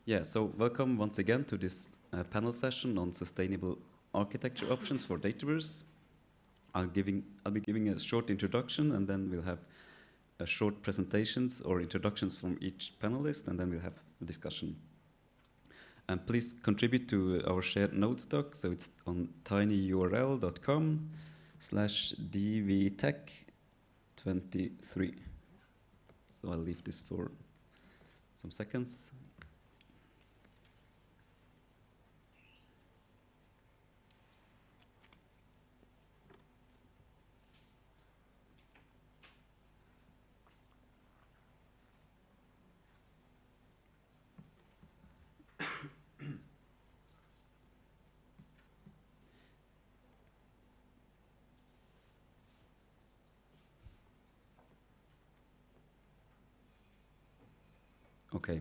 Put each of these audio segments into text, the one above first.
Yeah, so welcome once again to this panel session on sustainable architecture options for Dataverse. I'll be giving a short introduction, and then we'll have short presentations or introductions from each panelist, and then we'll have a discussion. And please contribute to our shared notes doc. So it's on tinyurl.com/dvtech23. So I'll leave this for some seconds. Okay.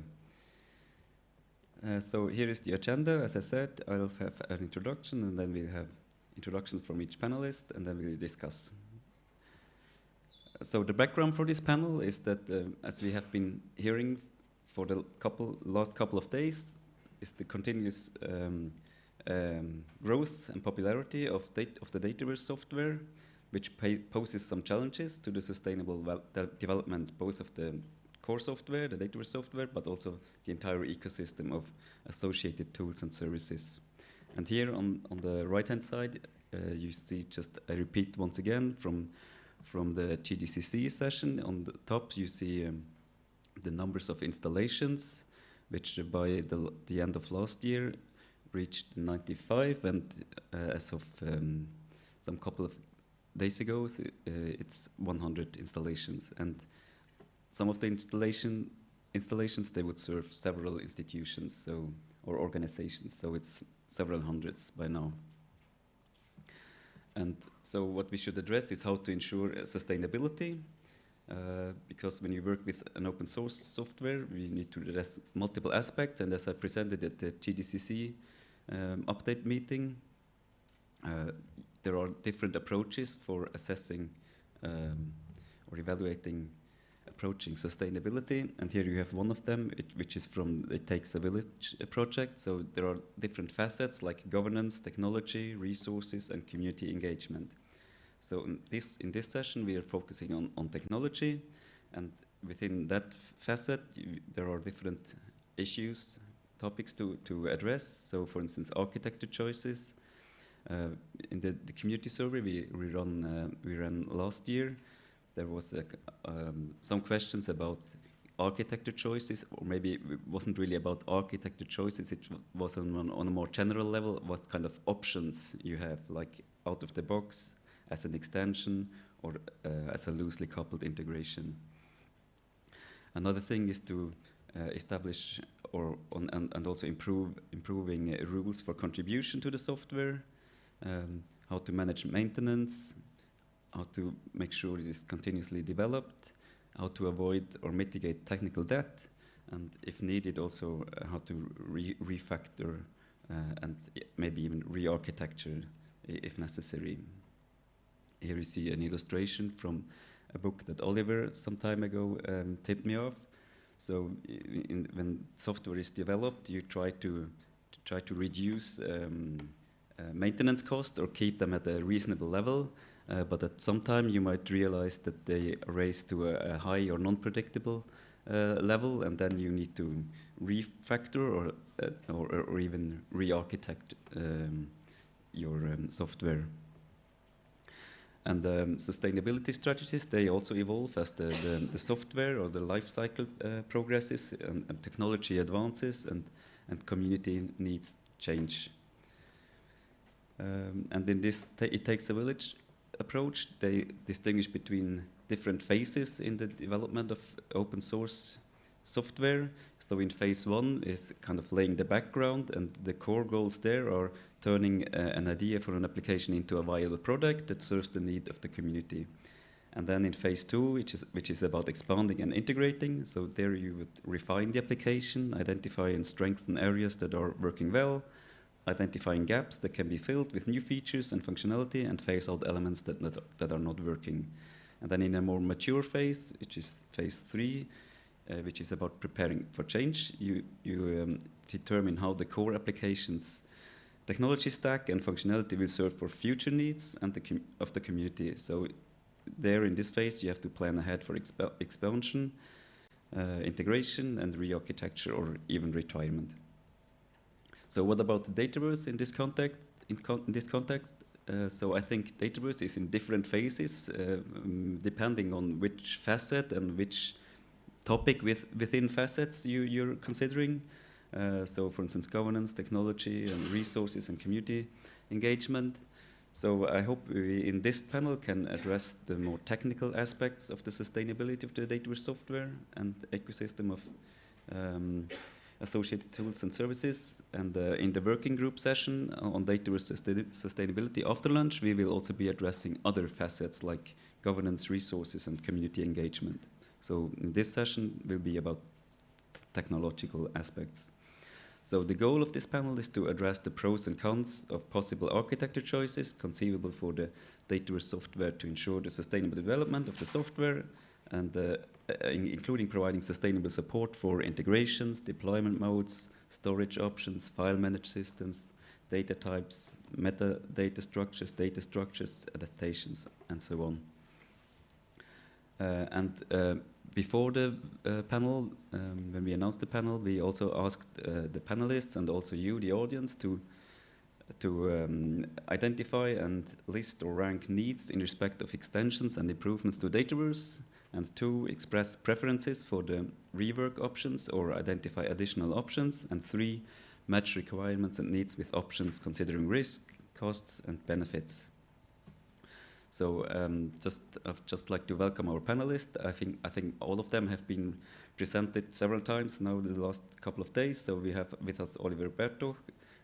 So here is the agenda. As I said, I'll have an introduction, and then we'll have introductions from each panelist, and then we'll discuss. So the background for this panel is that, as we have been hearing for the last couple of days, is the continuous growth and popularity of the Dataverse software, which poses some challenges to the sustainable development, both of the core software, the Dataverse software, but also the entire ecosystem of associated tools and services. And here on the right-hand side, you see just a repeat once again from the GDCC session. On the top, you see the numbers of installations, which by the end of last year reached 95, and as of some couple of days ago, it's 100 installations. And some of the installations, they would serve several institutions or organizations, so it's several hundreds by now. And so what we should address is how to ensure sustainability, because when you work with an open source software, we need to address multiple aspects, and as I presented at the GDCC update meeting, there are different approaches for assessing or evaluating approaching sustainability, and here you have one of them, which is from It Takes a Village project. So there are different facets like governance, technology, resources, and community engagement. So in this session, we are focusing on technology, and within that facet, there are different issues, topics to address. So for instance, architecture choices. In the community survey we ran last year, there was some questions about architecture choices, or maybe it wasn't really about architecture choices, it was on a more general level, what kind of options you have, like out of the box, as an extension, or as a loosely coupled integration. Another thing is to establish and also improving rules for contribution to the software, how to manage maintenance, how to make sure it is continuously developed, how to avoid or mitigate technical debt, and if needed also how to refactor and maybe even re-architecture if necessary. Here you see an illustration from a book that Oliver some time ago tipped me off. So when software is developed, you try to reduce maintenance costs or keep them at a reasonable level. But at some time you might realize that they raise to a high or non-predictable level, and then you need to refactor or even re-architect your software. And sustainability strategies, they also evolve as the software or the life cycle progresses and technology advances and community needs change. And in this It Takes a Village approach, they distinguish between different phases in the development of open source software. So in phase one is kind of laying the background, and the core goals there are turning an idea for an application into a viable product that serves the need of the community. And then in phase two, which is about expanding and integrating, so there you would refine the application, identify and strengthen areas that are working well, identifying gaps that can be filled with new features and functionality, and phase out elements that are not working. And then in a more mature phase, which is phase three, which is about preparing for change. You determine how the core applications technology stack and functionality will serve for future needs and of the community. So there in this phase, you have to plan ahead for expansion, integration, and re-architecture, or even retirement. So what about the Dataverse in this context? So I think Dataverse is in different phases, depending on which facet and which topic within facets you're considering. So for instance, governance, technology, and resources and community engagement. So I hope we in this panel can address the more technical aspects of the sustainability of the Dataverse software and ecosystem of associated tools and services. And in the working group session on Dataverse sustainability after lunch, we will also be addressing other facets like governance, resources, and community engagement. So in this session will be about technological aspects. So the goal of this panel is to address the pros and cons of possible architecture choices conceivable for the Dataverse software to ensure the sustainable development of the software, and including providing sustainable support for integrations, deployment modes, storage options, file managed systems, data types, metadata structures, data structures, adaptations, and so on. Before the panel, when we announced the panel, we also asked the panelists and also you, the audience, to identify and list or rank needs in respect of extensions and improvements to Dataverse, and 2, express preferences for the rework options or identify additional options, and 3, match requirements and needs with options considering risk, costs, and benefits. So I'd just like to welcome our panelists. I think all of them have been presented several times now the last couple of days. So we have with us Oliver Bertuch,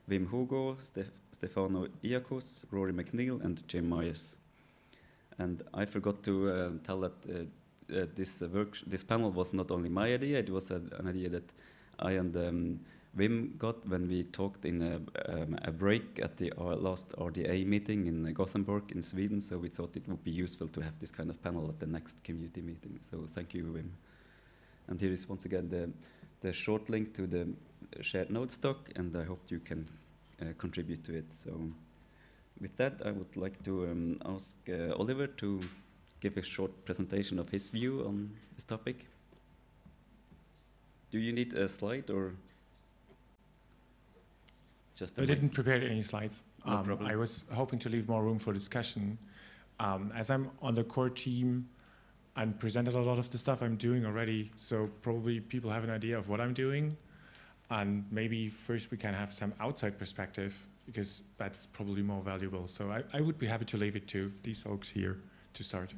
Wim Hugo, Stefano Iacus, Rory Macneil, and Jim Myers. And I forgot to tell that this panel was not only my idea, it was an idea that I and Wim got when we talked in a break at the last RDA meeting in Gothenburg in Sweden. So we thought it would be useful to have this kind of panel at the next community meeting. So thank you, Wim. And here is once again the short link to the shared note stock, and I hope you can contribute to it. So with that, I would like to ask Oliver to give a short presentation of his view on this topic. Do you need a slide or? I didn't prepare any slides. No problem. I was hoping to leave more room for discussion. As I'm on the core team and presented a lot of the stuff I'm doing already, so probably people have an idea of what I'm doing. And maybe first we can have some outside perspective, because that's probably more valuable. So I would be happy to leave it to these folks here to start.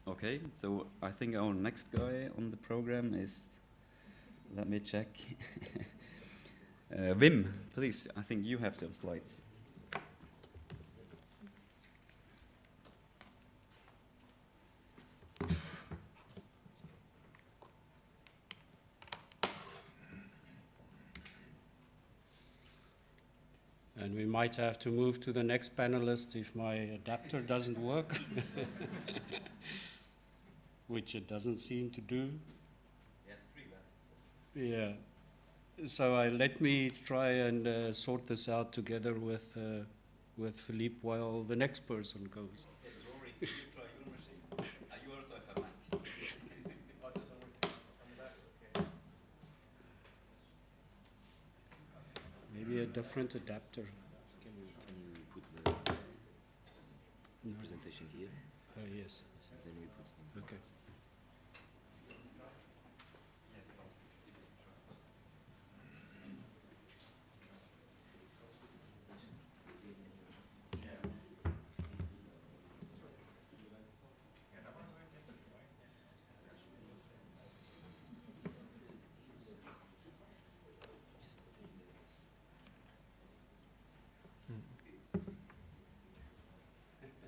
Okay, so I think our next guy on the program is, let me check. Wim, please, I think you have some slides. And we might have to move to the next panelist if my adapter doesn't work, which it doesn't seem to do. You have 3 left. Yeah. So let me try and sort this out together with Philipp while the next person goes. Okay, Rory, can you try your machine? You also have a Mac. Oh, it doesn't work on the back, okay. Maybe a different adapter. Can you put the presentation here? Yes. Then we put them. Okay.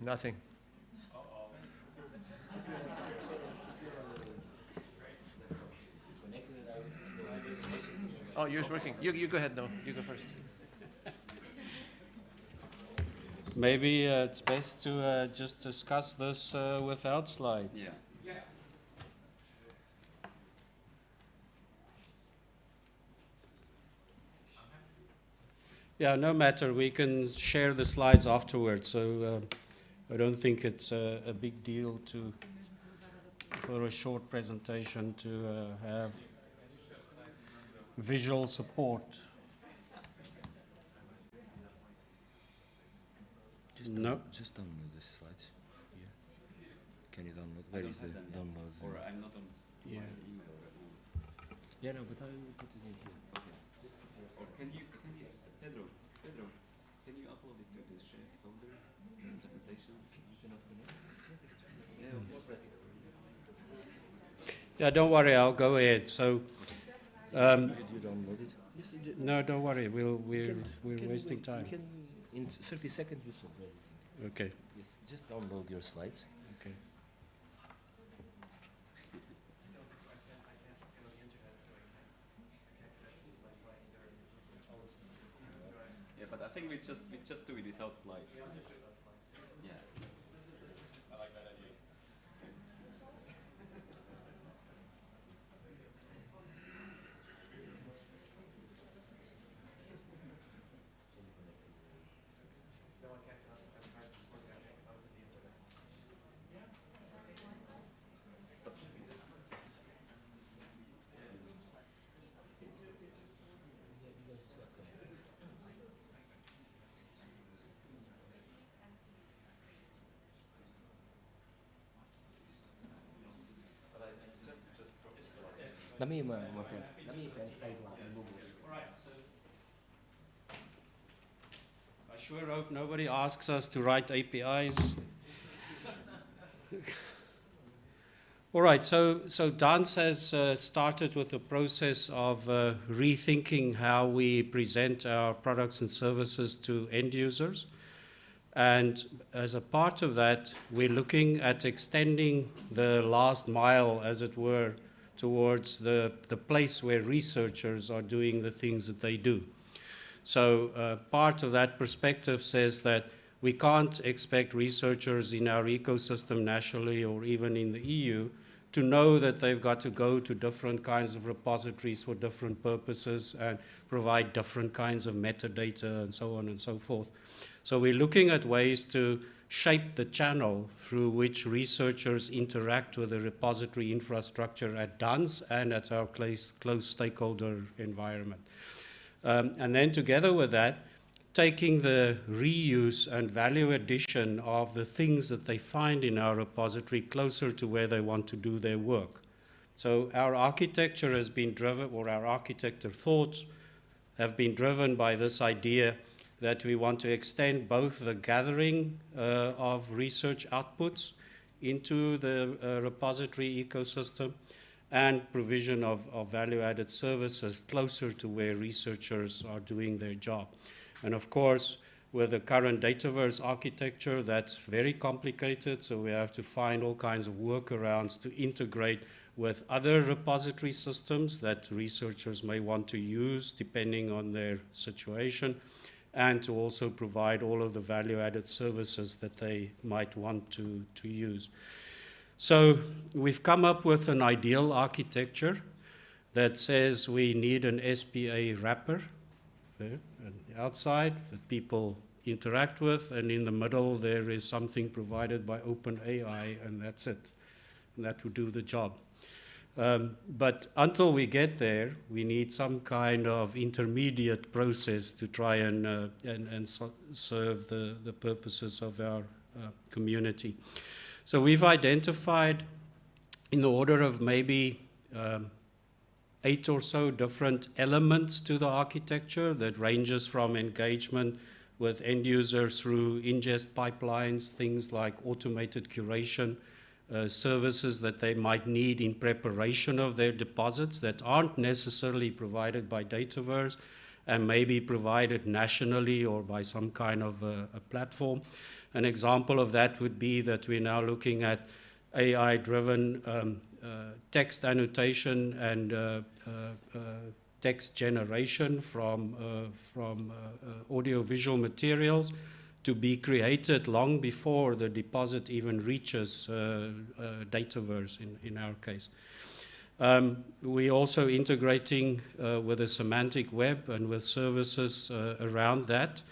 Nothing. Oh, yours working. You go ahead, no. You go first. Maybe it's best to just discuss this without slides. Yeah. Yeah, no matter. We can share the slides afterwards. So I don't think it's a big deal for a short presentation to have visual support. No. Just download the slides. Yeah. Can you download? Where is the download? Or I'm not on Yeah. email right now. Yeah, no, but I will put it in here. Or can you Pedro, can you upload it to the shared folder presentation? Yeah, Yeah, don't worry. I'll go ahead. So. Did you download it? Yes, No, don't worry. We're wasting time. In 30 seconds we solve everything. Okay. Yes, just download your slides. Okay. yeah, but I think we just do it without slides. Yeah. I sure hope nobody asks us to write APIs. All right, so Dance has started with the process of rethinking how we present our products and services to end users. And as a part of that, we're looking at extending the last mile, as it were, towards the place where researchers are doing the things that they do. So part of that perspective says that we can't expect researchers in our ecosystem nationally or even in the EU to know that they've got to go to different kinds of repositories for different purposes and provide different kinds of metadata and so on and so forth. So we're looking at ways to shape the channel through which researchers interact with the repository infrastructure at DANS and at our close stakeholder environment. And then together with that, taking the reuse and value addition of the things that they find in our repository closer to where they want to do their work. So our architecture has been driven, or our architecture thoughts have been driven by this idea that we want to extend both the gathering of research outputs into the repository ecosystem and provision of value-added services closer to where researchers are doing their job. And of course, with the current Dataverse architecture, that's very complicated, so we have to find all kinds of workarounds to integrate with other repository systems that researchers may want to use depending on their situation, and to also provide all of the value-added services that they might want to use. So we've come up with an ideal architecture that says we need an SPA wrapper there, and outside that people interact with, and in the middle there is something provided by OpenAI, and that's it. And that would do the job. But until we get there, we need some kind of intermediate process to try and serve the purposes of our community. So we've identified in the order of maybe 8 or so different elements to the architecture that ranges from engagement with end users through ingest pipelines, things like automated curation, services that they might need in preparation of their deposits that aren't necessarily provided by Dataverse and maybe provided nationally or by some kind of a platform. An example of that would be that we're now looking at AI-driven text annotation and text generation from audio-visual materials to be created long before the deposit even reaches Dataverse in our case. We're also integrating with a semantic web and with services around that.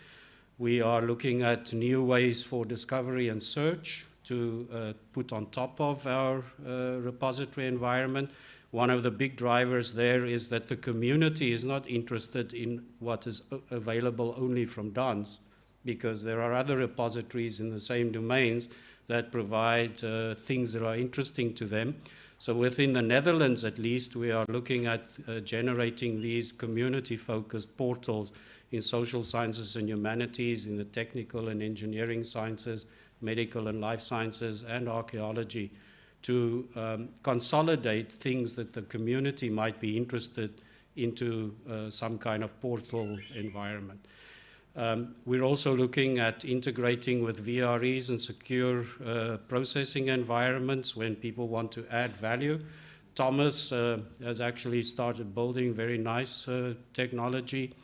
We are looking at new ways for discovery and search to put on top of our repository environment. One of the big drivers there is that the community is not interested in what is available only from DANS, because there are other repositories in the same domains that provide things that are interesting to them. So within the Netherlands, at least, we are looking at generating these community-focused portals in social sciences and humanities, in the technical and engineering sciences, medical and life sciences, and archaeology, to consolidate things that the community might be interested into some kind of portal environment. We're also looking at integrating with VREs and secure processing environments when people want to add value. Thomas has actually started building very nice technology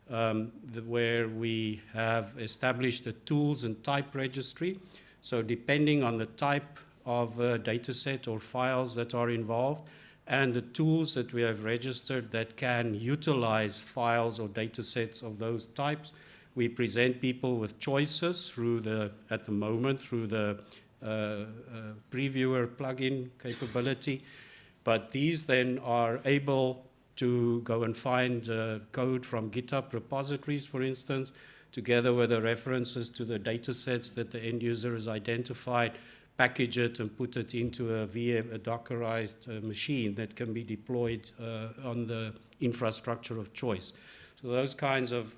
where we have established a tools and type registry. So depending on the type of data set or files that are involved and the tools that we have registered that can utilize files or data sets of those types, we present people with choices through at the moment, through the previewer plugin capability. But these then are able to go and find code from GitHub repositories, for instance, together with the references to the data sets that the end user has identified, package it and put it into a VM, a Dockerized machine that can be deployed on the infrastructure of choice. So those kinds of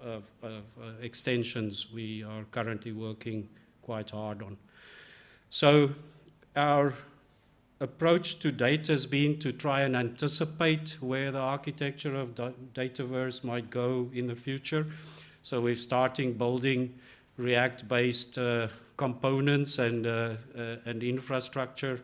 extensions we are currently working quite hard on. So our approach to date has been to try and anticipate where the architecture of Dataverse might go in the future. So we're starting building React-based components and infrastructure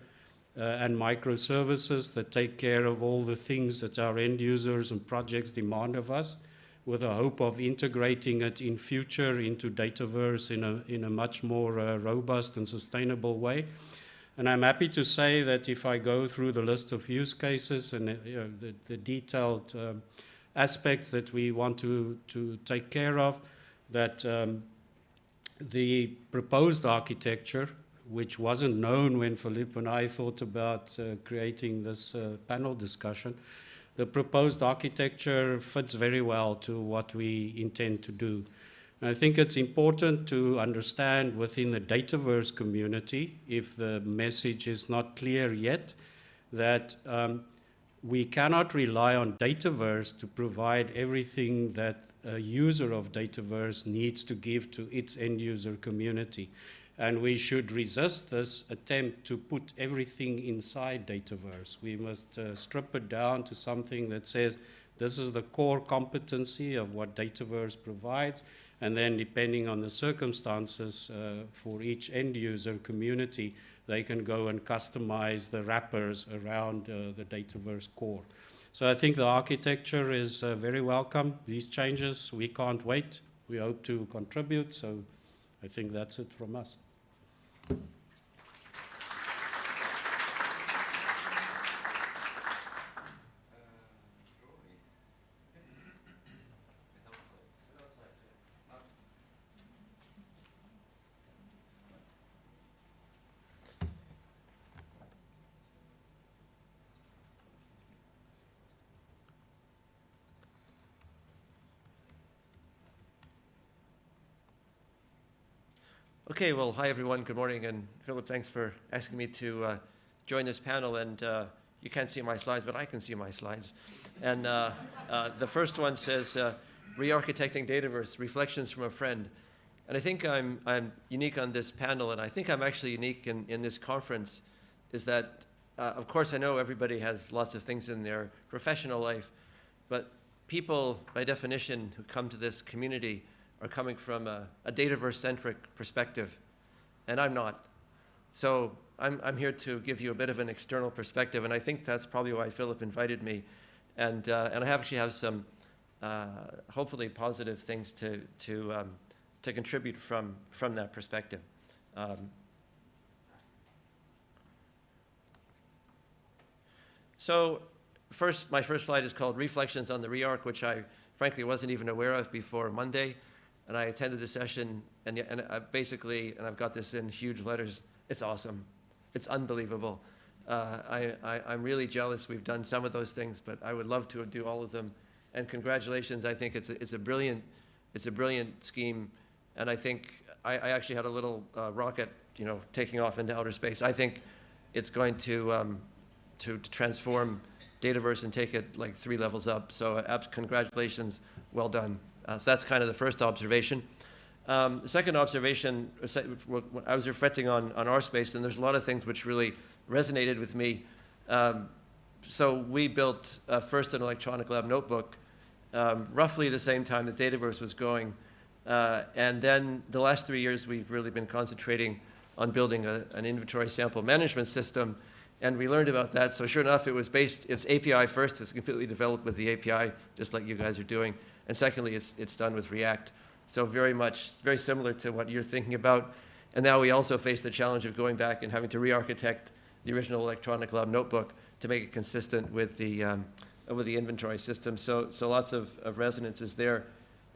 and microservices that take care of all the things that our end users and projects demand of us, with a hope of integrating it in future into Dataverse in a much more robust and sustainable way. And I'm happy to say that if I go through the list of use cases and the detailed aspects that we want to take care of, that the proposed architecture, which wasn't known when Philipp and I thought about creating this panel discussion, the proposed architecture fits very well to what we intend to do. And I think it's important to understand within the Dataverse community, if the message is not clear yet, that we cannot rely on Dataverse to provide everything that a user of Dataverse needs to give to its end user community. And we should resist this attempt to put everything inside Dataverse. We must strip it down to something that says this is the core competency of what Dataverse provides, and then depending on the circumstances for each end user community, they can go and customize the wrappers around the Dataverse core. So I think the architecture is very welcome. These changes, we can't wait. We hope to contribute, so I think that's it from us. Okay, well, hi everyone, good morning, and Philipp, thanks for asking me to join this panel. And you can't see my slides, but I can see my slides. And the first one says, Re-architecting Dataverse, Reflections from a Friend. And I think I'm unique on this panel, and I think I'm actually unique in this conference, is that, of course, I know everybody has lots of things in their professional life, but people, by definition, who come to this community are coming from a Dataverse-centric perspective, and I'm not. So I'm here to give you a bit of an external perspective, and I think that's probably why Philipp invited me. And I actually have some hopefully positive things to contribute from that perspective. So my first slide is called Reflections on the Rearc, which I frankly wasn't even aware of before Monday. And I attended the session, and I've got this in huge letters. It's awesome. It's unbelievable. I'm really jealous we've done some of those things, but I would love to do all of them. And congratulations. I think it's a brilliant scheme. And I think I actually had a little rocket, taking off into outer space. I think it's going to transform Dataverse and take it like 3 levels up. So congratulations, well done. So that's kind of the first observation. The second observation, I was reflecting on RSpace, and there's a lot of things which really resonated with me. So we built first an electronic lab notebook roughly the same time that Dataverse was going. And then the last 3 years, we've really been concentrating on building an inventory sample management system. And we learned about that. So sure enough, it's API first. It's completely developed with the API, just like you guys are doing. And secondly, it's done with React. So very similar to what you're thinking about. And now we also face the challenge of going back and having to re-architect the original electronic lab notebook to make it consistent with the inventory system. So lots of resonances there.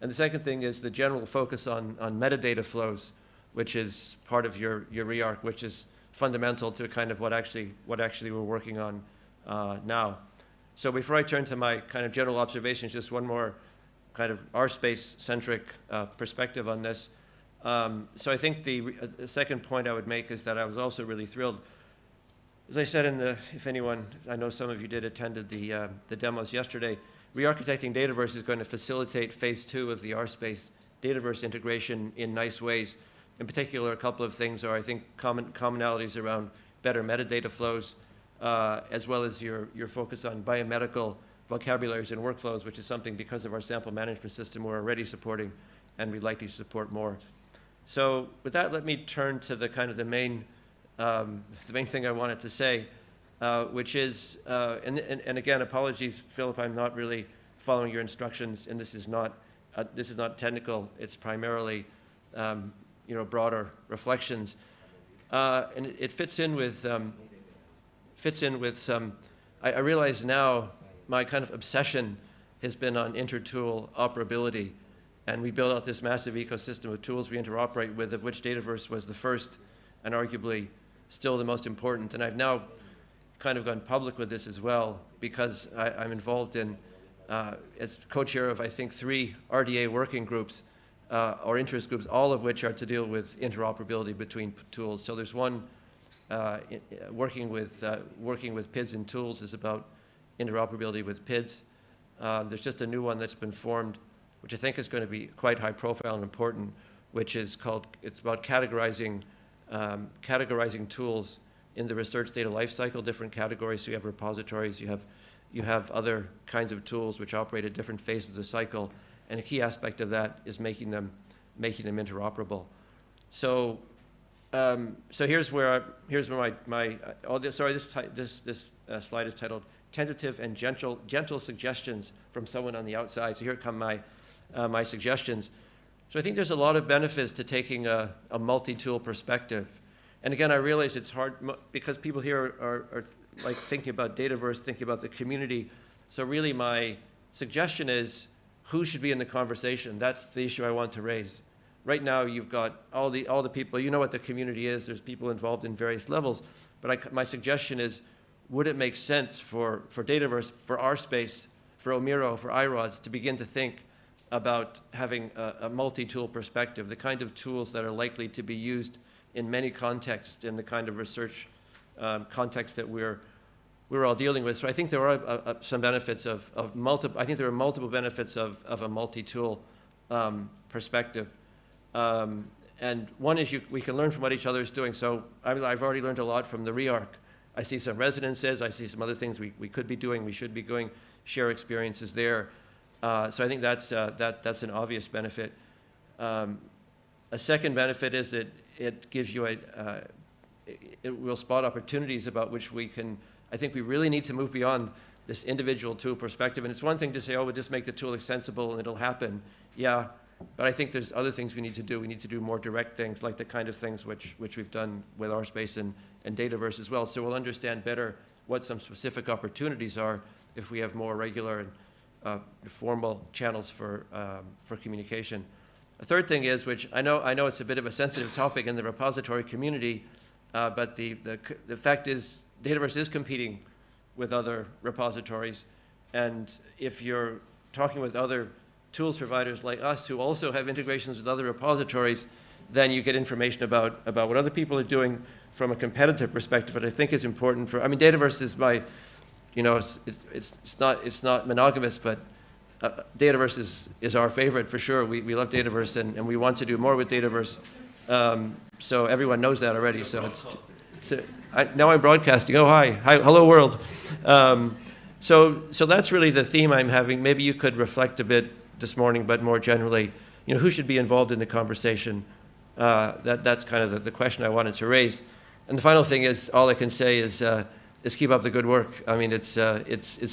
And the second thing is the general focus on metadata flows, which is part of your rearc, which is fundamental to kind of what actually we're working on now. So before I turn to my kind of general observations, just one more kind of RSpace-centric perspective on this. So I think the second point I would make is that I was also really thrilled. As I said if anyone, I know some of you attended the demos yesterday, re-architecting Dataverse is going to facilitate phase 2 of the RSpace Dataverse integration in nice ways. In particular, a couple of things are, I think, commonalities around better metadata flows, as well as your focus on biomedical vocabularies and workflows, which is something, because of our sample management system, we're already supporting, and we'd like to support more. So with that, let me turn to the main thing I wanted to say, which is, and again, apologies, Philip, I'm not really following your instructions, and this is not technical. It's primarily, broader reflections, and it fits in with some. I realize now my kind of obsession has been on inter-tool operability, and we built out this massive ecosystem of tools we interoperate with, of which Dataverse was the first, and arguably still the most important. And I've now kind of gone public with this as well, because I'm involved in, as co-chair of, I think, 3 RDA working groups, or interest groups, all of which are to deal with interoperability between tools. So there's one working with PIDs and tools is about interoperability with PIDs. There's just a new one that's been formed, which I think is going to be quite high profile and important, which is it's about categorizing tools in the research data lifecycle, different categories. So you have repositories, you have other kinds of tools which operate at different phases of the cycle, and a key aspect of that is making them interoperable. So here's where this slide is titled "Tentative and Gentle Suggestions from Someone on the Outside." So here come my suggestions. So I think there's a lot of benefits to taking a multi-tool perspective. And again, I realize it's hard because people here are like thinking about Dataverse, thinking about the community. So really my suggestion is who should be in the conversation. That's the issue I want to raise. Right now you've got all the people, you know what the community is, there's people involved in various levels. But my suggestion is, would it make sense for Dataverse, for RSpace, for Omiro, for iRods to begin to think about having a multi-tool perspective, the kind of tools that are likely to be used in many contexts, in the kind of research context that we're all dealing with. So I think there are some benefits of multiple. I think there are multiple benefits of a multi-tool perspective. And one is we can learn from what each other is doing. So I've already learned a lot from the rearc. I see some resonances. I see some other things we could be doing, we should be doing, share experiences there. So I think that's an obvious benefit. A second benefit is that it gives you it will spot opportunities about which we can. I think we really need to move beyond this individual tool perspective. And it's one thing to say, oh, we'll just make the tool extensible and it'll happen. Yeah, but I think there's other things we need to do. We need to do more direct things, like the kind of things which we've done with RSpace and Dataverse as well. So we'll understand better what some specific opportunities are if we have more regular and formal channels for communication. A third thing is, which I know it's a bit of a sensitive topic in the repository community, but the fact is Dataverse is competing with other repositories, and if you're talking with other tools providers like us who also have integrations with other repositories, then you get information about what other people are doing from a competitive perspective. But I think is important for, I mean, Dataverse is my, you know, it's not monogamous, but Dataverse is our favorite for sure. We love Dataverse, and we want to do more with Dataverse. So everyone knows that already. So now I'm broadcasting. Oh, hi, hello world. So that's really the theme I'm having. Maybe you could reflect a bit this morning, but more generally, you know, who should be involved in the conversation? That's kind of the question I wanted to raise. And the final thing is, all I can say is keep up the good work. I mean, it's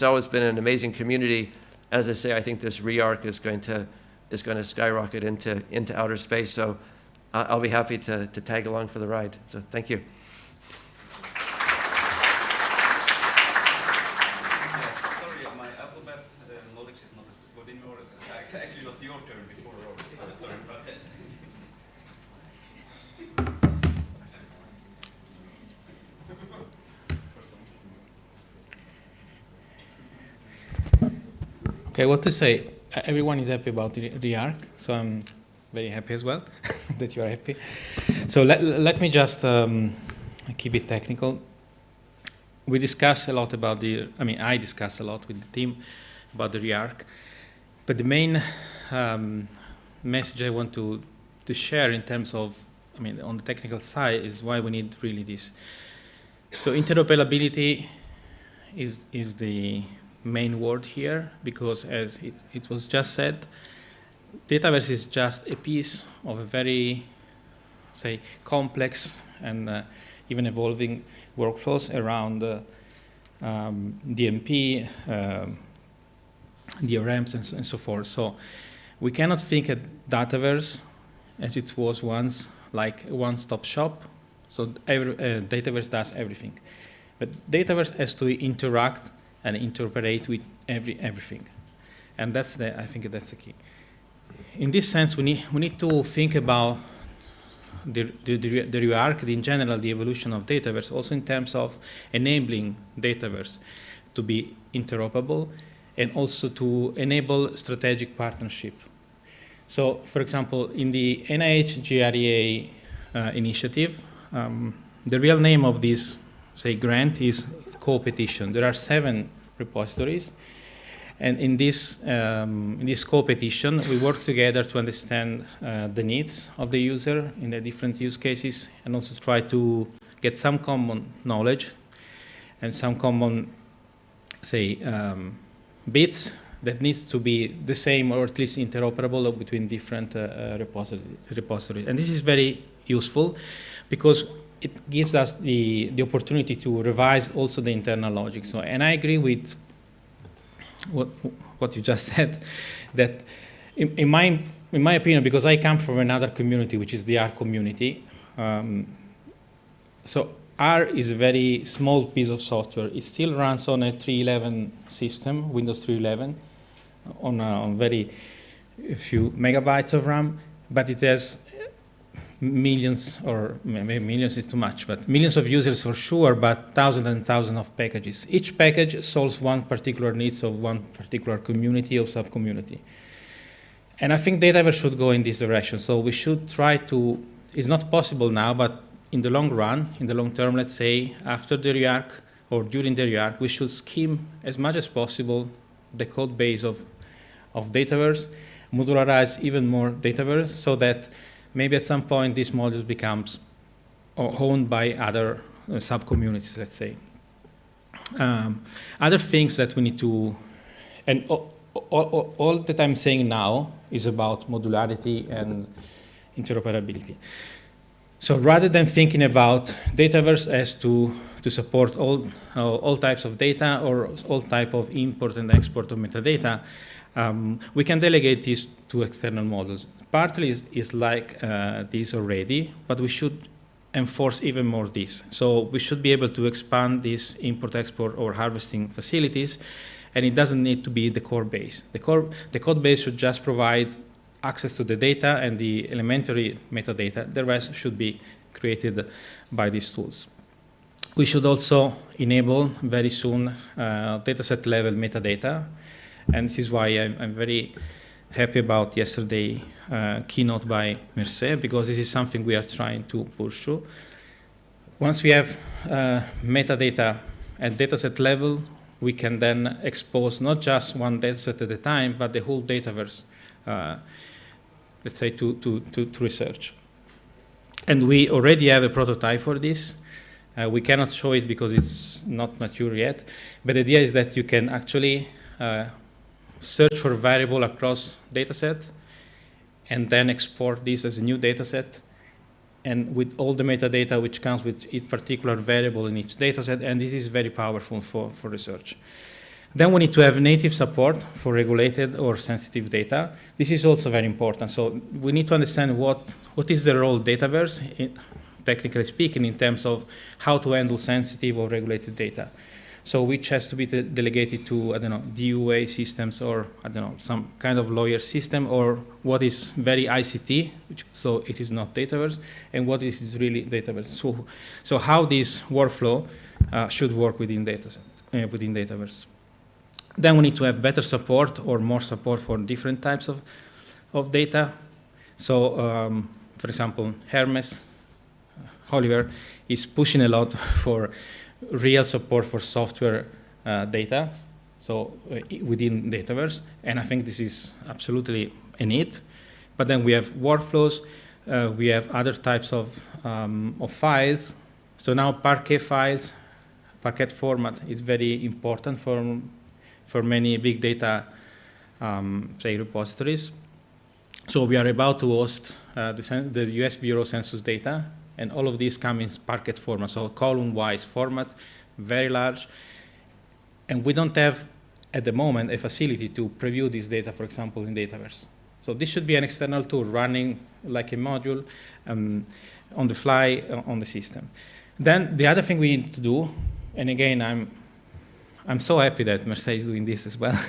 always been an amazing community. As I say, I think this re-arc is going to skyrocket into outer space. So I'll be happy to tag along for the ride. So thank you. Okay, what to say? Everyone is happy about the ARC, so I'm very happy as well that you are happy. So let me just keep it technical. We discuss a lot about I discuss a lot with the team about the ReArc, but the main message I want to share in terms of, on the technical side is why we need really this. So interoperability is the main word here, because as it was just said, Dataverse is just a piece of a very, say, complex and even evolving workflows around DMP, DRMs, and so forth. So we cannot think of Dataverse as it was once, like a one-stop shop. So Dataverse does everything. But Dataverse has to interact and interoperate with everything. And I think that's the key. In this sense, we need to think about the ReArc, in general, the evolution of Dataverse, also in terms of enabling Dataverse to be interoperable and also to enable strategic partnership. So, for example, in the NIH GREA initiative, the real name of this, say, grant is co-petition. There are 7 repositories, and in this co-petition, we work together to understand the needs of the user in the different use cases, and also try to get some common knowledge and some common, say, bits that needs to be the same or at least interoperable between different repositories. And this is very useful because it gives us the opportunity to revise also the internal logic. So, and I agree with what you just said, that in my opinion, because I come from another community, which is the R community, so R is a very small piece of software. It still runs on a 3.11 system, Windows 3.11, on very few megabytes of RAM, but it has millions, or maybe millions is too much, but millions of users for sure, but thousands and thousands of packages. Each package solves one particular needs of one particular community or sub-community. And I think Dataverse should go in this direction. So we should try to, it's not possible now, but in the long run, in the long term, let's say, after the ReArc or during the ReArc, we should skim as much as possible the code base of Dataverse, modularize even more Dataverse, so that maybe at some point this module becomes owned by other sub-communities, let's say. Other things that we need to, and all that I'm saying now is about modularity and interoperability. So rather than thinking about Dataverse as to support all types of data or all type of import and export of metadata, we can delegate this to external models. Partly is like this already, but we should enforce even more this. So we should be able to expand these import-export or harvesting facilities, and it doesn't need to be the core base. The code base should just provide access to the data and the elementary metadata. The rest should be created by these tools. We should also enable very soon dataset level metadata, and this is why I'm very happy about yesterday keynote by Mercé, because this is something we are trying to pursue. Once we have metadata at dataset level, we can then expose not just one dataset at a time, but the whole Dataverse, let's say, to research. And we already have a prototype for this. We cannot show it because it's not mature yet, but the idea is that you can actually search for variable across datasets and then export this as a new dataset, and with all the metadata which comes with each particular variable in each dataset, and this is very powerful for research. Then we need to have native support for regulated or sensitive data. This is also very important. So we need to understand what is the role of Dataverse, technically speaking, in terms of how to handle sensitive or regulated data. So which has to be delegated to, I don't know, DUA systems, or, I don't know, some kind of lawyer system, or what is very ICT, so it is not Dataverse, and what is really Dataverse. So how this workflow should work within Dataverse. Then we need to have better support or more support for different types of data. So, for example, Hermes, Oliver, is pushing a lot for real support for software data, so within Dataverse, and I think this is absolutely a need. But then we have workflows, we have other types of files. So now Parquet files, Parquet format is very important for many big data, say, repositories. So we are about to host the US Bureau Census data, and all of these come in Parquet format, so column-wise formats, very large. And we don't have, at the moment, a facility to preview this data, for example, in Dataverse. So this should be an external tool running like a module on the fly on the system. Then the other thing we need to do, and again, I'm so happy that Mercé is doing this as well,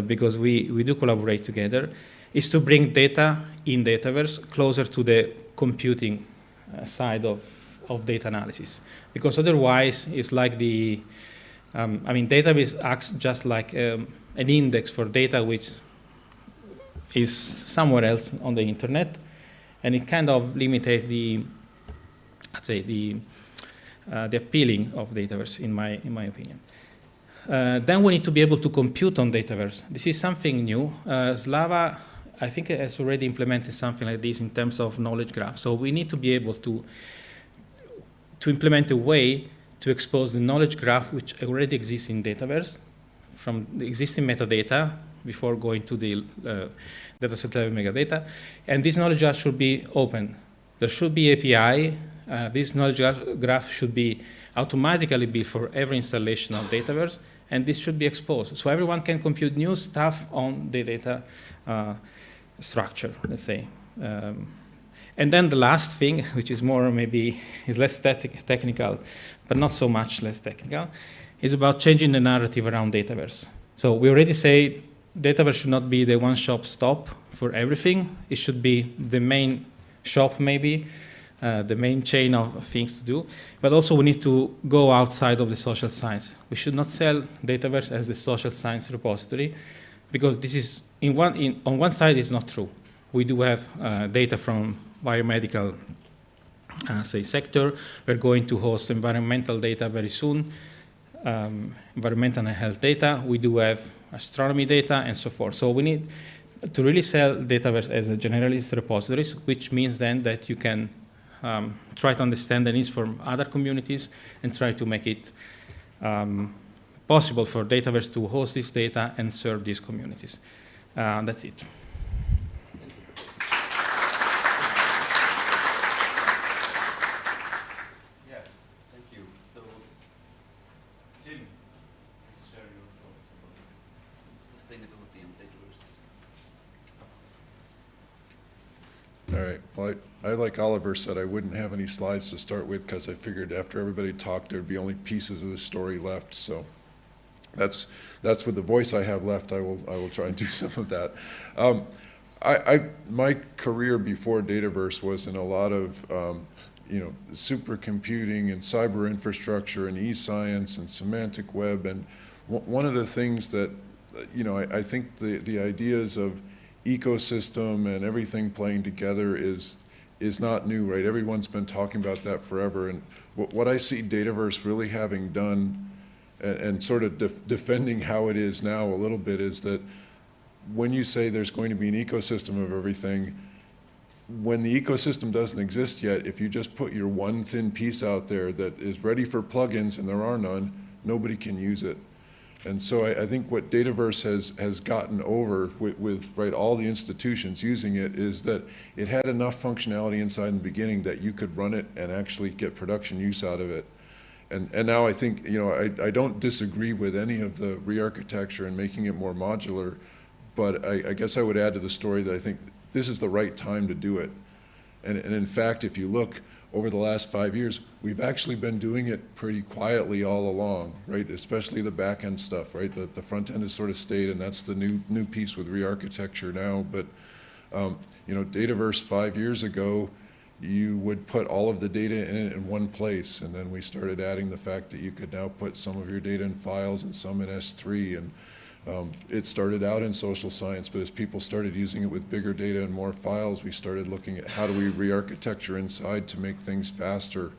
because we do collaborate together, is to bring data in Dataverse closer to the computing side of data analysis. Because otherwise, it's like Database acts just like an index for data which is somewhere else on the internet, and it kind of limits the appealing of Dataverse, in my opinion. Then we need to be able to compute on Dataverse. This is something new. Slava, I think, has already implemented something like this in terms of knowledge graph. So we need to be able to implement a way to expose the knowledge graph which already exists in Dataverse from the existing metadata before going to the dataset level metadata. And this knowledge graph should be open. There should be API. This knowledge graph should be automatically built for every installation of Dataverse, and this should be exposed. So everyone can compute new stuff on the data structure, let's say. And then the last thing, which is more maybe is less technical, but not so much less technical, is about changing the narrative around Dataverse. So we already say Dataverse should not be the one-shop stop for everything. It should be the main shop, maybe, the main chain of things to do. But also we need to go outside of the social science. We should not sell Dataverse as the social science repository, because this is, on one side, it's not true. We do have data from biomedical, say, sector. We're going to host environmental data very soon, environmental and health data. We do have astronomy data and so forth. So we need to really sell Dataverse as a generalist repository, which means then that you can try to understand the needs from other communities and try to make it possible for Dataverse to host this data and serve these communities. That's it. All right. Well, I like Oliver said, I wouldn't have any slides to start with because I figured after everybody talked, there'd be only pieces of the story left. So that's with the voice I have left. I will try and do some of that. My career before Dataverse was in a lot of supercomputing and cyber infrastructure and e-science and semantic web. And one of the things that I think the ideas of ecosystem and everything playing together is not new, right? Everyone's been talking about that forever. And what I see Dataverse really having done and sort of defending how it is now a little bit is that when you say there's going to be an ecosystem of everything, when the ecosystem doesn't exist yet, if you just put your one thin piece out there that is ready for plugins and there are none, nobody can use it. And so I think what Dataverse has gotten over with right, all the institutions using it is that it had enough functionality inside in the beginning that you could run it and actually get production use out of it. And now I think, I don't disagree with any of the re-architecture and making it more modular, but I guess I would add to the story that I think this is the right time to do it. And in fact, if you look over the last 5 years, we've actually been doing it pretty quietly all along, right? Especially the back end stuff, right? The front end has sort of stayed, and that's the new piece with re-architecture now. But Dataverse 5 years ago, you would put all of the data in it in one place, and then we started adding the fact that you could now put some of your data in files and some in S3, and it started out in social science, but as people started using it with bigger data and more files, we started looking at how do we re-architecture inside to make things faster,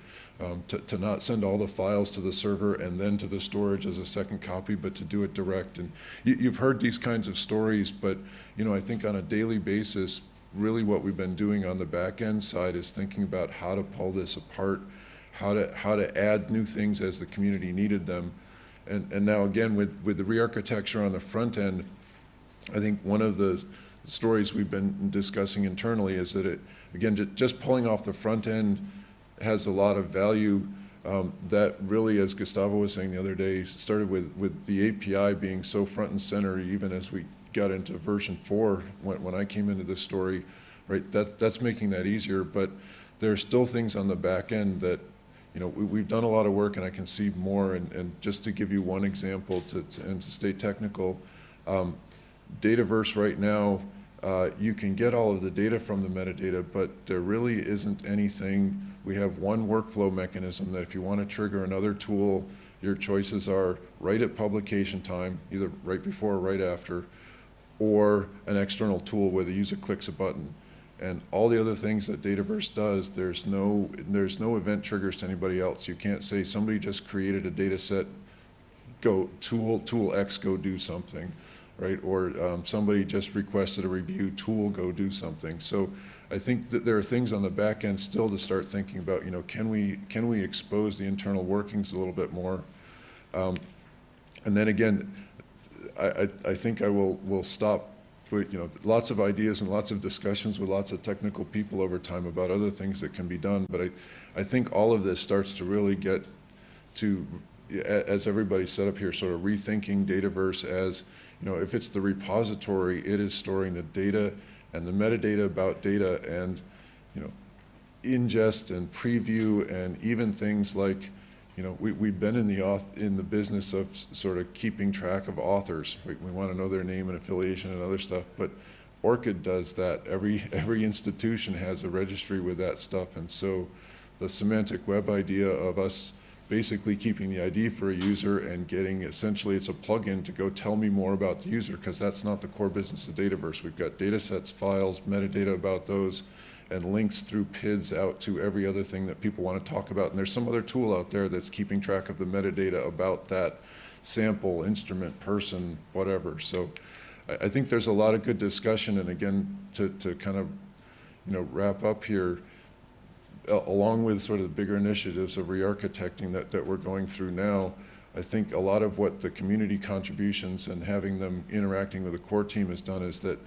to not send all the files to the server and then to the storage as a second copy, but to do it direct. And you've heard these kinds of stories, but I think on a daily basis, really what we've been doing on the back end side is thinking about how to pull this apart, how to add new things as the community needed them. And now again, with the re-architecture on the front end, I think one of the stories we've been discussing internally is that it, again, just pulling off the front end has a lot of value that really, as Gustavo was saying the other day, started with the API being so front and center, even as we got into version 4, when I came into this story, right, that's making that easier. But there are still things on the back end that we've done a lot of work, and I can see more. And just to give you one example, and to stay technical, Dataverse right now, you can get all of the data from the metadata, but there really isn't anything. We have one workflow mechanism that if you want to trigger another tool, your choices are right at publication time, either right before or right after, or an external tool where the user clicks a button. And all the other things that Dataverse does, there's no event triggers to anybody else. You can't say somebody just created a data set, go tool X, go do something, right? Or somebody just requested a review, tool, go do something. So I think that there are things on the back end still to start thinking about, can we expose the internal workings a little bit more? And then again, I think I will stop. But, lots of ideas and lots of discussions with lots of technical people over time about other things that can be done. But I think all of this starts to really get to, as everybody set up here, sort of rethinking Dataverse as, if it's the repository, it is storing the data and the metadata about data and, ingest and preview and even things like, we've been in the business of sort of keeping track of authors. We want to know their name and affiliation and other stuff, but ORCID does that. Every institution has a registry with that stuff, and so the semantic web idea of us basically keeping the ID for a user and getting, essentially it's a plugin to go tell me more about the user, because that's not the core business of Dataverse. We've got data sets, files, metadata about those, and links through PIDs out to every other thing that people want to talk about. And there's some other tool out there that's keeping track of the metadata about that sample, instrument, person, whatever. So I think there's a lot of good discussion. And again, to kind of wrap up here, along with sort of the bigger initiatives of re-architecting that we're going through now, I think a lot of what the community contributions and having them interacting with the core team has done is that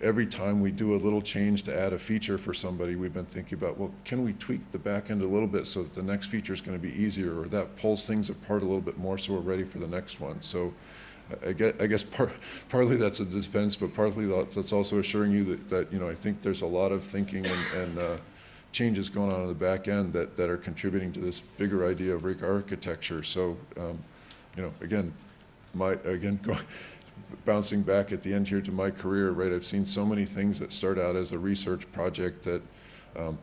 every time we do a little change to add a feature for somebody, we've been thinking about, well, can we tweak the back end a little bit so that the next feature is going to be easier, or that pulls things apart a little bit more so we're ready for the next one. So I guess partly that's a defense, but partly that's also assuring you that I think there's a lot of thinking and changes going on in the back end that are contributing to this bigger idea of architecture. So, again, bouncing back at the end here to my career, right? I've seen so many things that start out as a research project that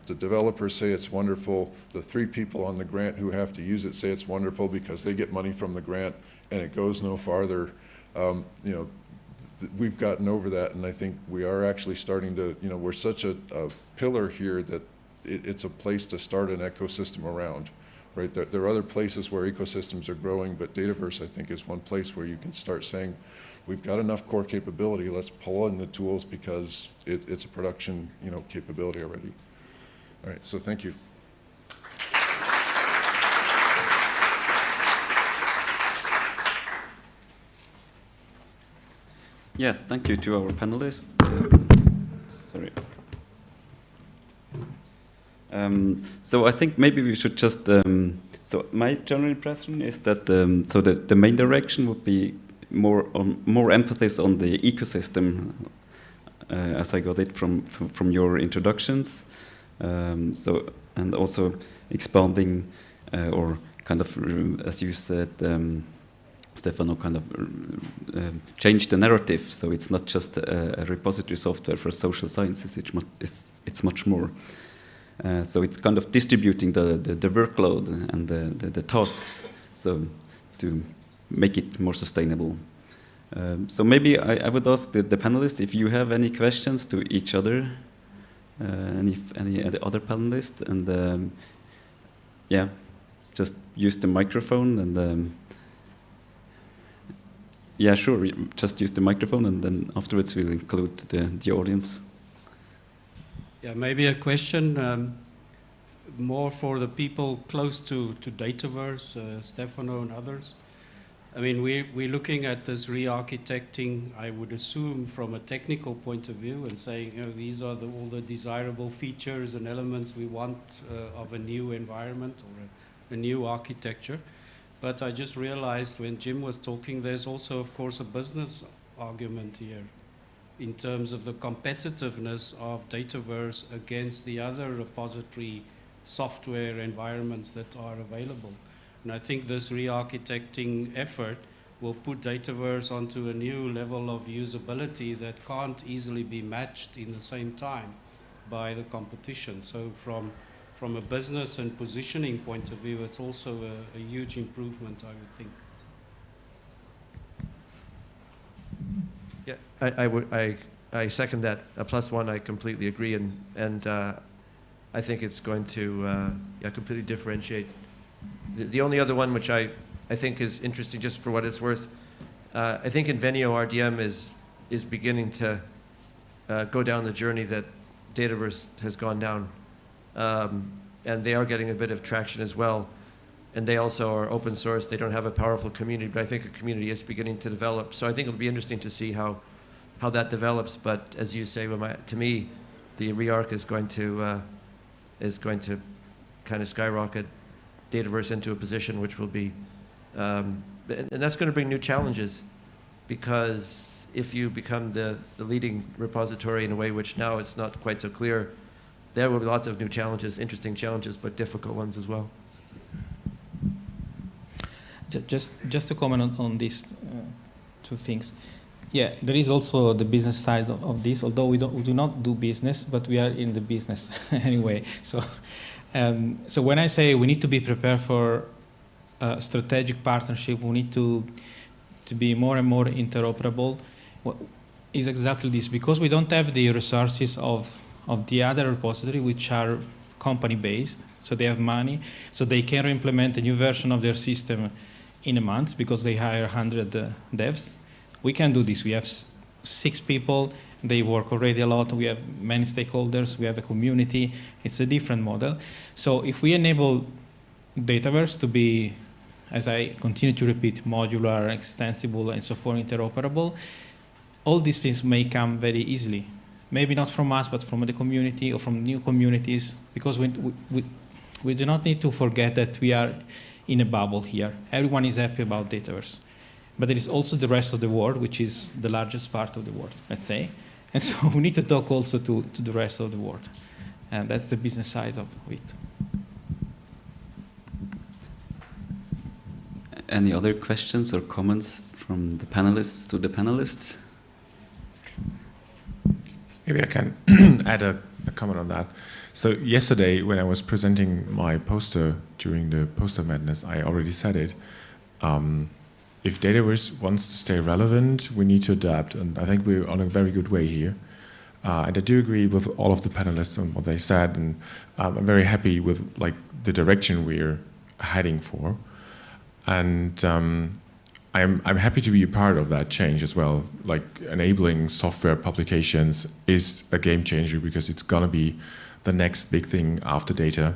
the developers say it's wonderful. The 3 people on the grant who have to use it say it's wonderful because they get money from the grant, and it goes no farther. We've gotten over that, and I think we are actually starting to, we're such a pillar here that it's a place to start an ecosystem around, right? There are other places where ecosystems are growing, but Dataverse, I think, is one place where you can start saying, we've got enough core capability, let's pull in the tools because it's a production, capability already. All right, so thank you. Yes, thank you to our panelists. Sorry. So I think maybe we should just, so my general impression is that, so the main direction would be more emphasis on the ecosystem, as I got it from your introductions. So, and also expanding, or kind of, as you said, Stefano, kind of changed the narrative. So it's not just a repository software for social sciences, it's much more. So it's kind of distributing the workload and the tasks, so to make it more sustainable. So maybe I would ask the panelists if you have any questions to each other, and if any other panelists, and yeah, just use the microphone and yeah, sure, just use the microphone, and then afterwards we'll include the audience. Yeah, maybe a question more for the people close to Dataverse, Stefano and others. I mean, we're looking at this re-architecting, I would assume, from a technical point of view, and saying, these are all the desirable features and elements we want of a new environment or a new architecture. But I just realized when Jim was talking, there's also, of course, a business argument here in terms of the competitiveness of Dataverse against the other repository software environments that are available. And I think this re-architecting effort will put Dataverse onto a new level of usability that can't easily be matched in the same time by the competition. So from a business and positioning point of view, it's also a huge improvement, I would think. Yeah, I second that. +1, I completely agree, and I think it's going to completely differentiate. The only other one which I think is interesting, just for what it's worth, I think Invenio RDM is beginning to go down the journey that Dataverse has gone down, and they are getting a bit of traction as well. And they also are open source. They don't have a powerful community, but I think a community is beginning to develop. So I think it'll be interesting to see how that develops. But as you say, to me, the re-arch is going to kind of skyrocket Dataverse into a position which will be, and that's going to bring new challenges, because if you become the leading repository in a way which now it's not quite so clear, there will be lots of new challenges, interesting challenges, but difficult ones as well. Just to comment on these two things. Yeah, there is also the business side of this, although we do not do business, but we are in the business anyway. So when I say we need to be prepared for a strategic partnership, we need to be more and more interoperable, is exactly this. Because we don't have the resources of the other repository, which are company-based, so they have money, so they can implement a new version of their system in a month because they hire 100 devs. We can do this. We have 6 people. They work already a lot. We have many stakeholders. We have a community. It's a different model. So if we enable Dataverse to be, as I continue to repeat, modular, extensible, and so forth, interoperable, all these things may come very easily. Maybe not from us, but from the community or from new communities, because we do not need to forget that we are in a bubble here. Everyone is happy about Dataverse. but there is also the rest of the world, which is the largest part of the world, let's say. And so we need to talk also to the rest of the world. And that's the business side of it. Any other questions or comments from the panelists to the panelists? Maybe I can add a comment on that. So yesterday, when I was presenting my poster during the Poster Madness, I already said it. If Dataverse wants to stay relevant, we need to adapt, and I think we're on a very good way here. And I do agree with all of the panelists on what they said, and I'm very happy with like the direction we're heading for. And I'm happy to be a part of that change as well. Like enabling software publications is a game changer because it's gonna be the next big thing after data.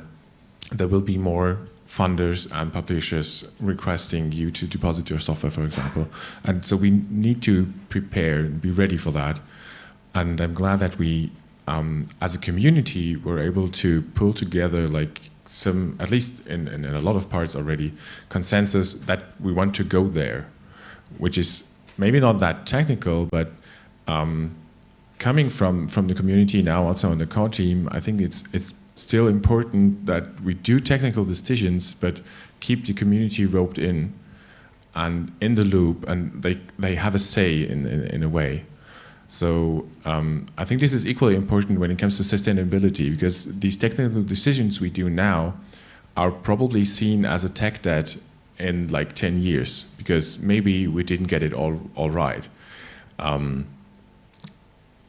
There will be more funders and publishers requesting you to deposit your software, for example. And so we need to prepare and be ready for that. And I'm glad that we, as a community, were able to pull together like some, at least in a lot of parts already, consensus that we want to go there, which is maybe not that technical, but coming from the community now also on the core team, I think it's still important that we do technical decisions, but keep the community roped in and in the loop, and they have a say in a way. So I think this is equally important when it comes to sustainability, because these technical decisions we do now are probably seen as a tech debt in like 10 years, because maybe we didn't get it all right.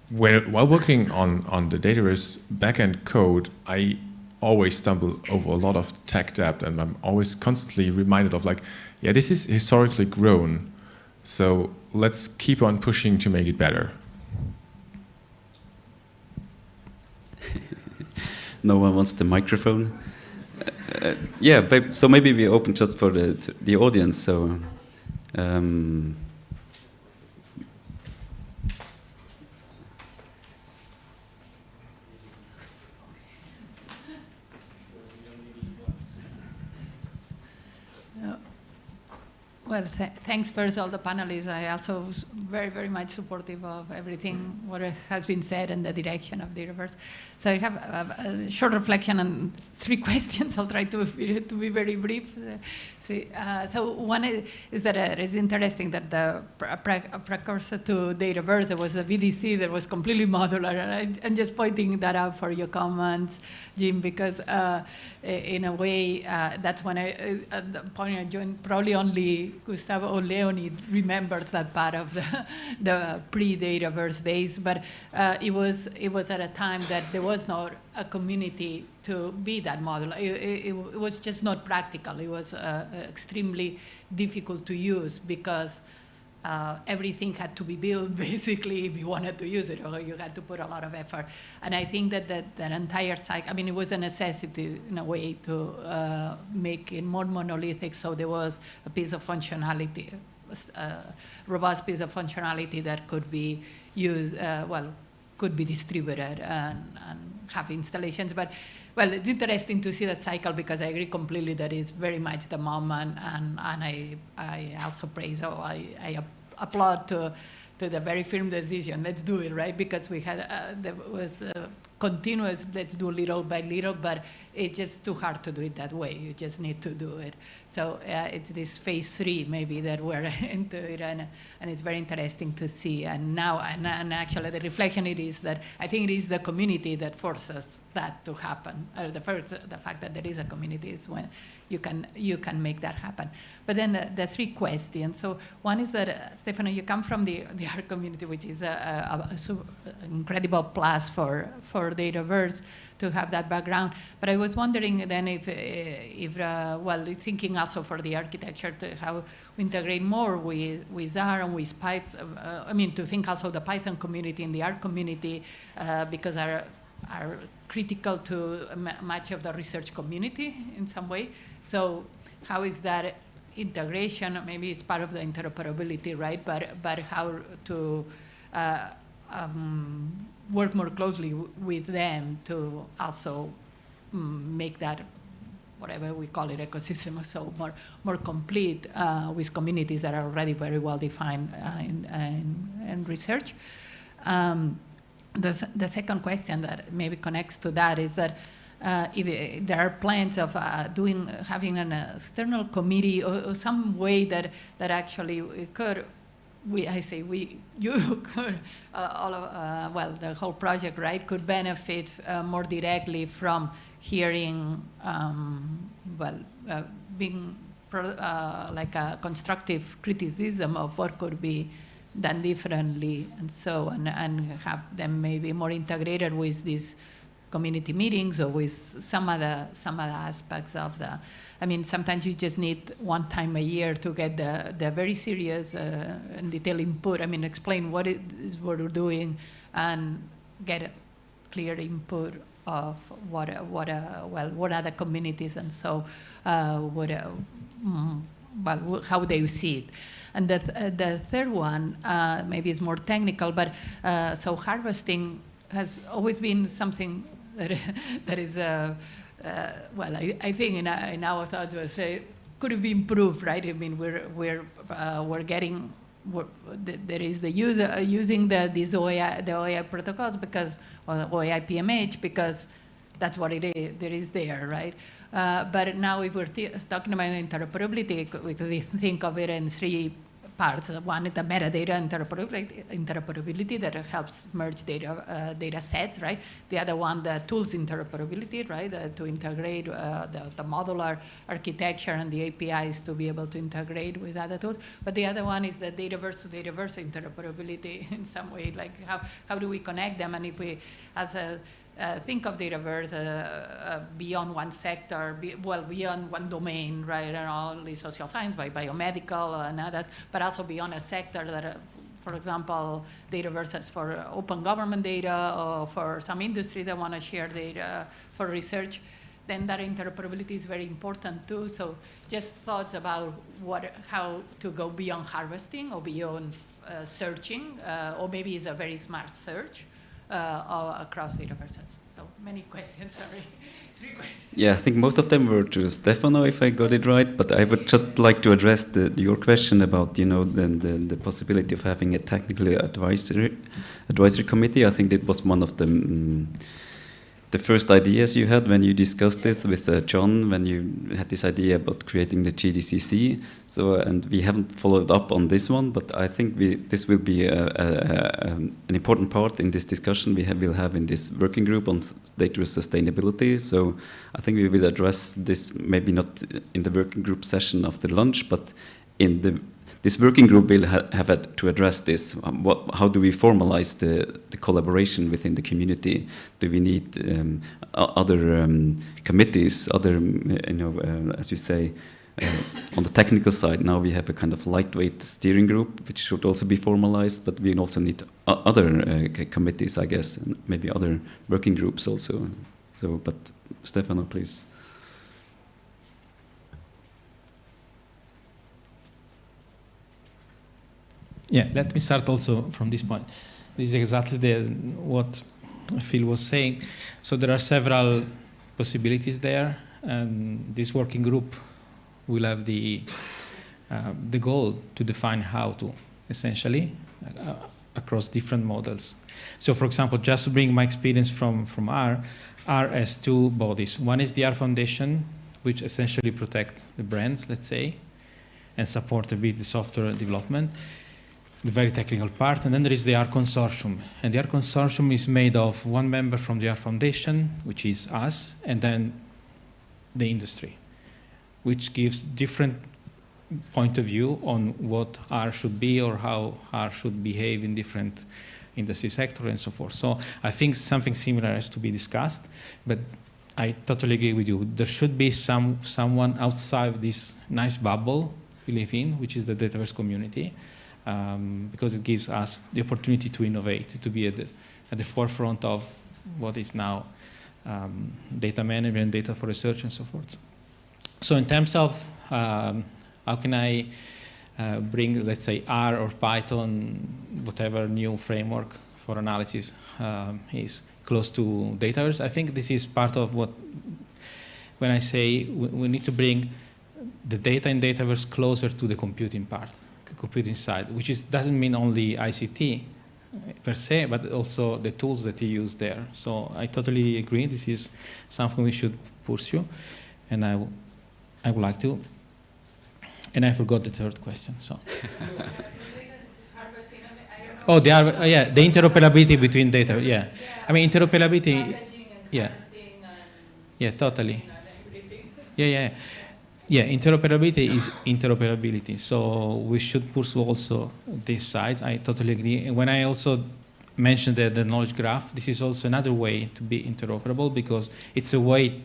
While working on the Dataverse backend code, I always stumble over a lot of tech debt, and I'm always constantly reminded of like, yeah, this is historically grown, so let's keep on pushing to make it better. No one wants the microphone. Yeah, so maybe we open just for the audience. So. Well, thanks first all the panelists. I also was very, very much supportive of everything what has been said and the direction of Dataverse. So I have a short reflection and 3 questions. I'll try to be very brief. So one is that it is interesting that the precursor to Dataverse, there was a VDC that was completely modular, and I'm just pointing that out for your comments, Jim, because in a way, that's when at the point I joined, probably only Gustavo or Leonid remembers that part of the pre-Dataverse days, but it was at a time that there was not a community to be that modular. It was just not practical. It was extremely difficult to use because everything had to be built basically if you wanted to use it, or you had to put a lot of effort. And I think that that entire cycle, I mean, it was a necessity in a way to make it more monolithic, so there was a piece of functionality, a robust piece of functionality that could be used, could be distributed and have installations. But well, it's interesting to see that cycle because I agree completely that it's very much the moment, and I also praise, I applaud to the very firm decision, let's do it, right? Because we had, there was continuous, let's do little by little, but it's just too hard to do it that way. You just need to do it. So it's this phase 3 maybe that we're into it, and it's very interesting to see. And now, and actually the reflection it is that I think it is the community that forces that to happen. The fact that there is a community is when you can make that happen. But then the 3 questions. So one is that, Stefano, you come from the art community, which is an incredible plus for Dataverse to have that background. But I was wondering then if thinking also for the architecture, to how we integrate more with R and with Python. I mean, to think also the Python community and the art community, because are critical to much of the research community in some way. So how is that integration? Maybe it's part of the interoperability, right? But how to work more closely with them to also make that, whatever we call it, ecosystem, so more complete with communities that are already very well defined in research. The second question that maybe connects to that is that if there are plans of having an external committee or some way that actually we could, you could, the whole project, right, could benefit more directly from hearing, being like a constructive criticism of what could be done differently, and have them maybe more integrated with these community meetings or with some other aspects of the. I mean, sometimes you just need one time a year to get the very serious and detailed input. I mean, explain what it is what we're doing and get a clear input of what are the communities, and so how they see it. And the third one maybe is more technical, but so harvesting has always been something that is I think in our thoughts was could be improved, right? I mean, we're getting there is the user using these OAI protocols because OAI PMH because that's what it is. There is there, right? But now if we're talking about interoperability, we think of it in three parts. One is the metadata interoperability that helps merge data sets, right? The other one, the tools interoperability, right? To integrate the modular architecture and the APIs to be able to integrate with other tools. But the other one is the Dataverse to Dataverse interoperability in some way, like how do we connect them? And if we, as a think of Dataverse beyond one sector, beyond one domain, right? And only social science, biomedical and others, but also beyond a sector that, for example, Dataverse is for open government data or for some industry that want to share data for research, then that interoperability is very important too. So just thoughts about how to go beyond harvesting or beyond searching, or maybe it's a very smart search. Across dataverses. So many questions, sorry. 3 questions. Yeah, I think most of them were to Stefano, if I got it right, but I would just like to address your question about, the possibility of having a technical advisory committee. I think that was one of the first ideas you had when you discussed this with John, when you had this idea about creating the GDCC. So, and we haven't followed up on this one, but I think this will be an important part in this discussion we'll have in this working group on data sustainability. So I think we will address this maybe not in the working group session after lunch, but in this working group will have to address this. How do we formalize the collaboration within the community? Do we need other committees, as you say, on the technical side? Now we have a kind of lightweight steering group, which should also be formalized, but we also need other committees, I guess, and maybe other working groups also. So, but Stefano, please. Yeah, let me start also from this point. This is exactly what Phil was saying. So there are several possibilities there, and this working group will have the goal to define how to, essentially, across different models. So for example, just to bring my experience from R has 2 bodies. One is the R Foundation, which essentially protects the brands, let's say, and support a bit the software development, the very technical part. And then there is the R Consortium. And the R Consortium is made of 1 member from the R Foundation, which is us, and then the industry, which gives different point of view on what R should be or how R should behave in different industry sector and so forth. So I think something similar has to be discussed, but I totally agree with you. There should be someone outside this nice bubble we live in, which is the Dataverse community, because it gives us the opportunity to innovate, to be at the forefront of what is now data management, data for research, and so forth. So in terms of how can I bring, let's say, R or Python, whatever new framework for analysis is close to Dataverse, I think this is part of what when I say we need to bring the data in Dataverse closer to the computing part, computing side, which doesn't mean only ICT per se, but also the tools that you use there. So I totally agree. This is something we should pursue, and I would like to. And I forgot the third question. So. Oh, the interoperability between data. Yeah, I mean interoperability. Yeah, totally. Yeah. Interoperability is interoperability. So we should pursue also these sides. I totally agree. And when I also mentioned the knowledge graph, this is also another way to be interoperable, because it's a way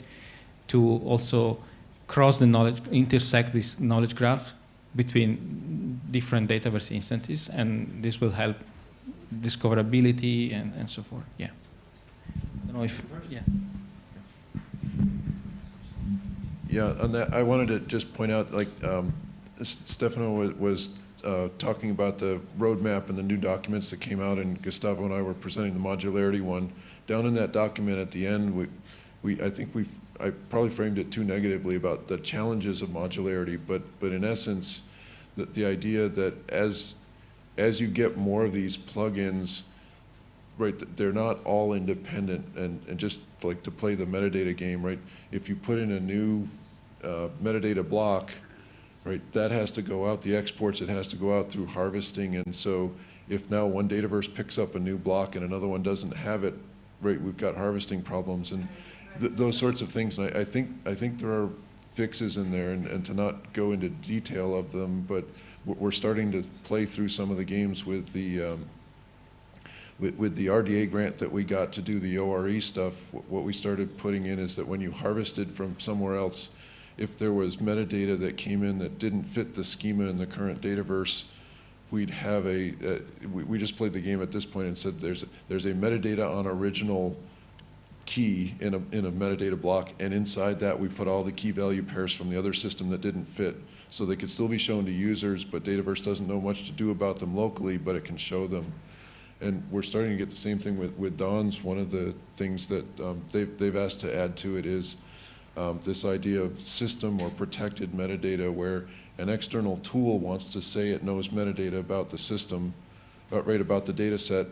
to also cross the knowledge, intersect this knowledge graph between different Dataverse instances, and this will help discoverability and so forth. Yeah. I don't know if, yeah. Yeah, on that, I wanted to just point out, like, Stefano was talking about the roadmap and the new documents that came out, and Gustavo and I were presenting the modularity one. Down in that document at the end, I probably framed it too negatively about the challenges of modularity, but in essence, the idea that as you get more of these plugins, right, they're not all independent, and just like to play the metadata game, right? If you put in a new metadata block, right, that has to go out, the exports, it has to go out through harvesting, and so if now one Dataverse picks up a new block and another one doesn't have it, right, we've got harvesting problems and those sorts of things. And I think there are fixes in there, and to not go into detail of them, but we're starting to play through some of the games with the RDA grant that we got to do the ORE stuff. What we started putting in is that when you harvested from somewhere else, if there was metadata that came in that didn't fit the schema in the current Dataverse, we'd have we just played the game at this point and said there's a metadata on original key in a metadata block, and inside that we put all the key value pairs from the other system that didn't fit, so they could still be shown to users, but Dataverse doesn't know much to do about them locally, but it can show them. And we're starting to get the same thing with Don's. One of the things that they've asked to add to it is this idea of system or protected metadata, where an external tool wants to say it knows metadata about the system, right, about the data set,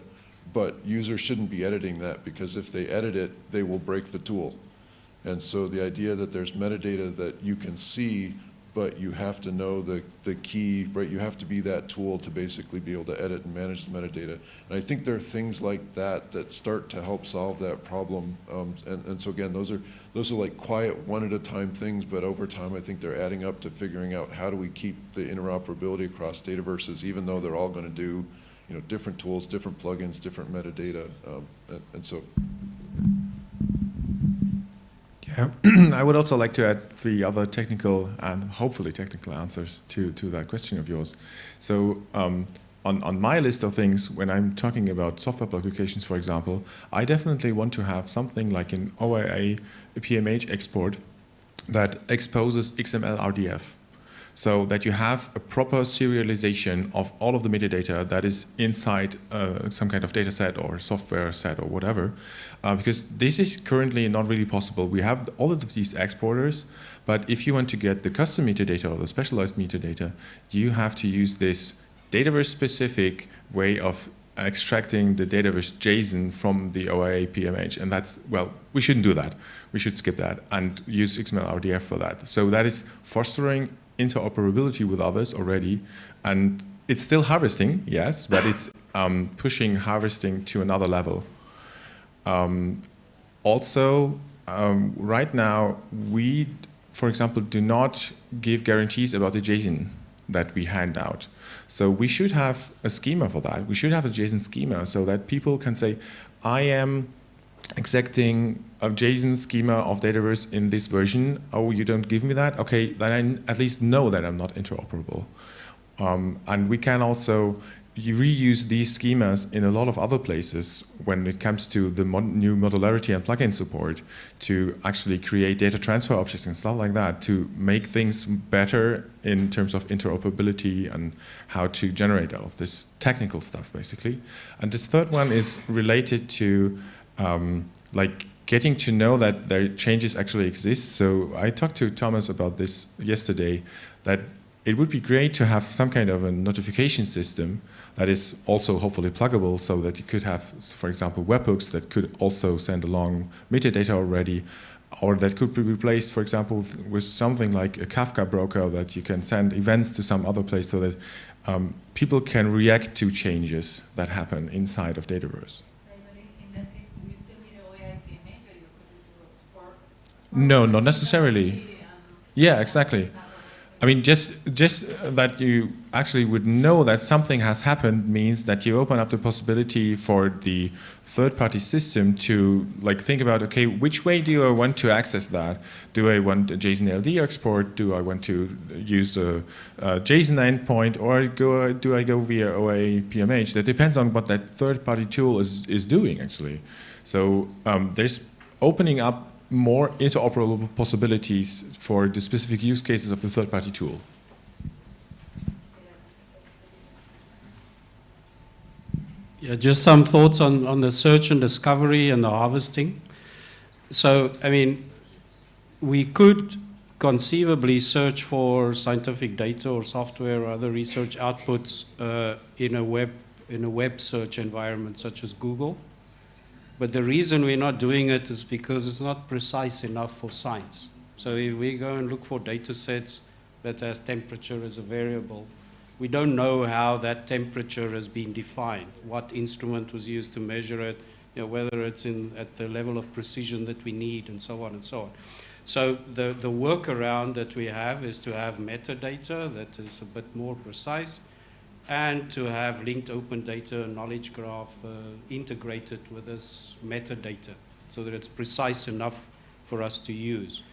but users shouldn't be editing that, because if they edit it, they will break the tool. And so the idea that there's metadata that you can see, but you have to know the key, right? You have to be that tool to basically be able to edit and manage the metadata. And I think there are things like that that start to help solve that problem. And so again, those are like quiet one-at-a-time things, but over time I think they're adding up to figuring out how do we keep the interoperability across Dataverses, even though they're all going to do, you know, different tools, different plugins, different metadata, and so. Yeah, I would also like to add 3 other technical and hopefully technical answers to that question of yours. So on my list of things, when I'm talking about software applications, for example, I definitely want to have something like an OIA PMH export that exposes XML RDF, so that you have a proper serialization of all of the metadata that is inside some kind of data set or software set or whatever, because this is currently not really possible. We have all of these exporters, but if you want to get the custom metadata or the specialized metadata, you have to use this Dataverse-specific way of extracting the Dataverse JSON from the OIA PMH, and that's, well, we shouldn't do that. We should skip that and use XML RDF for that. So that is fostering interoperability with others already, and it's still harvesting, yes, but it's pushing harvesting to another level. Also, right now, we, for example, do not give guarantees about the JSON that we hand out. So we should have a schema for that. We should have a JSON schema so that people can say, I am exacting a JSON schema of Dataverse in this version. Oh, you don't give me that? Okay, then I at least know that I'm not interoperable. And we can also reuse these schemas in a lot of other places when it comes to the new modularity and plugin support, to actually create data transfer objects and stuff like that, to make things better in terms of interoperability and how to generate all of this technical stuff, basically. And this third one is related to like getting to know that their changes actually exist. So I talked to Thomas about this yesterday, that it would be great to have some kind of a notification system that is also hopefully pluggable, so that you could have, for example, webhooks that could also send along metadata already, or that could be replaced, for example, with something like a Kafka broker that you can send events to some other place so that people can react to changes that happen inside of Dataverse. No, not necessarily. Yeah, exactly. I mean, just that you actually would know that something has happened means that you open up the possibility for the third-party system to like think about, okay, which way do I want to access that? Do I want a JSON LD export? Do I want to use a JSON endpoint, or do I go via OA PMH? That depends on what that third-party tool is doing, actually. So there's opening up more interoperable possibilities for the specific use cases of the third-party tool. Yeah, just some thoughts on the search and discovery and the harvesting. So, I mean, we could conceivably search for scientific data or software or other research outputs in a web search environment such as Google. But the reason we're not doing it is because it's not precise enough for science. So if we go and look for data sets that has temperature as a variable, we don't know how that temperature has been defined, what instrument was used to measure it, you know, whether it's at the level of precision that we need, and so on and so on. So the workaround that we have is to have metadata that is a bit more precise, and to have linked open data knowledge graph integrated with this metadata so that it's precise enough for us to use.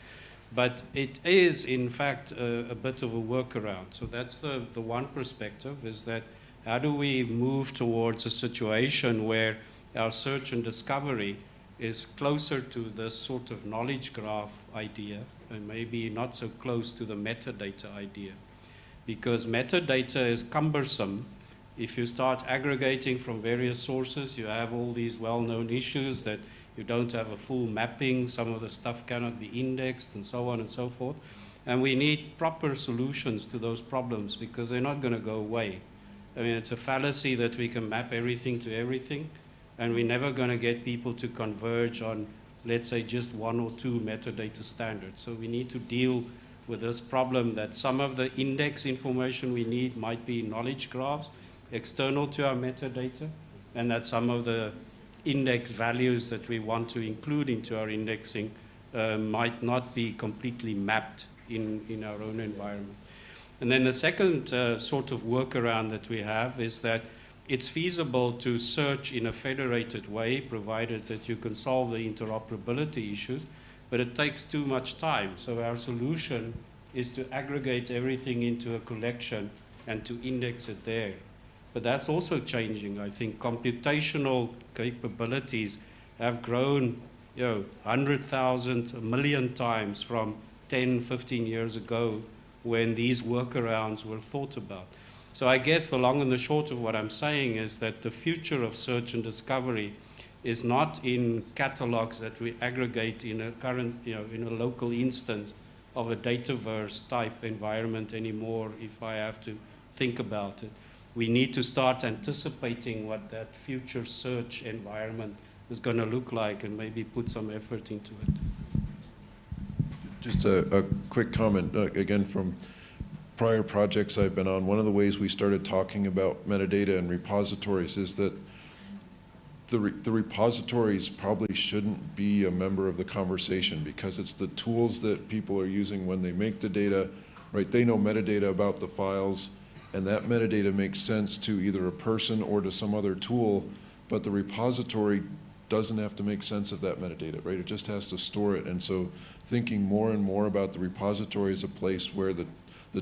But it is, in fact, a bit of a workaround. So that's the one perspective, is that how do we move towards a situation where our search and discovery is closer to this sort of knowledge graph idea, and maybe not so close to the metadata idea. Because metadata is cumbersome. If you start aggregating from various sources, you have all these well-known issues that you don't have a full mapping, some of the stuff cannot be indexed, and so on and so forth. And we need proper solutions to those problems, because they're not going to go away. I mean, it's a fallacy that we can map everything to everything, and we're never going to get people to converge on, let's say, just one or two metadata standards. So we need to deal with this problem that some of the index information we need might be knowledge graphs external to our metadata, and that some of the index values that we want to include into our indexing might not be completely mapped in our own environment. And then the second sort of workaround that we have is that it's feasible to search in a federated way, provided that you can solve the interoperability issues, but it takes too much time. So our solution is to aggregate everything into a collection and to index it there. But that's also changing. I think computational capabilities have grown, 100,000, 1 million times from 10, 15 years ago when these workarounds were thought about. So I guess the long and the short of what I'm saying is that the future of search and discovery is not in catalogs that we aggregate in a current, in a local instance of a Dataverse type environment anymore, if I have to think about it. We need to start anticipating what that future search environment is going to look like and maybe put some effort into it. Just a quick comment, again, from prior projects I've been on. One of the ways we started talking about metadata and repositories is that the repositories probably shouldn't be a member of the conversation, because it's the tools that people are using when they make the data, right? They know metadata about the files, and that metadata makes sense to either a person or to some other tool, but the repository doesn't have to make sense of that metadata, right? It just has to store it. And so thinking more and more about the repository as a place where the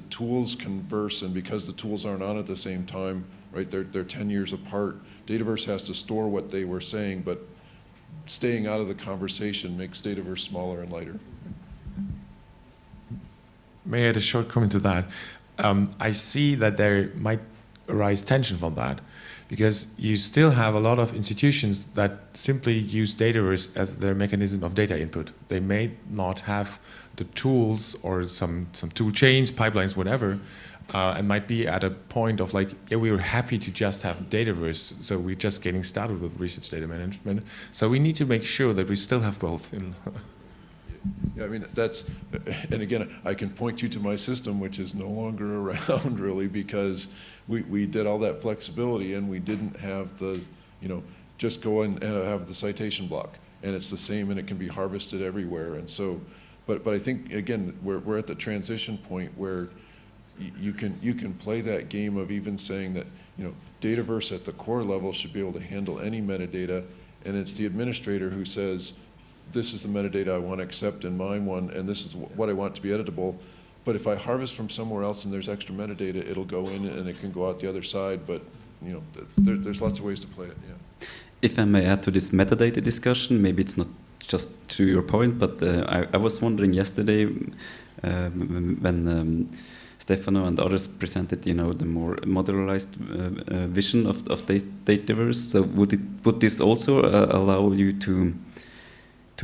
tools converse, and because the tools aren't on at the same time, right, they're 10 years apart. Dataverse has to store what they were saying, but staying out of the conversation makes Dataverse smaller and lighter. May I add a short comment to that? I see that there might arise tension from that, because you still have a lot of institutions that simply use Dataverse as their mechanism of data input. They may not have the tools or some tool chains, pipelines, whatever, and might be at a point of like, yeah, we were happy to just have Dataverse, so we're just getting started with research data management. So we need to make sure that we still have both. Yeah, I mean, that's, and again, I can point you to my system, which is no longer around really, because we did all that flexibility and we didn't have the, you know, just go and have the citation block, and it's the same and it can be harvested everywhere. And so, but I think, again, we're at the transition point where you can play that game of even saying that, you know, Dataverse at the core level should be able to handle any metadata, and it's the administrator who says, this is the metadata I want to accept in my one, and this is what I want to be editable. But if I harvest from somewhere else and there's extra metadata, it'll go in and it can go out the other side. But you know, there's lots of ways to play it. Yeah. If I may add to this metadata discussion, maybe it's not just to your point, but I was wondering yesterday when Stefano and others presented, you know, the more modularized vision of Dataverse. So would this also allow you to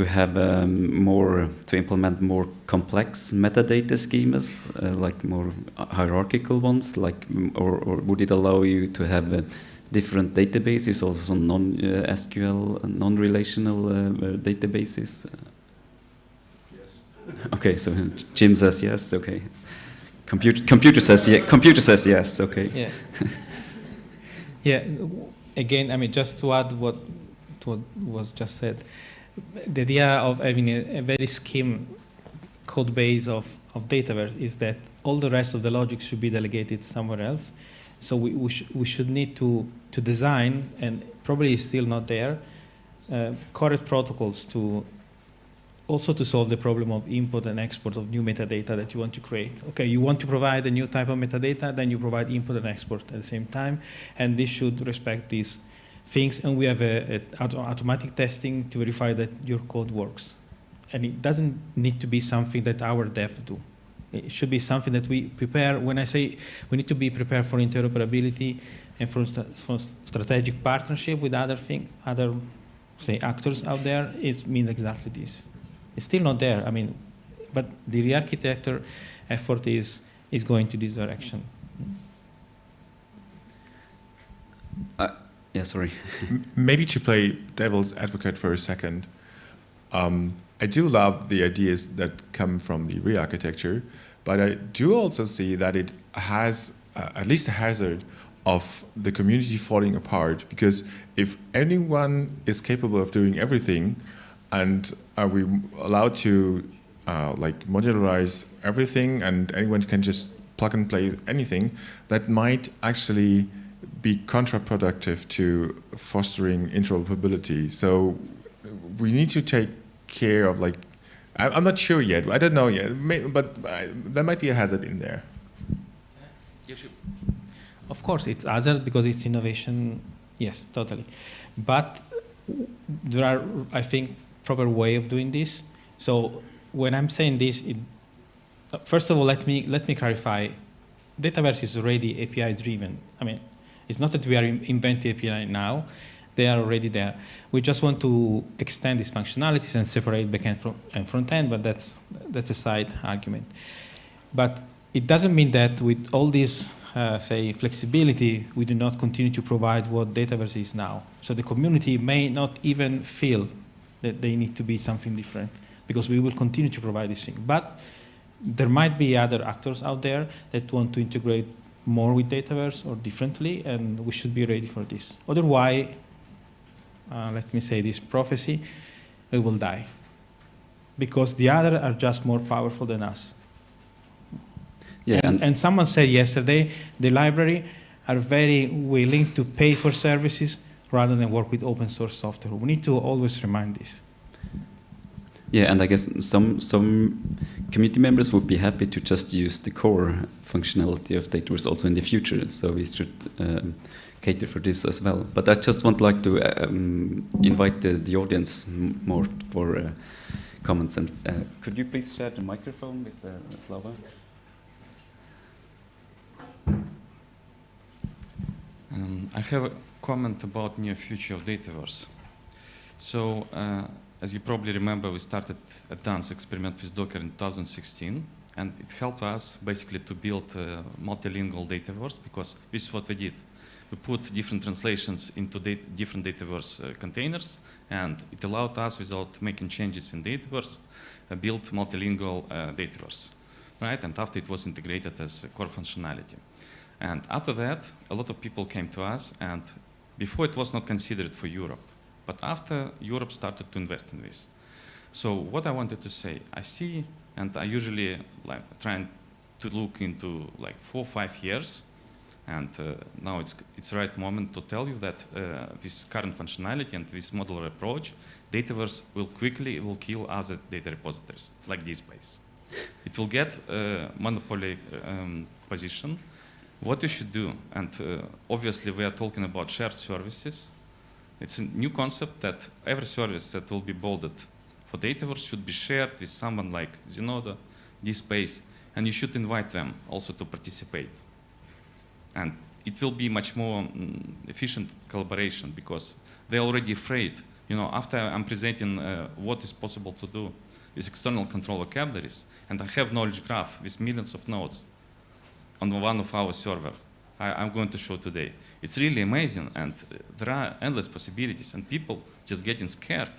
have to implement more complex metadata schemas, like more hierarchical ones, like, or would it allow you to have different databases, also non-SQL, non-relational databases? Yes. Okay, so Jim says yes. Okay. Computer says yes. Computer says yes. Okay. Yeah. Yeah. Again, I mean, just to add what was just said. The idea of having a very scheme code base of Dataverse is that all the rest of the logic should be delegated somewhere else. So we should need to design, and probably is still not there, correct protocols to also to solve the problem of import and export of new metadata that you want to create. Okay, you want to provide a new type of metadata, then you provide input and export at the same time, and this should respect these things, and we have automatic testing to verify that your code works. And it doesn't need to be something that our dev do. It should be something that we prepare. When I say we need to be prepared for interoperability and for strategic partnership with other say actors out there, it means exactly this. It's still not there. I mean, but the re-architecture effort is going to this direction. Yeah, sorry. Maybe to play devil's advocate for a second, I do love the ideas that come from the re-architecture, but I do also see that it has at least a hazard of the community falling apart, because if anyone is capable of doing everything, and are we allowed to like modularize everything and anyone can just plug and play anything, that might actually be counterproductive to fostering interoperability. So we need to take care of, like, I'm not sure yet, I don't know yet, but there might be a hazard in there. Of course, it's hazard because it's innovation, yes, totally. But there are, I think, proper way of doing this. So when I'm saying this, first of all, let me clarify. Dataverse is already API driven. I mean, it's not that we are inventing API now; they are already there. We just want to extend these functionalities and separate backend and front end, but that's a side argument. But it doesn't mean that with all this, say, flexibility, we do not continue to provide what Dataverse is now. So the community may not even feel that they need to be something different, because we will continue to provide this thing. But there might be other actors out there that want to integrate more with Dataverse or differently, and we should be ready for this. Otherwise, let me say this prophecy, we will die, because the other are just more powerful than us. Yeah, and someone said yesterday, the library are very willing to pay for services rather than work with open source software. We need to always remind this. Yeah, and I guess some community members would be happy to just use the core functionality of Dataverse also in the future. So we should cater for this as well. But I just want to invite the audience more for comments. And could you please share the microphone with Slava? I have a comment about near future of Dataverse. So, as you probably remember, we started a dance experiment with Docker in 2016, and it helped us basically to build a multilingual Dataverse, because this is what we did. We put different translations into different Dataverse containers, and it allowed us, without making changes in Dataverse, build multilingual Dataverse, right? And after it was integrated as a core functionality. And after that, a lot of people came to us, and before it was not considered for Europe, but after Europe started to invest in this. So what I wanted to say, I see, and I usually like trying to look into like 4 or 5 years, and now it's the right moment to tell you that this current functionality and this modular approach, Dataverse will kill other data repositories like DSpace. It will get a monopoly position. What you should do, and obviously we are talking about shared services. It's a new concept that every service that will be bolded for Dataverse should be shared with someone like Zenodo, DSpace, and you should invite them also to participate. And it will be much more efficient collaboration, because they're already afraid. You know, after I'm presenting what is possible to do with external control vocabularies, and I have knowledge graph with millions of nodes on one of our server, I'm going to show today. It's really amazing, and there are endless possibilities, and people just getting scared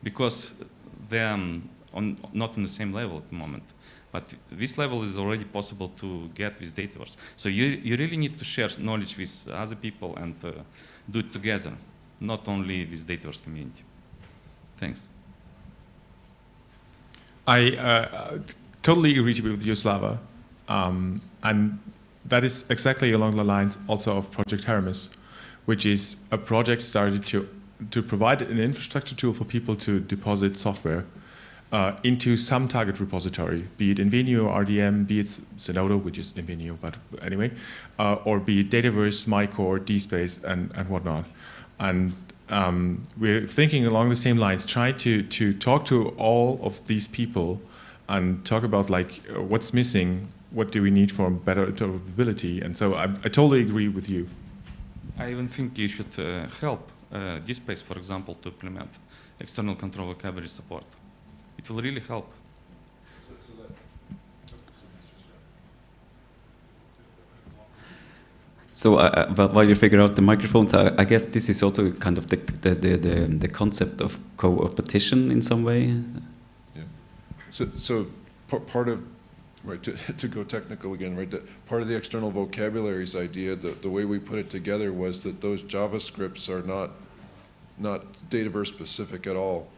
because they're not on the same level at the moment. But this level is already possible to get with Dataverse. So you really need to share knowledge with other people and do it together, not only with Dataverse community. Thanks. I totally agree with you, Slava. And that is exactly along the lines also of Project Hermes, which is a project started to provide an infrastructure tool for people to deposit software into some target repository, be it Invenio, RDM, be it Zenodo, which is Invenio, but anyway, or be it Dataverse, MyCore, DSpace, and whatnot. And we're thinking along the same lines, try to talk to all of these people and talk about like what's missing, what do we need for better interoperability, and so I totally agree with you. I even think you should help DSpace, for example, to implement external control vocabulary support. It will really help. So while you figure out the microphones, I guess this is also kind of the concept of co-opetition in some way. Yeah. So part of, right, to go technical again, right, part of the external vocabularies idea, the way we put it together was that those JavaScripts are not Dataverse specific at all.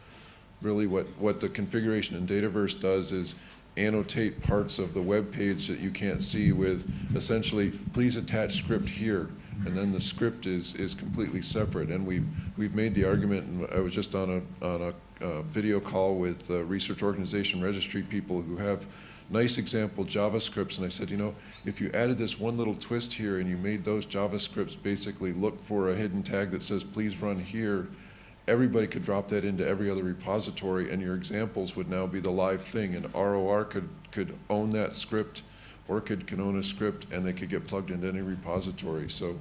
Really what the configuration in Dataverse does is annotate parts of the web page that you can't see with essentially, please attach script here, and then the script is completely separate. And we've made the argument, and I was just on a video call with research organization registry people who have nice example JavaScripts, and I said, you know, if you added this one little twist here and you made those JavaScripts basically look for a hidden tag that says please run here, everybody could drop that into every other repository, and your examples would now be the live thing, and ROR could own that script, or could own a script, and they could get plugged into any repository. So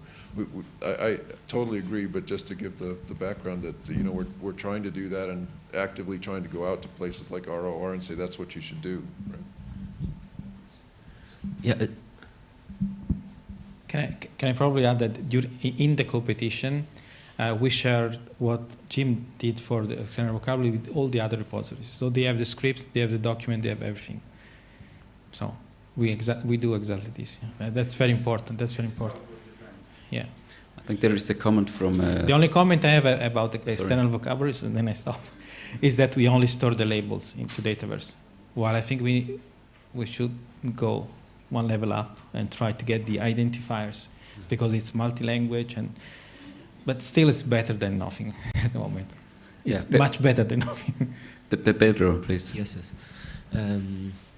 I totally agree, but just to give the background that, you know, we're trying to do that and actively trying to go out to places like ROR and say that's what you should do. Right? Yeah. Can I probably add that in the competition, we shared what Jim did for the external vocabulary with all the other repositories. So they have the scripts, they have the document, they have everything. So we do exactly this. Yeah. That's very important. That's very important. Yeah. I think there is a comment from... the only comment I have about the external vocabularies, and then I stop, is that we only store the labels into Dataverse. While I think we should go one level up and try to get the identifiers, because it's multi-language, but still it's better than nothing at the moment. It's much better than nothing. Pedro, please. Yes.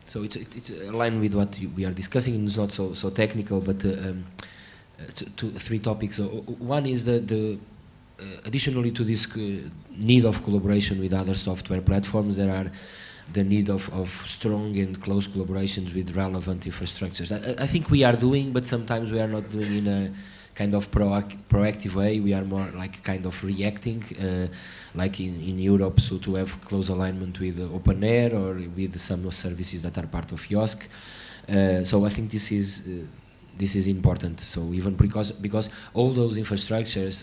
So it's aligned with what we are discussing. It's not so technical, but three topics. So one is the additionally to this need of collaboration with other software platforms, there are the need of strong and close collaborations with relevant infrastructures. I think we are doing, but sometimes we are not doing in a kind of proactive way. We are more like kind of reacting, like in Europe, so to have close alignment with OpenAir or with some services that are part of CUHK. So I think this is important. So even because all those infrastructures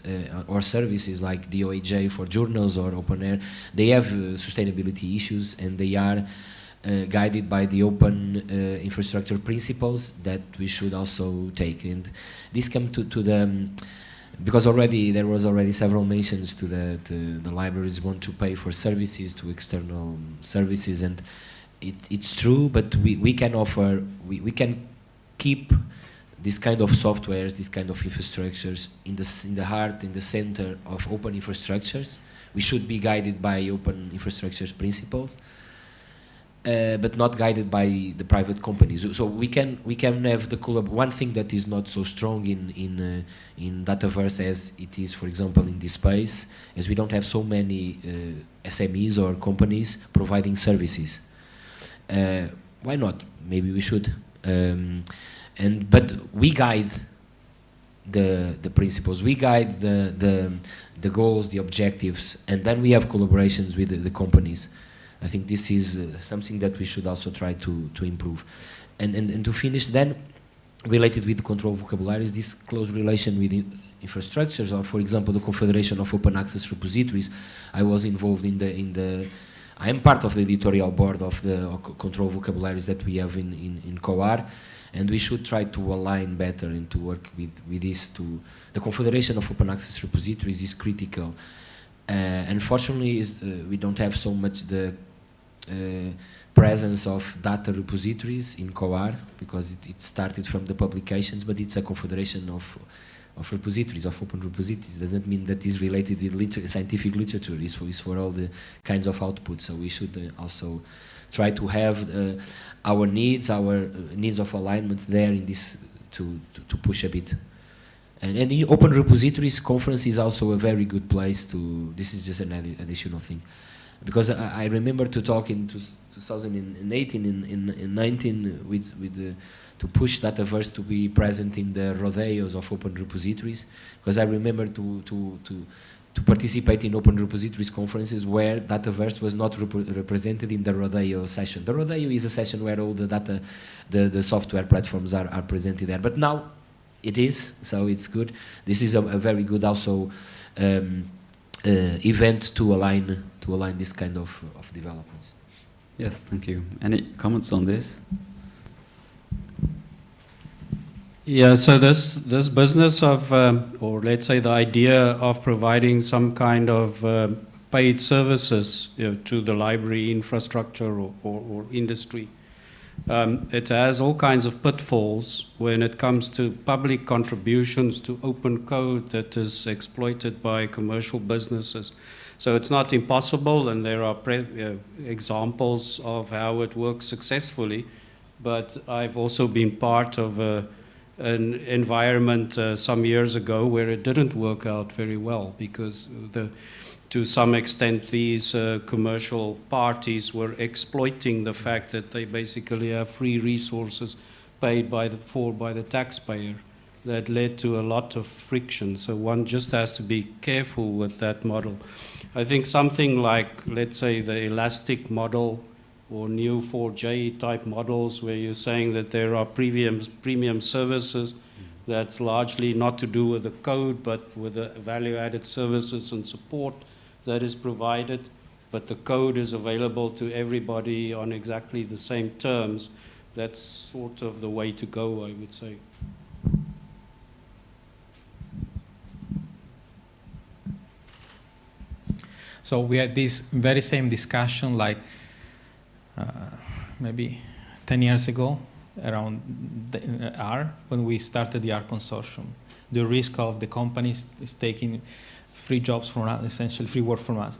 or services like the OAJ for journals or OpenAir, they have sustainability issues, and they are guided by the open infrastructure principles that we should also take. And this comes to the because there was already several mentions to the libraries want to pay for services, to external services, and it's true, but we can offer, we can keep this kind of softwares, this kind of infrastructures in the heart, in the center of open infrastructures. We should be guided by open infrastructures principles, but not guided by the private companies. So we can have the one thing that is not so strong in Dataverse as it is, for example, in this space, as we don't have so many SMEs or companies providing services. Why not? Maybe we should. But we guide the principles, we guide the goals, the objectives, and then we have collaborations with the companies. I think this is something that we should also try to improve. And to finish then, related with the control vocabularies, this close relation with infrastructures, or for example the Confederation of Open Access Repositories. I was involved I am part of the editorial board of the control vocabularies that we have in COAR, and we should try to align better and to work with this. The Confederation of Open Access Repositories is critical. Unfortunately, we don't have so much the presence of data repositories in COAR, because it started from the publications, but it's a confederation of repositories, of open repositories. Doesn't mean that is related with scientific literature. It's for all the kinds of output. So we should also try to have our needs of alignment there in this to push a bit. And the Open Repositories Conference is also a very good place to, this is just an additional thing. Because I remember to talk in 2018 and 19 to push Dataverse to be present in the rodeos of Open Repositories. Because I remember to participate in Open Repositories conferences where Dataverse was not represented in the rodeo session. The rodeo is a session where all the data, the software platforms are presented there. But now it is, so it's good. This is a very good also event to align this kind of developments. Yes, thank you. Any comments on this? Yeah, so this business of, or let's say the idea of providing some kind of paid services, to the library infrastructure or industry, it has all kinds of pitfalls when it comes to public contributions to open code that is exploited by commercial businesses. So it's not impossible, and there are examples of how it works successfully, but I've also been part of an environment some years ago where it didn't work out very well, because to some extent these commercial parties were exploiting the fact that they basically have free resources paid by the taxpayer. That led to a lot of friction. So one just has to be careful with that model. I think something like, let's say, the elastic model or Neo4j type models, where you're saying that there are premium services that's largely not to do with the code, but with the value-added services and support that is provided, but the code is available to everybody on exactly the same terms. That's sort of the way to go, I would say. So we had this very same discussion like maybe 10 years ago around the R, when we started the R consortium. The risk of the companies is taking free jobs from us, essentially free work from us.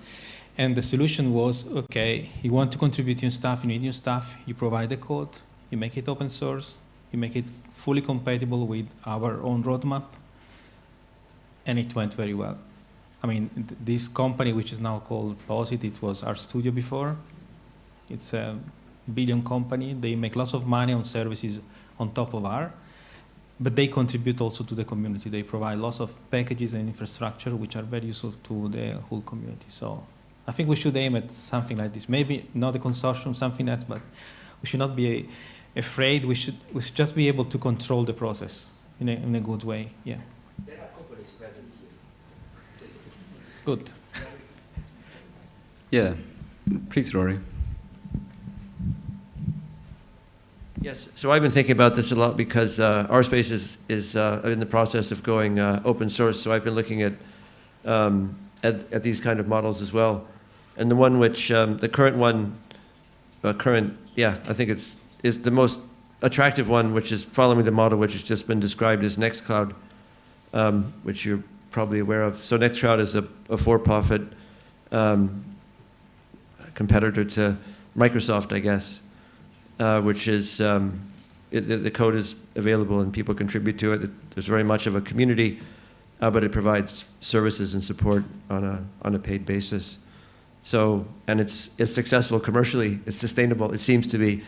And the solution was, okay, you want to contribute your stuff, you need your stuff, you provide the code, you make it open source, you make it fully compatible with our own roadmap, and it went very well. I mean, this company, which is now called Posit, it was our studio before. It's a billion company. They make lots of money on services on top of R. but they contribute also to the community. They provide lots of packages and infrastructure which are very useful to the whole community. So I think we should aim at something like this. Maybe not a consortium, something else, but we should not be afraid. We should just be able to control the process in a good way. Yeah. There are companies present here. Good. Yeah, please, Rory. Yes, so I've been thinking about this a lot because RSpace is in the process of going open source. So I've been looking at these kind of models as well. And the one which, the current one, I think is the most attractive one, which is following the model which has just been described as Nextcloud, which you're probably aware of. So Nextcloud is a for-profit competitor to Microsoft, I guess, which is, the code is available and people contribute to it. There's very much of a community, but it provides services and support on a paid basis. So, and it's successful commercially, it's sustainable, it seems to be.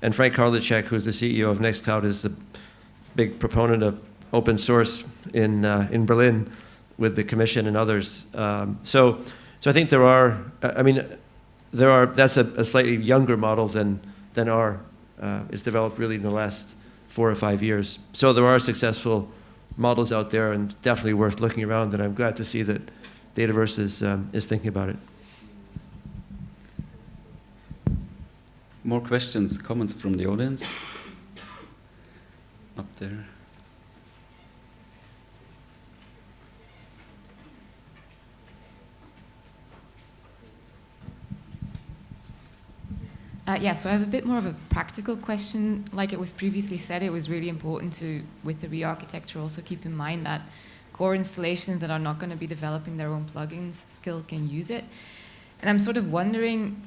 And Frank Karliczek, who's the CEO of Nextcloud, is the big proponent of open source in Berlin with the Commission and others. So I think that's a slightly younger model than our, it's developed really in the last 4 or 5 years. So there are successful models out there and definitely worth looking around, and I'm glad to see that Dataverse is thinking about it. More questions, comments from the audience? Up there. Yeah, so I have a bit more of a practical question. Like it was previously said, it was really important to, with the re-architecture, also keep in mind that core installations that are not going to be developing their own plugins still can use it. And I'm sort of wondering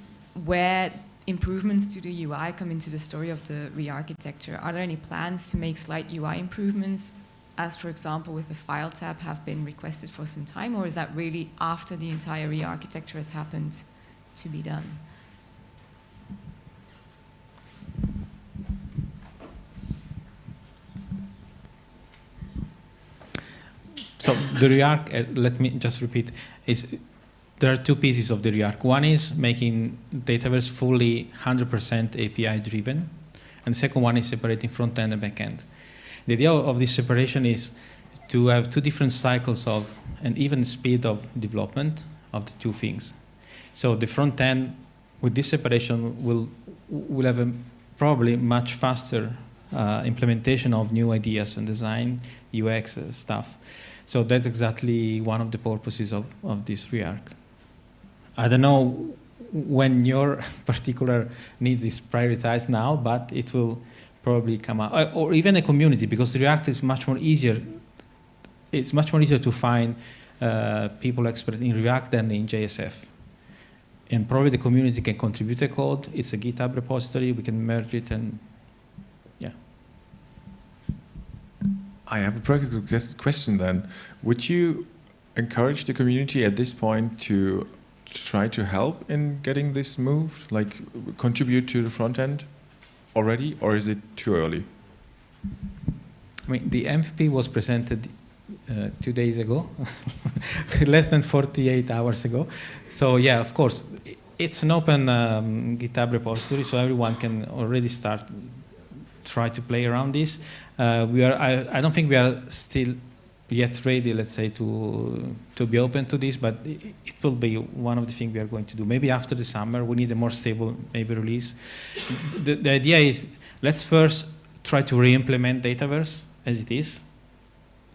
where improvements to the UI come into the story of the re-architecture. Are there any plans to make slight UI improvements, as for example with the file tab have been requested for some time, or is that really after the entire re-architecture has happened to be done? So the re-arch, let me just repeat, there are two pieces of the re-arch. One is making Dataverse fully 100% API driven, and the second one is separating front end and back end. The idea of this separation is to have two different cycles of an even speed of development of the two things. So the front end, with this separation, will have a probably much faster implementation of new ideas and design, UX stuff. So that's exactly one of the purposes of this re-arch. I don't know when your particular needs is prioritized now, but it will probably come out. Or even a community, because React is much more easier. It's much more easier to find people expert in React than in JSF. And probably the community can contribute a code. It's a GitHub repository. We can merge it and yeah. I have a practical question then. Would you encourage the community at this point to try to help in getting this moved, like contribute to the front end already, or is it too early? I mean, the MVP was presented 2 days ago, less than 48 hours ago. So yeah, of course, it's an open GitHub repository, so everyone can already try to play around this. I don't think we are still yet ready, let's say, to be open to this, but it will be one of the things we are going to do. Maybe after the summer, we need a more stable maybe release. The idea is, let's first try to re-implement Dataverse as it is,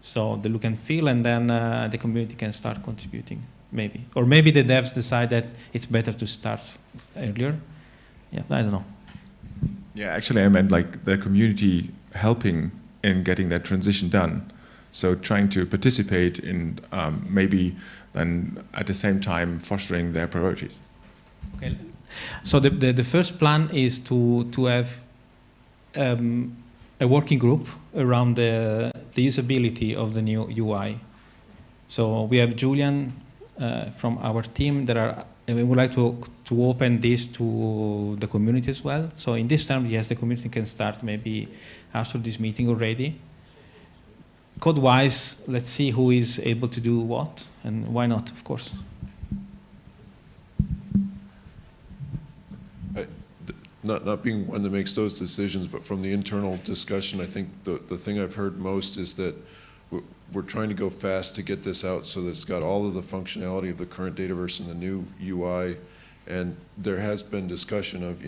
so the look and feel, and then the community can start contributing, maybe. Or maybe the devs decide that it's better to start earlier. Yeah, I don't know. Yeah, actually I meant like the community helping in getting that transition done. So trying to participate in maybe then at the same time fostering their priorities. Okay. So the first plan is to have a working group around the usability of the new UI. So we have Julian from our team and we would like to open this to the community as well. So in this term, yes, the community can start maybe after this meeting already. code-wise, let's see who is able to do what, and why not, of course. Not being one that makes those decisions, but from the internal discussion, I think the thing I've heard most is that we're trying to go fast to get this out so that it's got all of the functionality of the current Dataverse and the new UI. And there has been discussion of,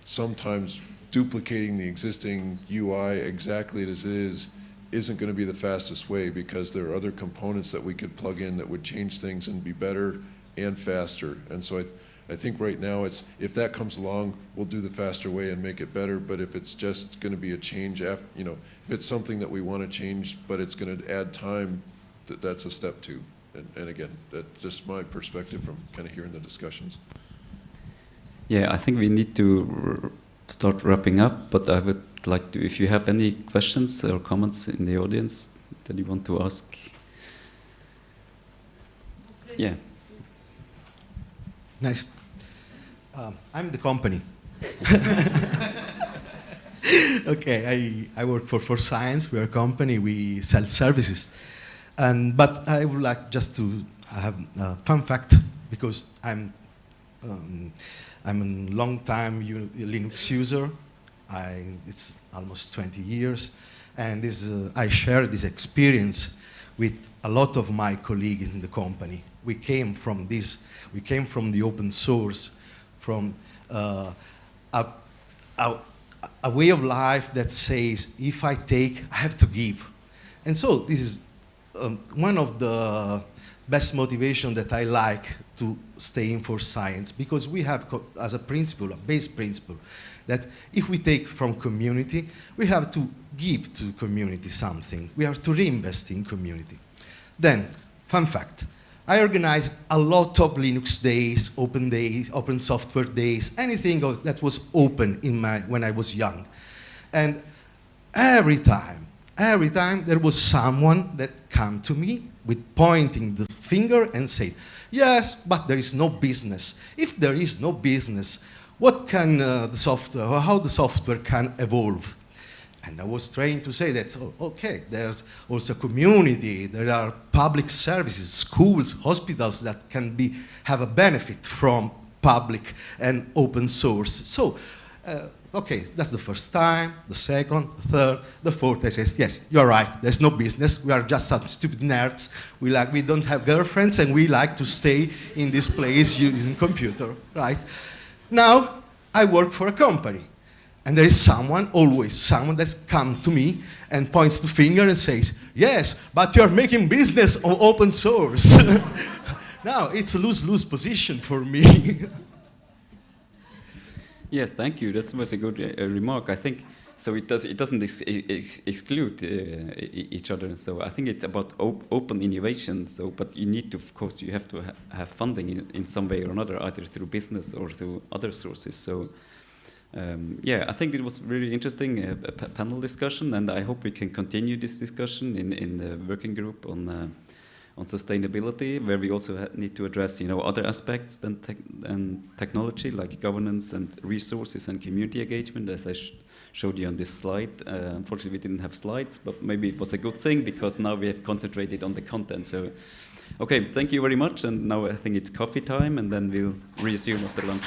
sometimes duplicating the existing UI exactly as it is isn't going to be the fastest way, because there are other components that we could plug in that would change things and be better and faster. And so I think right now if that comes along, we'll do the faster way and make it better. But if it's just going to be a change after, if it's something that we want to change, but it's going to add time, that's a step two. And again, that's just my perspective from kind of hearing the discussions. Yeah, I think we need to start wrapping up, but I would like to, if you have any questions or comments in the audience that you want to ask. Yeah. Nice. I'm the company. Okay, I work for Science. We're a company. We sell services. But I would like just to have a fun fact, because I'm a long time Linux user. It's almost 20 years. And I share this experience with a lot of my colleagues in the company. We came from the open source, from a way of life that says, if I take, I have to give. And so this is one of the best motivation that I like to stay in for Science, because we have as a principle, a base principle, that if we take from community, we have to give to community something. We have to reinvest in community. Then, fun fact, I organized a lot of Linux days, open software days, anything that was open when I was young. And every time there was someone that came to me with pointing the finger and said, yes, but there is no business. If there is no business, what can the software, or how the software can evolve? And I was trying to say that, okay, there's also community, there are public services, schools, hospitals that can have a benefit from public and open source. So, okay, that's the first time, the second, the third, the fourth. I say, yes, you're right, there's no business. We are just some stupid nerds. We don't have girlfriends, and we like to stay in this place using computer, right? Now, I work for a company. And there is always someone that's come to me and points the finger and says, yes, but you're making business on open source. Now, it's a lose-lose position for me. Yes, thank you. That was a good remark. I think so. It doesn't exclude each other. So I think it's about open innovation. So, but you need to, of course, you have to have funding in some way or another, either through business or through other sources. So. Yeah, I think it was really interesting panel discussion, and I hope we can continue this discussion in the working group on sustainability, where we also need to address other aspects than technology, like governance and resources and community engagement, as I showed you on this slide. Unfortunately, we didn't have slides, but maybe it was a good thing, because now we have concentrated on the content. So, okay, thank you very much, and now I think it's coffee time, and then we'll resume after lunch.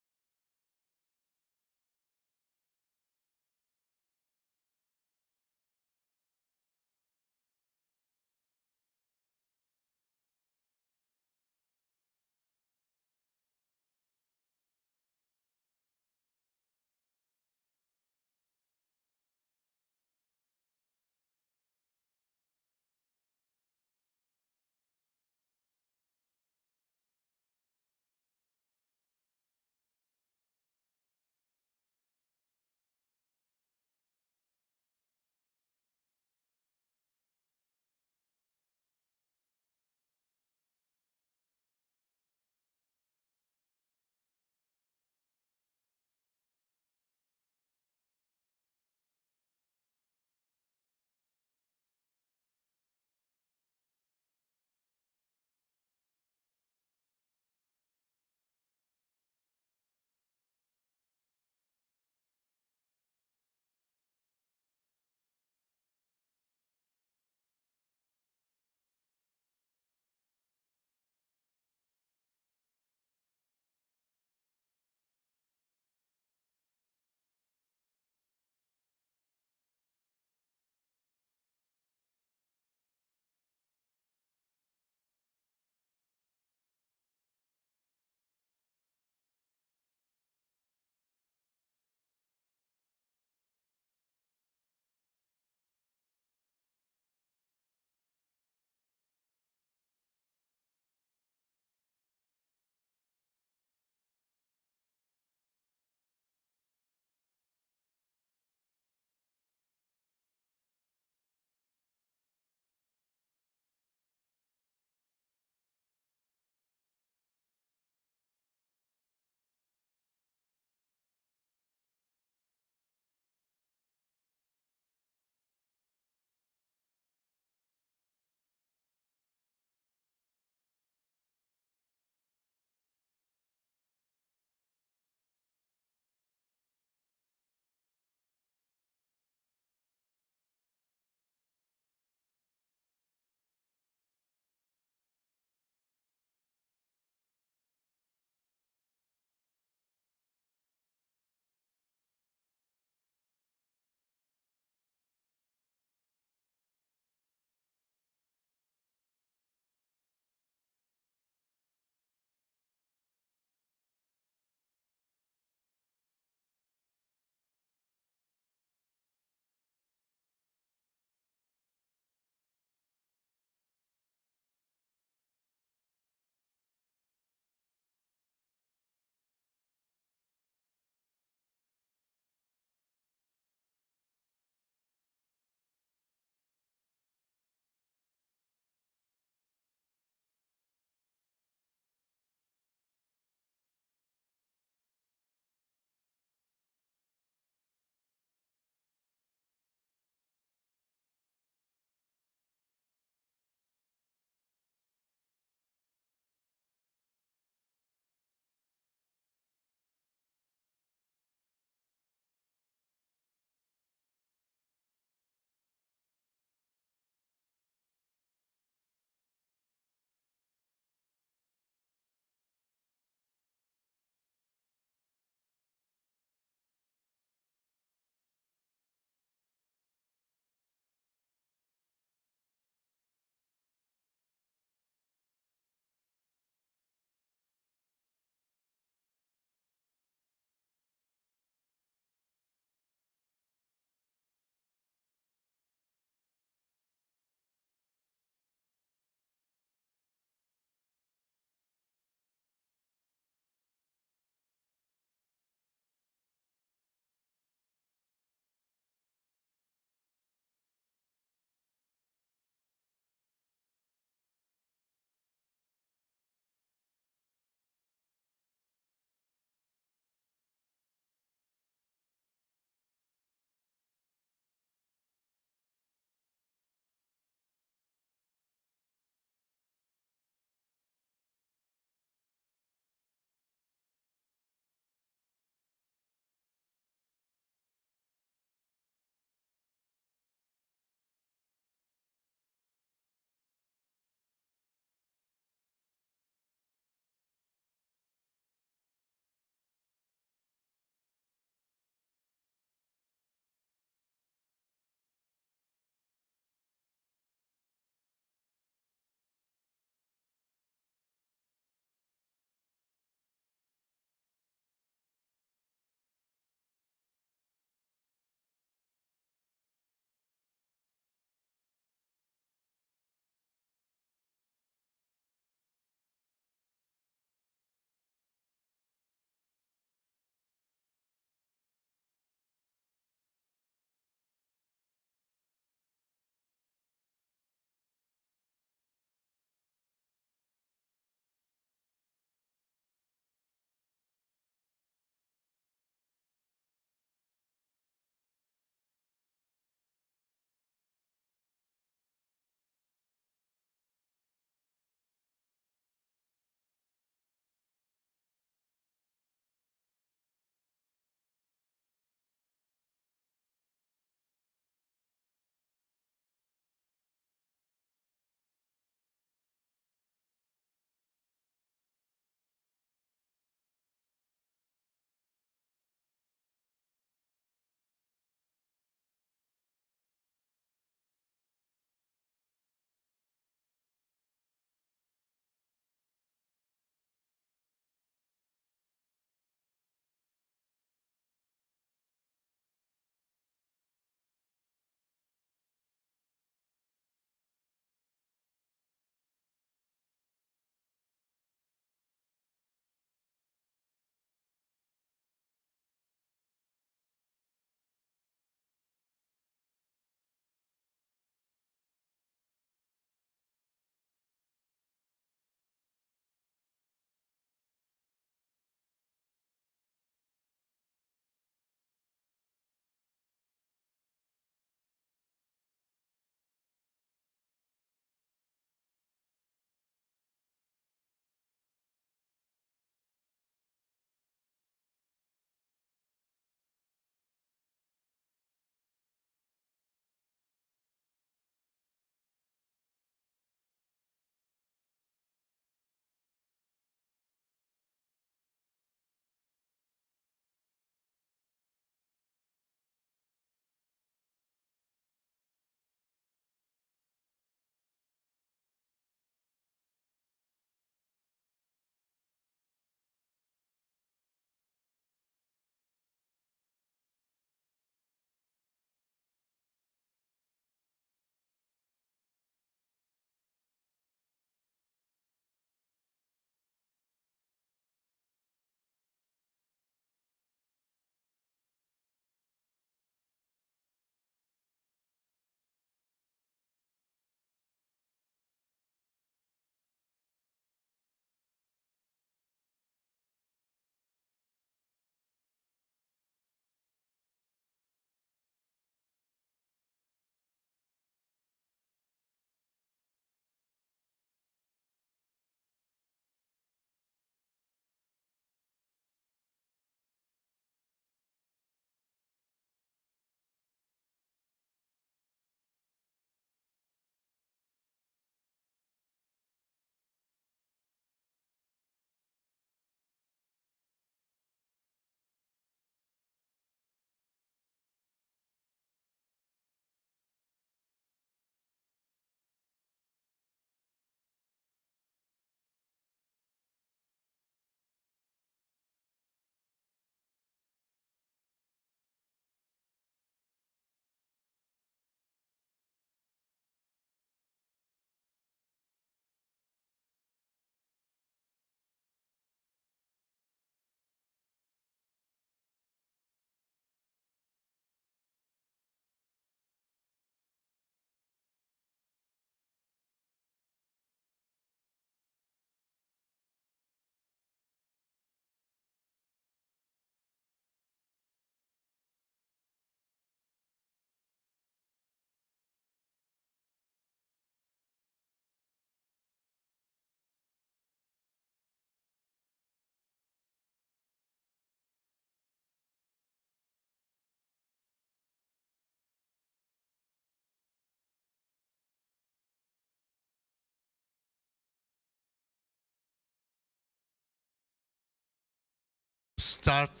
start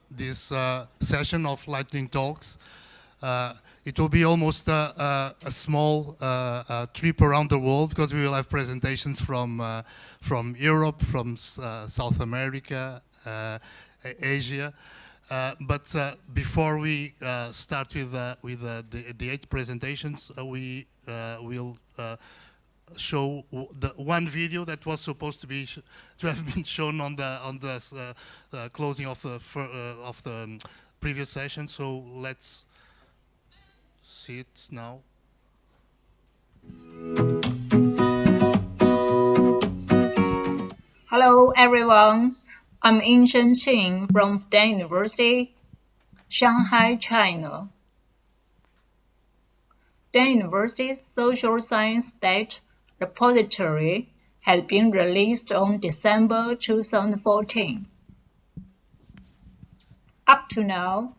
this session of lightning talks. It will be almost a small trip around the world, because we will have presentations from Europe, from South America, Asia. But before we start with the 8 presentations, we will show the one video that was supposed to have been shown on the closing of the previous session. So let's see it now. Hello everyone, I'm Yinshen Qing from Stanford University, Shanghai, China. Stanford University's Social Science Data Repository has been released on December 2014. Up to now,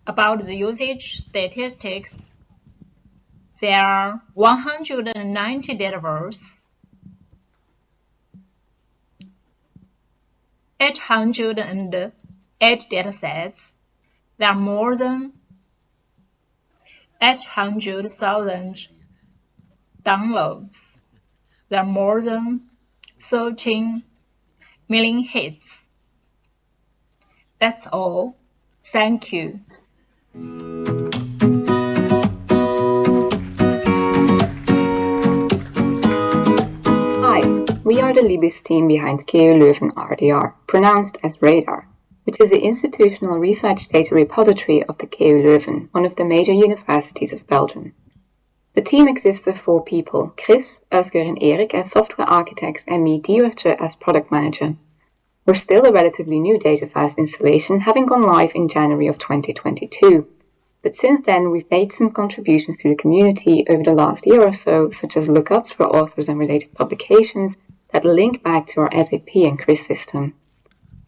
about the usage statistics, there are 190 Dataverse, 808 datasets. There are more than 800,000 downloads. There are more than 13 million hits. That's all. Thank you. Hi, we are the Libis team behind KU Leuven RDR, pronounced as Radar, which is the institutional research data repository of the KU Leuven, one of the major universities of Belgium. The team exists of 4 people, Chris, Özgür and Erik as software architects and me, Diewertje, as product manager. We're still a relatively new Dataverse installation, having gone live in January of 2022. But since then, we've made some contributions to the community over the last year or so, such as lookups for authors and related publications that link back to our SAP and CRIS system.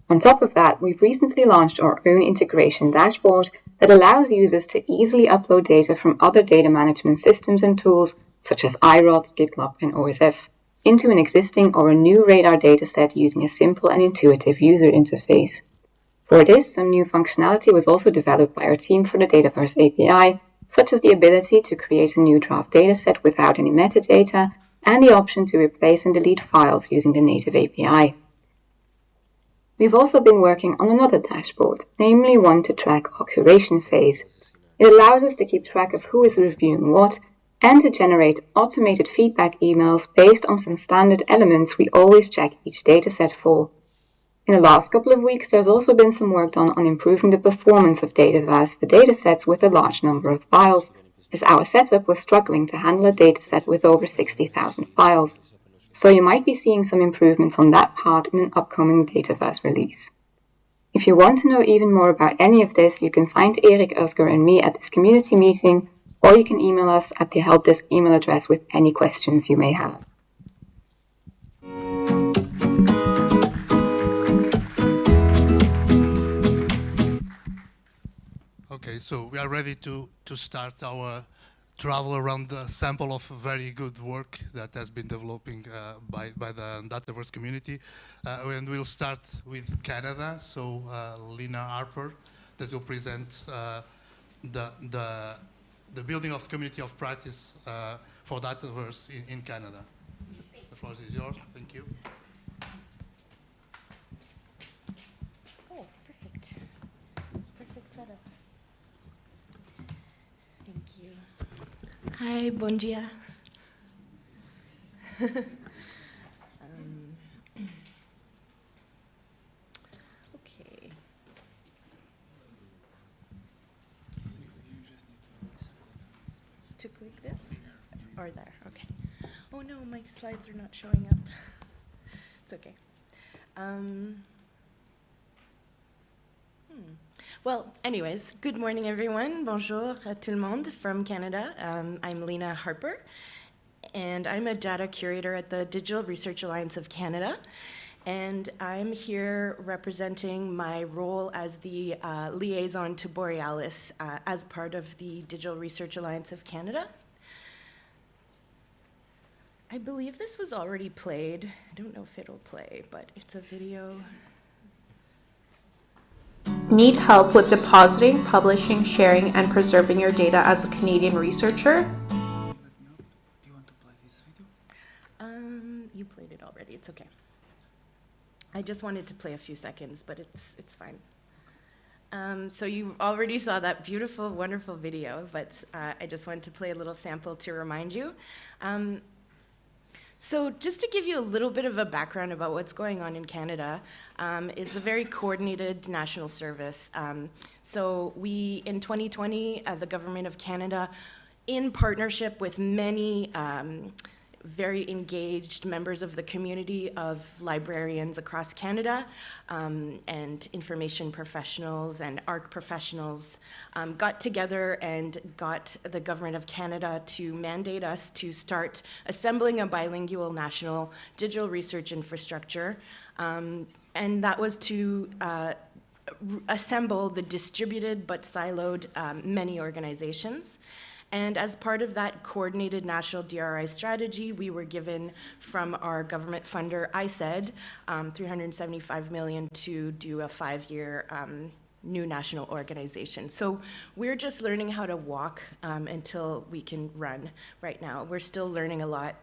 On top of that, we've recently launched our own integration dashboard that allows users to easily upload data from other data management systems and tools, such as iROD, GitLab, and OSF, into an existing or a new Radar dataset using a simple and intuitive user interface. For this, some new functionality was also developed by our team for the Dataverse API, such as the ability to create a new draft dataset without any metadata, and the option to replace and delete files using the native API. We've also been working on another dashboard, namely one to track our curation phase. It allows us to keep track of who is reviewing what, and to generate automated feedback emails based on some standard elements we always check each dataset for. In the last couple of weeks, there's also been some work done on improving the performance of Dataverse for datasets with a large number of files, as our setup was struggling to handle a dataset with over 60,000 files. So you might be seeing some improvements on that part in an upcoming Dataverse release. If you want to know even more about any of this, you can find Erik, Özgür and me at this community meeting, or you can email us at the help desk email address with any questions you may have. Okay, so we are ready to start our travel around the sample of very good work that has been developing by the Dataverse community. And we'll start with Canada, so Lina Harper, that will present the building of community of practice for Dataverse in Canada. The floor is yours, thank you. Oh, perfect. Perfect setup. Thank you. Hi, bom dia. Okay. To click this? Or there, okay. Oh no, my slides are not showing up. It's okay. Well, anyways, good morning everyone. Bonjour à tout le monde from Canada. I'm Lina Harper, and I'm a data curator at the Digital Research Alliance of Canada. And I'm here representing my role as the liaison to Borealis as part of the Digital Research Alliance of Canada. I believe this was already played. I don't know if it'll play, but it's a video. Need help with depositing, publishing, sharing, and preserving your data as a Canadian researcher? You played it already, it's okay. I just wanted to play a few seconds, but it's fine. So you already saw that beautiful, wonderful video, but I just wanted to play a little sample to remind you. So just to give you a little bit of a background about what's going on in Canada, it's a very coordinated national service. So we, in 2020, the Government of Canada, in partnership with many very engaged members of the community of librarians across Canada and information professionals and ARC professionals, got together and got the Government of Canada to mandate us to start assembling a bilingual national digital research infrastructure. And that was to assemble the distributed but siloed many organizations. And as part of that coordinated national DRI strategy, we were given from our government funder, ICED, $375 million to do a 5-year new national organization. So we're just learning how to walk until we can run right now. We're still learning a lot.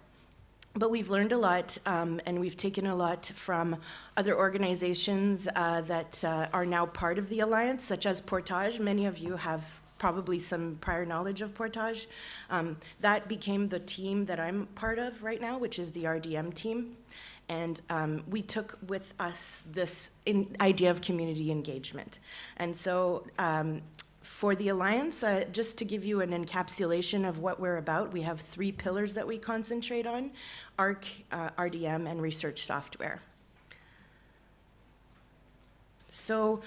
But we've learned a lot, and we've taken a lot from other organizations that are now part of the Alliance, such as Portage. Many of you have probably some prior knowledge of Portage. That became the team that I'm part of right now, which is the RDM team. And we took with us this idea of community engagement. And so for the Alliance, just to give you an encapsulation of what we're about, we have 3 pillars that we concentrate on: ARC, RDM, and research software. So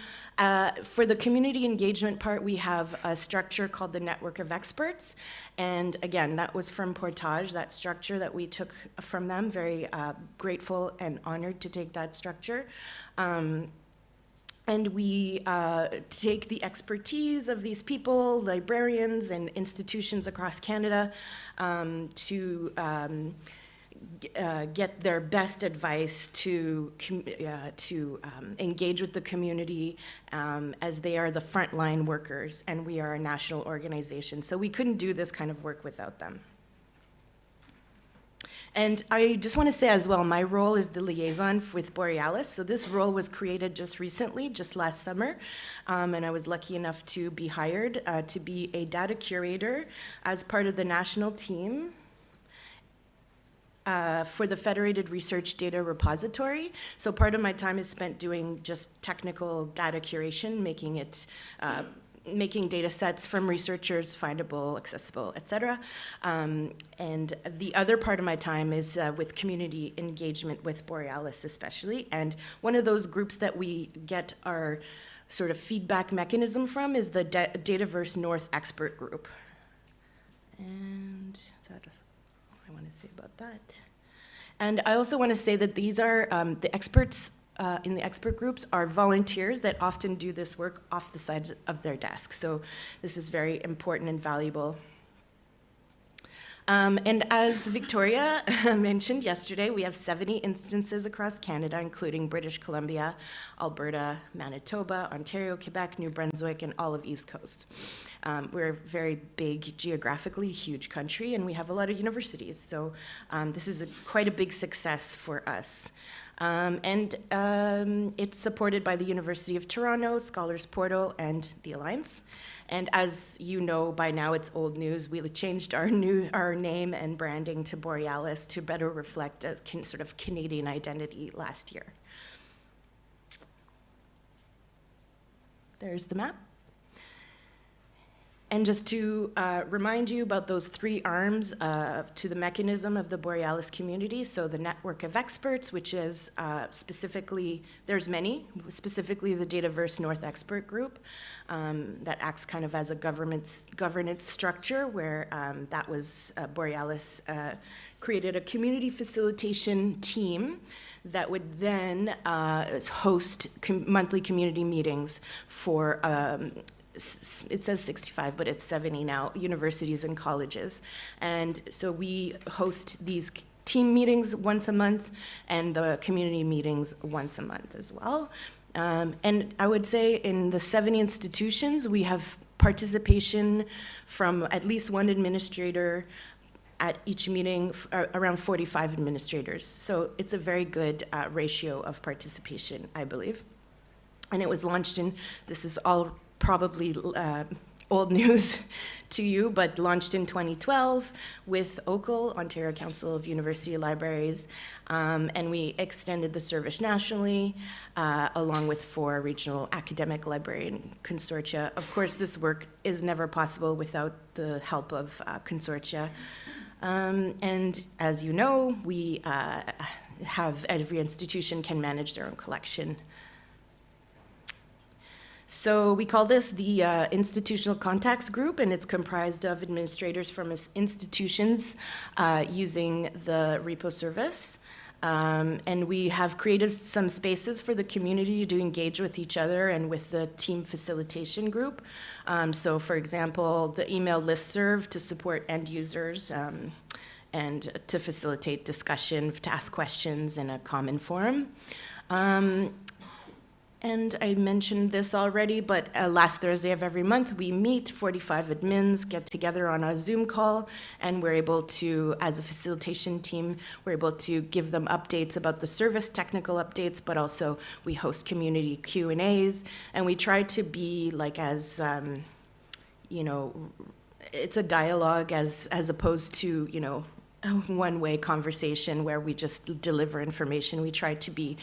for the community engagement part, we have a structure called the Network of Experts. And again, that was from Portage, that structure that we took from them. Very grateful and honored to take that structure. And we take the expertise of these people, librarians and institutions across Canada, to get their best advice to engage with the community as they are the frontline workers, and we are a national organization. So we couldn't do this kind of work without them. And I just want to say as well, my role is the liaison with Borealis. So this role was created just recently, just last summer, and I was lucky enough to be hired to be a data curator as part of the national team for the Federated Research Data Repository. So part of my time is spent doing just technical data curation, making data sets from researchers findable, accessible, et cetera. And the other part of my time is with community engagement with Borealis especially. And one of those groups that we get our sort of feedback mechanism from is the Dataverse North Expert Group. And that's all I want to say about that. And I also want to say that these are the experts in the expert groups are volunteers that often do this work off the sides of their desk. So this is very important and valuable. And as Victoria mentioned yesterday, we have 70 instances across Canada, including British Columbia, Alberta, Manitoba, Ontario, Quebec, New Brunswick, and all of East Coast. We're a very big, geographically huge country, and we have a lot of universities. So this is quite a big success for us. It's supported by the University of Toronto, Scholars Portal, and the Alliance. And as you know by now, it's old news. We changed our name and branding to Borealis to better reflect a sort of Canadian identity last year. There's the map. And just to remind you about those 3 arms to the mechanism of the Borealis community. So the network of experts, which is specifically, there's many, specifically the Dataverse North Expert Group that acts kind of as a governance structure where that was Borealis created a community facilitation team that would then host monthly community meetings for it says 65, but it's 70 now, universities and colleges. And so we host these team meetings once a month and the community meetings once a month as well. And I would say in the 70 institutions, we have participation from at least one administrator at each meeting, around 45 administrators. So it's a very good ratio of participation, I believe. And it was launched in, this is all probably old news to you, but launched in 2012 with OCL, Ontario Council of University Libraries, and we extended the service nationally, along with 4 regional academic librarian consortia. Of course, this work is never possible without the help of consortia. And as you know, we have every institution can manage their own collection. So we call this the Institutional Contacts Group, and it's comprised of administrators from institutions using the repo service. And we have created some spaces for the community to engage with each other and with the team facilitation group. So for example, the email listserv to support end users and to facilitate discussion, to ask questions in a common forum. And I mentioned this already, but last Thursday of every month, we meet 45 admins, get together on a Zoom call, and we're able to, as a facilitation team, we're able to give them updates about the service, technical updates, but also we host community Q&As, and we try to be like as, you know, it's a dialogue as opposed to, you know, a one-way conversation where we just deliver information. We try to be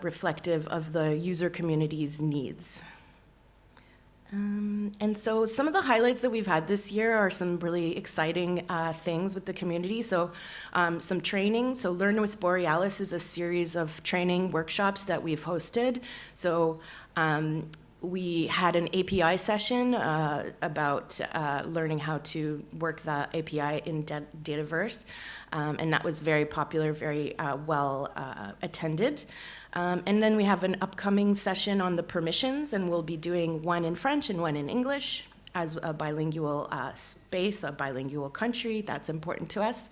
reflective of the user community's needs. And so some of the highlights that we've had this year are some really exciting things with the community. So some training. So Learn with Borealis is a series of training workshops that we've hosted. So we had an API session about learning how to work the API in Dataverse. And that was very popular, very well attended. And then we have an upcoming session on the permissions, and we'll be doing one in French and one in English as a bilingual space, a bilingual country. That's important to us.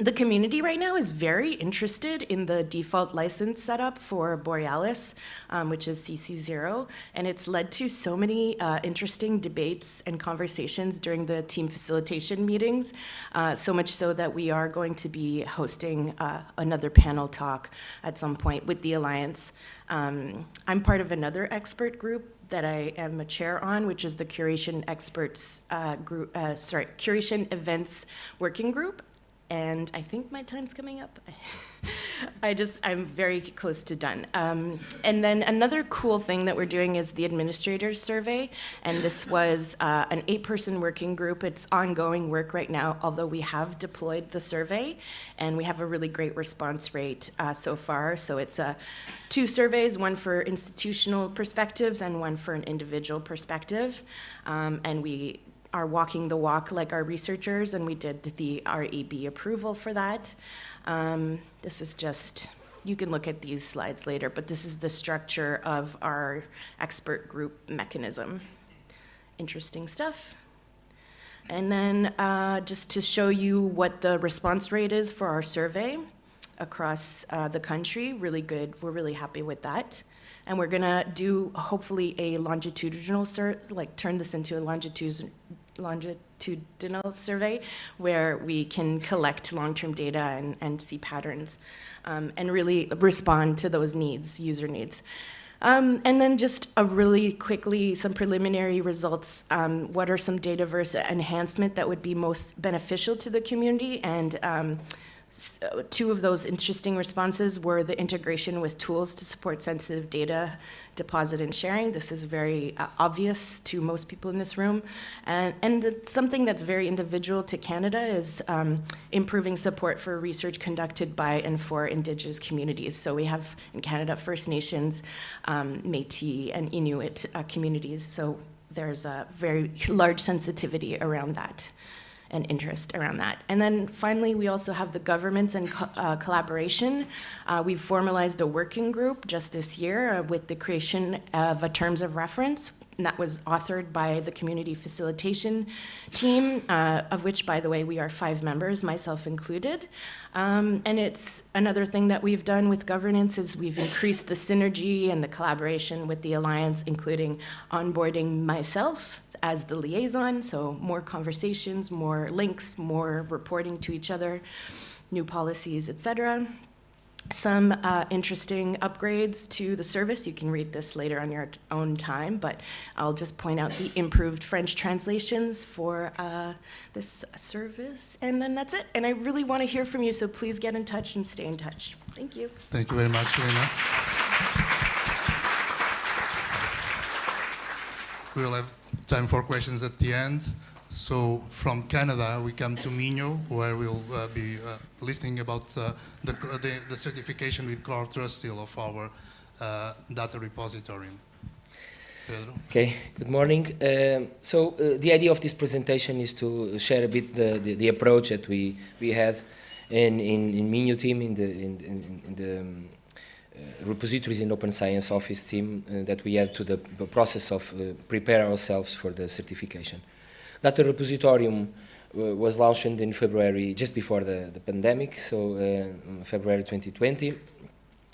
The community right now is very interested in the default license setup for Borealis, which is CC0, and it's led to so many interesting debates and conversations during the team facilitation meetings, so much so that we are going to be hosting another panel talk at some point with the Alliance. I'm part of another expert group that I am a chair on, which is the Curation Experts group, Curation Events Working Group. And I think my time's coming up. I'm very close to done. And then another cool thing that we're doing is the administrators survey. And this was an 8-person working group. It's ongoing work right now, although we have deployed the survey and we have a really great response rate so far. So it's 2 surveys, one for institutional perspectives and one for an individual perspective. And we are walking the walk like our researchers, and we did the REB approval for that. This is just, you can look at these slides later, but this is the structure of our expert group mechanism. Interesting stuff. And then just to show you what the response rate is for our survey across the country, really good. We're really happy with that. And we're gonna do hopefully a longitudinal turn this into a longitudinal survey where we can collect long-term data and see patterns and really respond to those needs, user needs. And then just really quickly, some preliminary results. What are some Dataverse enhancement that would be most beneficial to the community? And 2 of those interesting responses were the integration with tools to support sensitive data deposit and sharing. This is very obvious to most people in this room. And something that's very individual to Canada is improving support for research conducted by and for Indigenous communities. So we have in Canada First Nations, Métis, and Inuit communities. So there's a very large sensitivity around that and interest around that. And then finally, we also have the governments and collaboration. We've formalized a working group just this year with the creation of a terms of reference and that was authored by the community facilitation team, of which, by the way, we are 5 members, myself included. And it's another thing that we've done with governance is we've increased the synergy and the collaboration with the Alliance, including onboarding myself as the liaison, so more conversations, more links, more reporting to each other, new policies, etc. Some interesting upgrades to the service. You can read this later on your own time, but I'll just point out the improved French translations for this service, and then that's it. And I really want to hear from you, so please get in touch and stay in touch. Thank you. Thank you very much, Lena. We'll have time for questions at the end. So from Canada, we come to Minho, where we'll be listening about the certification with CoreTrustSeal of our DataRepositoriUM. Pedro? Okay, good morning. So the idea of this presentation is to share a bit the approach that we had in Minho team, in the repositories in Open Science Office team that we had to the process of prepare ourselves for the certification. DataRepositoriUM was launched in February, just before the pandemic, so February 2020.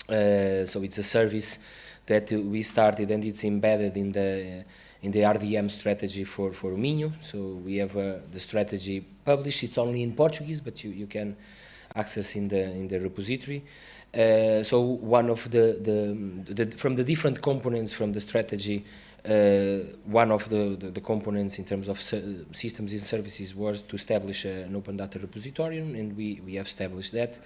So it's a service that we started, and it's embedded in the RDM strategy for Minho. So we have the strategy published. It's only in Portuguese, but you can access in the repository. So one of from the different components from the strategy, one of the components in terms of systems and services was to establish an open data repository, and we have established that.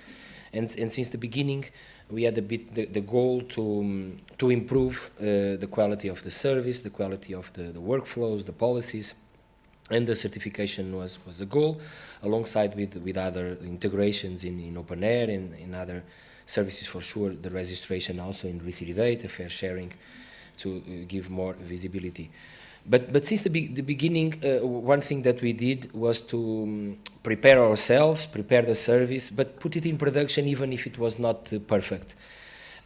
And since the beginning, we had a bit the goal to improve the quality of the service, the quality of the workflows, the policies, and the certification was the goal, alongside with other integrations in open air and in other services for sure, the registration also in Re3 data, fair sharing, to give more visibility. But since the beginning, one thing that we did was to prepare ourselves, prepare the service, but put it in production even if it was not perfect.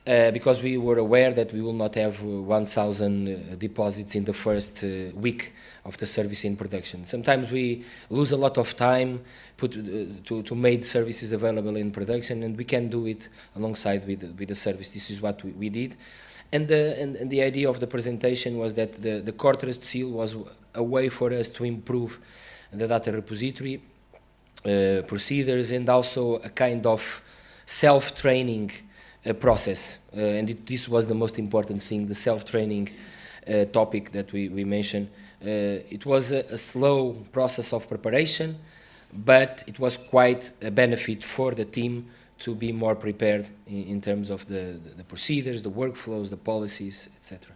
Because we were aware that we will not have 1,000 deposits in the first week of the service in production. Sometimes we lose a lot of time to make services available in production, and we can do it alongside with the service. This is what we did. And the idea of the presentation was that the CoreTrustSeal was a way for us to improve the data repository procedures, and also a kind of self-training process. And this was the most important thing, the self-training topic that we mentioned. It was a slow process of preparation, but it was quite a benefit for the team to be more prepared in terms of the procedures, the workflows, the policies, etc.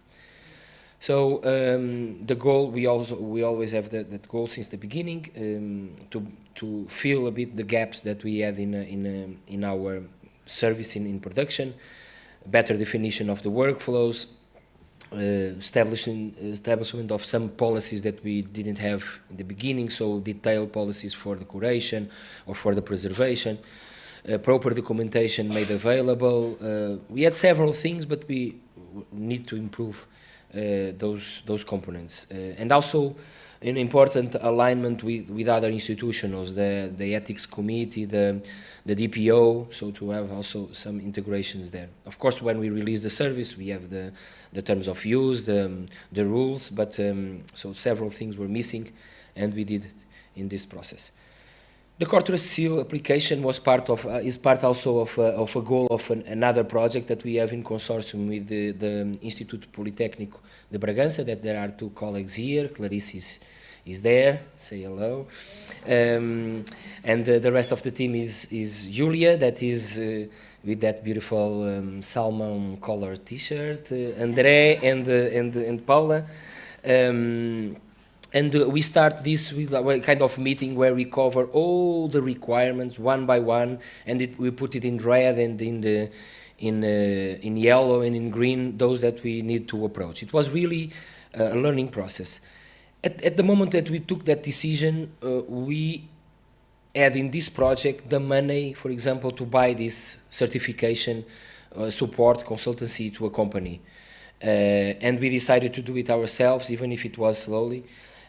So the goal, we always have that goal since the beginning, to fill a bit the gaps that we had in our service in production, better definition of the workflows, establishment of some policies that we didn't have in the beginning, so detailed policies for the curation or for the preservation. Proper documentation made available. We had several things, but we need to improve those components. And also an important alignment with other institutions, the ethics committee, the DPO, so to have also some integrations there. Of course, when we release the service, we have the terms of use, the rules, but so several things were missing, and we did it in this process. The CoreTrustSeal application was is part also of a goal of another project that we have in consortium with the Instituto Politécnico de Bragança, that there are 2 colleagues here. Clarice is there, say hello. And the rest of the team is Julia, that is with that beautiful salmon color t-shirt, André and Paula. And we start this with a kind of meeting where we cover all the requirements one by one, and we put it in red and in yellow and in green, those that we need to approach. It was really a learning process. At the moment that we took that decision, we had in this project the money, for example, to buy this certification support consultancy to a company. And we decided to do it ourselves, even if it was slowly.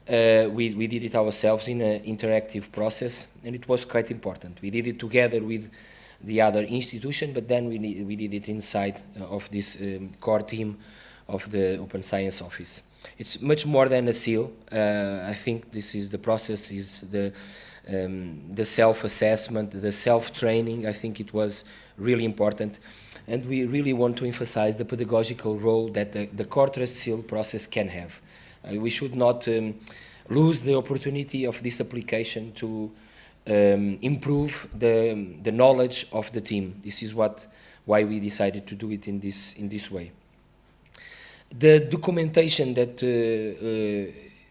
We did it ourselves in an interactive process, and it was quite important. We did it together with the other institution, but then we did it inside of this core team of the Open Science Office. It's much more than a seal. I think this is the process, is the self-assessment, the self-training. I think it was really important. And we really want to emphasize the pedagogical role that the CoreTrustSeal process can have. We should not lose the opportunity of this application to improve the knowledge of the team. This is why we decided to do it in this way. The documentation that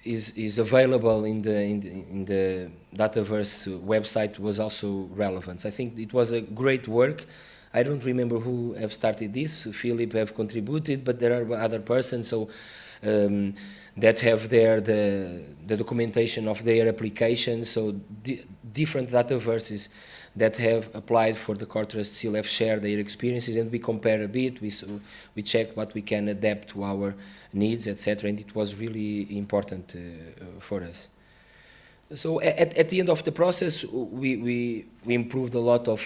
is available in the Dataverse website was also relevant. I think it was a great work. I don't remember who have started this. Philipp have contributed, but there are other persons that have there the documentation of their applications. So different Dataverses that have applied for the CoreTrustSeal have shared their experiences, and we compare a bit. We check what we can adapt to our needs, etc. And it was really important for us. So at the end of the process, we improved a lot of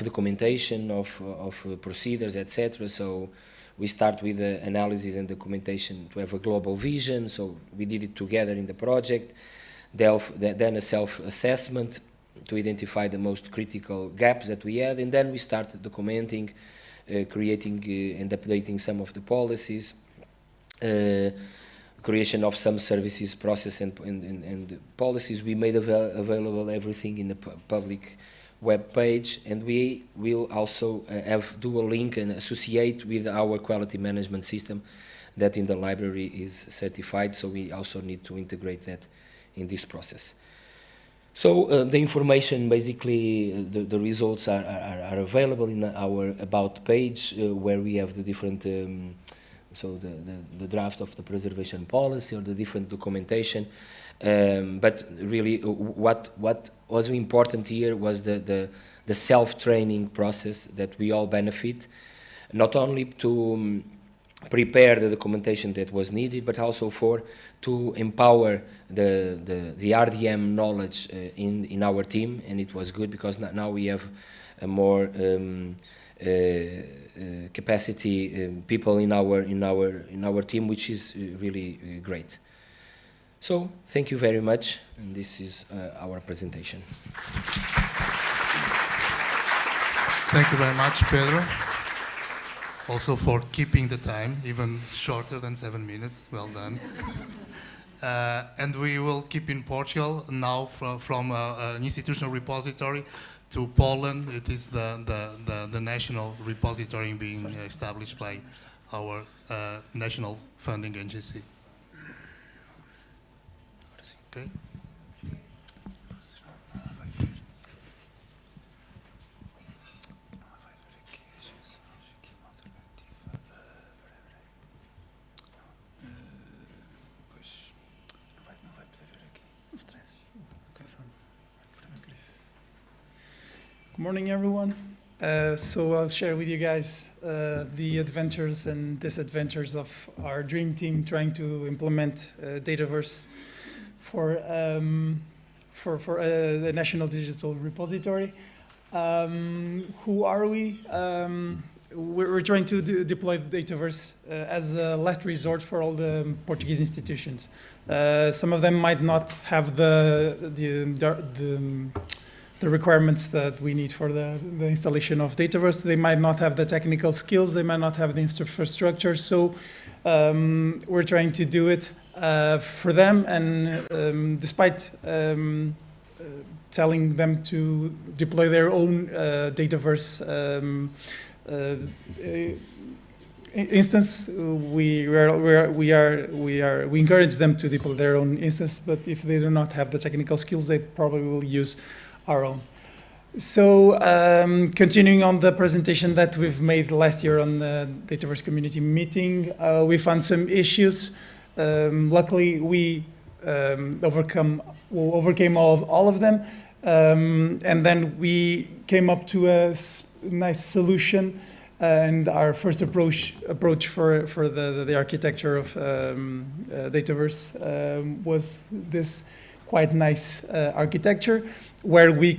documentation, of procedures, etc. So we start with the analysis and documentation to have a global vision. So we did it together in the project. Then a self-assessment to identify the most critical gaps that we had, and then we started documenting, creating and updating some of the policies, creation of some services process and policies. We made available everything in the public web page, and we will also do a link and associate with our quality management system that in the library is certified, so we also need to integrate that in this process. So the information, basically, the results are available in our About page, where we have the different, so the draft of the preservation policy or the different documentation. But really, what was important here was the self-training process that we all benefit, not only to prepare the documentation that was needed, but also to empower the RDM knowledge in our team, and it was good because now we have a more capacity people in our team, which is really great. So thank you very much, and this is our presentation. Thank you very much, Pedro. Also for keeping the time, even shorter than 7 minutes. Well done. And we will keep in Portugal now from an institutional repository to Poland. It is the national repository being established by our national funding agency. Okay. Good morning, everyone. So I'll share with you guys the adventures and disadventures of our dream team trying to implement Dataverse for the National Digital Repository. Who are we? We're trying to deploy Dataverse as a last resort for all the Portuguese institutions. Some of them might not have the requirements that we need for the installation of Dataverse. They might not have the technical skills, they might not have the infrastructure, so we're trying to do it for them, and despite telling them to deploy their own Dataverse instance, we encourage them to deploy their own instance, but if they do not have the technical skills, they probably will use our own. So continuing on the presentation that we've made last year on the Dataverse community meeting, we found some issues. Luckily, we overcame all of them, and then we came up to a nice solution And our first approach for the architecture of Dataverse was this quite nice architecture, where we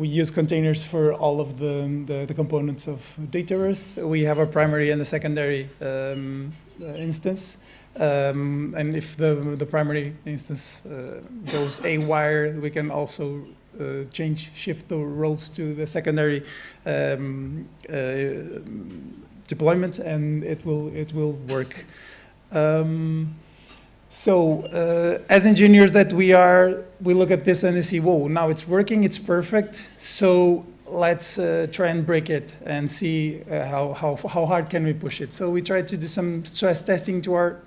use containers for all of the components of Dataverse. We have a primary and a secondary instance. And if the primary instance goes AWire, we can also shift the roles to the secondary deployment, and it will work. So as engineers that we are, we look at this and we see, whoa, now it's working, it's perfect. So let's try and break it and see how hard can we push it. So we tried to do some stress testing to our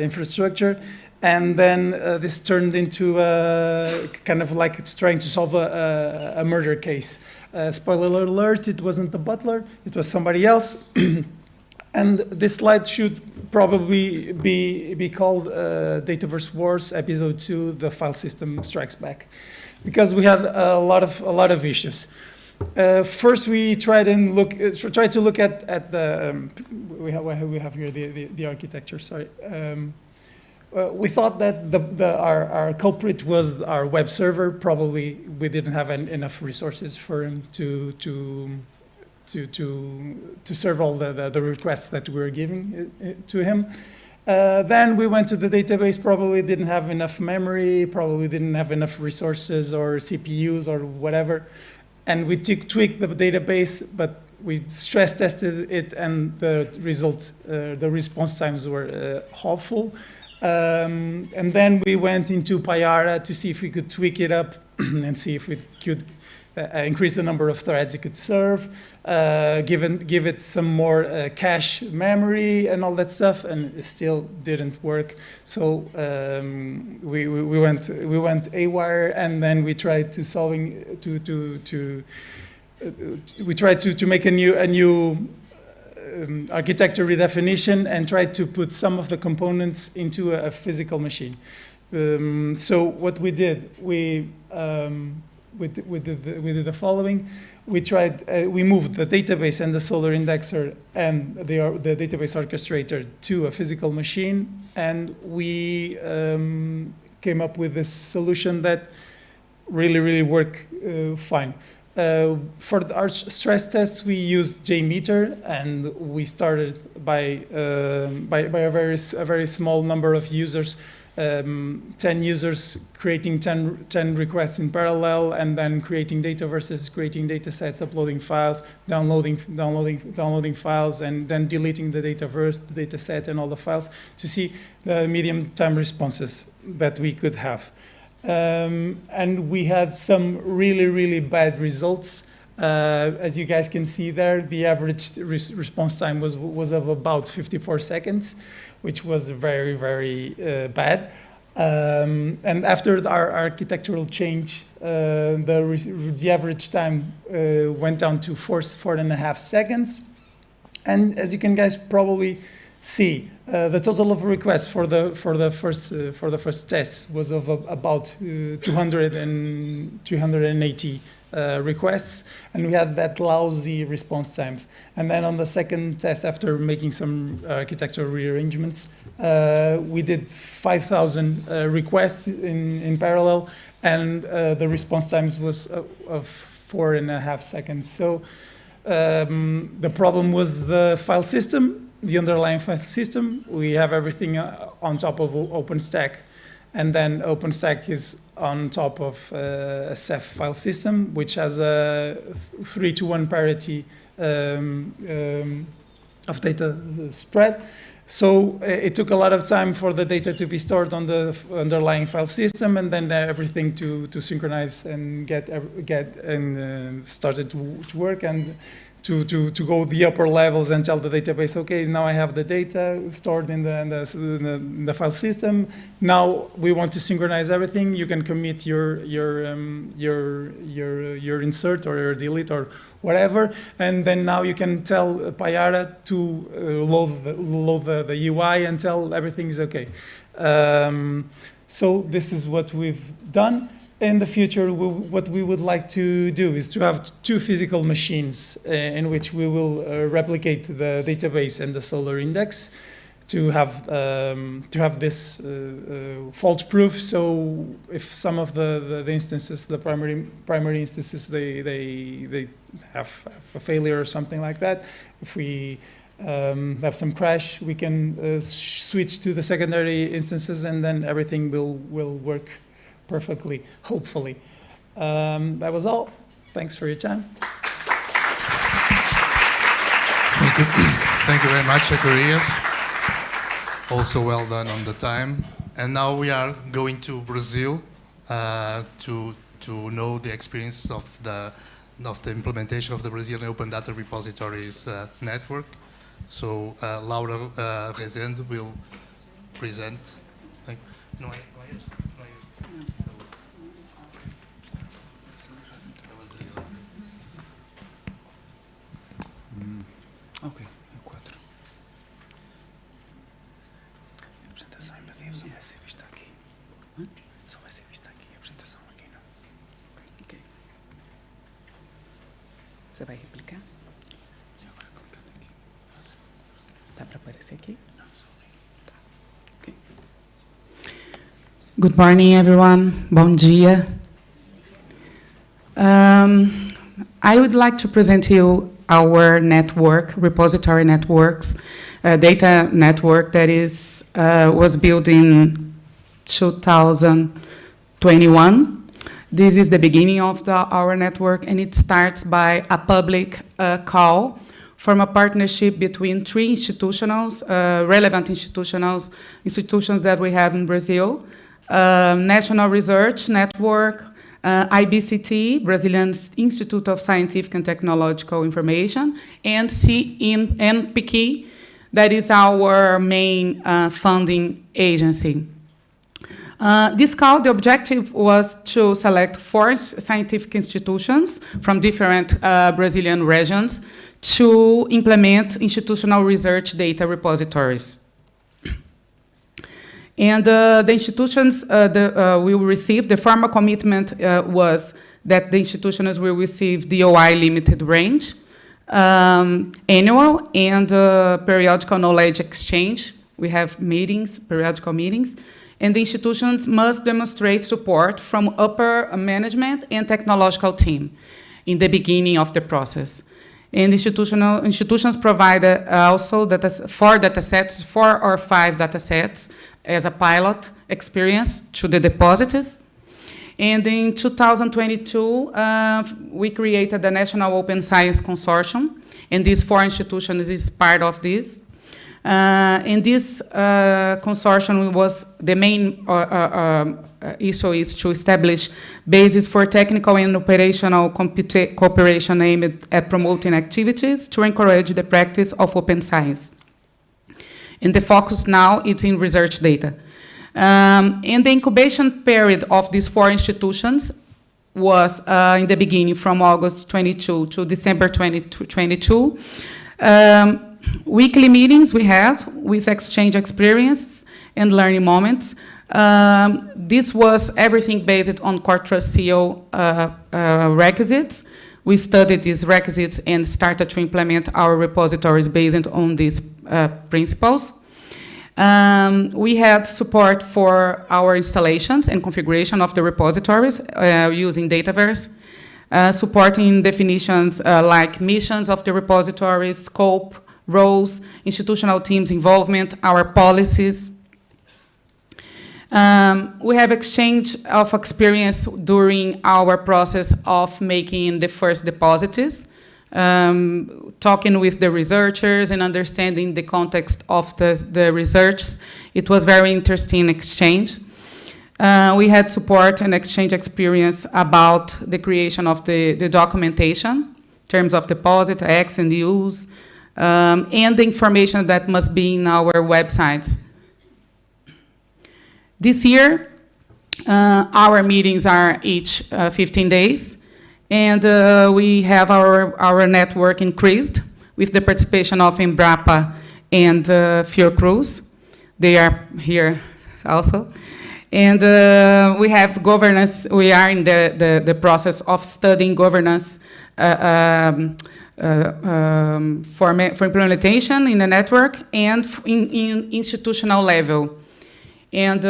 infrastructure, and then this turned into kind of like it's trying to solve a murder case. Spoiler alert, it wasn't the butler, it was somebody else. And this slide should probably be called Dataverse Wars Episode 2, The File System Strikes Back, because we had a lot of issues. First, we tried to look at the we have here the architecture. Sorry, we thought that our culprit was our web server. Probably we didn't have enough resources for him to serve all the requests that we were giving to him. Then we went to the database, probably didn't have enough memory, probably didn't have enough resources or CPUs or whatever. And we tweaked the database, but we stress tested it, and the response times were awful. And then we went into Payara to see if we could tweak it up and see if we could increase the number of threads it could serve, give it some more cache memory and all that stuff, and it still didn't work. So we went AWire, and then we tried to make a new architecture redefinition and tried to put some of the components into a physical machine. So what we did, we did the following. We moved the database and the Solr indexer and the database orchestrator to a physical machine, and we came up with this solution that really worked fine. For our stress tests, we used JMeter, and we started by a very small number of users. 10 users creating 10 requests in parallel, and then creating dataverses, creating datasets, uploading files, downloading files, and then deleting the dataverse, the dataset, and all the files to see the medium time responses that we could have. And we had some really bad results. As you guys can see there, the average response time was of about 54 seconds, which was very bad. And after our architectural change, the average time went down to 4.5 seconds. And as you can guys probably see, the total of requests for the first test was of about 280 requests, and we had that lousy response times. And then on the second test, after making some architectural rearrangements, we did 5,000 requests in parallel, and the response times was of 4.5 seconds. So the problem was the file system, the underlying file system. We have everything on top of OpenStack, and then OpenStack is on top of a Ceph file system, which has a 3-to-1 parity of data spread. So it took a lot of time for the data to be stored on the underlying file system, and then everything to synchronize and get started to work, and to go the upper levels and tell the database, okay, now I have the data stored in the file system. Now we want to synchronize everything. You can commit your insert or your delete or whatever, and then now you can tell Payara to load the UI and tell everything is okay. So this is what we've done. in the future, what we would like to do is to have 2 physical machines in which we will replicate the database and the solar index to have this fault-proof. So if some of the instances, the primary instances, they have a failure or something like that, if we have some crash, we can switch to the secondary instances, and then everything will work perfectly, hopefully. That was all. Thanks for your time. Thank you. Thank you very much, Zacharias. Also well done on the time. And now we are going to Brazil to know the experience of the implementation of the Brazilian Open Data Repositories network. So Laura Rezende will present. No, Ok, 4. A apresentação só vai ser vista aqui. Só vai ser vista aqui. A apresentação aqui não. Ok. Você vai replicar? Sim, agora clicando aqui. Dá para aparecer aqui? Não, só aí. Tá. Ok. Good morning, everyone. Bom dia. I would like to present you our network, repository networks, data network that was built in 2021. This is the beginning of our network, and it starts by a public call from a partnership between 3 institutions, relevant institutions that we have in Brazil, National Research Network, IBCT, Brazilian Institute of Scientific and Technological Information, and CNPq, that is our main funding agency. This call, the objective was to select 4 scientific institutions from different Brazilian regions to implement institutional research data repositories. And the institutions will receive, the formal commitment was that the institutions will receive DOI limited range, annual and periodical knowledge exchange. We have meetings, periodical meetings, and the institutions must demonstrate support from upper management and technological team in the beginning of the process. And institutions provide also 4 datasets, 4 or 5 datasets as a pilot experience to the depositors. And in 2022, we created the National Open Science Consortium, and these 4 institutions is part of this. And this consortium was the main issue is to establish bases for technical and operational cooperation aimed at promoting activities to encourage the practice of open science. And the focus now is in research data. And the incubation period of these 4 institutions was in the beginning from August 22 to December 2022. Weekly meetings we have with exchange experience and learning moments. This was everything based on CoreTrustSeal requisites. We studied these requisites and started to implement our repositories based on these principles. We had support for our installations and configuration of the repositories using Dataverse, supporting definitions like missions of the repositories, scope, roles, institutional teams' involvement, our policies. We have exchange of experience during our process of making the first deposits, talking with the researchers and understanding the context of the research. It was very interesting exchange. We had support and exchange experience about the creation of the documentation in terms of deposit, X and use, and the information that must be in our websites. This year, our meetings are each 15 days, and we have our network increased with the participation of Embrapa and Fiocruz. They are here also. And we have governance. We are in the process of studying governance for implementation in the network and in institutional level. And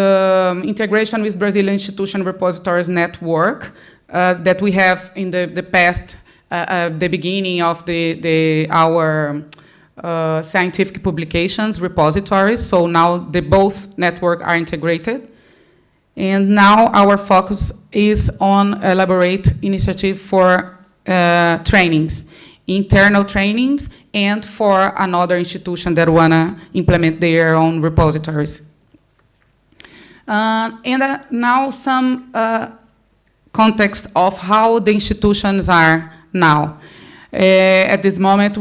integration with Brazilian institution repositories network that we have in the past, the beginning of our scientific publications repositories. So now both network are integrated. And now our focus is on elaborate initiative for trainings, internal trainings, and for another institution that wanna implement their own repositories. And now some context of how the institutions are now. At this moment,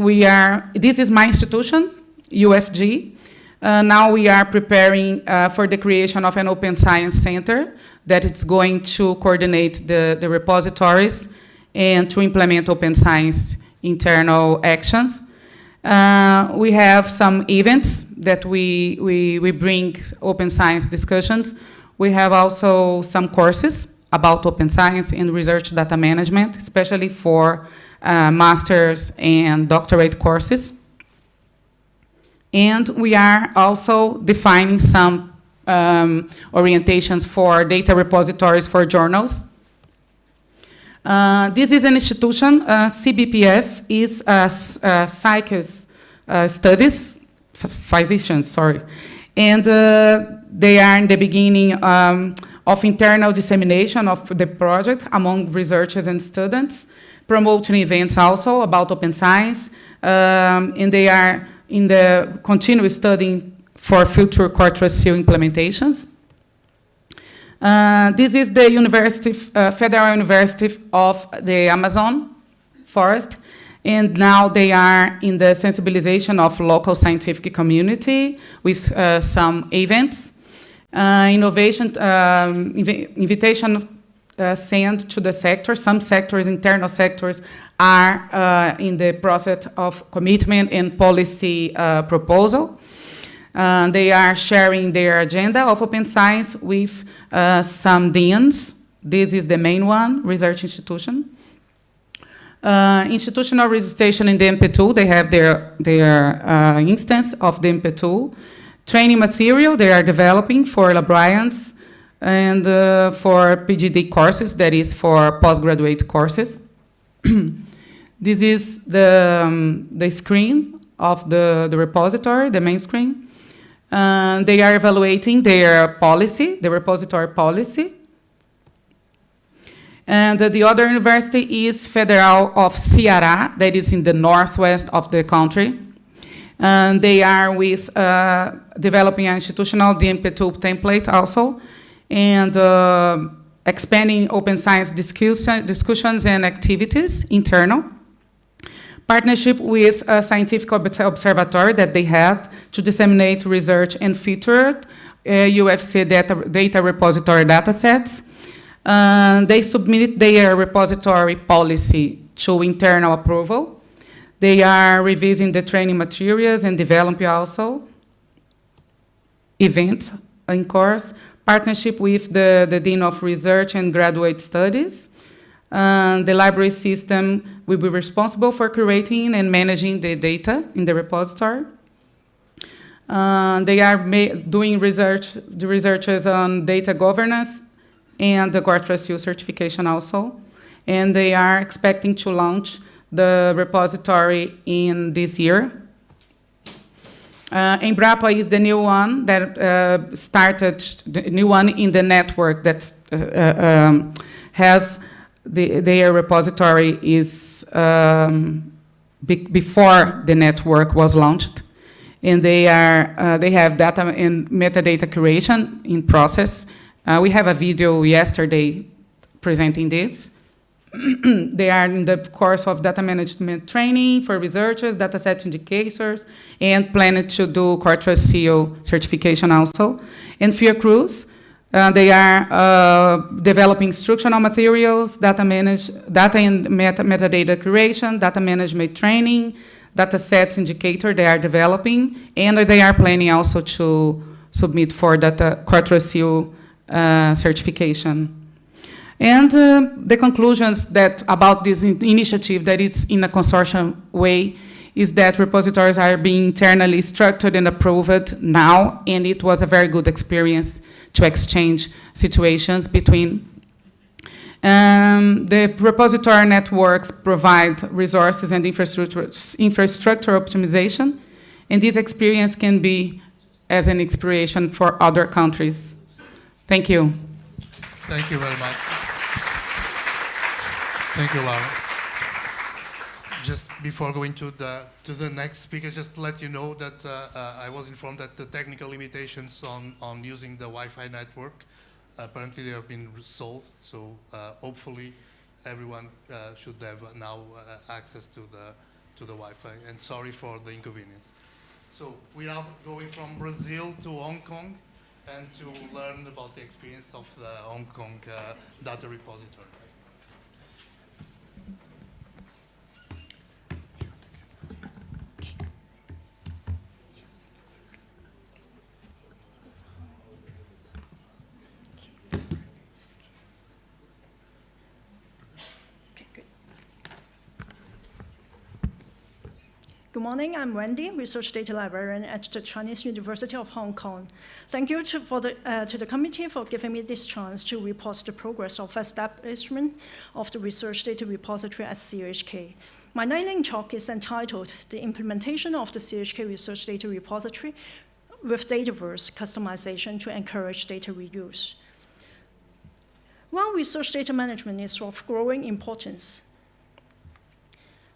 this is my institution, UFG. Now we are preparing for the creation of an open science center that is going to coordinate the repositories and to implement open science internal actions. We have some events that we bring open science discussions. We have also some courses about open science and research data management, especially for master's and doctorate courses. And we are also defining some orientations for data repositories for journals. This is an institution, CBPF is Iacus studies, physicians, sorry. And they are in the beginning of internal dissemination of the project among researchers and students, promoting events also about open science, and they are in the continuous studying for future CoreTrustSeal implementations. This is the University, Federal University of the Amazon Forest, and now they are in the sensibilization of local scientific community with some events. Innovation, invitation sent to the sector. Some sectors, internal sectors, are in the process of commitment and policy proposal. They are sharing their agenda of open science with some deans. This is the main one, research institution. Institutional registration in the MP2, they have their instance of the MP2. Training material they are developing for librarians and for PGD courses, that is for postgraduate courses. This is the screen of the repository, the main screen. They are evaluating their policy, the repository policy. And the other university is Federal of Ceará, that is in the northwest of the country. And they are with developing an institutional DMP2 template also, and expanding open science discussions and activities, internal. Partnership with a scientific observatory that they had to disseminate research and featured UFC data repository datasets. They submitted their repository policy to internal approval. They are revising the training materials and developing also events in course. Partnership with the Dean of Research and Graduate Studies. The library system will be responsible for curating and managing the data in the repository. They are doing researches on data governance and the CoreTrustSeal certification also. And they are expecting to launch the repository in this year. Embrapa is the new one that started, the new one in the network that has their repository is before the network was launched. And they have data and metadata curation in process. We have a video yesterday presenting this. They are in the course of data management training for researchers, dataset indicators, and plan to do CoreTrustSeal certification also. And Fiocruz, they are developing instructional materials, data and metadata curation, data management training, datasets indicator they are developing, and they are planning also to submit for CoreTrustSeal certification. And the conclusions that about this initiative that it's in a consortium way is that repositories are being internally structured and approved now, and it was a very good experience to exchange situations between. The repository networks provide resources and infrastructure optimization, and this experience can be as an inspiration for other countries. Thank you. Thank you very much. Thank you, Laura. Just before going to the next speaker, just to let you know that I was informed that the technical limitations on using the Wi-Fi network, apparently they have been solved, so hopefully everyone should have now access to the Wi-Fi, and sorry for the inconvenience. So we are going from Brazil to Hong Kong and to learn about the experience of the Hong Kong data repository. Good morning, I'm Wendy, Research Data Librarian at the Chinese University of Hong Kong. Thank you to the committee for giving me this chance to report the progress of establishment of the Research Data Repository at CUHK. My nine-line talk is entitled The Implementation of the CUHK Research Data Repository with Dataverse Customization to Encourage Data Reuse. While research data management is of growing importance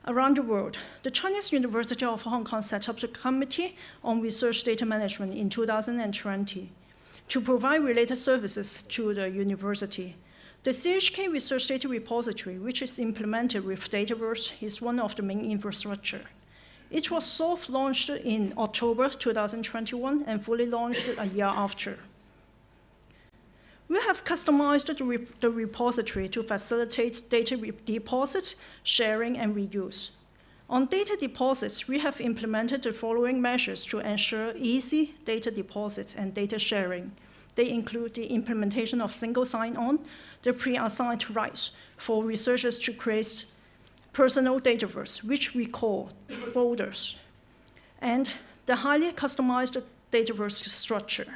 around the world, the Chinese University of Hong Kong set up the Committee on Research Data Management in 2020 to provide related services to the university. The CUHK Research Data Repository, which is implemented with Dataverse, is one of the main infrastructure. It was soft launched in October 2021 and fully launched a year after. We have customized the repository to facilitate data deposits, sharing, and reuse. On data deposits, we have implemented the following measures to ensure easy data deposits and data sharing. They include the implementation of single sign-on, the pre-assigned rights for researchers to create personal Dataverse, which we call folders, and the highly customized Dataverse structure.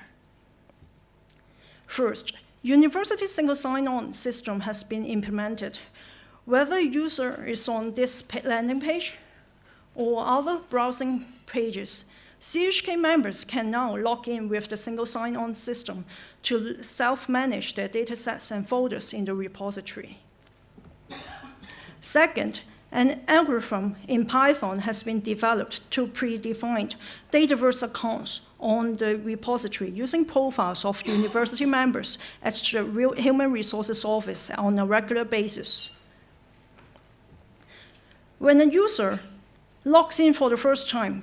First, university single sign-on system has been implemented. Whether a user is on this landing page or other browsing pages, CUHK members can now log in with the single sign-on system to self-manage their datasets and folders in the repository. Second, an algorithm in Python has been developed to predefine Dataverse accounts on the repository using profiles of university members at the Human Resources Office on a regular basis. When a user logs in for the first time,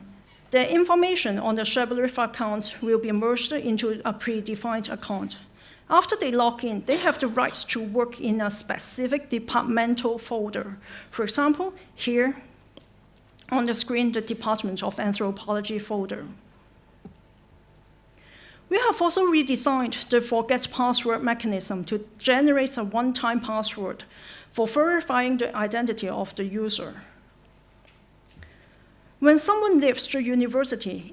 their information on the Shibboleth account will be merged into a predefined account. After they log in, they have the rights to work in a specific departmental folder. For example, here on the screen, the Department of Anthropology folder. We have also redesigned the forget password mechanism to generate a one-time password for verifying the identity of the user. When someone leaves the university,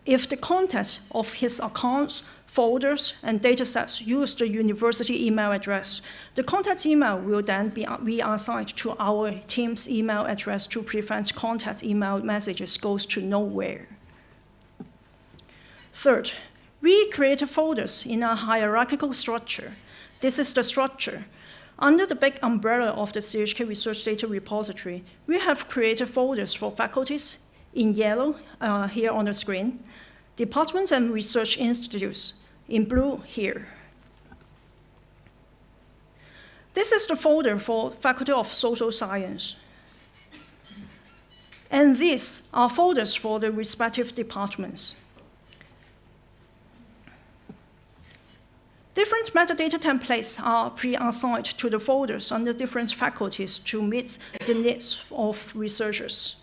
if the contents of his accounts, folders, and datasets use the university email address, the contact email will then be reassigned to our team's email address to prevent contact email messages goes to nowhere. Third, we created folders in a hierarchical structure. This is the structure. Under the big umbrella of the CUHK Research Data Repository, we have created folders for faculties in yellow here on the screen, departments and research institutes in blue here. This is the folder for Faculty of Social Science. And these are folders for the respective departments. Different metadata templates are pre-assigned to the folders under different faculties to meet the needs of researchers.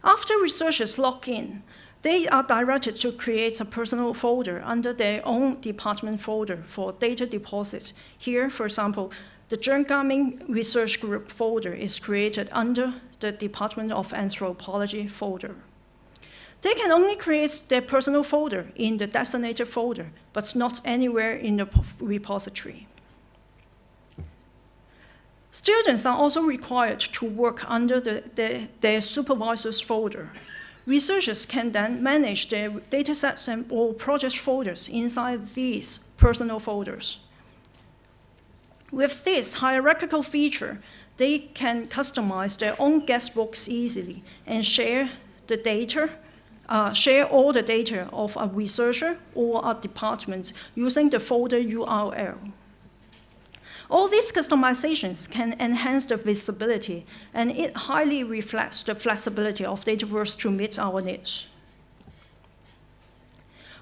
After researchers log in, they are directed to create a personal folder under their own department folder for data deposits. Here, for example, the German Research Group folder is created under the Department of Anthropology folder. They can only create their personal folder in the designated folder, but not anywhere in the repository. Students are also required to work under their supervisor's folder. Researchers can then manage their datasets and or project folders inside these personal folders. With this hierarchical feature, they can customize their own guestbooks easily and share the data, share all the data of a researcher or a department using the folder URL. All these customizations can enhance the visibility, and it highly reflects the flexibility of Dataverse to meet our needs.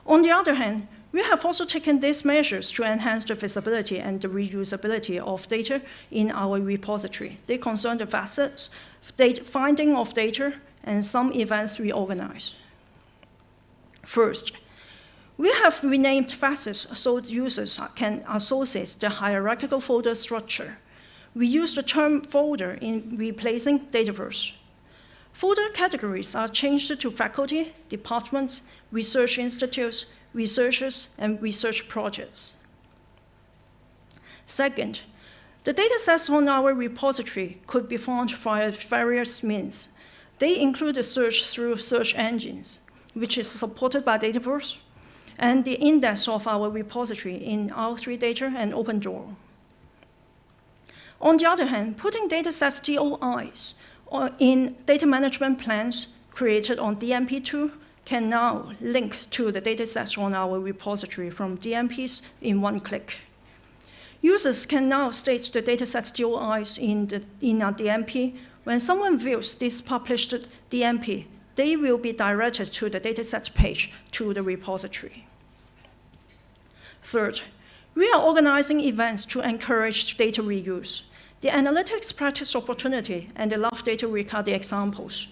On the other hand, we have also taken these measures to enhance the visibility and the reusability of data in our repository. They concern the facets, finding of data, and some events we organize. First, we have renamed facets so users can associate the hierarchical folder structure. We use the term folder in replacing Dataverse. Folder categories are changed to faculty, departments, research institutes, researchers, and research projects. Second, the datasets on our repository could be found via various means. They include the search through search engines, which is supported by Dataverse, and the index of our repository in R3 Data and OpenDoor. On the other hand, putting datasets DOIs in data management plans created on DMP2 can now link to the datasets on our repository from DMPs in one click. Users can now state the datasets DOIs in a DMP. When someone views this published DMP, they will be directed to the datasets page to the repository. Third, we are organizing events to encourage data reuse. The analytics practice opportunity and the Love Data Week are the examples.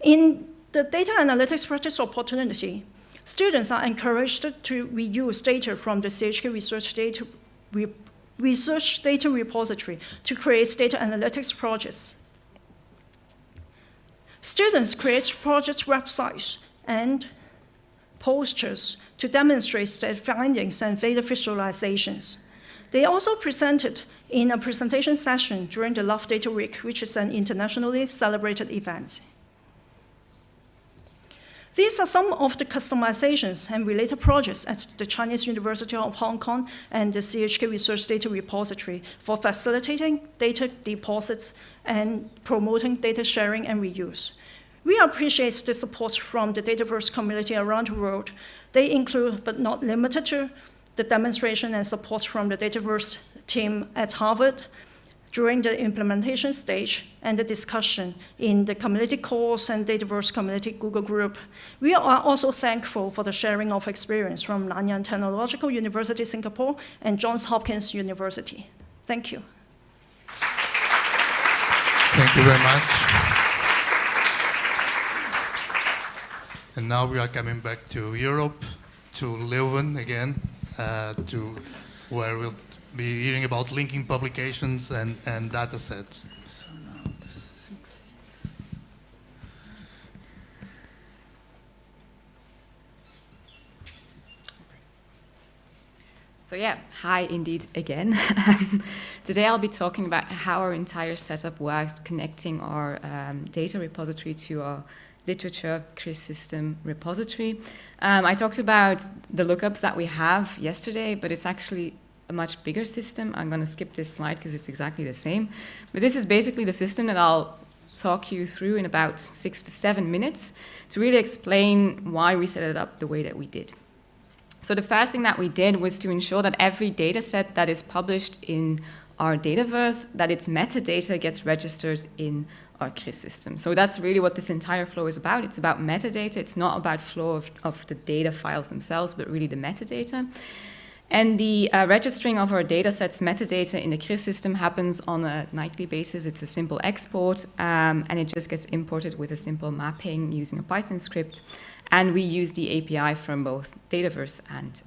In the data analytics practice opportunity, students are encouraged to reuse data from the CUHK research data repository to create data analytics projects. Students create project websites and posters to demonstrate their findings and data visualizations. They also presented in a presentation session during the Love Data Week, which is an internationally celebrated event. These are some of the customizations and related projects at the Chinese University of Hong Kong and the CUHK Research Data Repository for facilitating data deposits and promoting data sharing and reuse. We appreciate the support from the Dataverse community around the world. They include, but not limited to, the demonstration and support from the Dataverse team at Harvard during the implementation stage and the discussion in the community course and Dataverse community Google group. We are also thankful for the sharing of experience from Nanyang Technological University, Singapore, and Johns Hopkins University. Thank you. Thank you very much. And now we are coming back to Europe, to Leuven again, to where we'll be hearing about linking publications and datasets. So yeah, hi indeed again. Today I'll be talking about how our entire setup works, connecting our data repository to our literature CRIS system repository. I talked about the lookups that we have yesterday, but it's actually a much bigger system. I'm going to skip this slide because it's exactly the same. But this is basically the system that I'll talk you through in about 6 to 7 minutes to really explain why we set it up the way that we did. So the first thing that we did was to ensure that every data set that is published in our Dataverse, that its metadata gets registered in our CRIS system. So that's really what this entire flow is about. It's about metadata. It's not about flow of the data files themselves, but really the metadata. And the registering of our datasets metadata in the CRIS system happens on a nightly basis. It's a simple export, and it just gets imported with a simple mapping using a Python script. And we use the API from both Dataverse and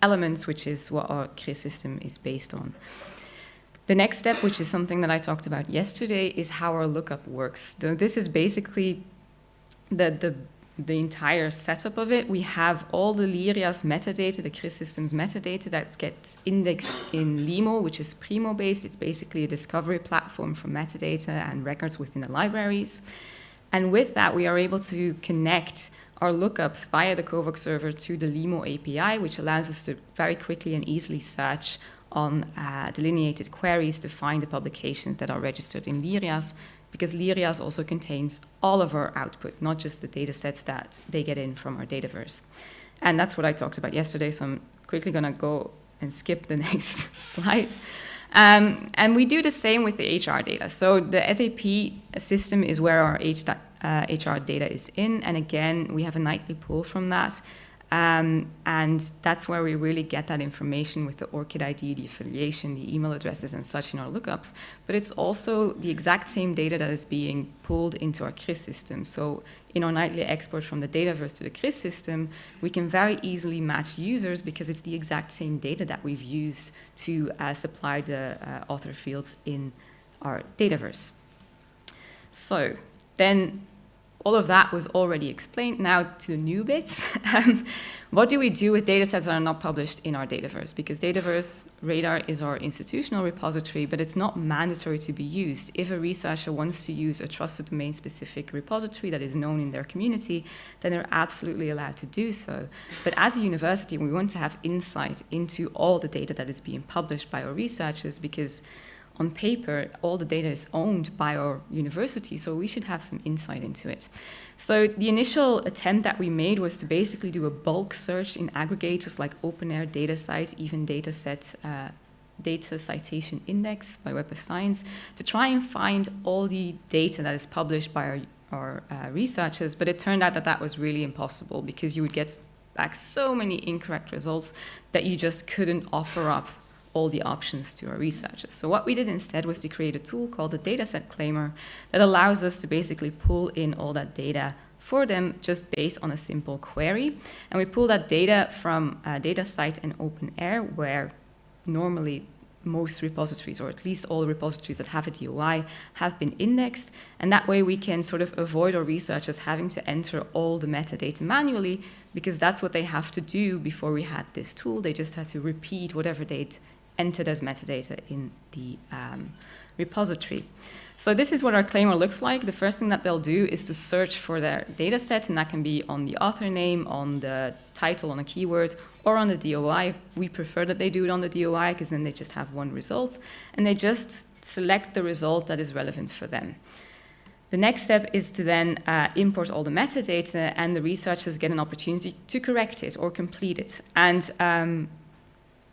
Elements, which is what our CRIS system is based on. The next step, which is something that I talked about yesterday, is how our lookup works. So this is basically the entire setup of it. We have all the Lyria's metadata, the CRIS system's metadata, that gets indexed in Limo, which is Primo-based. It's basically a discovery platform for metadata and records within the libraries. And with that, we are able to connect our lookups via the CoVox server to the Limo API, which allows us to very quickly and easily search on delineated queries to find the publications that are registered in Lyria's, because Lyria's also contains all of our output, not just the data sets that they get in from our Dataverse. And that's what I talked about yesterday, so I'm quickly going to go and skip the next slide. And we do the same with the HR data. So the SAP system is where our HR data is in, and again, we have a nightly pull from that. And that's where we really get that information with the ORCID ID, the affiliation, the email addresses and such in our lookups. But it's also the exact same data that is being pulled into our CRIS system. So in our nightly export from the Dataverse to the CRIS system, we can very easily match users because it's the exact same data that we've used to supply the author fields in our Dataverse. So then, all of that was already explained. Now to the new bits. What do we do with datasets that are not published in our Dataverse? Because Dataverse Radar is our institutional repository, but it's not mandatory to be used. If a researcher wants to use a trusted domain-specific repository that is known in their community, then they're absolutely allowed to do so. But as a university, we want to have insight into all the data that is being published by our researchers, because on paper, all the data is owned by our university, so we should have some insight into it. So the initial attempt that we made was to basically do a bulk search in aggregators like OpenAir, DataCite, even Dataset, Data Citation Index by Web of Science, to try and find all the data that is published by our researchers, but it turned out that that was really impossible because you would get back so many incorrect results that you just couldn't offer up all the options to our researchers. So what we did instead was to create a tool called the Dataset Claimer that allows us to basically pull in all that data for them just based on a simple query. And we pull that data from DataCite and OpenAir, where normally most repositories, or at least all the repositories that have a DOI, have been indexed. And that way we can sort of avoid our researchers having to enter all the metadata manually, because that's what they have to do before we had this tool. They just had to repeat whatever they'd entered as metadata in the repository. So this is what our claimer looks like. The first thing that they'll do is to search for their data set, and that can be on the author name, on the title, on a keyword, or on the DOI. We prefer that they do it on the DOI because then they just have one result, and they just select the result that is relevant for them. The next step is to then import all the metadata, and the researchers get an opportunity to correct it or complete it. And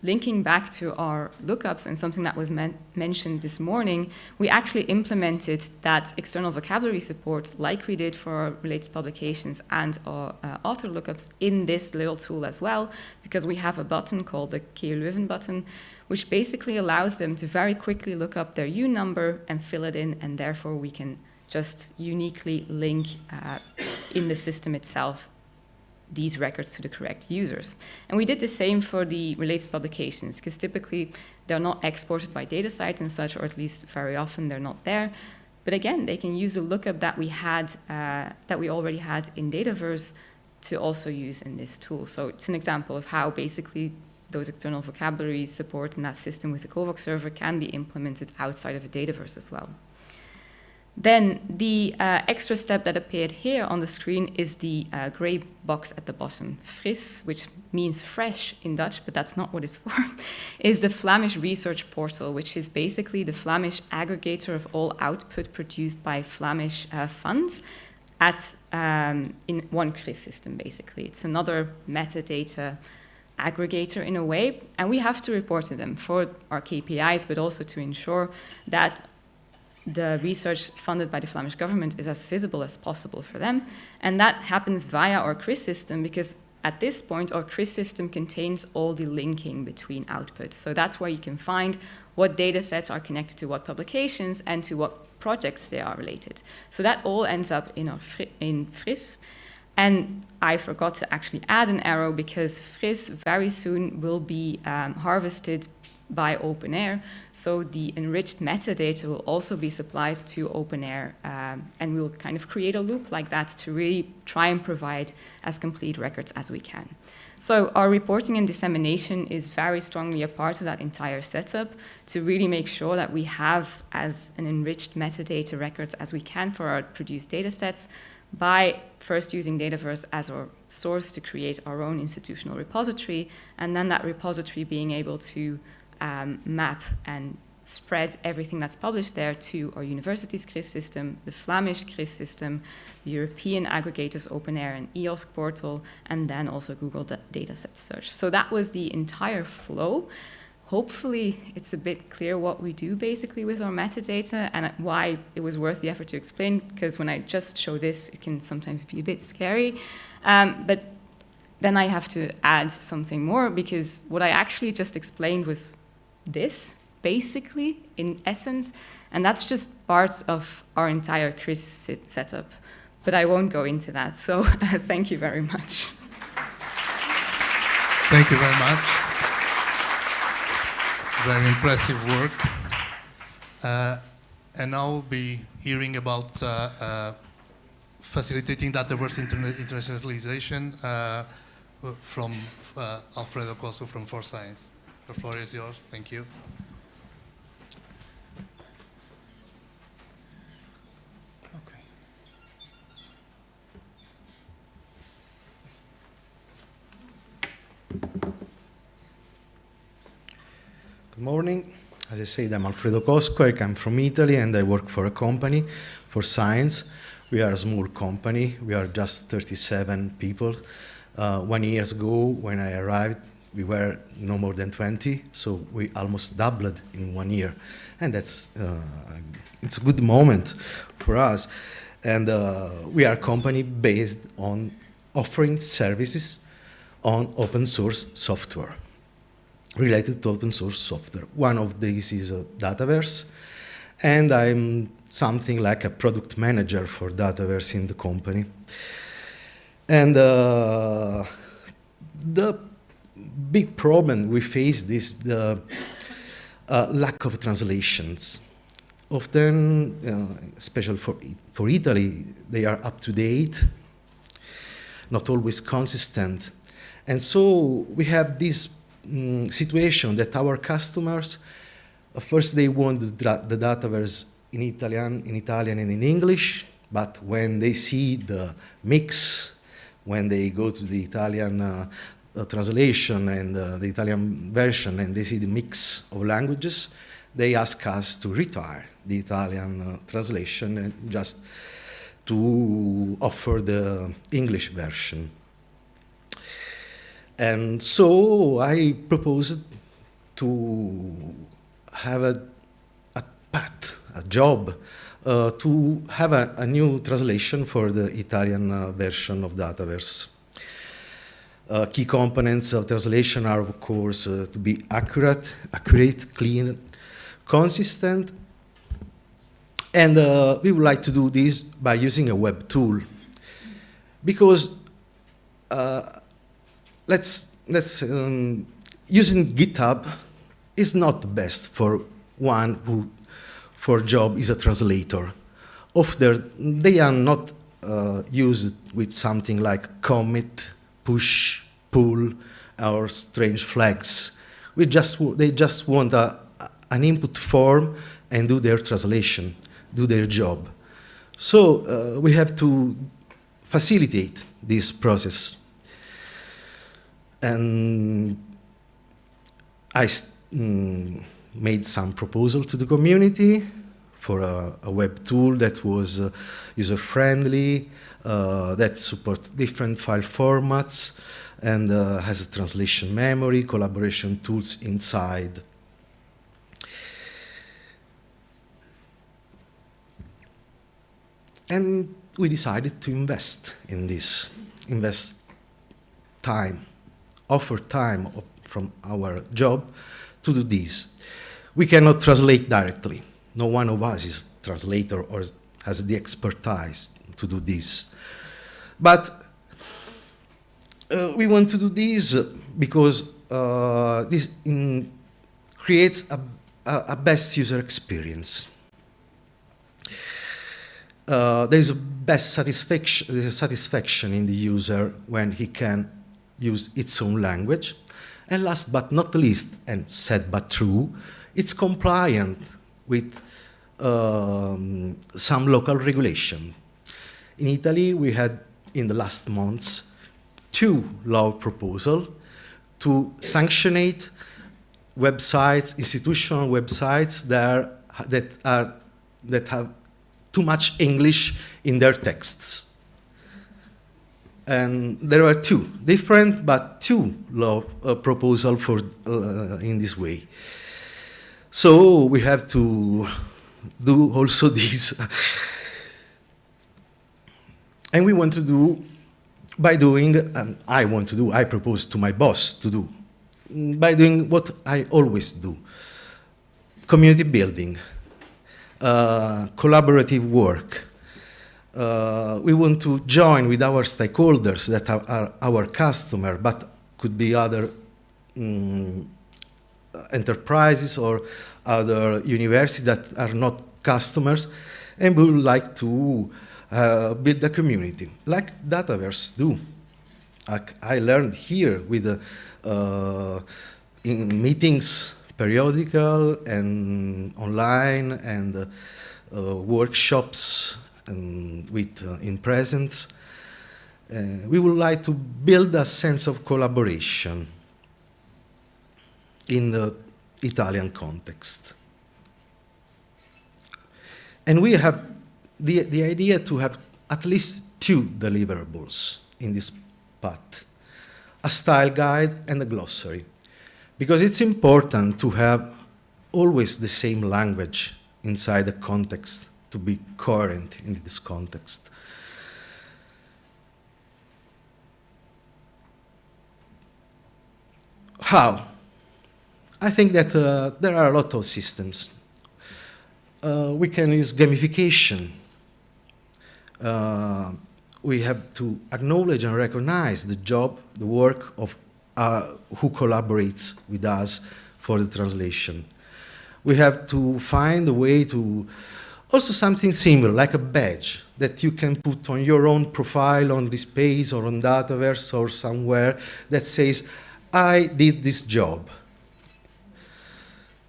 linking back to our lookups and something that was mentioned this morning, we actually implemented that external vocabulary support like we did for our related publications and our author lookups in this little tool as well, because we have a button called the KU Leuven button, which basically allows them to very quickly look up their U number and fill it in, and therefore we can just uniquely link in the system itself these records to the correct users. And we did the same for the related publications, because typically they're not exported by DataCite and such, or at least very often they're not there. But again, they can use a lookup that we had, that we already had in Dataverse to also use in this tool. So it's an example of how basically those external vocabulary support in that system with the CoVox server can be implemented outside of a Dataverse as well. Then the extra step that appeared here on the screen is the gray box at the bottom. Fris, which means fresh in Dutch, but that's not what it's for, is the Flemish research portal, which is basically the Flemish aggregator of all output produced by Flemish funds in one CRIS system, basically. It's another metadata aggregator in a way, and we have to report to them for our KPIs, but also to ensure that the research funded by the Flemish government is as visible as possible for them. And that happens via our CRIS system, because at this point, our CRIS system contains all the linking between outputs. So that's where you can find what data sets are connected to what publications and to what projects they are related. So that all ends up in FRIS. And I forgot to actually add an arrow because FRIS very soon will be harvested by OpenAir. So the enriched metadata will also be supplied to OpenAir, and we'll kind of create a loop like that to really try and provide as complete records as we can. So our reporting and dissemination is very strongly a part of that entire setup to really make sure that we have as an enriched metadata records as we can for our produced data sets, by first using Dataverse as our source to create our own institutional repository, and then that repository being able to map and spread everything that's published there to our university's CRIS system, the Flemish CRIS system, the European aggregators OpenAir and EOSC portal, and then also Google Dataset Search. So that was the entire flow. Hopefully it's a bit clear what we do basically with our metadata and why it was worth the effort to explain, because when I just show this, it can sometimes be a bit scary. But then I have to add something more, because what I actually just explained was this, basically, in essence, and that's just parts of our entire CRIS setup. But I won't go into that, so thank you very much. Thank you very much. Very impressive work. And now we'll be hearing about facilitating Dataverse internationalization from Alfredo Cosso from For Science. The floor is yours. Thank you. Good morning. As I said, I'm Alfredo Cosco. I come from Italy and I work for a company, For Science. We are a small company. We are just 37 people. 1 year ago, when I arrived, we were no more than 20, so we almost doubled in 1 year. And that's it's a good moment for us. And we are a company based on offering services on open source software, related to open source software. One of these is Dataverse, and I'm something like a product manager for Dataverse in the company. And the big problem we face is the lack of translations. Often, especially for Italy, they are up to date, not always consistent. And so we have this situation that our customers, first they want the Dataverse in Italian and in English, but when they see the mix, when they go to the Italian translation and the Italian version and they see the mix of languages, they ask us to retire the Italian translation and just to offer the English version. And so I proposed to have a job to have a new translation for the Italian version of Dataverse. Key components of translation are, of course, to be accurate, clean, consistent, and we would like to do this by using a web tool, because using GitHub is not the best for one who, for job, is a translator. Often they are not used with something like commit, push, pull, or strange flags. They just want an input form and do their translation, do their job. So we have to facilitate this process. And I made some proposal to the community for a web tool that was user-friendly, that supports different file formats, and has a translation memory, collaboration tools inside. And we decided to invest in this, invest time, offer time from our job to do this. We cannot translate directly. No one of us is translator or has the expertise to do this. But we want to do this because this creates a best user experience. There is a best satisfaction in the user when he can use its own language. And last but not least, and sad but true, it's compliant with some local regulation. In Italy, we had, in the last months, 2 law proposals to sanctionate websites, institutional websites that have too much English in their texts. And there were 2 different, but 2 law proposals for in this way. So we have to do also this. And we want to do by doing, I propose to my boss to do, by doing what I always do: community building, collaborative work. We want to join with our stakeholders that are our customer, but could be other enterprises or other universities that are not customers, and we would like to build a community, like Dataverse do. I learned here with in meetings, periodical and online, and workshops and in presence. We would like to build a sense of collaboration in the Italian context. And we have the idea to have at least 2 deliverables in this path: a style guide and a glossary. Because it's important to have always the same language inside the context to be coherent in this context. How? I think that there are a lot of systems. We can use gamification. We have to acknowledge and recognize the job, the work of who collaborates with us for the translation. We have to find a way to, also something similar, like a badge that you can put on your own profile on RSpace or on Dataverse or somewhere that says, I did this job.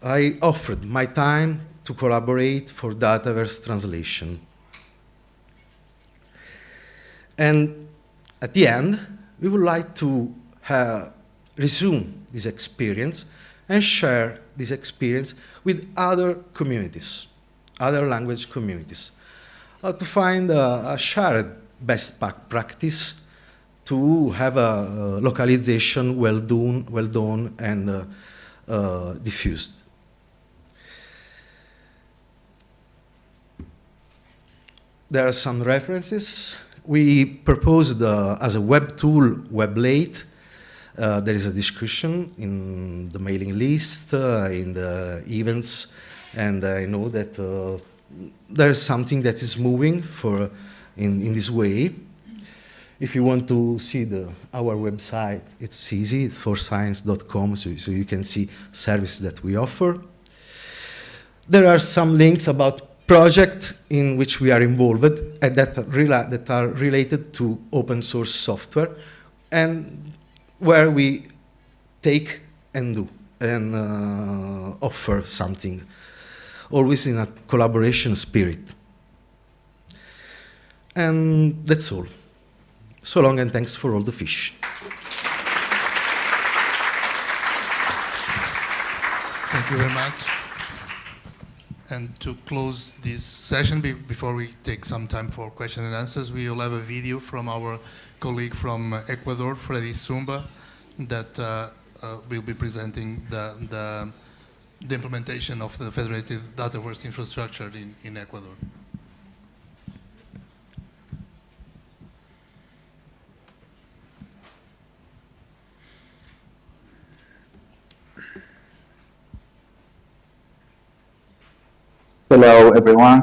I offered my time to collaborate for Dataverse translation. And at the end, we would like to resume this experience and share this experience with other communities, other language communities, to find a shared best practice to have a localization well done and diffused. There are some references. We proposed as a web tool, WebLate. There is a description in the mailing list, in the events, and I know that there is something that is moving in this way. If you want to see our website, it's easy, it's forscience.com, so you can see services that we offer. There are some links about projects in which we are involved and that are related to open source software, and where we take and do and offer something, always in a collaboration spirit. And that's all. So long, and thanks for all the fish. Thank you very much. And to close this session, before we take some time for question and answers, we will have a video from our colleague from Ecuador, Freddy Zumba, that will be presenting the implementation of the federated Dataverse infrastructure in Ecuador. Hello, everyone.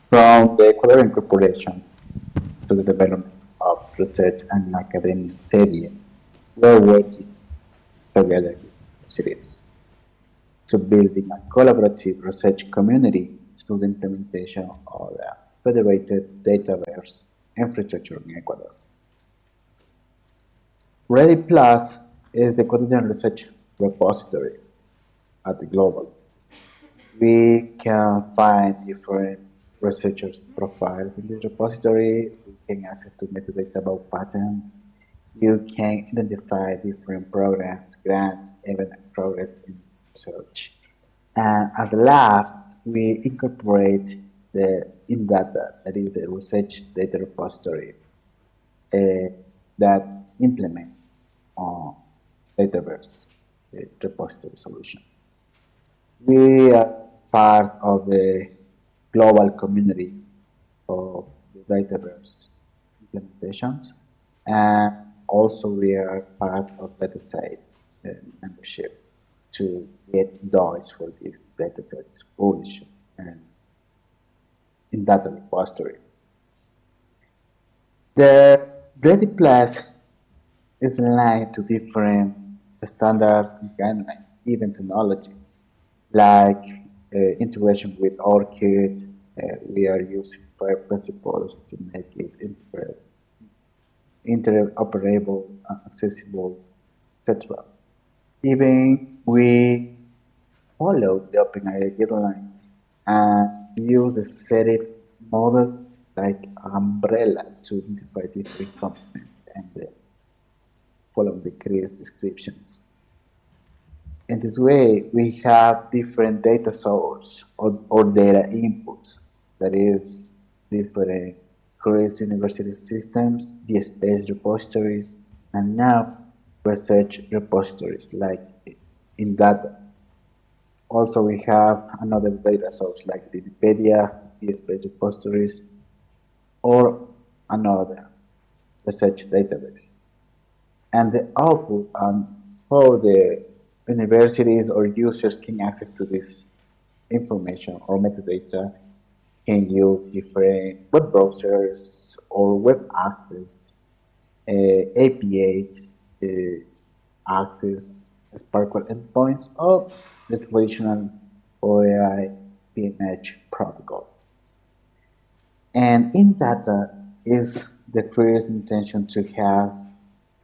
From the Ecuadorian Corporation to the Development of Research and Academic Seria, we're working together with universities to building a collaborative research community through the implementation of the federated Dataverse infrastructure in Ecuador. Ready Plus is the Ecuadorian research repository at the global. We can find different researchers' profiles in this repository. We can access to metadata about patents. You can identify different programs, grants, even progress in research. And at last, we incorporate the in-data, that is the research data repository that implement Dataverse, the repository solution. We are part of the global community of the Dataverse implementations, and also we are part of datasets membership to get endorsed for these datasets published and in data repository. The Ready Plus is aligned to different standards and guidelines, even technology, like integration with ORCID. We are using 5 principles to make it interoperable, accessible, etc. Even we follow the OpenAI guidelines and use the serif model like umbrella to identify different components and follow the clear descriptions. In this way, we have different data sources or data inputs, that is, different Korea's university systems, DSpace repositories, and now research repositories like in data. Also, we have another data source like Wikipedia, DSpace repositories, or another research database. And the output and how the universities or users can access to this information or metadata can use different web browsers or web access, APIs, access Sparkle endpoints, or the traditional OAI PMH protocol. And in data is the first intention to have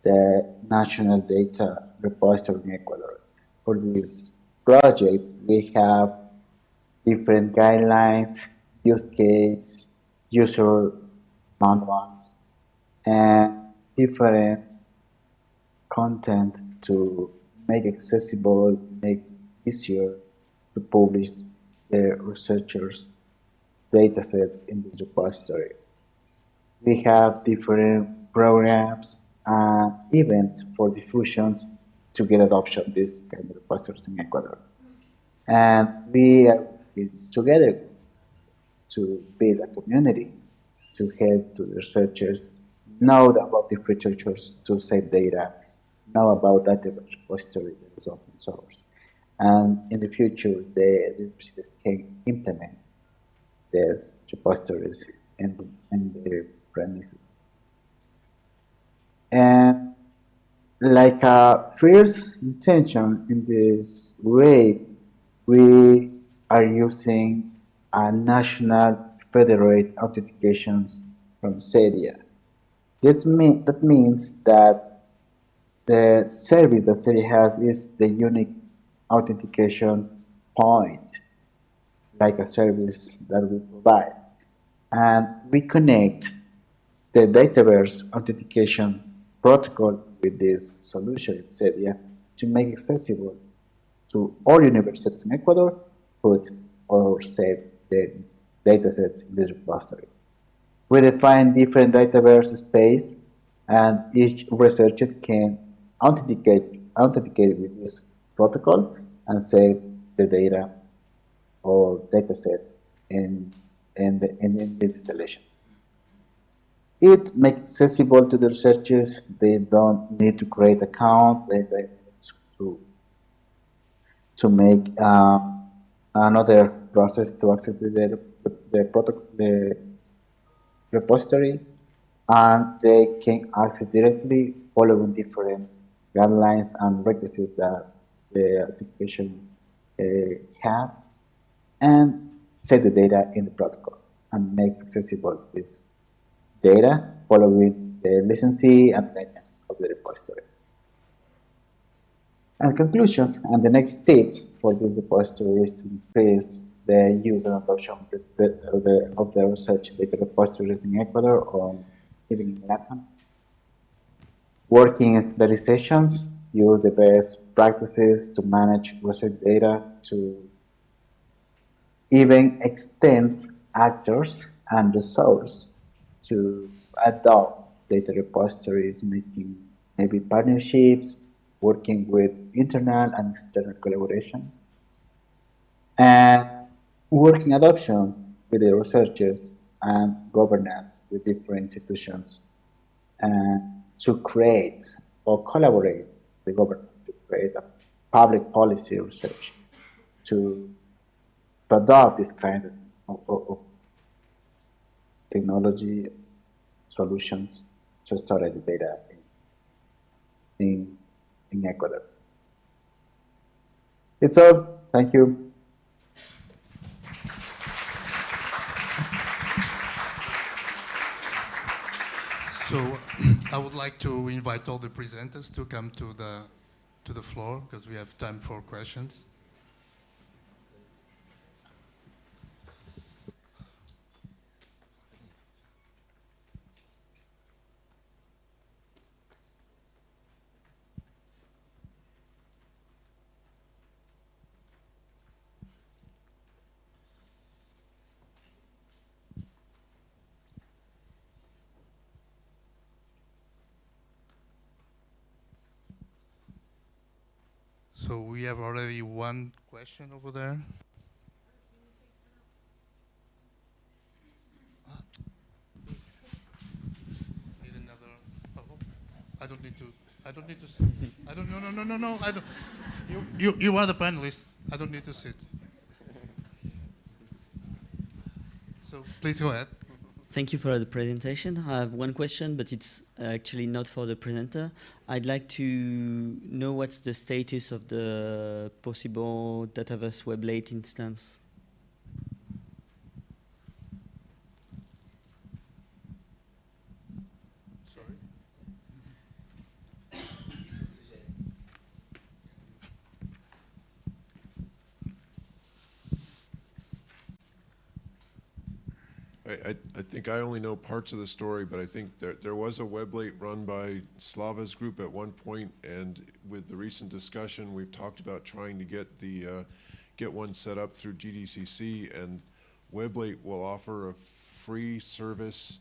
the national data repository in Ecuador. For this project, we have different guidelines, use case, user manuals, and different content to make accessible, make easier to publish the researchers' datasets in this repository. We have different programs and events for diffusions to get adoption of this kind of repositories in Ecuador. And we are together to build a community to help to the researchers know about the researchers to save data, know about Dataverse repository that is open source. And in the future, the universities can implement these repositories in their premises. And like a first intention in this way, we are using a national federated authentications from CEDIA. That means that the service that CEDIA has is the unique authentication point, like a service that we provide. And we connect the Dataverse authentication protocol with this solution, CEDIA, to make accessible to all universities in Ecuador, put or save the datasets in this repository. We define different Dataverse space, and each researcher can authenticate with this protocol and save the data or dataset in this installation. It makes accessible to the researchers. They don't need to create an account. They need to make another process to access the repository, and they can access directly following different guidelines and requisites that the anticipation has, and set the data in the protocol and make accessible this data following the licensee and maintenance of the repository. And conclusion, and the next stage for this repository is to increase the use and adoption of the research data repositories in Ecuador or even in Latin. Working in standardizations, use the best practices to manage research data, to even extend actors and resources to adopt data repositories, making maybe partnerships, working with internal and external collaboration, and working adoption with the researchers and governance with different institutions, and to create or collaborate with the government to create a public policy research to adopt this kind of technology solutions to store the data in Ecuador. It's all. Thank you. So I would like to invite all the presenters to come to the floor because we have time for questions. So we have already one question over there. Need another. Oh, I don't need to. I don't need to sit. I don't. No. I don't. You are the panelist. I don't need to sit. So please go ahead. Thank you for the presentation. I have one question, but it's actually not for the presenter. I'd like to know what's the status of the possible Dataverse Web Late instance. Sorry. I think I only know parts of the story, but I think there was a weblate run by Slava's group at one point, and with the recent discussion, we've talked about trying to get one set up through GDCC, and weblate will offer a free service,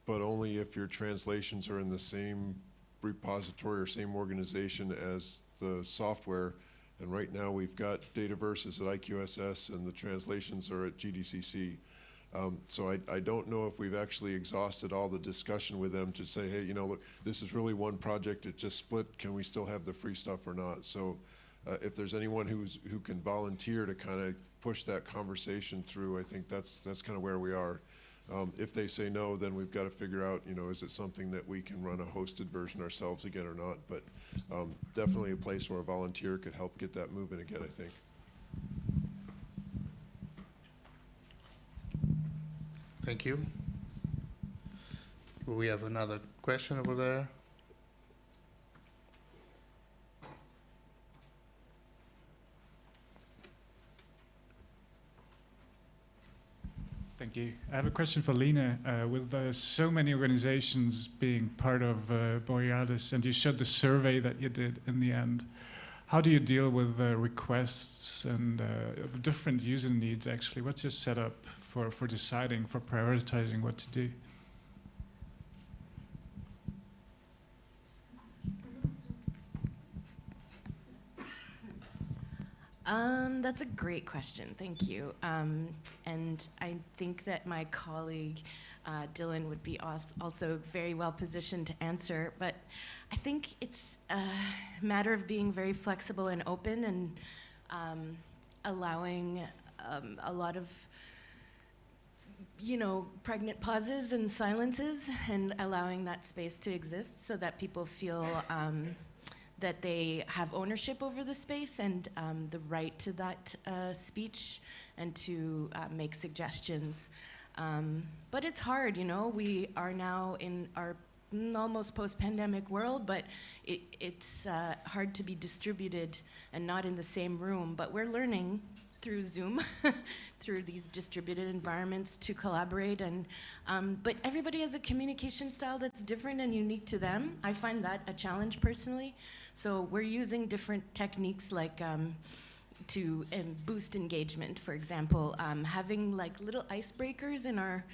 but only if your translations are in the same repository or same organization as the software. And right now we've got Dataverse is at IQSS, and the translations are at GDCC. So I don't know if we've actually exhausted all the discussion with them to say, hey, you know, look, this is really one project, it just split, can we still have the free stuff or not? So if there's anyone who can volunteer to kind of push that conversation through, I think that's kind of where we are. If they say no, then we've got to figure out, you know, is it something that we can run a hosted version ourselves again or not? But definitely a place where a volunteer could help get that moving again, I think. Thank you. We have another question over there. Thank you. I have a question for Lina. With so many organizations being part of Borealis, and you showed the survey that you did in the end, how do you deal with requests and different user needs, actually? What's your setup for deciding, for prioritizing what to do? That's a great question, thank you. And I think that my colleague, Dylan, would be also very well positioned to answer, but I think it's a matter of being very flexible and open and allowing a lot of, you know, pregnant pauses and silences, and allowing that space to exist so that people feel that they have ownership over the space and the right to that speech and to make suggestions. But it's hard, you know, we are now in our almost post-pandemic world, but it's hard to be distributed and not in the same room, but we're learning through Zoom, through these distributed environments to collaborate, and but everybody has a communication style that's different and unique to them. I find that a challenge personally. So we're using different techniques like to boost engagement, for example, having like little icebreakers in our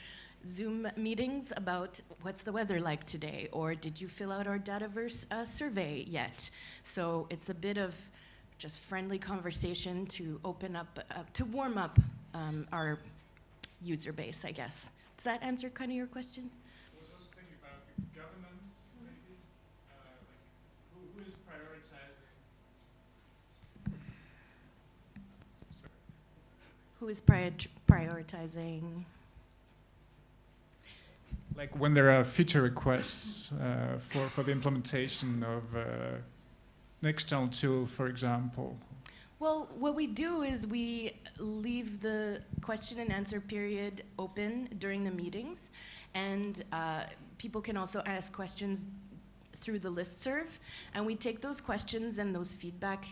Zoom meetings about what's the weather like today, or did you fill out our Dataverse survey yet? So it's a bit of just friendly conversation to open up, to warm up our user base, I guess. Does that answer kind of your question? I was also thinking about the governance, maybe, like who is prioritizing? Who is prioritizing? Like when there are feature requests for the implementation of an external tool, for example. Well, what we do is we leave the question and answer period open during the meetings, and people can also ask questions through the listserv, and we take those questions and those feedback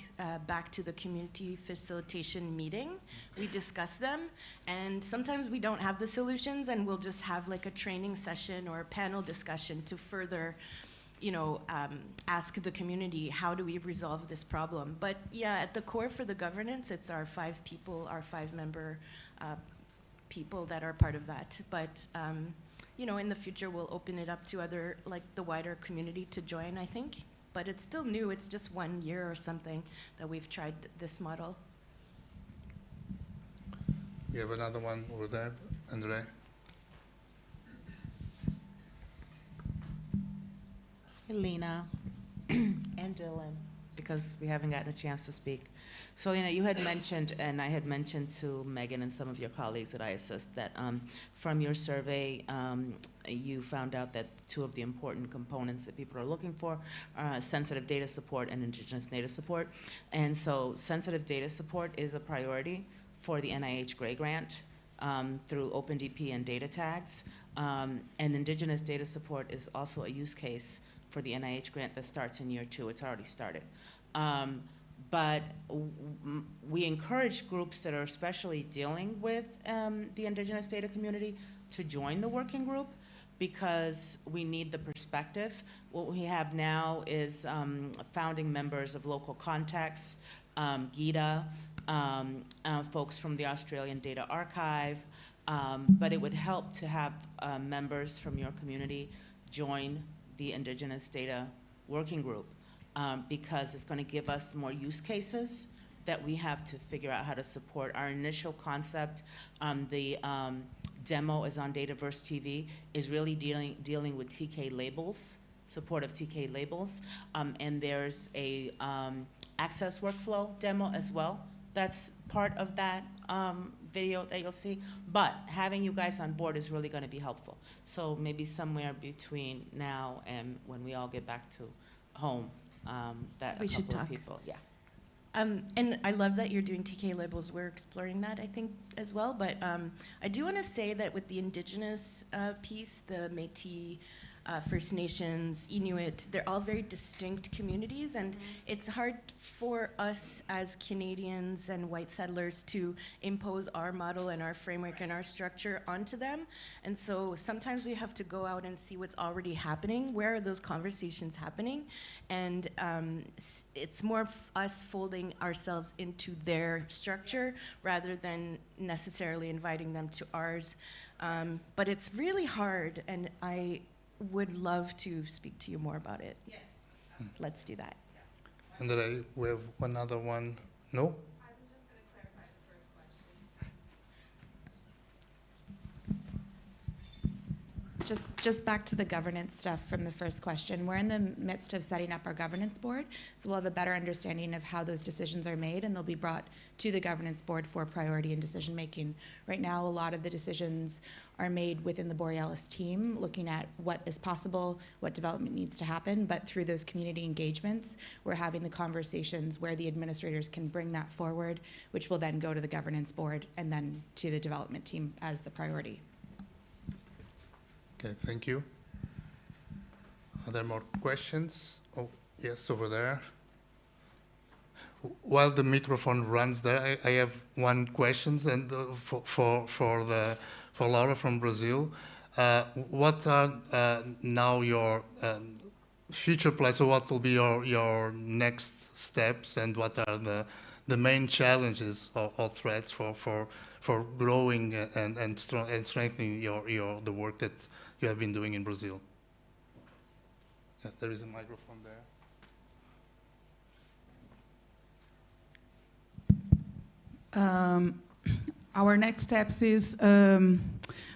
back to the community facilitation meeting. We discuss them, and sometimes we don't have the solutions, and we'll just have like a training session or a panel discussion to further, you know, ask the community, how do we resolve this problem? But yeah, at the core for the governance, it's our 5 people, our 5-member people that are part of that. But you know, in the future, we'll open it up to other, like the wider community to join, I think. But it's still new, it's just 1 year or something that we've tried this model. You have another one over there, Andre? Lena and Dylan, because we haven't gotten a chance to speak. So, you know, you had mentioned, and I had mentioned to Megan and some of your colleagues at IQSS that from your survey, you found out that 2 of the important components that people are looking for are sensitive data support and indigenous data support. And so sensitive data support is a priority for the NIH Gray Grant through OpenDP and data tags. And indigenous data support is also a use case for the NIH grant that starts in year 2. It's already started. But we encourage groups that are especially dealing with the indigenous data community to join the working group, because we need the perspective. What we have now is founding members of local contacts, GIDA, folks from the Australian Data Archive, but it would help to have members from your community join the indigenous data working group. Because it's going to give us more use cases that we have to figure out how to support. Our initial concept, the demo is on Dataverse TV, is really dealing with TK labels, support of TK labels, and there's a access workflow demo as well. That's part of that video that you'll see, but having you guys on board is really going to be helpful. So maybe somewhere between now and when we all get back to home, that we should talk. Of people, yeah. And I love that you're doing TK labels. We're exploring that, I think, as well. But I do want to say that with the indigenous piece, the Métis, First Nations, Inuit, they're all very distinct communities, and it's hard for us as Canadians and white settlers to impose our model and our framework and our structure onto them. And so sometimes we have to go out and see what's already happening. Where are those conversations happening? And it's more us folding ourselves into their structure rather than necessarily inviting them to ours. But it's really hard, and I would love to speak to you more about it. Yes. Let's do that. Andre, we have one other one. No? I was just going to clarify the first question. Just back to the governance stuff from the first question. We're in the midst of setting up our governance board, so we'll have a better understanding of how those decisions are made, and they'll be brought to the governance board for priority and decision making. Right now, a lot of the decisions are made within the Borealis team, looking at what is possible, what development needs to happen, but through those community engagements, we're having the conversations where the administrators can bring that forward, which will then go to the governance board and then to the development team as the priority. Okay, thank you. Are there more questions? Oh, yes, over there. While the microphone runs there, I have one question, and for Laura from Brazil. What are now your future plans? So what will be your next steps, and what are the main challenges or threats for growing and strengthening the work that you have been doing in Brazil? Yeah, there is a microphone there. Our next steps is,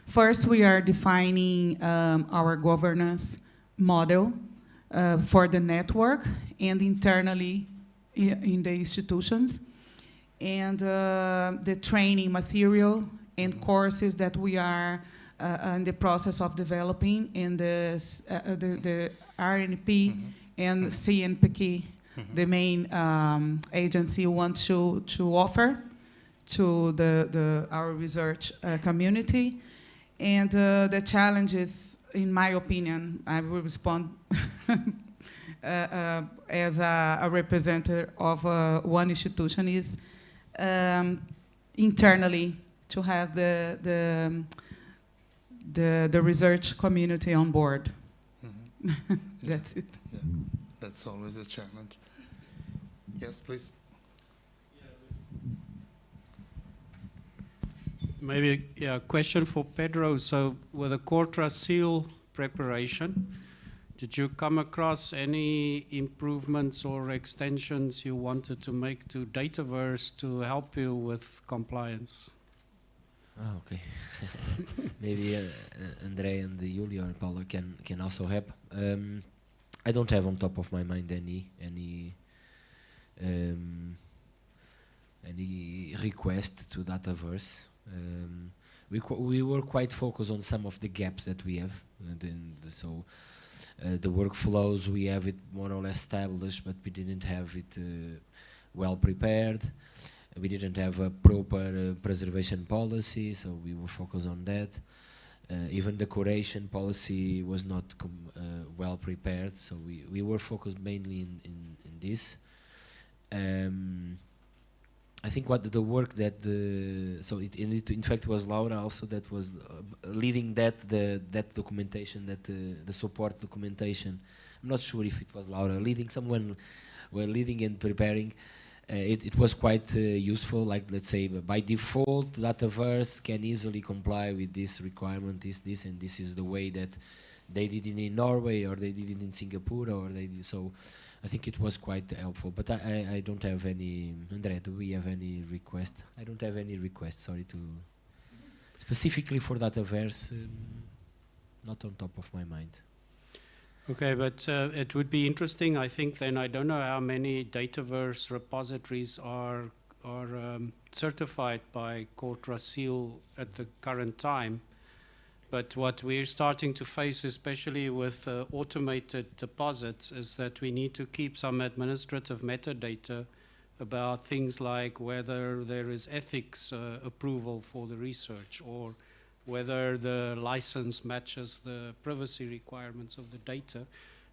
first we are defining our governance model for the network and internally in the institutions, and the training material and courses that we are in the process of developing in the RNP and CNPq, the main agency wants to offer to our research community. And the challenges, in my opinion, I will respond as a representative of one institution, is internally to have the research community on board. That's it. Yeah. That's always a challenge. Yes, please. Maybe a question for Pedro. So with the CoreTrustSeal preparation, did you come across any improvements or extensions you wanted to make to Dataverse to help you with compliance? Oh, okay. Maybe Andre and Jülich or Paulo can also help. I don't have on top of my mind any request to Dataverse. We were quite focused on some of the gaps that we have. So the workflows, we have it more or less established, but we didn't have it well prepared. We didn't have a proper preservation policy, so we were focused on that. Even the curation policy was not well prepared, so we were focused mainly in this. I think what the work that in fact was Laura also that was leading that documentation, the support documentation. I'm not sure if it was Laura leading, someone were leading and preparing. It was quite useful, like let's say by default Dataverse can easily comply with this requirement, this and this is the way that they did it in Norway or they did it in Singapore or they did so. I think it was quite helpful, but I don't have any. Andre, do we have any request? I don't have any request. Sorry to specifically for Dataverse, not on top of my mind. Okay, but it would be interesting. I think then I don't know how many Dataverse repositories are certified by CoreTrustSeal at the current time. But what we're starting to face, especially with automated deposits, is that we need to keep some administrative metadata about things like whether there is ethics approval for the research or whether the license matches the privacy requirements of the data.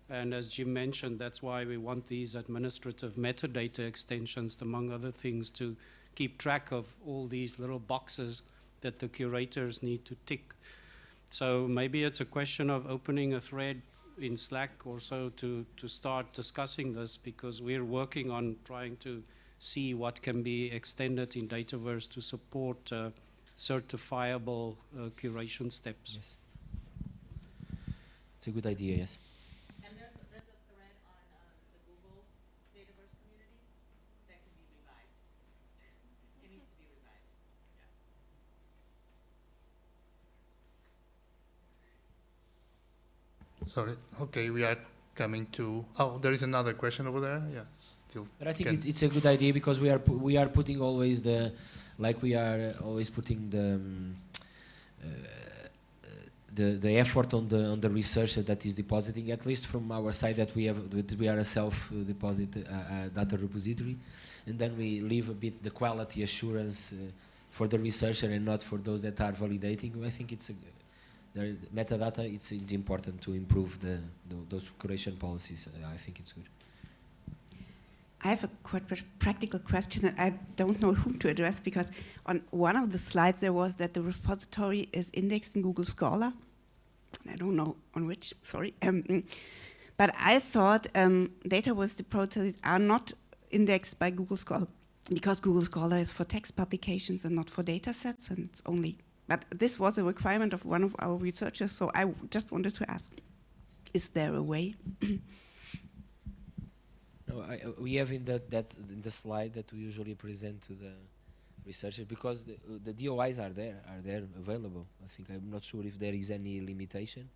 And as Jim mentioned, that's why we want these administrative metadata extensions, among other things, to keep track of all these little boxes that the curators need to tick. So maybe it's a question of opening a thread in Slack or so to start discussing this, because we're working on trying to see what can be extended in Dataverse to support certifiable curation steps. Yes. It's a good idea, yes. And there's a thread on the Google Dataverse community that can be revived. It needs to be revived. Yeah. Sorry. Okay, we are coming to. Oh, there is another question over there. Yeah, still. But I think it's a good idea because we are putting always we are always putting the effort on the researcher that is depositing, at least from our side, that we are a self-deposit data repository, and then we leave a bit the quality assurance for the researcher and not for those that are validating. I think it's the metadata. It's important to improve those curation policies. I think it's good. I have a quite practical question that I don't know whom to address, because on one of the slides there was that the repository is indexed in Google Scholar. I don't know on which, sorry. But I thought data repositories are not indexed by Google Scholar because Google Scholar is for text publications and not for data sets, and it's only, but this was a requirement of one of our researchers, so I just wanted to ask, is there a way? No, we have in the slide that we usually present to the researchers, because the DOIs are there available. I think I'm not sure if there is any limitation,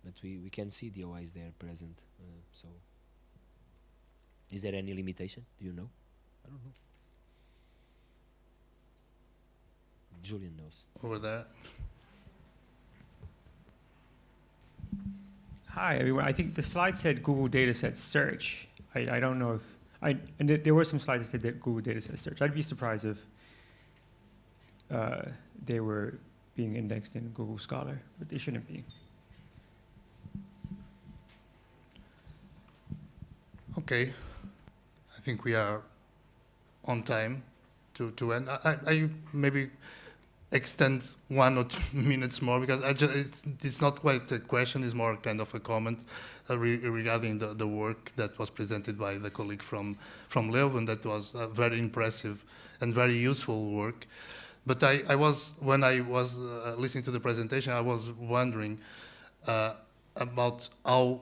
but we can see DOIs there present. So, is there any limitation? Do you know? I don't know. Julian knows. Over there. Hi everyone. I think the slide said Google Dataset Search. I don't know if and there were some slides that said that Google Dataset Search. I'd be surprised if they were being indexed in Google Scholar, but they shouldn't be. Okay, I think we are on time to end. I maybe extend 1 or 2 minutes more, because it's not quite a question, it's more kind of a comment regarding the work that was presented by the colleague from Leuven. That was very impressive and very useful work. But when I was listening to the presentation, I was wondering about how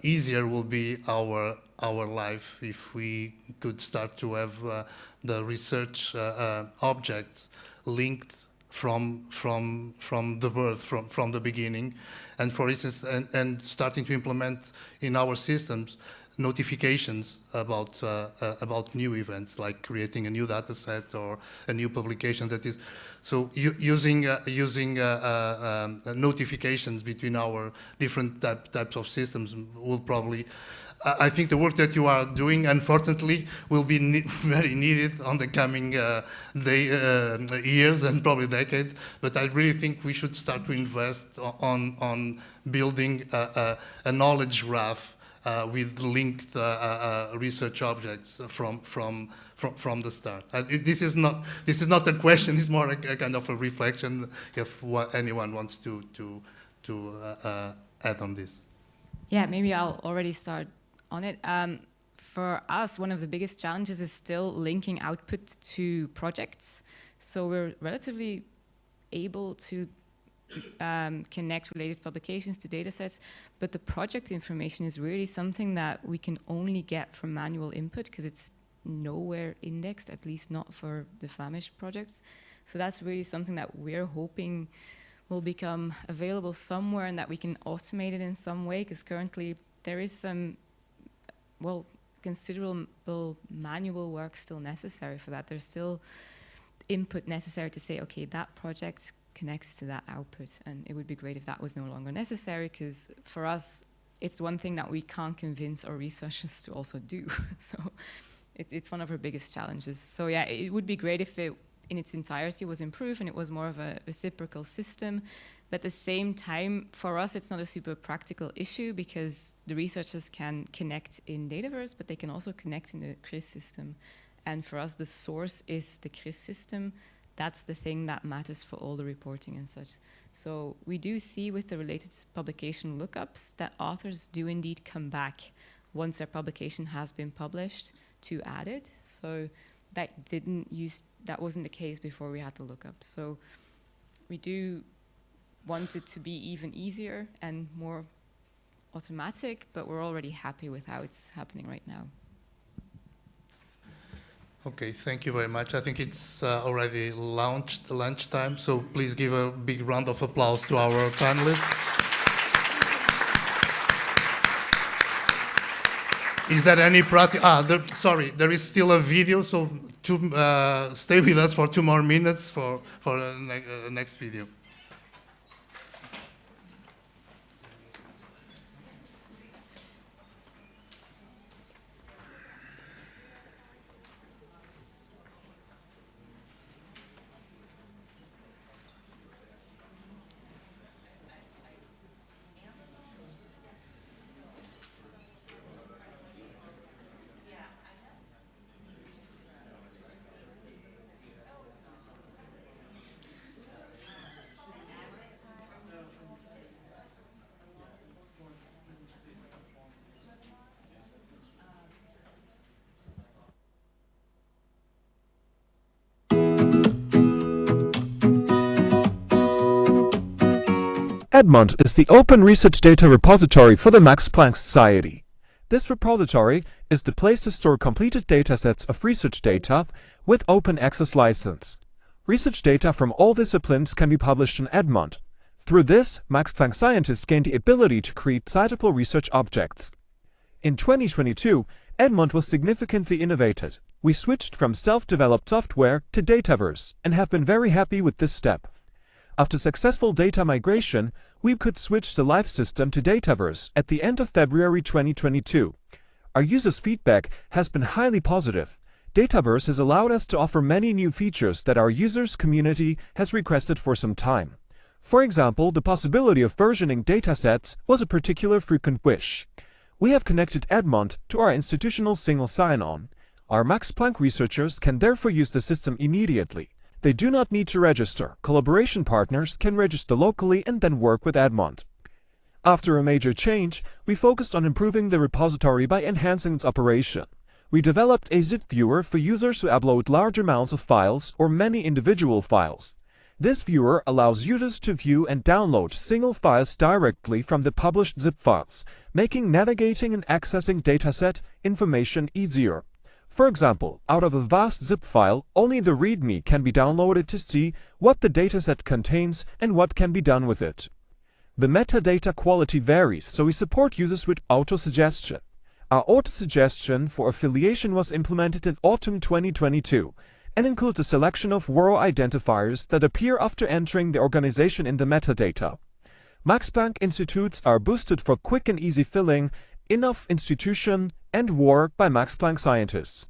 easier will be our life if we could start to have the research objects linked from the birth, from the beginning, and for instance, and starting to implement in our systems notifications about new events, like creating a new data set or a new publication that is, so using notifications between our different types of systems will probably, I think the work that you are doing, unfortunately, will be very needed on the coming years and probably decade. But I really think we should start to invest on building a knowledge graph with linked research objects from the start. This is not a question; it's more a kind of a reflection. If anyone wants to add on this. Yeah, maybe I'll already start on it. For us, one of the biggest challenges is still linking output to projects. So we're relatively able to connect related publications to datasets, but the project information is really something that we can only get from manual input because it's nowhere indexed, at least not for the Flemish projects. So that's really something that we're hoping will become available somewhere and that we can automate it in some way, because currently there is some, well, considerable manual work still necessary for that. There's still input necessary to say, okay, that project connects to that output, and it would be great if that was no longer necessary, because for us, it's one thing that we can't convince our researchers to also do. So it's one of our biggest challenges. So yeah, it would be great if it in its entirety was improved and it was more of a reciprocal system. But at the same time, for us, it's not a super practical issue because the researchers can connect in Dataverse, but they can also connect in the CRIS system. And for us, the source is the CRIS system. That's the thing that matters for all the reporting and such. So we do see with the related publication lookups that authors do indeed come back once their publication has been published to add it. So that wasn't the case before we had the lookup. So we do want it to be even easier and more automatic, but we're already happy with how it's happening right now. Okay, thank you very much. I think it's already lunchtime, so please give a big round of applause to our panelists. Is there any sorry, there is still a video, so stay with us for 2 more minutes for the next video. Edmond is the open research data repository for the Max Planck Society. This repository is the place to store completed datasets of research data with open access license. Research data from all disciplines can be published in Edmond. Through this, Max Planck scientists gain the ability to create citable research objects. In 2022, Edmond was significantly innovated. We switched from self-developed software to Dataverse and have been very happy with this step. After successful data migration, we could switch the live system to Dataverse at the end of February 2022. Our users' feedback has been highly positive. Dataverse has allowed us to offer many new features that our users' community has requested for some time. For example, the possibility of versioning datasets was a particular frequent wish. We have connected Edmond to our institutional single sign-on. Our Max Planck researchers can therefore use the system immediately. They do not need to register. Collaboration partners can register locally and then work with Edmond. After a major change, we focused on improving the repository by enhancing its operation. We developed a zip viewer for users who upload large amounts of files or many individual files. This viewer allows users to view and download single files directly from the published zip files, making navigating and accessing dataset information easier. For example, out of a vast zip file, only the README can be downloaded to see what the dataset contains and what can be done with it. The metadata quality varies, so we support users with auto-suggestion. Our auto-suggestion for affiliation was implemented in autumn 2022 and includes a selection of WORO identifiers that appear after entering the organization in the metadata. Max Planck institutes are boosted for quick and easy filling of institution and WOR by Max Planck scientists.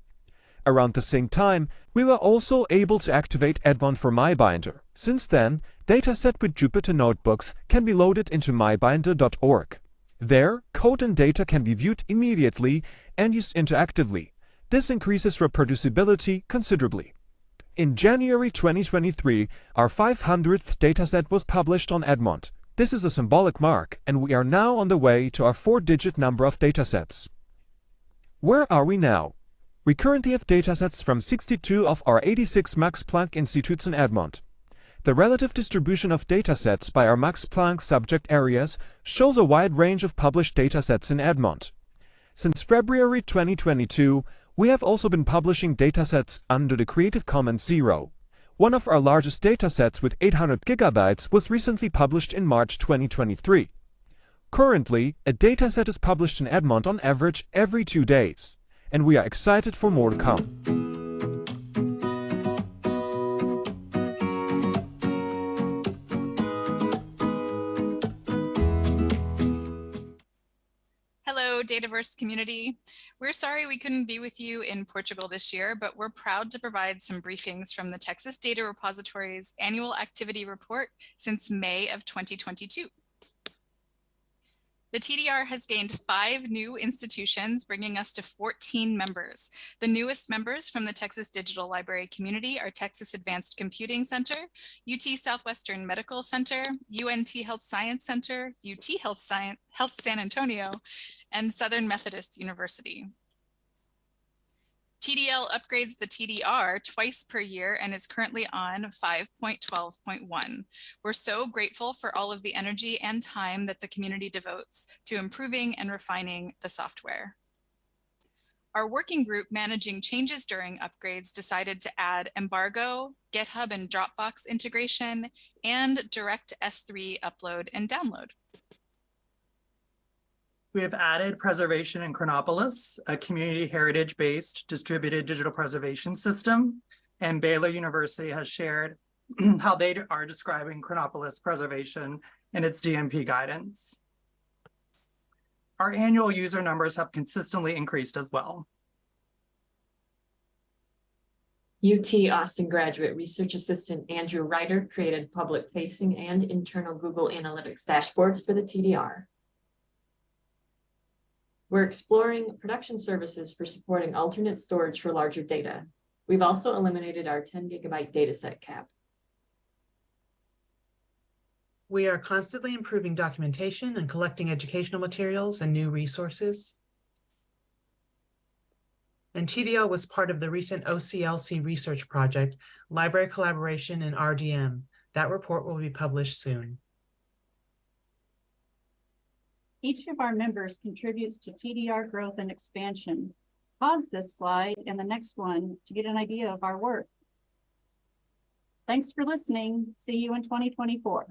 Around the same time, we were also able to activate Edmond for MyBinder. Since then, dataset with Jupyter notebooks can be loaded into mybinder.org. There, code and data can be viewed immediately and used interactively. This increases reproducibility considerably. In January 2023, our 500th dataset was published on Edmond. This is a symbolic mark, and we are now on the way to our 4-digit number of datasets. Where are we now? We currently have datasets from 62 of our 86 Max Planck institutes in Edmond. The relative distribution of datasets by our Max Planck subject areas shows a wide range of published datasets in Edmond. Since February 2022, we have also been publishing datasets under the Creative Commons 0. One of our largest datasets with 800 gigabytes was recently published in March 2023. Currently, a dataset is published in Edmond on average every 2 days, and we are excited for more to come. Hello, Dataverse community. We're sorry we couldn't be with you in Portugal this year, but we're proud to provide some briefings from the Texas Data Repository's annual activity report since May of 2022. The TDR has gained 5 new institutions, bringing us to 14 members. The newest members from the Texas Digital Library community are Texas Advanced Computing Center, UT Southwestern Medical Center, UNT Health Science Center, UT Health San Antonio, and Southern Methodist University. TDL upgrades the TDR twice per year and is currently on 5.12.1. We're so grateful for all of the energy and time that the community devotes to improving and refining the software. Our working group managing changes during upgrades decided to add embargo, GitHub and Dropbox integration, and direct S3 upload and download. We have added preservation in Chronopolis, a community heritage-based distributed digital preservation system, and Baylor University has shared how they are describing Chronopolis preservation in its DMP guidance. Our annual user numbers have consistently increased as well. UT Austin graduate research assistant Andrew Ryder created public-facing and internal Google Analytics dashboards for the TDR. We're exploring production services for supporting alternate storage for larger data. We've also eliminated our 10 gigabyte dataset cap. We are constantly improving documentation and collecting educational materials and new resources. And TDL was part of the recent OCLC research project, Library Collaboration in RDM. That report will be published soon. Each of our members contributes to TDR growth and expansion. Pause this slide and the next one to get an idea of our work. Thanks for listening. See you in 2024.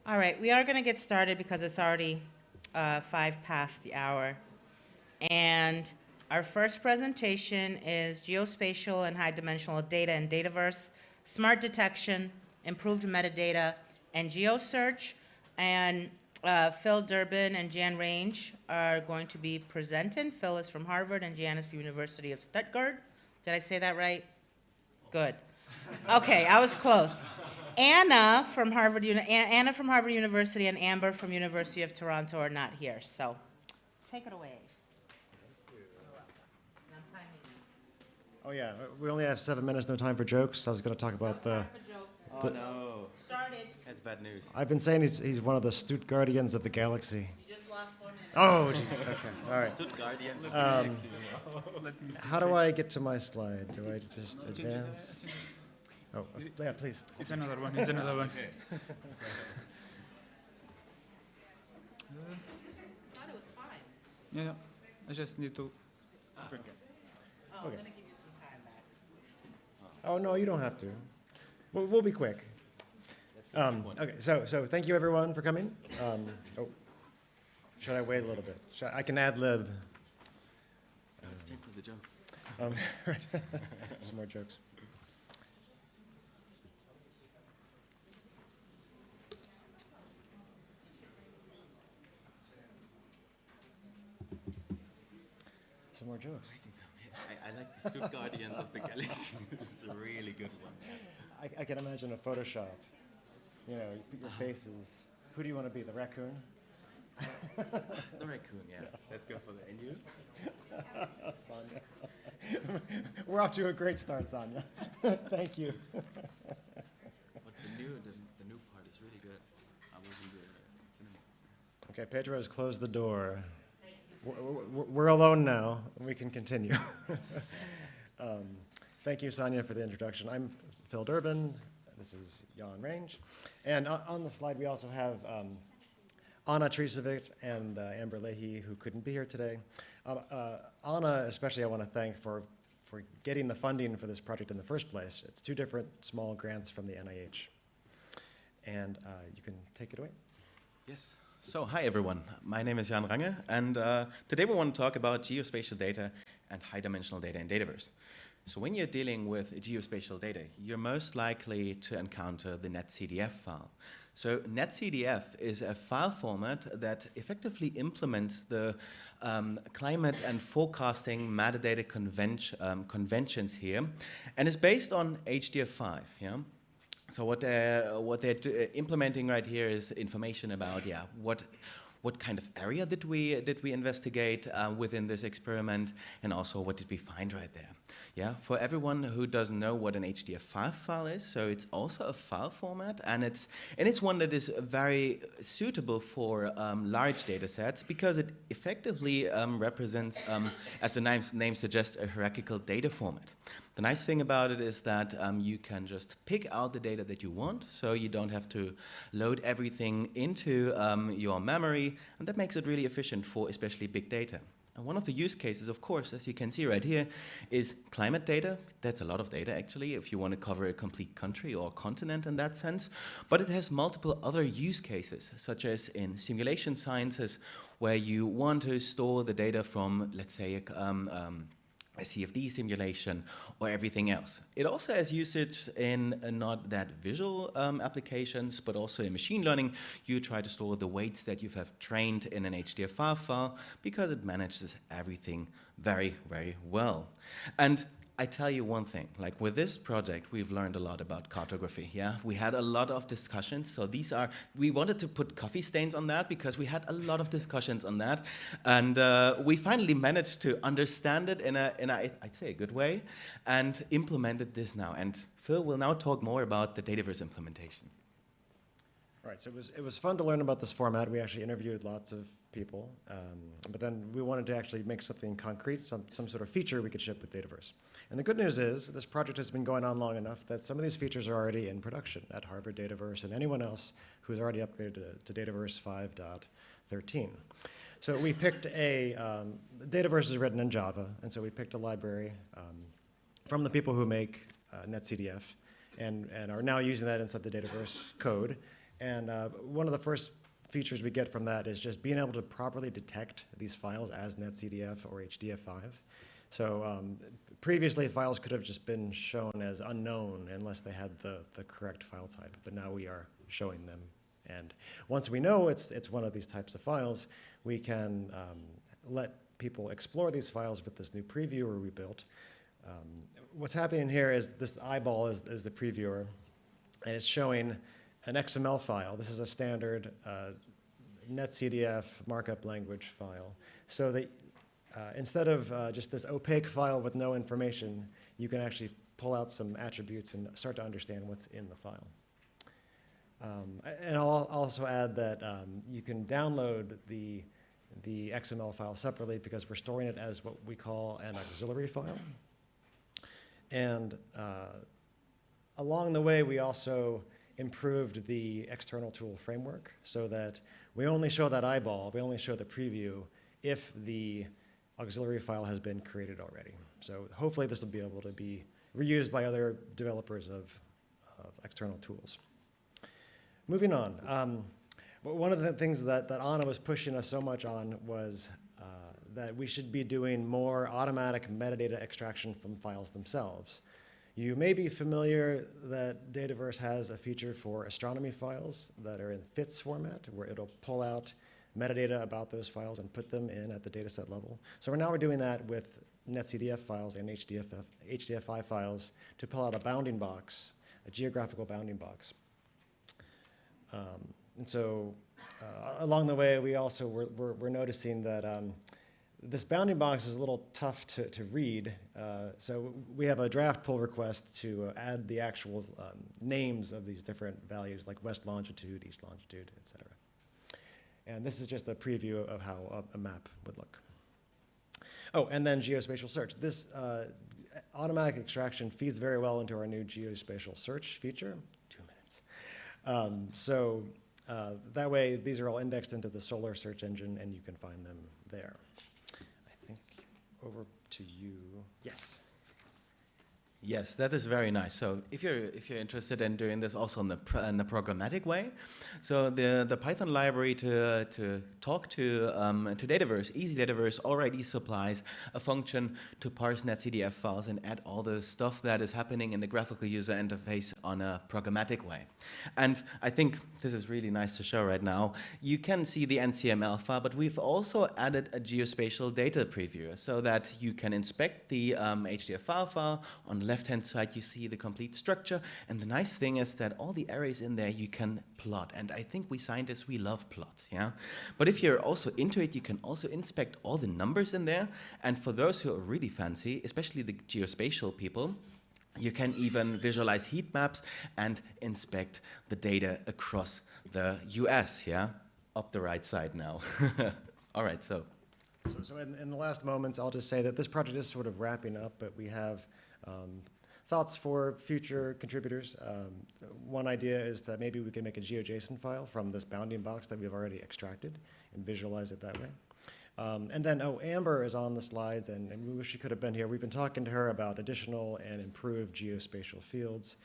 All right, we are going to get started because it's already 5 past the hour. And our first presentation is geospatial and high-dimensional data in Dataverse, smart detection, improved metadata, and geo-search. And Phil Durbin and Jan Range are going to be presenting. Phil is from Harvard and Jan is from University of Stuttgart. Did I say that right? Good. Okay, I was close. Anna from Harvard University and Amber from University of Toronto are not here, so take it away. Oh yeah, we only have 7 minutes, no time for jokes. I was going to talk about the... Oh no. Started. That's bad news. I've been saying he's one of the Stuttgartians of the galaxy. You just lost 4 minutes. Oh, jeez. Okay. All right. Stuttgartians of the galaxy. How do I get to my slide? Do I just advance? Oh, yeah, please. It's another one. It's another one. I thought it was fine. Yeah, I just need to bring it. Oh, I'm Okay. going to give you some time back. Oh, no, you don't have to. We'll be quick. Okay, so thank you everyone for coming. Should I wait a little bit? I can ad-lib. It's time for the joke. Right. Some more jokes. Some more jokes. I like the Stuttgartians of the galaxy. This is a really good one. I can imagine a Photoshop. You know, you put your faces. Who do you want to be, the raccoon? The raccoon, yeah. That's good for the... And you? Sonia. We're off to a great start, Sonia. Thank you. But the new part is really good. I wasn't good at cinema. Okay, Pedro has closed the door. We're alone now. We can continue. Thank you, Sonia, for the introduction. I'm Phil Durbin. This is Jan Range. And on the slide, we also have Anna Tricevic and Amber Leahy, who couldn't be here today. Anna, especially, I want to thank for getting the funding for this project in the first place. It's 2 different small grants from the NIH. And you can take it away. Yes. So, hi everyone. My name is Jan Range, and today we want to talk about geospatial data and high-dimensional data in Dataverse. So when you're dealing with geospatial data, you're most likely to encounter the netcdf file. So netcdf is a file format that effectively implements the climate and forecasting metadata conventions here, and is based on HDF5. Yeah. So what they're implementing right here is information about what kind of area did we investigate within this experiment, and also what did we find right there. Yeah, for everyone who doesn't know what an HDF5 file is, so it's also a file format, and it's one that is very suitable for large data sets because it effectively represents, as the name suggests, a hierarchical data format. The nice thing about it is that you can just pick out the data that you want, so you don't have to load everything into your memory, and that makes it really efficient for especially big data. And one of the use cases, of course, as you can see right here, is climate data. That's a lot of data, actually, if you want to cover a complete country or continent in that sense. But it has multiple other use cases, such as in simulation sciences, where you want to store the data from, let's say, a CFD simulation or everything else. It also has usage in not that visual applications, but also in machine learning. You try to store the weights that you have trained in an HDF5 file because it manages everything very, very well. And I tell you one thing, like with this project, we've learned a lot about cartography, yeah? We had a lot of discussions, so we wanted to put coffee stains on that because we had a lot of discussions on that, and we finally managed to understand it in a I'd say, a good way, and implemented this now. And Phil will now talk more about the Dataverse implementation. All right, so it was fun to learn about this format. We actually interviewed lots of people, but then we wanted to actually make something concrete, some sort of feature we could ship with Dataverse. And the good news is this project has been going on long enough that some of these features are already in production at Harvard Dataverse and anyone else who's already upgraded to Dataverse 5.13. So we picked Dataverse is written in Java, and so we picked a library from the people who make netcdf and are now using that inside the Dataverse code. And one of the first features we get from that is just being able to properly detect these files as netcdf or HDF5. So previously, files could have just been shown as unknown unless they had the correct file type, but now we are showing them. And once we know it's one of these types of files, we can let people explore these files with this new previewer we built. What's happening here is this eyeball is the previewer, and it's showing an XML file. This is a standard netcdf markup language file. So that instead of just this opaque file with no information, you can actually pull out some attributes and start to understand what's in the file. And I'll also add that you can download the XML file separately because we're storing it as what we call an auxiliary file. And along the way, we also improved the external tool framework so that we only show that eyeball, we only show the preview if the auxiliary file has been created already. So hopefully this will be able to be reused by other developers of external tools. Moving on, one of the things that Anna was pushing us so much on was that we should be doing more automatic metadata extraction from files themselves. You may be familiar that Dataverse has a feature for astronomy files that are in FITS format, where it'll pull out metadata about those files and put them in at the dataset level. So now we're doing that with netcdf files and HDF5 files to pull out a bounding box, a geographical bounding box. And so along the way, we also we're noticing that this bounding box is a little tough to read. So we have a draft pull request to add the actual names of these different values, like west longitude, east longitude, et cetera. And this is just a preview of how a map would look. Oh, and then geospatial search. This automatic extraction feeds very well into our new geospatial search feature. 2 minutes. That way, these are all indexed into the Solar search engine, and you can find them there. I think over to you. Yes. Yes, that is very nice. So if you're interested in doing this also in the programmatic way, so the Python library to talk to Dataverse, Easy Dataverse already supplies a function to parse netcdf files and add all the stuff that is happening in the graphical user interface on a programmatic way. And I think this is really nice to show right now. You can see the NCML file, but we've also added a geospatial data previewer so that you can inspect the HDF file. On the left-hand side, you see the complete structure. And the nice thing is that all the arrays in there you can plot. And I think we scientists, we love plots, yeah? But if you're also into it, you can also inspect all the numbers in there. And for those who are really fancy, especially the geospatial people, you can even visualize heat maps and inspect the data across the US, yeah? Up the right side now. All right, so in the last moments, I'll just say that this project is sort of wrapping up, but we have thoughts for future contributors. One idea is that maybe we can make a GeoJSON file from this bounding box that we've already extracted and visualize it that way. And then, Amber is on the slides, and we wish she could have been here. We've been talking to her about additional and improved geospatial fields.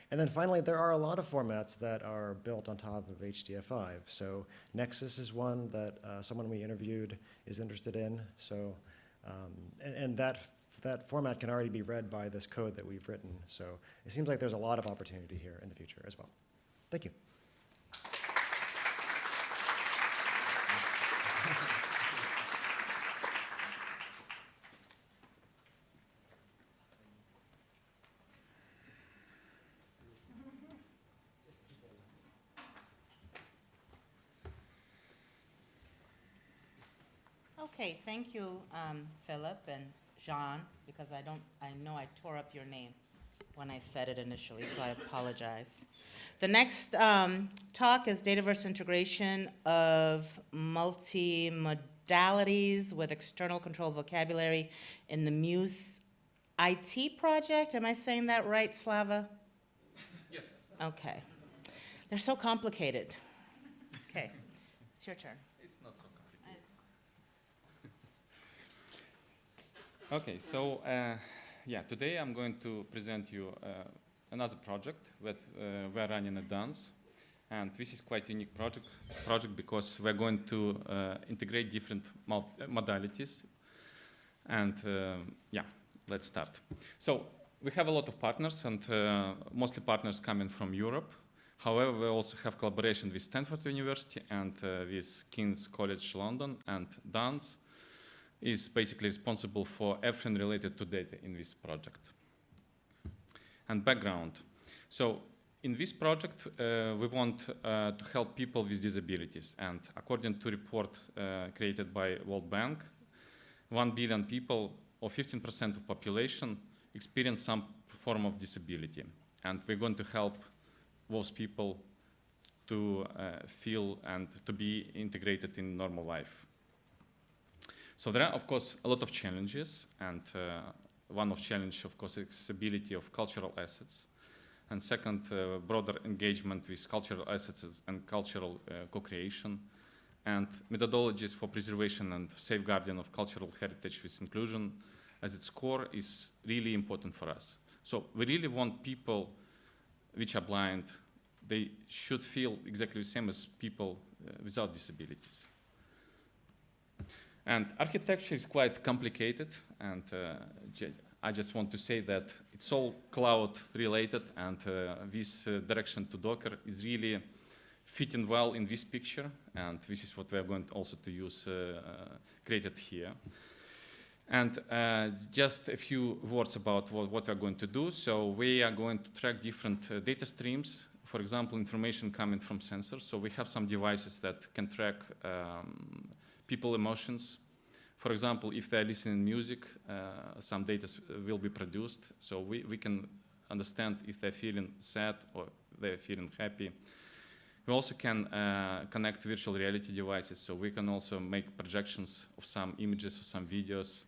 And then finally, there are a lot of formats that are built on top of HDF5. So Nexus is one that someone we interviewed is interested in. So, and that format can already be read by this code that we've written. So it seems like there's a lot of opportunity here in the future as well. Thank you. Okay, thank you, Philip and Jean, because I know I tore up your name when I said it initially, so I apologize. The next talk is Dataverse integration of multimodalities with external control vocabulary in the Muse IT project. Am I saying that right, Slava? Yes. Okay. They're so complicated. Okay, it's your turn. It's not so complicated. Okay, so yeah, today I'm going to present you another project that we're running at Dance. And this is quite a unique project because we're going to integrate different modalities. And yeah, let's start. So we have a lot of partners, and mostly partners coming from Europe. However, we also have collaboration with Stanford University and with King's College London, and DANS is basically responsible for everything related to data in this project. And background. So in this project, we want to help people with disabilities. And according to a report created by World Bank, 1 billion people, or 15% of population, experience some form of disability. And we're going to help those people to feel and to be integrated in normal life. So there are, of course, a lot of challenges, and one of challenge, of course, accessibility of cultural assets, and second, broader engagement with cultural assets and cultural co-creation, and methodologies for preservation and safeguarding of cultural heritage with inclusion as its core is really important for us. So we really want people which are blind, they should feel exactly the same as people without disabilities. And architecture is quite complicated, and I just want to say that it's all cloud related, and this direction to Docker is really fitting well in this picture, and this is what we're going also to use created here. And just a few words about what we're going to do. So we are going to track different data streams. For example, information coming from sensors. So we have some devices that can track people emotions. For example, if they're listening music, some data will be produced. So we can understand if they're feeling sad or they're feeling happy. We also can connect virtual reality devices. So we can also make projections of some images or some videos,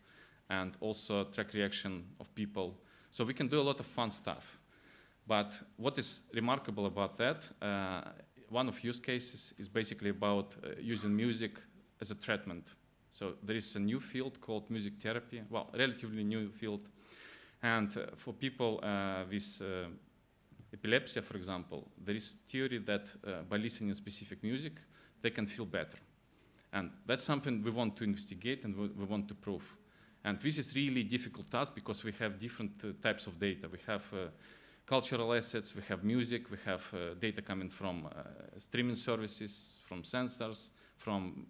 and also track reaction of people. So we can do a lot of fun stuff. But what is remarkable about that, one of use cases is basically about using music as a treatment. So there is a new field called music therapy, well, relatively new field. And for people with epilepsy, for example, there is theory that by listening to specific music, they can feel better. And that's something we want to investigate and we want to prove. And this is really difficult task because we have different types of data. We have cultural assets, we have music, we have data coming from streaming services, from sensors, from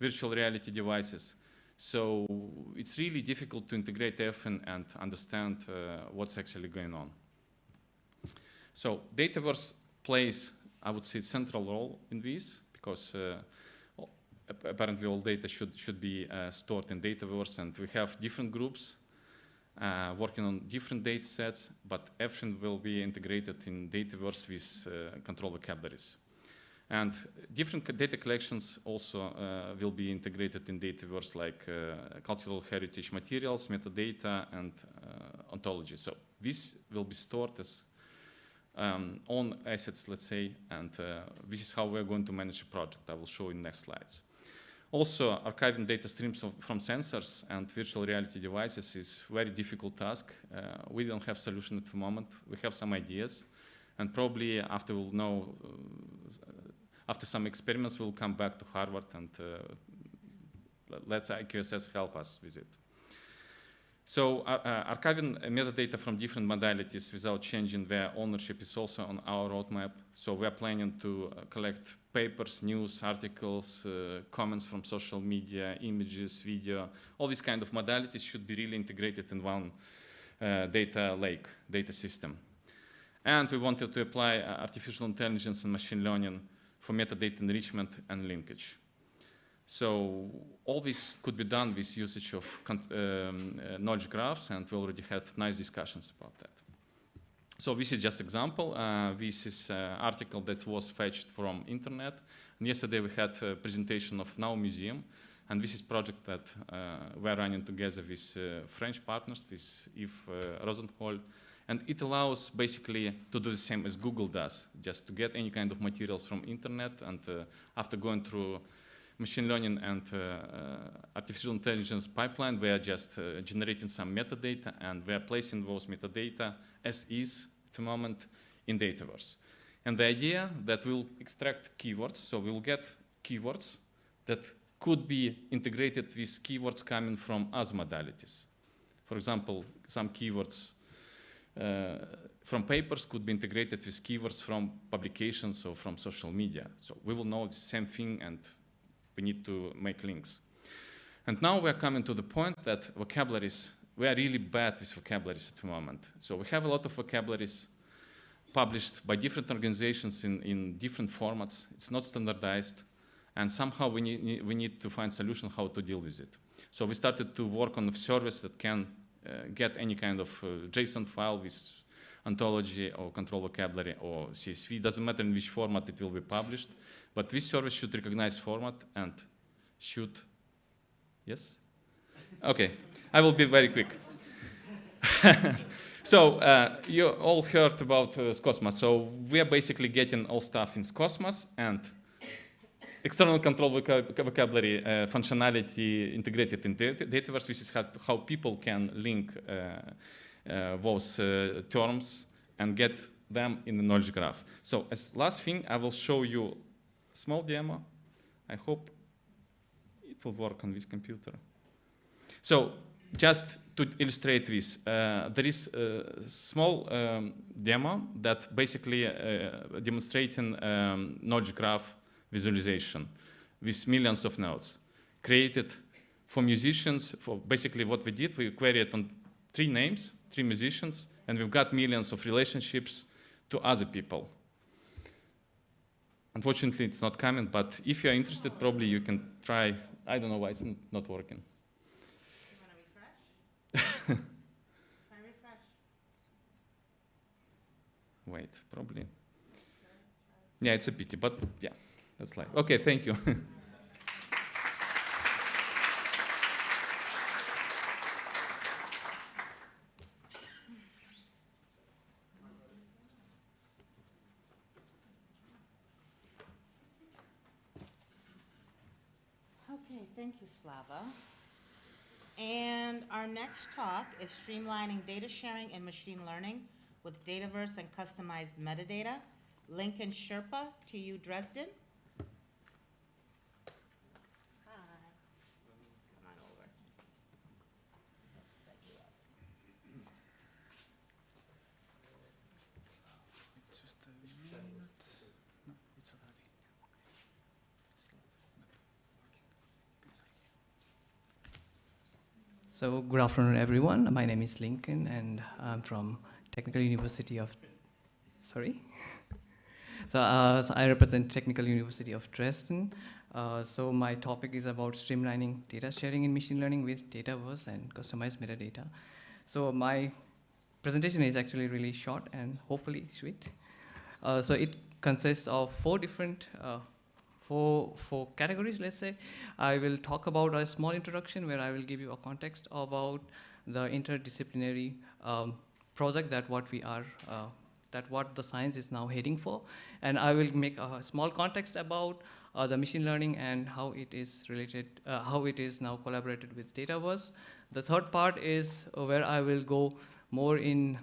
virtual reality devices. So it's really difficult to integrate everything and understand what's actually going on. So Dataverse plays, I would say, a central role in this because apparently all data should be stored in Dataverse, and we have different groups working on different data sets, but everything will be integrated in Dataverse with control vocabularies. And different data collections also will be integrated in Dataverse, like cultural heritage materials, metadata, and ontology. So this will be stored as own assets, let's say, and this is how we're going to manage a project. I will show in next slides. Also, archiving data streams from sensors and virtual reality devices is a very difficult task. We don't have solution at the moment. We have some ideas, and probably after we'll know, after some experiments, we'll come back to Harvard and let IQSS help us with it. So archiving metadata from different modalities without changing their ownership is also on our roadmap. So we're planning to collect papers, news, articles, comments from social media, images, video. All these kind of modalities should be really integrated in one data lake, data system. And we wanted to apply artificial intelligence and machine learning for metadata enrichment and linkage. So all this could be done with usage of knowledge graphs, and we already had nice discussions about that. So this is just example. This is an article that was fetched from internet. And yesterday we had a presentation of Now Museum, and this is a project that we're running together with French partners, with Yves Rosenthal. And it allows basically to do the same as Google does, just to get any kind of materials from internet, and after going through machine learning and artificial intelligence pipeline, we are just generating some metadata, and we are placing those metadata as is at the moment in Dataverse. And the idea that we'll extract keywords, so we'll get keywords that could be integrated with keywords coming from other modalities. For example, some keywords from papers could be integrated with keywords from publications or from social media. So we will know the same thing and we need to make links. And now we're coming to the point that vocabularies, we are really bad with vocabularies at the moment. So we have a lot of vocabularies published by different organizations in different formats. It's not standardized. And somehow we need to find a solution how to deal with it. So we started to work on a service that can get any kind of JSON file with ontology or control vocabulary or CSV. Doesn't matter in which format it will be published. But this service should recognize format and should, yes? Okay, I will be very quick. So you all heard about Cosmos. So we are basically getting all stuff in Cosmos and external control vocabulary functionality integrated in Dataverse. This is how people can link those terms and get them in the knowledge graph. So as last thing, I will show you a small demo. I hope it will work on this computer. So just to illustrate this, there is a small demo that basically demonstrating knowledge graph visualization with millions of nodes created for musicians. For basically what we did, we queried on 3 names, 3 musicians, and we've got millions of relationships to other people. Unfortunately, it's not coming, but if you're interested, probably you can try. I don't know why it's not working. Wait, probably. Yeah, it's a pity, but yeah, that's life. Okay, thank you. Okay, thank you, Slava. And our next talk is streamlining data sharing and machine learning with Dataverse and customized metadata. Lincoln Sherpa, TU Dresden. Hi. Come on over. Let's set you up. It's just a minute. No, it's already. It's not working. So good afternoon, everyone. My name is Lincoln, and I'm from Technical University of, sorry? So I represent Technical University of Dresden. So my topic is about streamlining data sharing in machine learning with Dataverse and customized metadata. So my presentation is actually really short and hopefully sweet. So it consists of 4 different four categories, let's say. I will talk about a small introduction where I will give you a context about the interdisciplinary project that what the science is now heading for. And I will make a small context about the machine learning and how it is related, how it is now collaborated with Dataverse. The third part is where I will go more in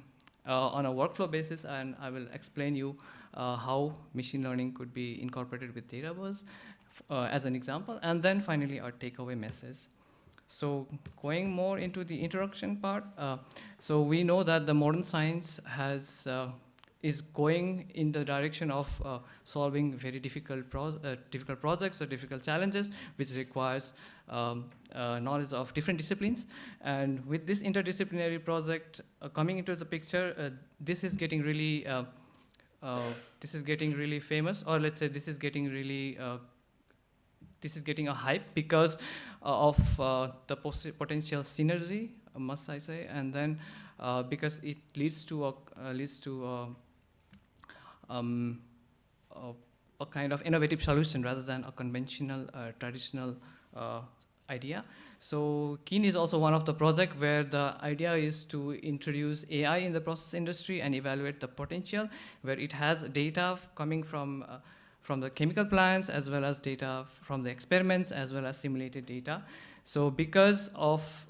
on a workflow basis, and I will explain you how machine learning could be incorporated with Dataverse as an example. And then finally our takeaway message. So going more into the introduction part, so we know that the modern science is going in the direction of solving very difficult projects or difficult challenges, which requires knowledge of different disciplines. And with this interdisciplinary project coming into the picture, this is getting really famous, or let's say this is getting a hype because of the potential synergy, must I say, and then because it leads to a kind of innovative solution rather than a conventional, traditional idea. So Keen is also one of the projects where the idea is to introduce AI in the process industry and evaluate the potential, where it has data coming from the chemical plants, as well as data from the experiments, as well as simulated data. So because of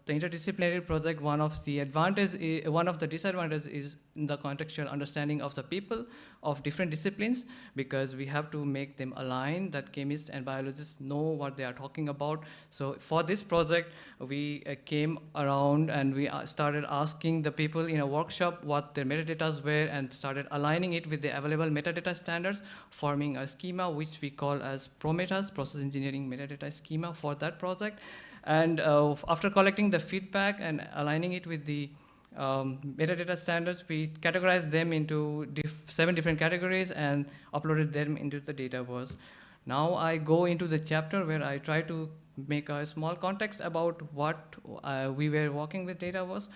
the interdisciplinary project, one of the disadvantages is in the contextual understanding of the people of different disciplines, because we have to make them align that chemists and biologists know what they are talking about. So for this project, we came around and we started asking the people in a workshop what their metadata were and started aligning it with the available metadata standards, forming a schema which we call as PROMETAS, Process Engineering Metadata Schema, for that project. And after collecting the feedback and aligning it with the metadata standards, we categorized them into 7 different categories and uploaded them into the Dataverse. Now I go into the chapter where I try to make a small context about what we were working with Dataverse.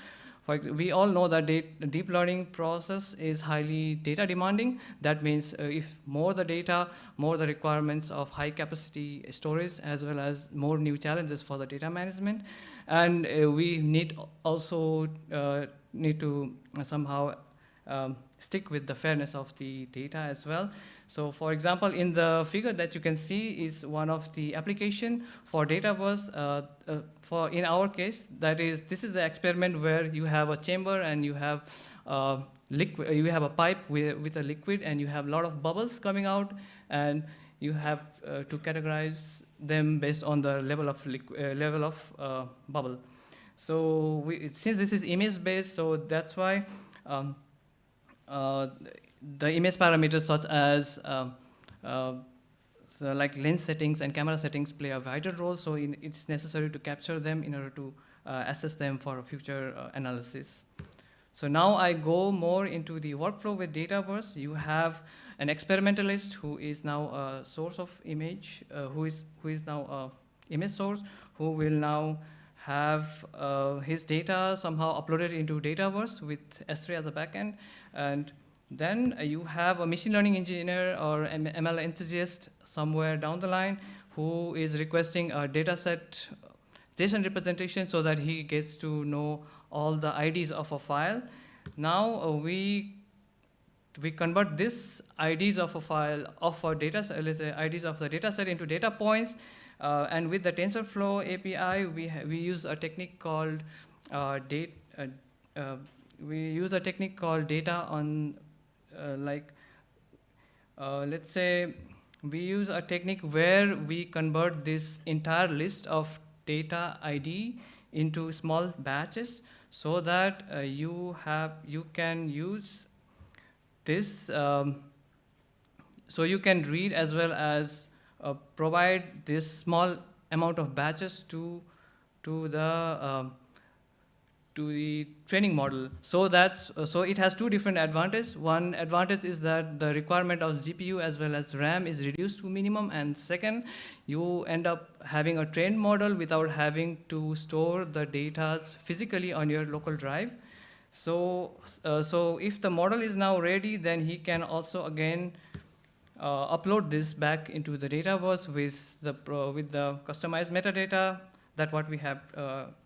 We all know that the deep learning process is highly data demanding. That means if more the data, more the requirements of high capacity storage, as well as more new challenges for the data management. And we also need to somehow stick with the fairness of the data as well. So for example, in the figure that you can see is one of the application for Dataverse. In our case, this is the experiment where you have a chamber and you have you have a pipe with a liquid and you have a lot of bubbles coming out, and you have to categorize them based on the level of bubble. So since this is image based, so that's why the image parameters such as so like lens settings and camera settings play a vital role, so it's necessary to capture them in order to assess them for future analysis. So now I go more into the workflow with Dataverse. You have an experimentalist who is now a source of image, who is now a image source, who will now have his data somehow uploaded into Dataverse with S3 as a backend. And then you have a machine learning engineer or ML enthusiast somewhere down the line who is requesting a dataset JSON representation so that he gets to know all the IDs of a file. Now we convert this IDs of a file of a dataset, let's say IDs of the dataset, into data points, and with the TensorFlow API, we use a technique called data on let's say we use a technique where we convert this entire list of data ID into small batches so that you can use this, so you can read as well as provide this small amount of batches to the training model. So it has 2 different advantages. One advantage is that the requirement of GPU as well as RAM is reduced to minimum, and second, you end up having a trained model without having to store the data physically on your local drive. So if the model is now ready, then he can also again upload this back into the Dataverse with the customized metadata that what we have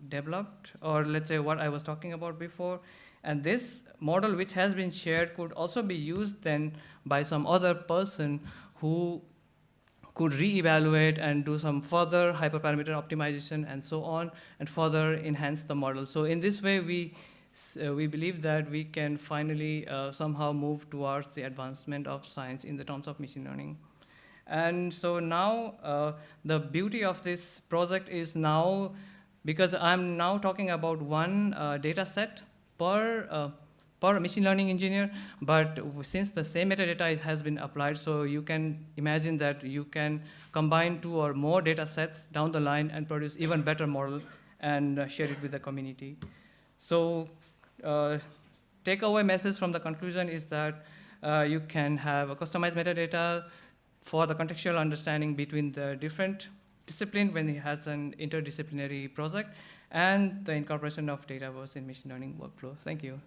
developed, or let's say what I was talking about before. And this model which has been shared could also be used then by some other person who could re-evaluate and do some further hyperparameter optimization and so on, and further enhance the model. So in this way, we believe that we can finally somehow move towards the advancement of science in the terms of machine learning. And so now the beauty of this project is now, because I'm now talking about one data set per machine learning engineer, but since the same metadata has been applied, so you can imagine that you can combine 2 or more data sets down the line and produce even better model and share it with the community. So takeaway message from the conclusion is that you can have a customized metadata for the contextual understanding between the different discipline when it has an interdisciplinary project, and the incorporation of Dataverse in machine learning workflow. Thank you.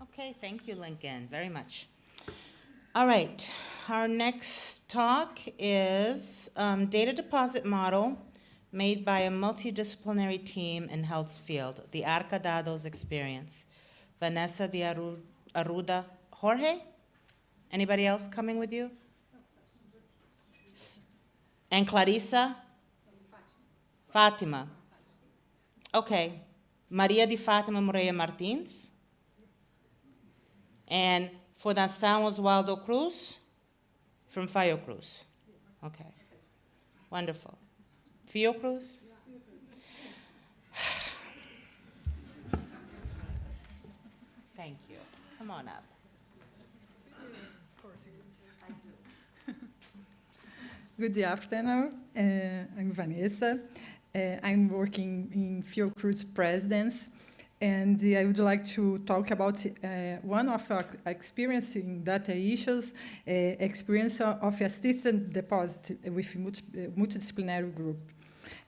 Okay, thank you, Lincoln, very much. All right, our next talk is data deposit model made by a multidisciplinary team in health field, the Arca Dados experience. Vanessa de Arruda. Jorge? Anybody else coming with you? And Clarissa? Fatima. Okay. Maria de Fatima Moreira Martins. And Fundação Oswaldo Cruz from Fiocruz. Okay. Wonderful. Fiocruz? Thank you. Come on up. Good afternoon. I'm Vanessa. I'm working in Fiocruz Presidence, and I would like to talk about one of our experience in data issues, experience of assisted deposit with multidisciplinary group.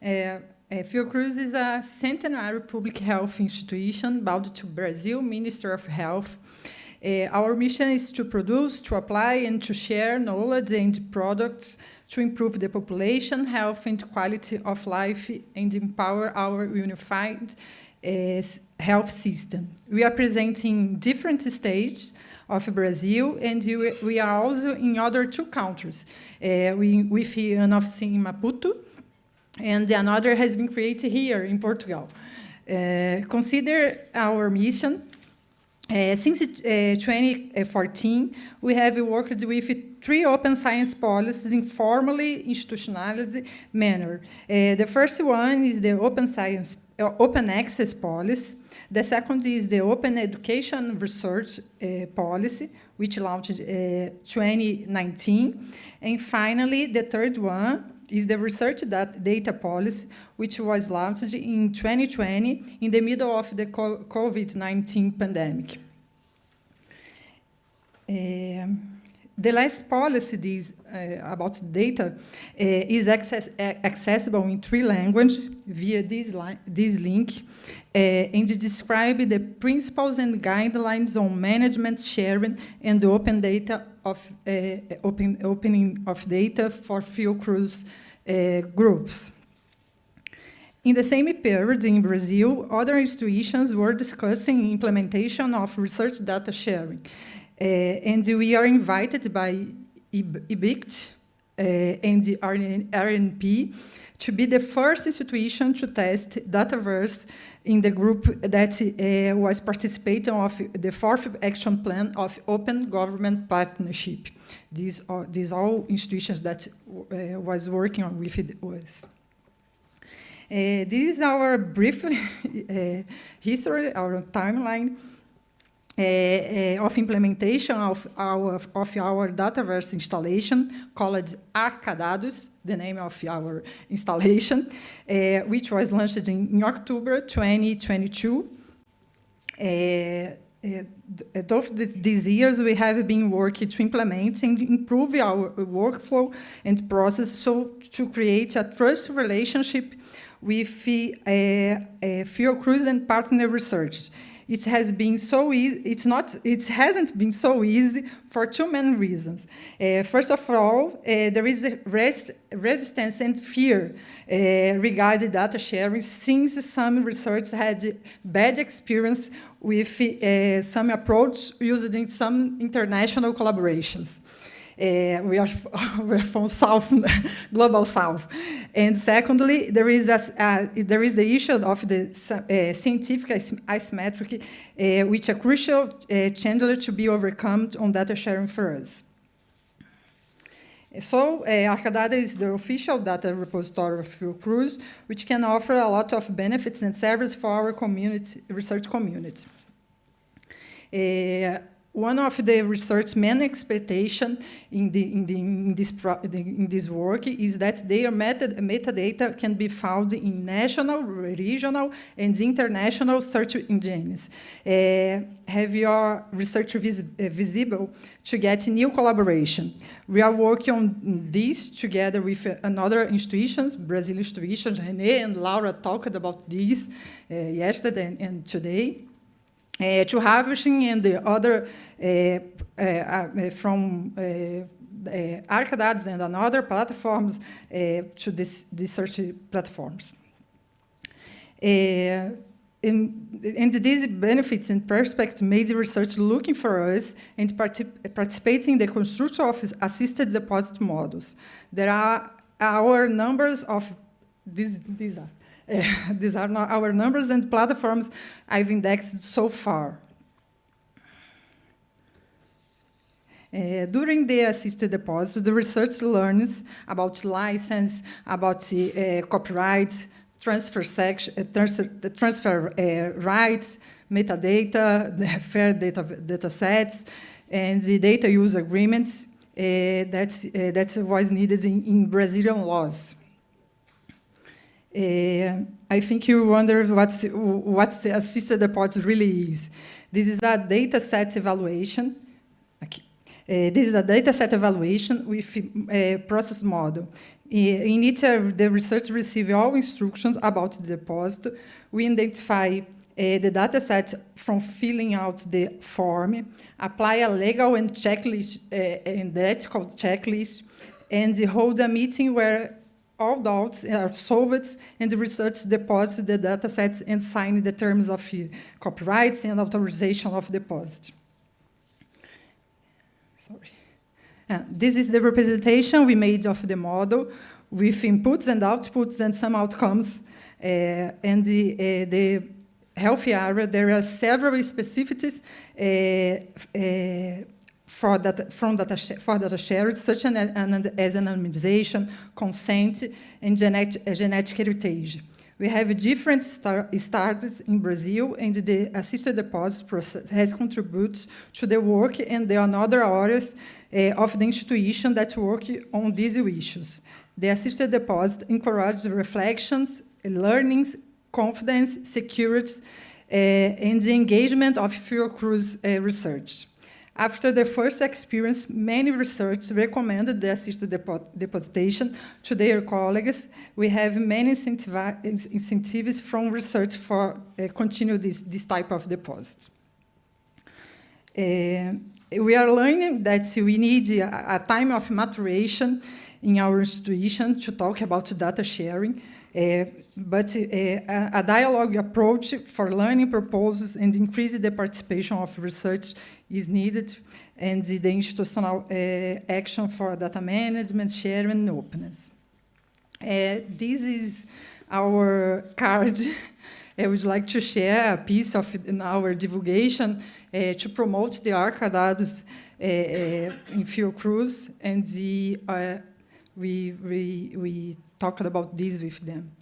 Fiocruz is a centenary public health institution bound to Brazil Ministry of Health. Our mission is to produce, to apply, and to share knowledge and products to improve the population health and quality of life and empower our unified health system. We are present in different states of Brazil, and we are also in other 2 countries. With an office in Maputo, and another has been created here in Portugal. Consider our mission. Since 2014, we have worked with 3 open science policies in formally institutionalized manner. The first one is the open access policy. The second is the open education research policy, which launched 2019. And finally, the third one is the research data policy, which was launched in 2020 in the middle of the COVID-19 pandemic. The last policy about data is accessible in 3 languages via this link, and describe the principles and guidelines on management, sharing, and open data opening of data for Fiocruz groups. In the same period in Brazil, other institutions were discussing implementation of research data sharing. And we are invited by IBICT and the RNP to be the first institution to test Dataverse in the group that was participating of the 4th action plan of open government partnership. These all institutions that was working on with us. This is our brief history, our timeline of implementation of our Dataverse installation called Arca Dados, the name of our installation, which was launched in October 2022. Of these years, we have been working to implement and improve our workflow and process, so to create a trust relationship with Fiocruz and partner research. It has been so easy. It hasn't been so easy for 2 main reasons. First of all, there is a resistance and fear regarding data sharing, since some research had bad experience with some approach used in some international collaborations. We're from South, Global South. And secondly, there is the issue of the scientific asymmetry, which is a crucial challenge to be overcome on data sharing for us. So, Arca Dados is the official data repository of Fiocruz, which can offer a lot of benefits and services for our community, research community. One of the research main expectation in this work is that their metadata can be found in national, regional, and international search engines. Have your research visible to get new collaboration. We are working on this together with another institutions, Brazilian institutions. René and Laura talked about this yesterday and today. To harvesting and the other from Arca Dados and other platforms to these search platforms. And these benefits and perspectives made the research looking for us and participating in the construction of assisted deposit models. There are our numbers of these are not our numbers and platforms I've indexed so far. During the assisted deposit, the research learns about license, about copyright, transfer rights, metadata, the fair data sets, and the data use agreements that was needed in Brazilian laws. I think you wonder what the assisted deposit really is. This is a data set evaluation. This is a data set evaluation with a process model. In it, the research receives all instructions about the deposit. We identify the data set from filling out the form, apply a legal and checklist, and ethical checklist, and hold a meeting where all doubts are solved and the research deposits the data sets and sign the terms of copyrights and authorization of deposit. Sorry. This is the representation we made of the model with inputs and outputs and some outcomes. And the healthy area, there are several specificities for data sharing, such as anonymization, consent, and genetic heritage. We have different startups in Brazil, and the assisted deposit process has contributed to the work and the other areas of the institution that work on these issues. The assisted deposit encourages reflections, learnings, confidence, security, and the engagement of Fiocruz research. After the first experience, many researchers recommended the assisted depositation to their colleagues. We have many incentives from research for continue this type of deposit. We are learning that we need a time of maturation in our institution to talk about data sharing, but a dialogue approach for learning purposes and increase the participation of research is needed, and the institutional action for data management, sharing, and openness. This is our card. I would like to share a piece of in our divulgation to promote the Arca Dados in Fiocruz, and we talked about this with them.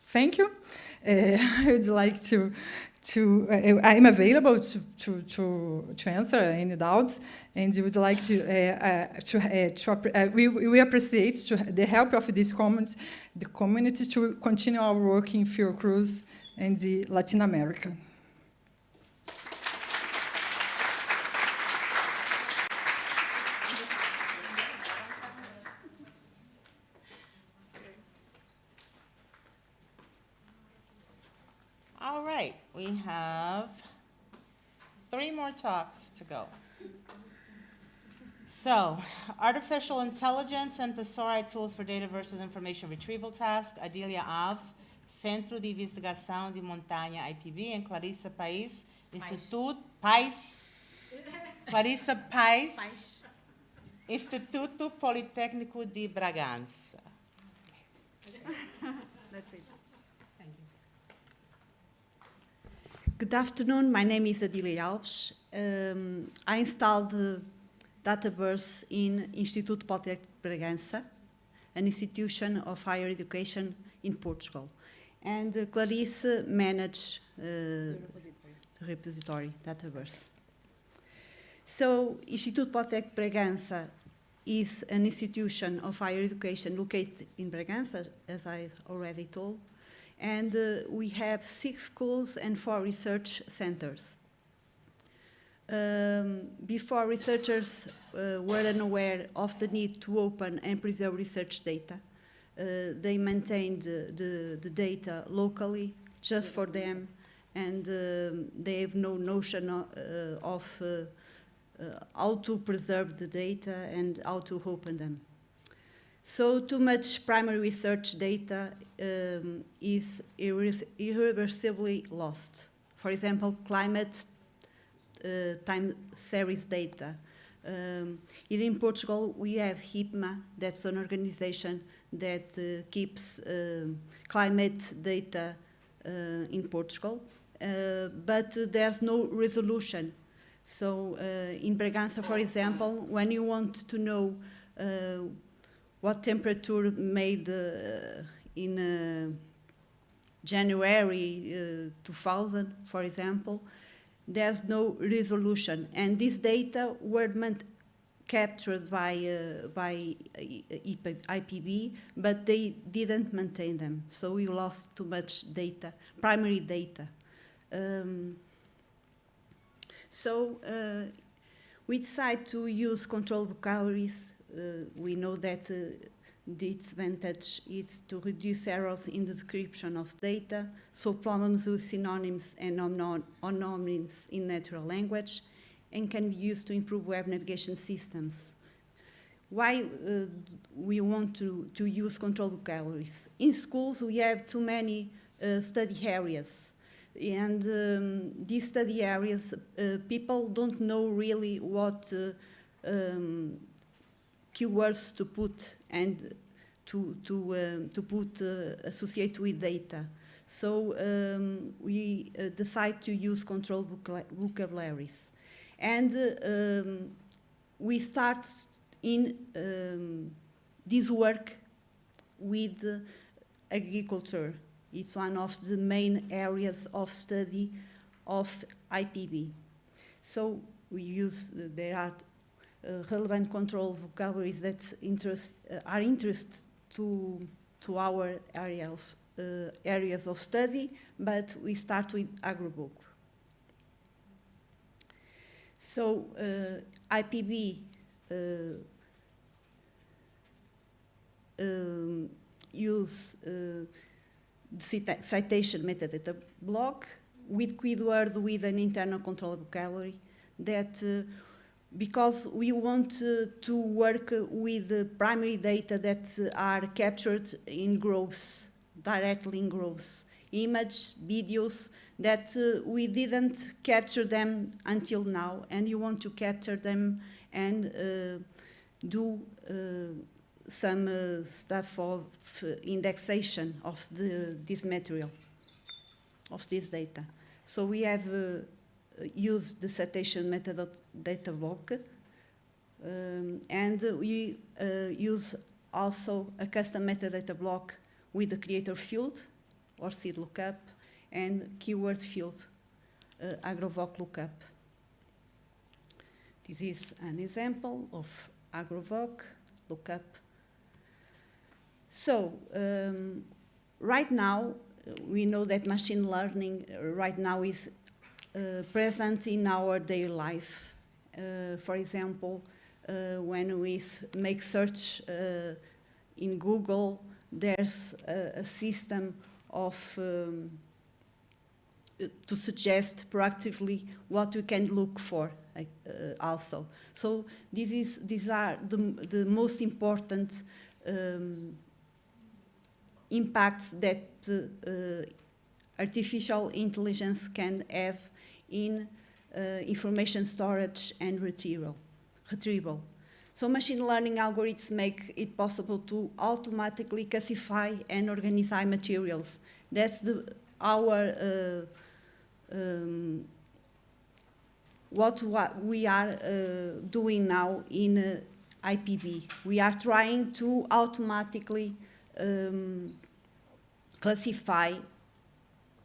Thank you. I would like I'm available to answer any doubts, and would like we appreciate the help of this the community to continue our work in Fiocruz and Latin America. We have 3 more talks to go. So, artificial intelligence and thesauri tools for Dataverse's information retrieval task. Adília Alves, Centro de Investigação de Montanha IPB, and Clarissa Paes, Clarissa Paes, Instituto Politécnico de Bragança. That's it. Good afternoon, my name is Adília Alves. I installed Dataverse in Instituto Politécnico de Bragança, an institution of higher education in Portugal. And Clarice managed the repository, Dataverse. So, Instituto Politécnico de Bragança is an institution of higher education located in Bragança, as I already told. And we have 6 schools and 4 research centers. Before, researchers were unaware of the need to open and preserve research data. They maintained the data locally, just for them, and they have no notion of how to preserve the data and how to open them. So too much primary research data is irreversibly lost. For example, climate time series data. Here in Portugal, we have HIPMA, that's an organization that keeps climate data in Portugal, but there's no resolution. So in Bragança, for example, when you want to know what temperature made in January 2000, for example, there's no resolution. And these data were captured by IPB, but they didn't maintain them. So we lost too much data, primary data. We decided to use control vocabularies. We know that the advantage is to reduce errors in the description of data, solve problems with synonyms and homonyms in natural language, and can be used to improve web navigation systems. Why we want to use control vocabularies? In schools, we have too many study areas. And these study areas, people don't know really what keywords to put and to put associate with data. So we decide to use control vocabularies. And we start in this work with agriculture. It's one of the main areas of study of IPB. So we use, there are relevant control vocabularies that are interest to our areas of study, but we start with AgroBook. So IPB use citation metadata block with keyword with an internal control vocabulary that because we want to work with the primary data that are captured in growth, directly in growth, image, videos, that we didn't capture them until now, and you want to capture them and do some stuff of indexation of this material, of this data. So we have used the citation metadata block, and we use also a custom metadata block with the creator field or seed lookup and keyword field, agrovoc lookup. This is an example of agrovoc lookup. So right now, we know that machine learning right now is present in our daily life. For example, when we make search in Google, there's a system of to suggest proactively what we can look for also. So these are the most important impacts that artificial intelligence can have in information storage and retrieval. So machine learning algorithms make it possible to automatically classify and organize materials. That's our what we are doing now in IPB. We are trying to automatically classify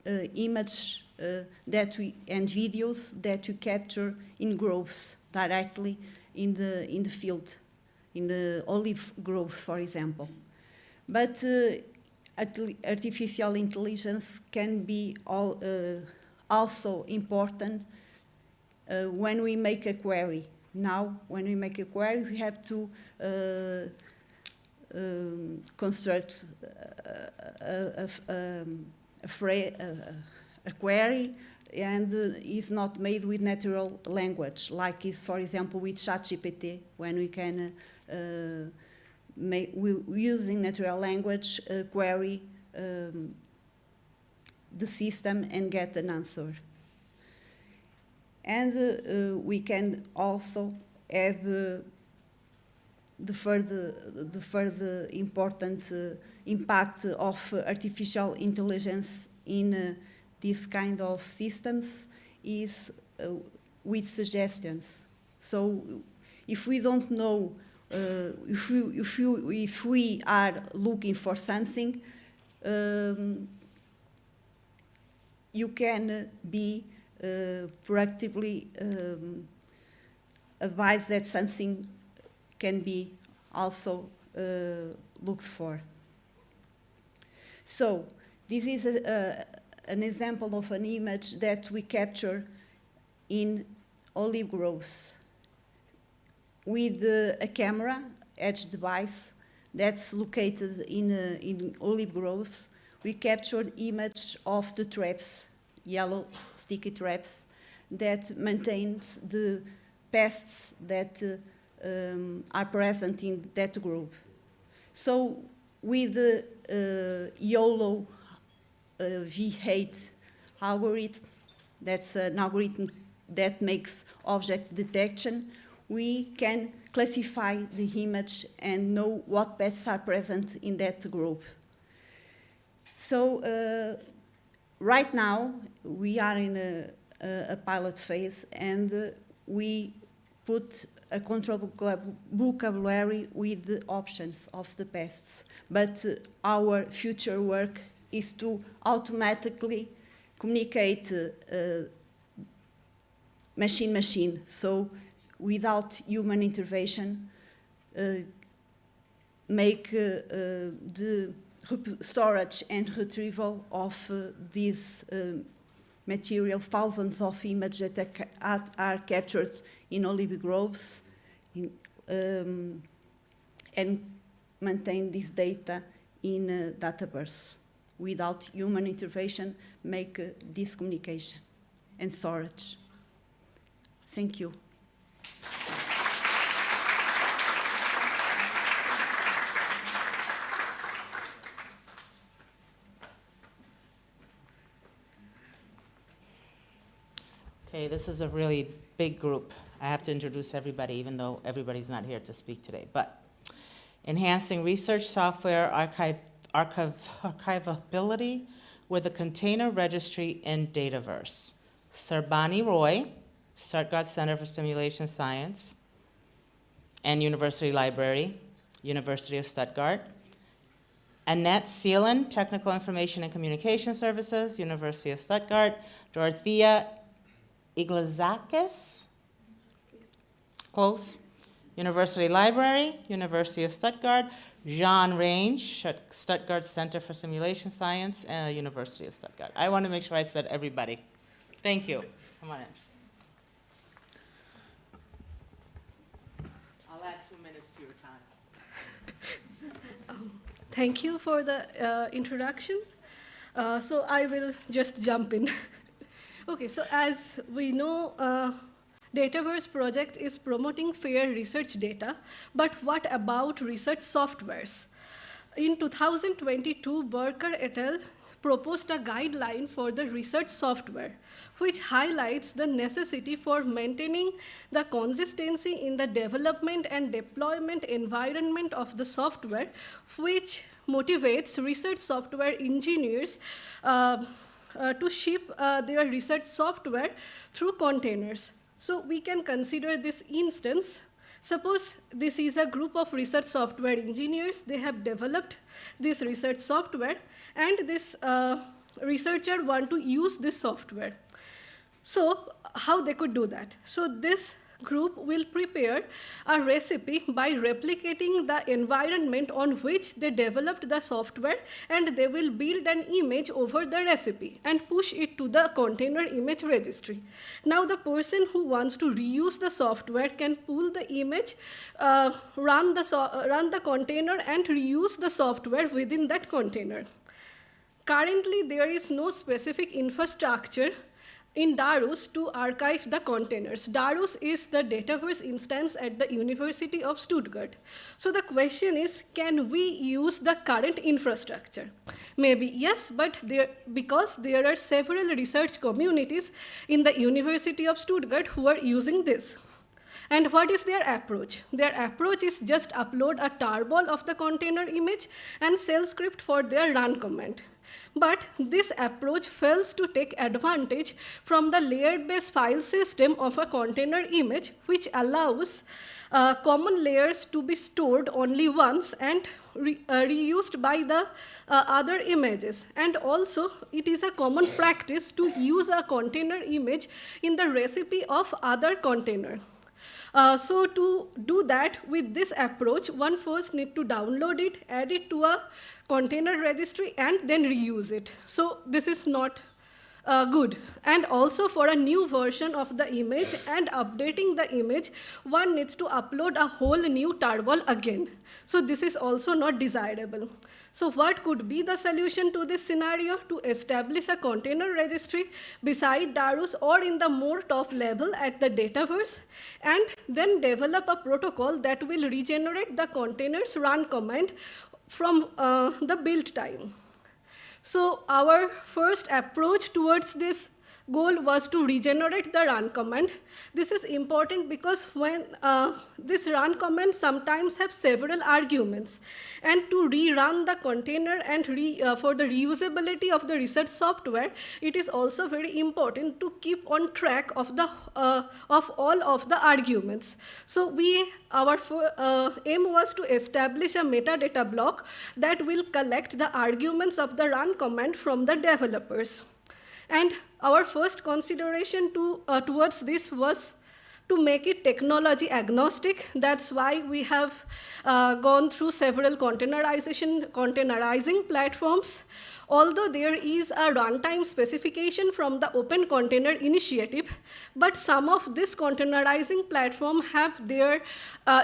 image and videos that we capture in growth directly in the field, in the olive growth, for example. But artificial intelligence can be also important when we make a query. Now, when we make a query, we have to construct a query, and is not made with natural language, like is, for example, with ChatGPT, when we can using natural language query the system and get an answer. And we can also have the further important impact of artificial intelligence in this kind of systems is with suggestions. So if we don't know, if we are looking for something, you can be proactively advised that something can be also looked for. So this is an example of an image that we capture in olive groves with a camera edge device that's located in olive groves. We captured image of the traps, yellow sticky traps, that maintains the pests that are present in that group. So with the YOLO V8 algorithm, that's an algorithm that makes object detection, we can classify the image and know what pests are present in that group. So right now, we are in a pilot phase, and we put a control vocabulary with the options of the pests. But our future work is to automatically communicate machine-machine. So without human intervention, make the storage and retrieval of these material, thousands of images that are captured in olive groves, and maintain this data in Dataverse. Without human intervention, make this communication and storage. Thank you. Okay, this is a really big group. I have to introduce everybody, even though everybody's not here to speak today. But enhancing research software archivability with a container registry in Dataverse. Sarbani Roy, Stuttgart Center for Simulation Science, and University Library, University of Stuttgart. Annette Seelan, Technical Information and Communication Services, University of Stuttgart. Dorothea Iglesiakis, close, University Library, University of Stuttgart. Jean Range, Stuttgart Center for Simulation Science, and University of Stuttgart. I want to make sure I said everybody. Thank you. Come on in. I'll add 2 minutes to your time. Thank you for the introduction. So I will just jump in. Okay, so as we know, Dataverse project is promoting fair research data, but what about research softwares? In 2022, Barker et al. Proposed a guideline for the research software, which highlights the necessity for maintaining the consistency in the development and deployment environment of the software, which motivates research software engineers to ship their research software through containers. So we can consider this instance. Suppose this is a group of research software engineers. They have developed this research software, and this researcher want to use this software. So how they could do that? So this group will prepare a recipe by replicating the environment on which they developed the software, and they will build an image over the recipe and push it to the container image registry. Now the person who wants to reuse the software can pull the image, run the container, and reuse the software within that container. Currently, there is no specific infrastructure in Darus to archive the containers. Darus is the Dataverse instance at the University of Stuttgart. So the question is, can we use the current infrastructure? Maybe yes, but because there are several research communities in the University of Stuttgart who are using this. And what is their approach? Their approach is just upload a tarball of the container image and shell script for their run command. But this approach fails to take advantage from the layered-based file system of a container image, which allows common layers to be stored only once and reused by the other images. And also, it is a common practice to use a container image in the recipe of other container. So to do that with this approach, one first need to download it, add it to a container registry, and then reuse it. So this is not good. And also for a new version of the image and updating the image, one needs to upload a whole new tarball again. So this is also not desirable. So what could be the solution to this scenario? To establish a container registry beside Darus or in the more top level at the Dataverse, and then develop a protocol that will regenerate the container's run command from the build time. So our first approach towards this goal was to regenerate the run command. This is important because when this run command sometimes have several arguments, and to rerun the container and for the reusability of the research software, it is also very important to keep on track of the of all of the arguments. So our aim was to establish a metadata block that will collect the arguments of the run command from the developers. And our first consideration towards this was to make it technology agnostic. That's why we have gone through several containerizing platforms. Although there is a runtime specification from the Open Container Initiative, but some of this containerizing platform have their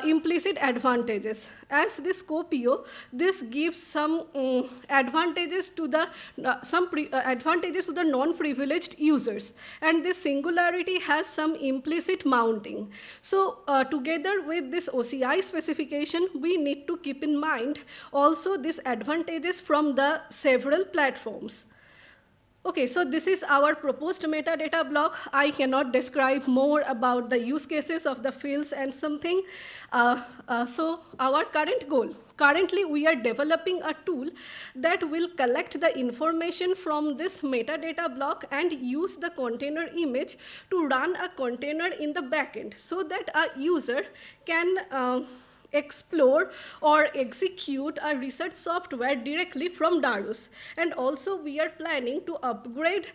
implicit advantages. As this CoPio, this gives some advantages to the advantages to the non-privileged users, and this singularity has some implicit mounting. So together with this OCI specification, we need to keep in mind also these advantages from the several platforms. Okay, so this is our proposed metadata block. I cannot describe more about the use cases of the fields and something. So our current goal. Currently, we are developing a tool that will collect the information from this metadata block and use the container image to run a container in the backend so that a user can explore or execute a research software directly from Darus. And also we are planning to upgrade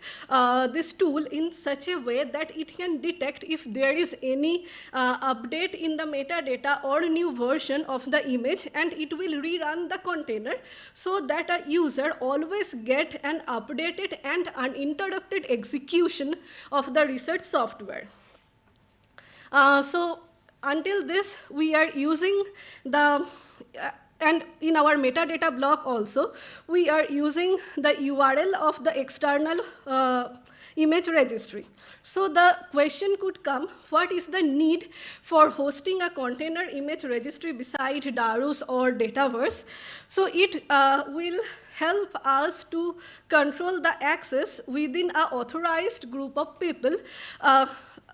this tool in such a way that it can detect if there is any update in the metadata or new version of the image, and it will rerun the container so that a user always get an updated and uninterrupted execution of the research software. So until this, we are using the, and in our metadata block also, we are using the URL of the external image registry. So the question could come, what is the need for hosting a container image registry beside Darus or Dataverse? So it will help us to control the access within an authorized group of people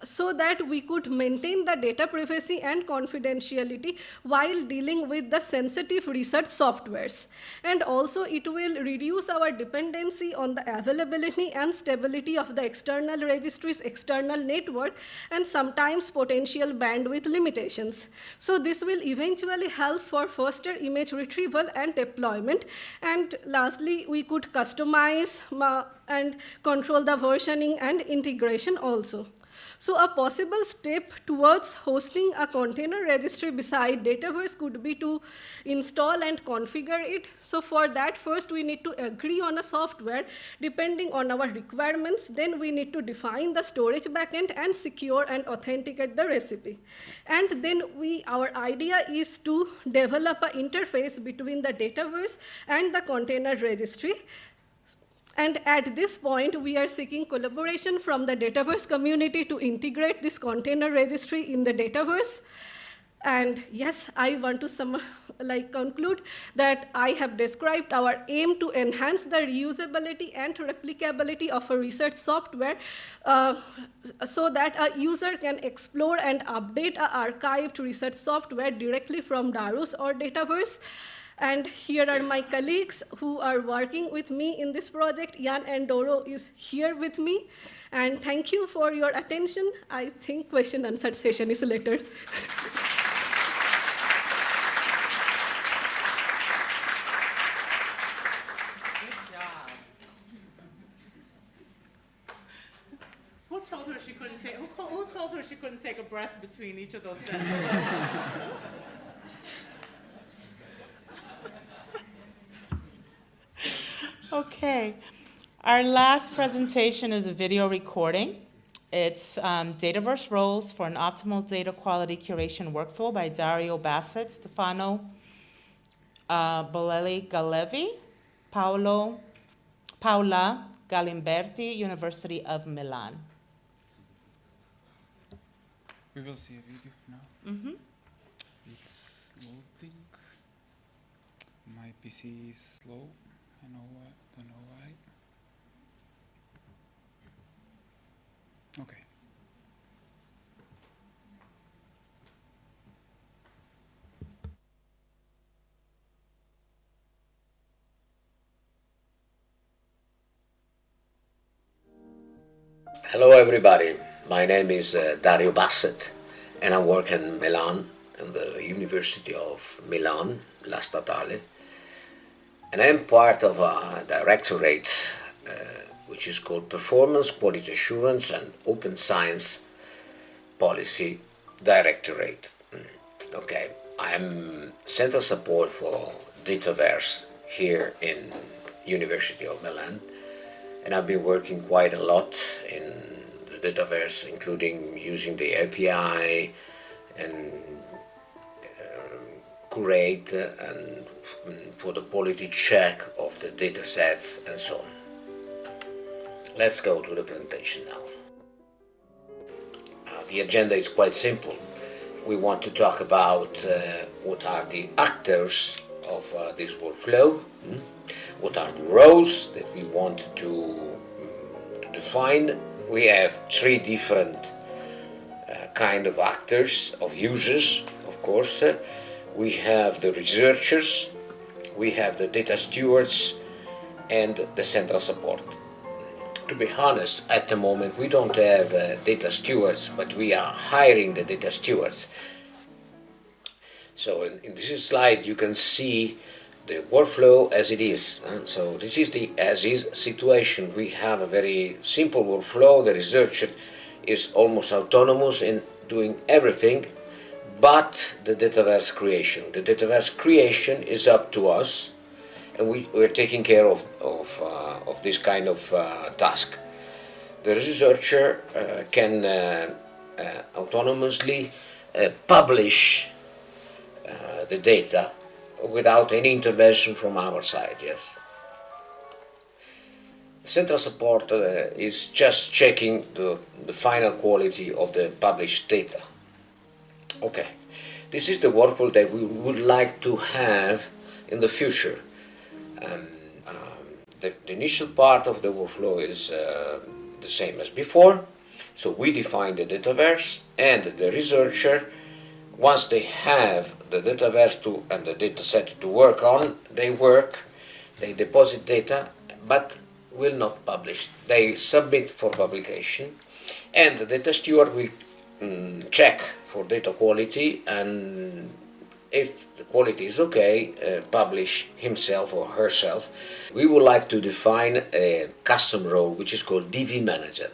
so that we could maintain the data privacy and confidentiality while dealing with the sensitive research softwares. And also it will reduce our dependency on the availability and stability of the external registry's external network and sometimes potential bandwidth limitations. So this will eventually help for faster image retrieval and deployment. And lastly, we could customize and control the versioning and integration also. So a possible step towards hosting a container registry beside Dataverse could be to install and configure it. So for that, first we need to agree on a software depending on our requirements. Then we need to define the storage backend and secure and authenticate the recipe. And then our idea is to develop an interface between the Dataverse and the container registry. And at this point, we are seeking collaboration from the Dataverse community to integrate this container registry in the Dataverse. And yes, I want to conclude that I have described our aim to enhance the reusability and replicability of a research software so that a user can explore and update an archived research software directly from Darus or Dataverse. And here are my colleagues who are working with me in this project. Jan and Doro is here with me. And thank you for your attention. I think question and answer session is later. Who told her she couldn't take a breath between each of those sentences? Okay, our last presentation is a video recording. It's Dataverse Roles for an Optimal Data Quality Curation Workflow by Dario Bassett, Stefano Bolelli Galevi, Paula Galimberti, University of Milan. We will see a video now. Mm-hmm. It's loading. My PC is slow. I don't know why. Okay. Hello everybody, my name is Dario Bassett and I work in Milan, in the University of Milan, La Statale, and I'm part of a directorate which is called Performance, Quality Assurance and Open Science Policy Directorate. Okay, I'm center support for Dataverse here in University of Milan. And I've been working quite a lot in the Dataverse, including using the API and curate and for the quality check of the datasets and so on. Let's go to the presentation now. The agenda is quite simple. We want to talk about what are the actors of this workflow. What are the roles that we want to define? We have three different kind of actors, of users, of course. We have the researchers, we have the data stewards, and the central support. To be honest, at the moment we don't have data stewards, but we are hiring the data stewards. So in this slide you can see the workflow as it is. So this is the as-is situation. We have a very simple workflow. The researcher is almost autonomous in doing everything but the Dataverse creation. The Dataverse creation is up to us, and we're taking care of this kind of task. The researcher can autonomously publish the data without any intervention from our side, yes. The central support is just checking the final quality of the published data. Okay, this is the workflow that we would like to have in the future. The initial part of the workflow is the same as before. So we define the Dataverse, and the researcher, once they have the Dataverse and the dataset to work on, they deposit data, but will not publish. They submit for publication, and the data steward will check for data quality, and if the quality is okay, publish himself or herself. We would like to define a custom role which is called DV Manager.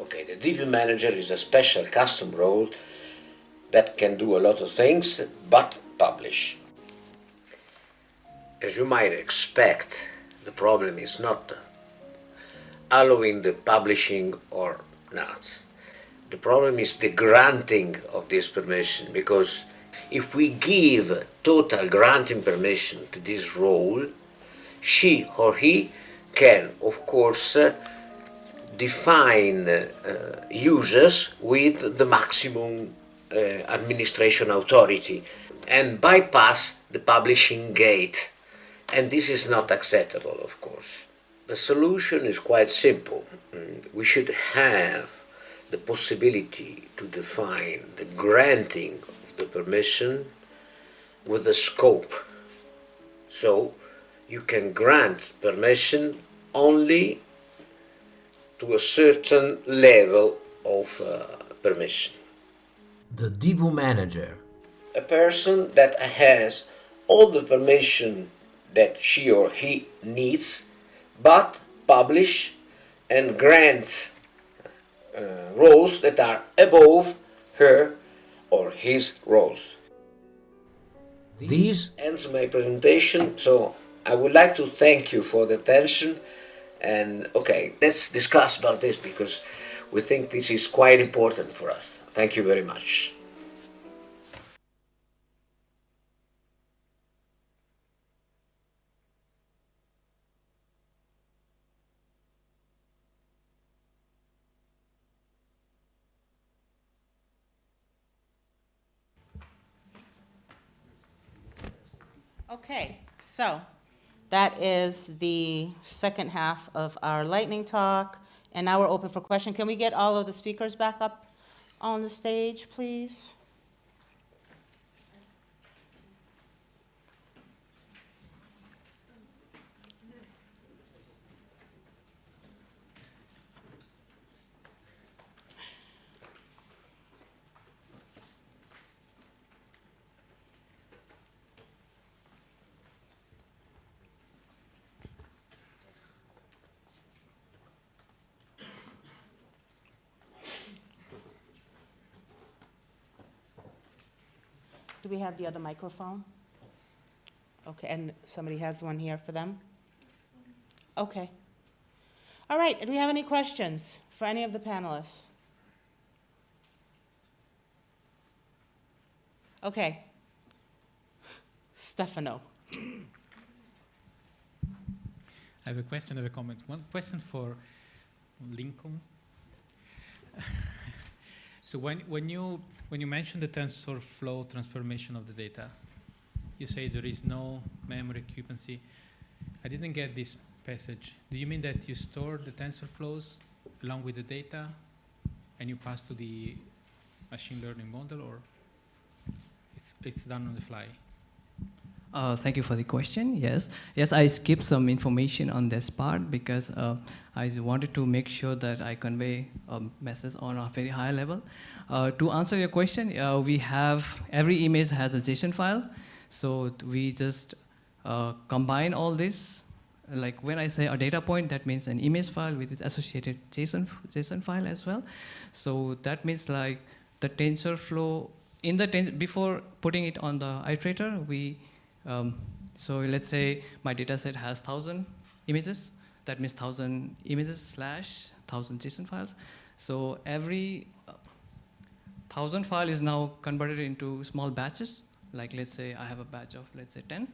Okay, the DV Manager is a special custom role that can do a lot of things, but publish. As you might expect, the problem is not allowing the publishing or not. The problem is the granting of this permission, because if we give total granting permission to this role, she or he can, of course, define users with the maximum administration authority and bypass the publishing gate. And this is not acceptable, of course. The solution is quite simple. We should have the possibility to define the granting of the permission with the scope. So you can grant permission only to a certain level of permission. The Divu manager. A person that has all the permission that she or he needs, but publish and grant roles that are above her or his roles. This ends my presentation, so I would like to thank you for the attention. And okay, let's discuss about this because we think this is quite important for us. Thank you very much. Okay, so that is the second half of our lightning talk, and now we're open for questions. Can we get all of the speakers back up on the stage, please? Do we have the other microphone? Okay, and somebody has one here for them? Okay. All right, do we have any questions for any of the panelists? Okay. Stefano. I have a question, I have a comment. One question for Lincoln. So when you mention the TensorFlow transformation of the data, you say there is no memory occupancy. I didn't get this passage. Do you mean that you store the TensorFlows along with the data and you pass to the machine learning model, or it's done on the fly? Thank you for the question. Yes, I skipped some information on this part because I wanted to make sure that I convey a message on a very high level. To answer your question, we have, every image has a JSON file. So we just combine all this. Like when I say a data point, that means an image file with its associated JSON file as well. So that means like the TensorFlow, before putting it on the iterator, so let's say my data set has 1,000 images. That means 1,000 images / 1,000 JSON files. So every 1,000 file is now converted into small batches. Like let's say I have a batch of, let's say 10.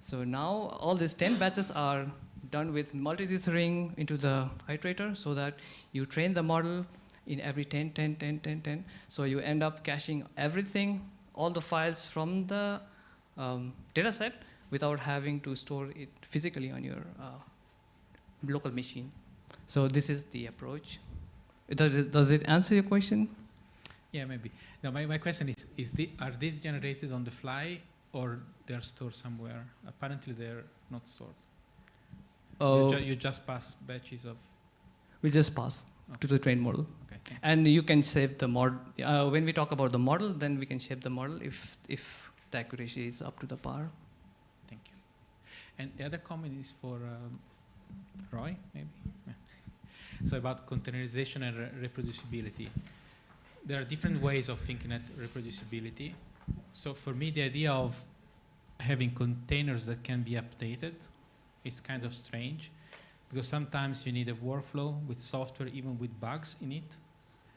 So now all these 10 batches are done with multi-tethering into the iterator so that you train the model in every 10, 10, 10, 10, 10. So you end up caching everything, all the files from the data set without having to store it physically on your local machine. So this is the approach. Does it answer your question? Yeah, maybe. Now my question is are these generated on the fly or they're stored somewhere? Apparently they're not stored. You just pass batches of? We just pass to the trained model. Okay. And you can shape the model. When we talk about the model, then we can shape the model if the accuracy is up to the par. Thank you. And the other comment is for Roy, maybe? Yeah. So about containerization and reproducibility. There are different ways of thinking at reproducibility. So for me, the idea of having containers that can be updated is kind of strange, because sometimes you need a workflow with software, even with bugs in it,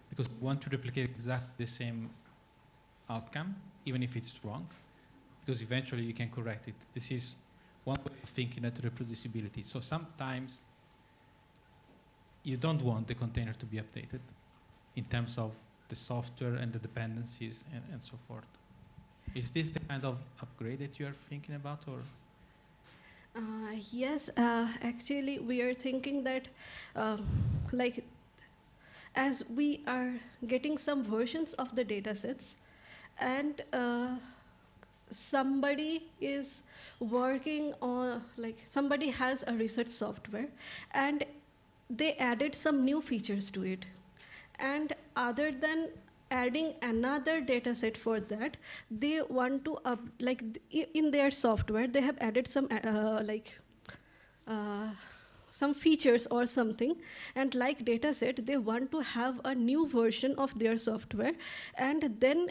because you want to replicate exactly the same outcome, even if it's wrong, because eventually you can correct it. This is one way of thinking at reproducibility. So sometimes you don't want the container to be updated in terms of the software and the dependencies and so forth. Is this the kind of upgrade that you are thinking about, or? Yes, actually we are thinking that like as we are getting some versions of the datasets and somebody is working on, like somebody has a research software and they added some new features to it. And other than adding another data set for that, they want to, in their software, they have added some some features or something, and like dataset, they want to have a new version of their software, and then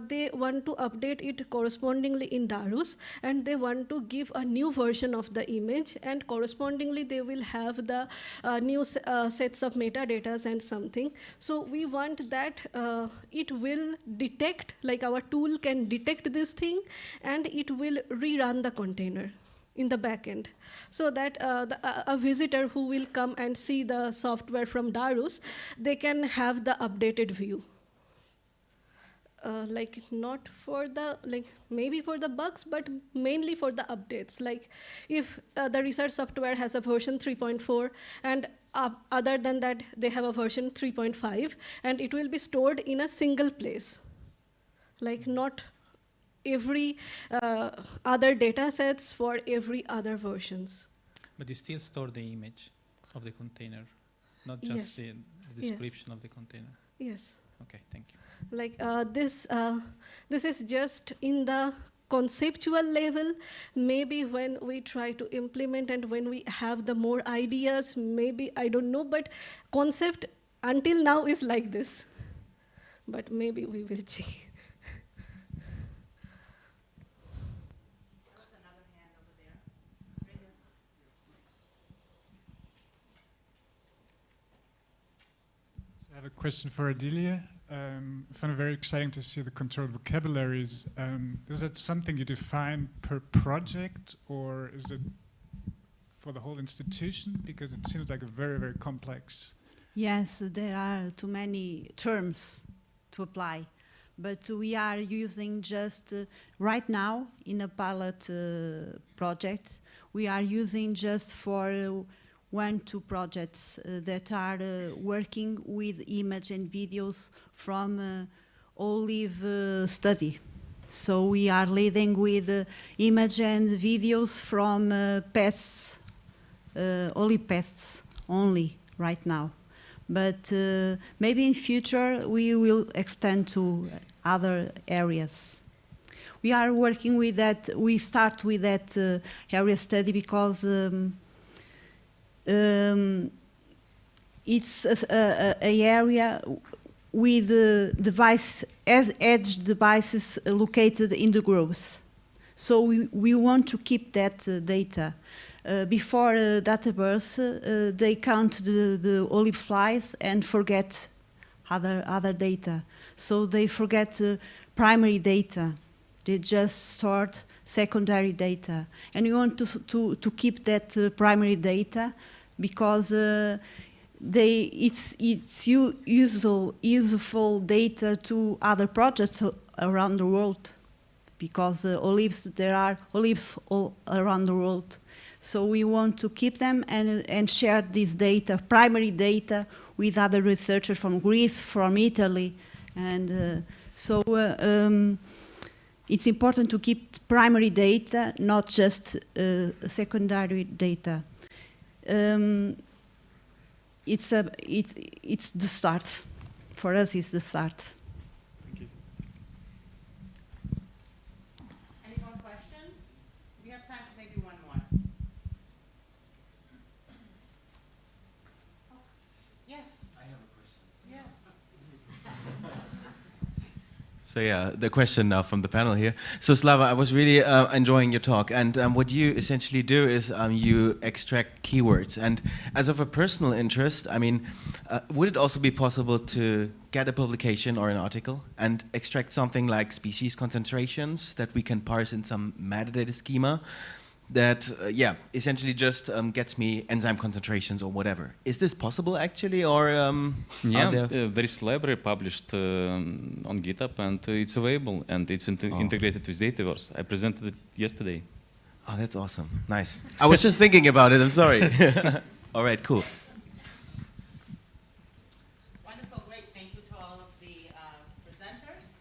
they want to update it correspondingly in Darus, and they want to give a new version of the image, and correspondingly they will have the new sets of metadatas and something. So we want that it will detect, like our tool can detect this thing, and it will rerun the container in the backend, so that a visitor who will come and see the software from Darus, they can have the updated view. Like not for the, maybe for the bugs, but mainly for the updates. Like if the research software has a version 3.4 and other than that they have a version 3.5, and it will be stored in a single place. Like not every other data sets for every other versions. But you still store the image of the container, not just the description of the container. Yes. Okay, thank you. Like this is just in the conceptual level. Maybe when we try to implement and when we have the more ideas, maybe, I don't know, but concept until now is like this. But maybe we will see. I have a question for Adelia. I found it very exciting to see the controlled vocabularies. Is that something you define per project, or is it for the whole institution? Because it seems like a very, very complex. Yes, there are too many terms to apply, but we are using just right now in a pilot project, we are using just for 1-2 projects that are working with image and videos from olive study. So we are leading with image and videos from pests, olive pests only right now. But maybe in future we will extend to other areas. We are working with that, we start with that area study because it's an area with edge devices located in the groves. So we want to keep that data. Before Dataverse, they count the olive flies and forget other data. So they forget primary data. They just stored secondary data. And we want to keep that primary data because it's useful data to other projects around the world, because olives, there are olives all around the world. So we want to keep them and share this data, primary data, with other researchers from Greece, from Italy. And it's important to keep primary data, not just secondary data. It's the start. For us, it's the start. Thank you. Any more questions? We have time for maybe one more. Oh, yes. I have a question. Yes. So yeah, the question now from the panel here. So Slava, I was really enjoying your talk, and what you essentially do is you extract keywords. And as of a personal interest, I mean, would it also be possible to get a publication or an article and extract something like species concentrations that we can parse in some metadata schema that, yeah, essentially just gets me enzyme concentrations or whatever. Is this possible actually, or yeah, there is library published on GitHub, and it's available, and it's integrated with Dataverse. I presented it yesterday. Oh, that's awesome. Nice. I was just thinking about it. I'm sorry. All right, cool. Wonderful, great. Thank you to all of the presenters.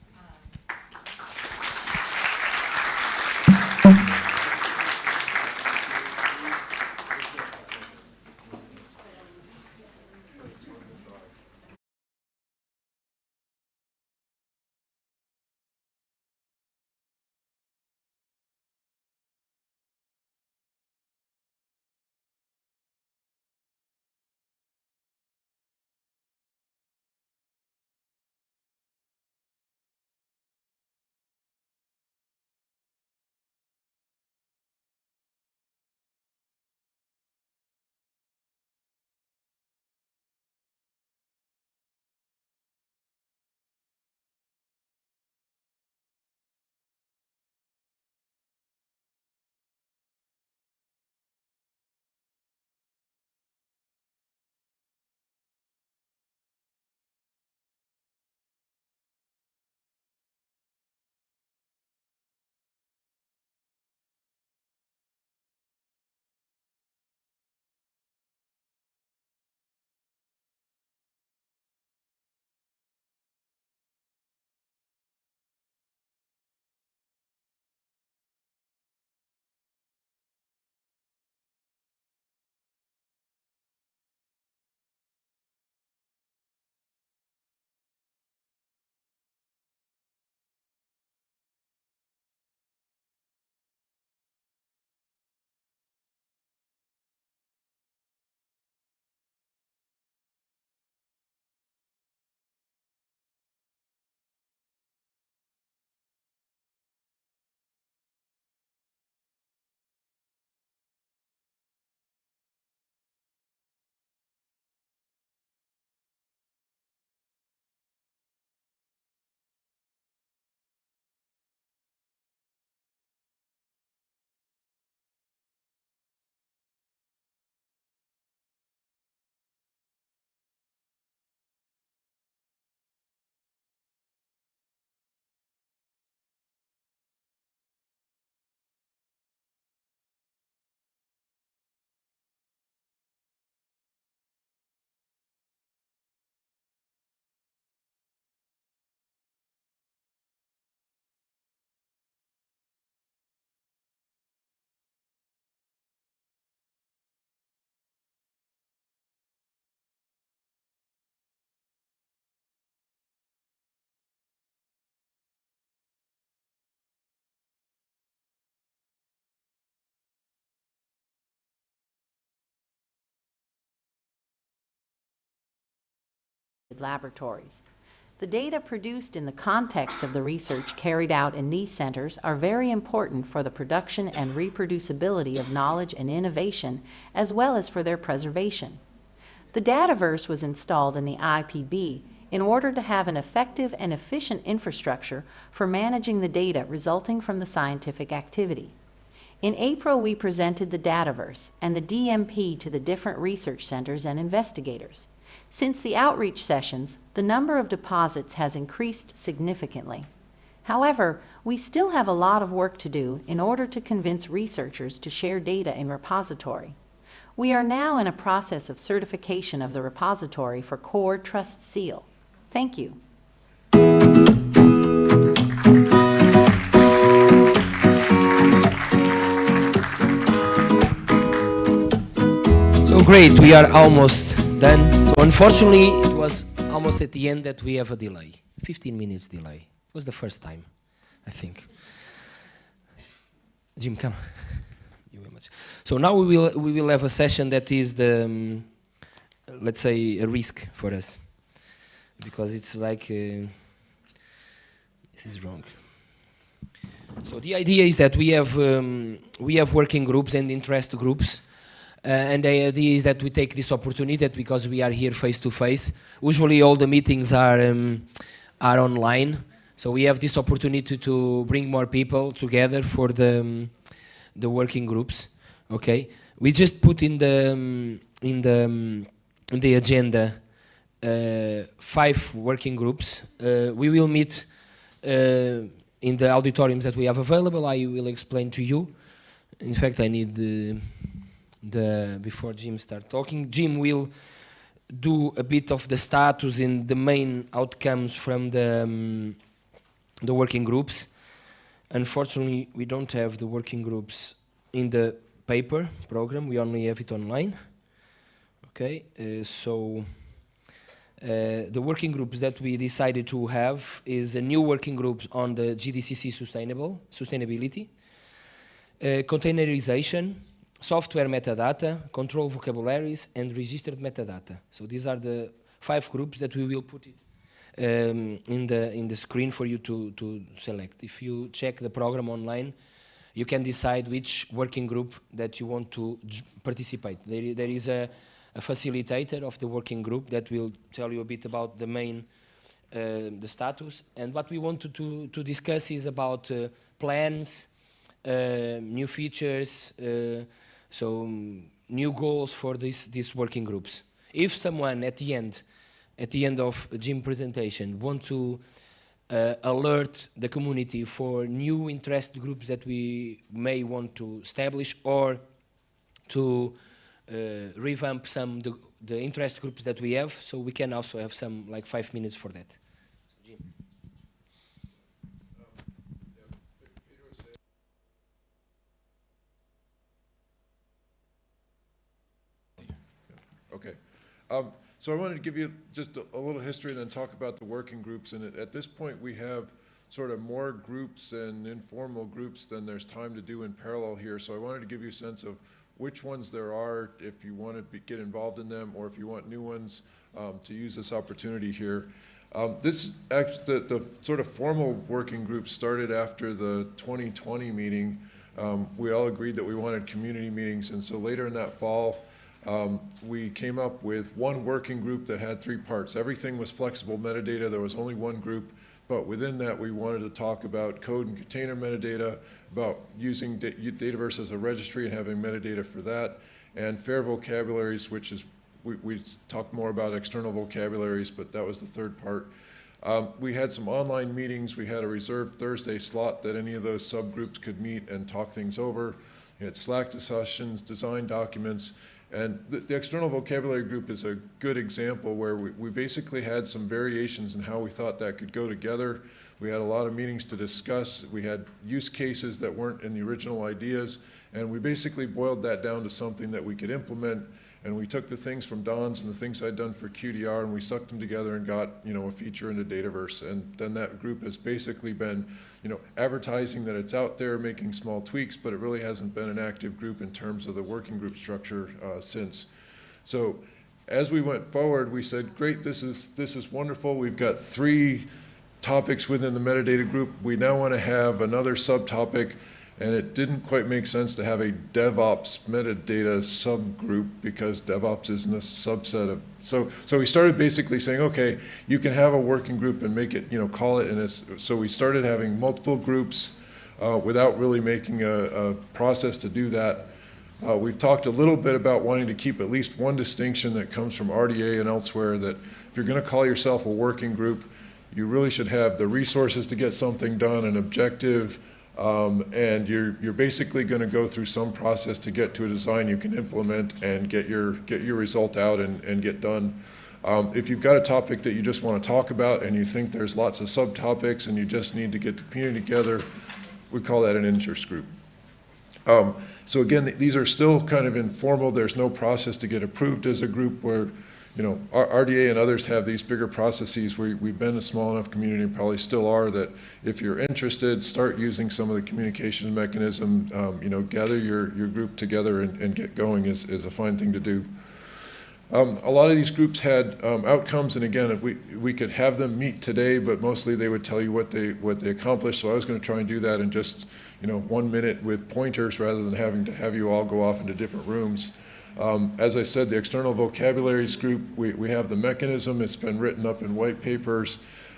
Laboratories. The data produced in the context of the research carried out in these centers are very important for the production and reproducibility of knowledge and innovation, as well as for their preservation. The Dataverse was installed in the IPB in order to have an effective and efficient infrastructure for managing the data resulting from the scientific activity. In April, we presented the Dataverse and the DMP to the different research centers and investigators. Since the outreach sessions, the number of deposits has increased significantly. However, we still have a lot of work to do in order to convince researchers to share data in repository. We are now in a process of certification of the repository for CoreTrustSeal. Thank you. So great, we are almost done. So unfortunately, it was almost at the end that we have a delay, 15 minutes delay. It was the first time, I think. Jim, come. Thank you very much. So now we will have a session that is the, let's say, a risk for us, because it's like this is wrong. So the idea is that we have working groups and interest groups. And the idea is that we take this opportunity that because we are here face to face, usually all the meetings are online. So we have this opportunity to bring more people together for the the working groups. Okay, we just put in the agenda 5 working groups. We will meet in the auditoriums that we have available. I will explain to you. In fact, I need before Jim start talking. Jim will do a bit of the status and the main outcomes from the working groups. Unfortunately, we don't have the working groups in the paper program. We only have it online. Okay, so the working groups that we decided to have is a new working group on the GDCC sustainability, containerization, software metadata, control vocabularies, and registered metadata. So these are the 5 groups that we will put it in the screen for you to select. If you check the program online, you can decide which working group that you want to participate. There is a facilitator of the working group that will tell you a bit about the main, the status. And what we want to discuss is about plans, new features, so new goals for these working groups. If someone at the end of Jim's presentation want to alert the community for new interest groups that we may want to establish, or to revamp some the interest groups that we have, so we can also have some like 5 minutes for that. Jim. Okay. So I wanted to give you just a little history and then talk about the working groups. And at this point, we have sort of more groups and informal groups than there's time to do in parallel here. So I wanted to give you a sense of which ones there are, if you want to get involved in them, or if you want new ones to use this opportunity here. This actually, the sort of formal working group started after the 2020 meeting. We all agreed that we wanted community meetings, and so later in that fall, we came up with one working group that had 3 parts. Everything was flexible metadata. There was only one group, but within that, we wanted to talk about code and container metadata, about using Dataverse as a registry and having metadata for that, and fair vocabularies, which is, we talked more about external vocabularies, but that was the 3rd part. We had some online meetings. We had a reserved Thursday slot that any of those subgroups could meet and talk things over. We had Slack discussions, design documents, and the external vocabulary group is a good example where we basically had some variations in how we thought that could go together. We had a lot of meetings to discuss. We had use cases that weren't in the original ideas, and we basically boiled that down to something that we could implement. And we took the things from Don's and the things I'd done for QDR, and we stuck them together and got, a feature into Dataverse. And then that group has basically been, advertising that it's out there, making small tweaks, but it really hasn't been an active group in terms of the working group structure since. So as we went forward, we said, great, this is wonderful. We've got 3 topics within the metadata group. We now want to have another subtopic. And it didn't quite make sense to have a DevOps metadata subgroup because DevOps isn't a subset of, so we started basically saying, okay, you can have a working group and make it, call it, and so we started having multiple groups without really making a process to do that. We've talked a little bit about wanting to keep at least one distinction that comes from RDA and elsewhere, that if you're going to call yourself a working group, you really should have the resources to get something done, an objective, and you're basically going to go through some process to get to a design you can implement and get your result out and get done. If you've got a topic that you just want to talk about and you think there's lots of subtopics and you just need to get the community together, we call that an interest group. So again, these are still kind of informal. There's no process to get approved as a group where, RDA and others have these bigger processes. We've been a small enough community, and probably still are, that if you're interested, start using some of the communication mechanism, gather your group together and get going is a fine thing to do. A lot of these groups had outcomes, and again, we could have them meet today, but mostly they would tell you what they accomplished. So I was going to try and do that in just 1 minute with pointers rather than having to have you all go off into different rooms. As I said, the external vocabularies group, we have the mechanism. It's been written up in white papers.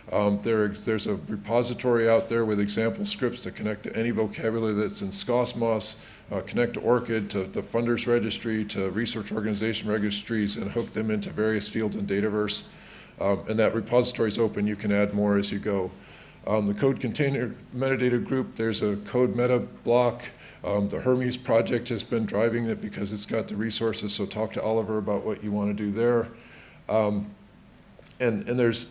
There's a repository out there with example scripts to connect to any vocabulary that's in SCOSMOS, connect to ORCID, to the funders registry, to research organization registries, and hook them into various fields in Dataverse. And that repository is open. You can add more as you go. The code container metadata group, there's a code meta block. The Hermes project has been driving it because it's got the resources, so talk to Oliver about what you want to do there. And there's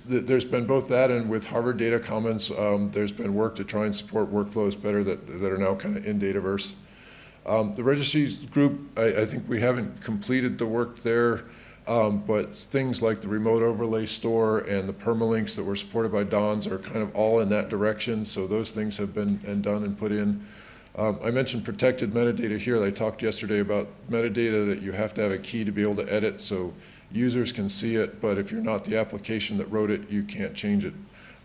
been both that, and with Harvard Data Commons, there's been work to try and support workflows better that are now kind of in Dataverse. The registries group, I think we haven't completed the work there, but things like the remote overlay store and the permalinks that were supported by DONS are kind of all in that direction, so those things have been done and put in. I mentioned protected metadata here. I talked yesterday about metadata that you have to have a key to be able to edit, so users can see it, but if you're not the application that wrote it, you can't change it.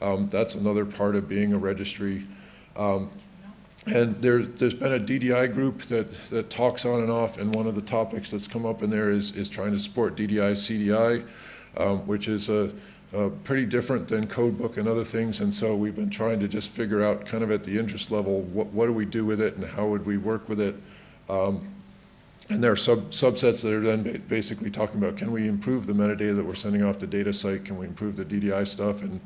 That's another part of being a registry. And there's been a DDI group that talks on and off, and one of the topics that's come up in there is trying to support DDI CDI, which is pretty different than codebook and other things, and so we've been trying to just figure out kind of at the interest level, what do we do with it and how would we work with it. And there are subsets that are then basically talking about, can we improve the metadata that we're sending off the data site? Can we improve the DDI stuff? And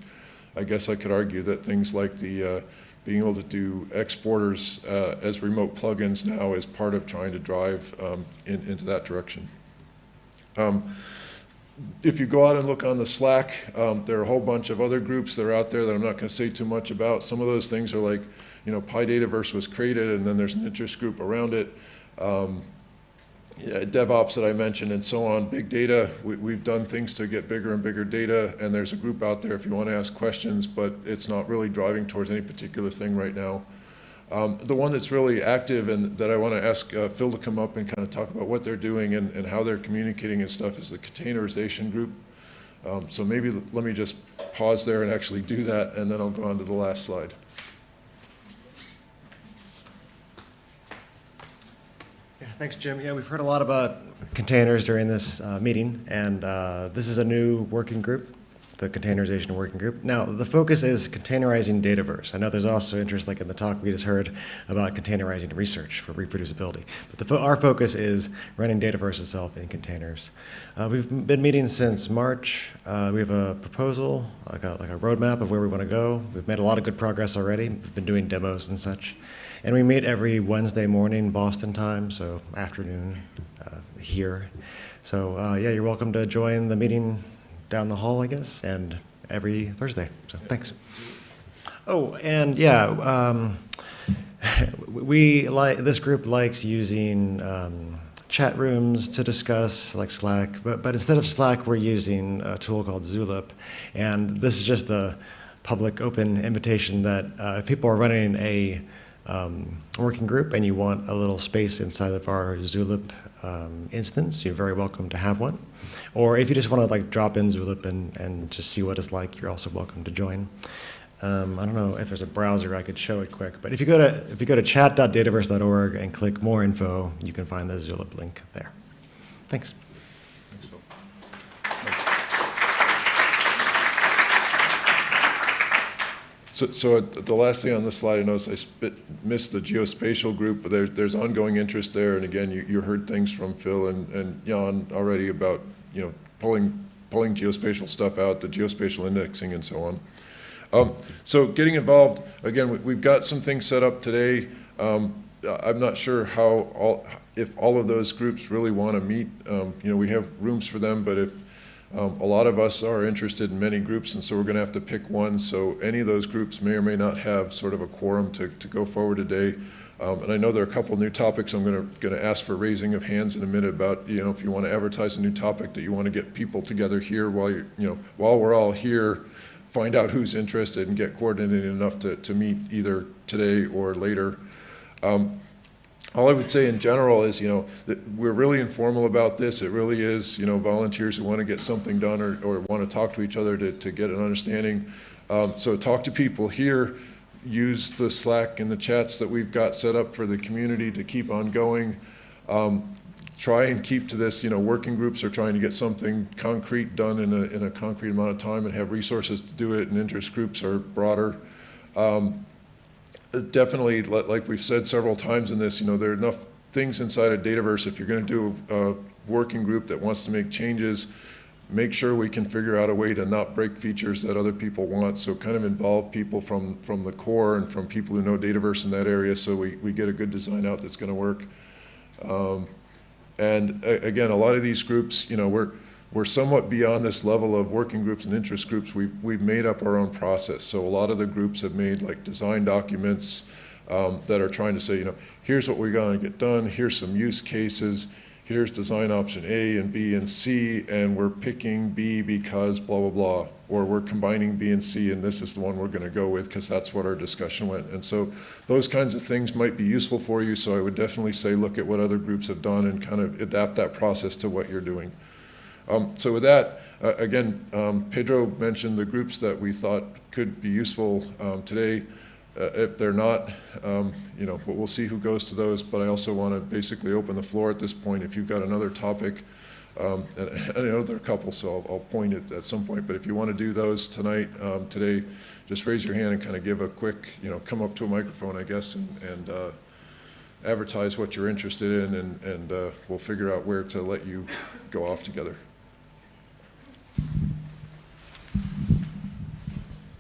I guess I could argue that things like the being able to do exporters as remote plugins now is part of trying to drive into that direction. If you go out and look on the Slack, there are a whole bunch of other groups that are out there that I'm not going to say too much about. Some of those things are like, you know, PyDataverse was created, and then there's an interest group around it. Yeah, DevOps that I mentioned, and so on. Big data, we've done things to get bigger and bigger data, and there's a group out there if you want to ask questions, but it's not really driving towards any particular thing right now. The one that's really active and that I want to ask Phil to come up and kind of talk about what they're doing and how they're communicating and stuff is the containerization group. So maybe let me just pause there and actually do that, and then I'll go on to the last slide. Thanks, Jim. Yeah, we've heard a lot about containers during this meeting, and this is a new working group, the containerization working group. Now, the focus is containerizing Dataverse. I know there's also interest, like in the talk we just heard, about containerizing research for reproducibility. But our focus is running Dataverse itself in containers. We've been meeting since March. We have a proposal, like a roadmap of where we want to go. We've made a lot of good progress already. We've been doing demos and such. And we meet every Wednesday morning, Boston time, so afternoon here. So yeah, you're welcome to join the meeting down the hall, I guess, and every Thursday. So thanks. Oh, and yeah, this group likes using chat rooms to discuss, like Slack, but instead of Slack, we're using a tool called Zulip, and this is just a public open invitation that if people are running a working group and you want a little space inside of our Zulip instance, you're very welcome to have one. Or if you just want to like drop in Zulip and just see what it's like, you're also welcome to join. I don't know if there's a browser I could show it quick, but if you go to chat.dataverse.org and click more info, you can find the Zulip link there. Thanks. So the last thing on this slide, I noticed I missed the geospatial group, but there's ongoing interest there. And again, you heard things from Phil and Jan already about, you know, pulling geospatial stuff out, the geospatial indexing and so on. So getting involved, again, we've got some things set up today. I'm not sure if all of those groups really want to meet. You know, we have rooms for them, but if a lot of us are interested in many groups, and so we're going to have to pick one. So any of those groups may or may not have sort of a quorum to go forward today. And I know there are a couple new topics I'm going to ask for raising of hands in a minute about, you know, if you want to advertise a new topic that you want to get people together here while we're all here, find out who's interested and get coordinated enough to meet either today or later. All I would say in general is, you know, that we're really informal about this. It really is, you know, volunteers who want to get something done or want to talk to each other to get an understanding. So talk to people here, use the Slack and the chats that we've got set up for the community to keep on going. try and keep to this, working groups are trying to get something concrete done in a concrete amount of time and have resources to do it, and interest groups are broader. Definitely, like we've said several times in this, there are enough things inside of Dataverse. If you're going to do a working group that wants to make changes, make sure we can figure out a way to not break features that other people want. So kind of involve people from the core and from people who know Dataverse in that area, so we get a good design out that's going to work. And again, a lot of these groups, we're somewhat beyond this level of working groups and interest groups. We've made up our own process. So a lot of the groups have made like design documents that are trying to say, here's what we're going to get done, here's some use cases, here's design option A and B and C, and we're picking B because blah, blah, blah, or we're combining B and C, and this is the one we're going to go with because that's what our discussion went. And so those kinds of things might be useful for you, so I would definitely say look at what other groups have done and kind of adapt that process to what you're doing. So with that, again, Pedro mentioned the groups that we thought could be useful today. If they're not, we'll see who goes to those, but I also want to basically open the floor at this point. If you've got another topic, and I know there are a couple, so I'll point it at some point, but if you want to do those tonight, today, just raise your hand and kind of give a quick, come up to a microphone, I guess, and advertise what you're interested in, and we'll figure out where to let you go off together.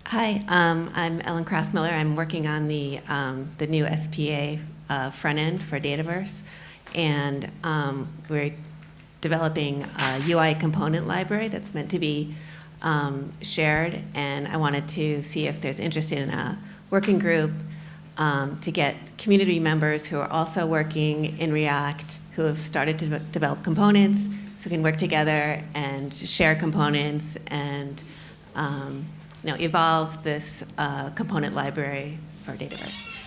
Hi, I'm Ellen Kraft-Miller. I'm working on the new SPA front end for Dataverse, and we're developing a UI component library that's meant to be shared, and I wanted to see if there's interest in a working group to get community members who are also working in React, who have started to develop components, so we can work together and share components and evolve this component library for Dataverse.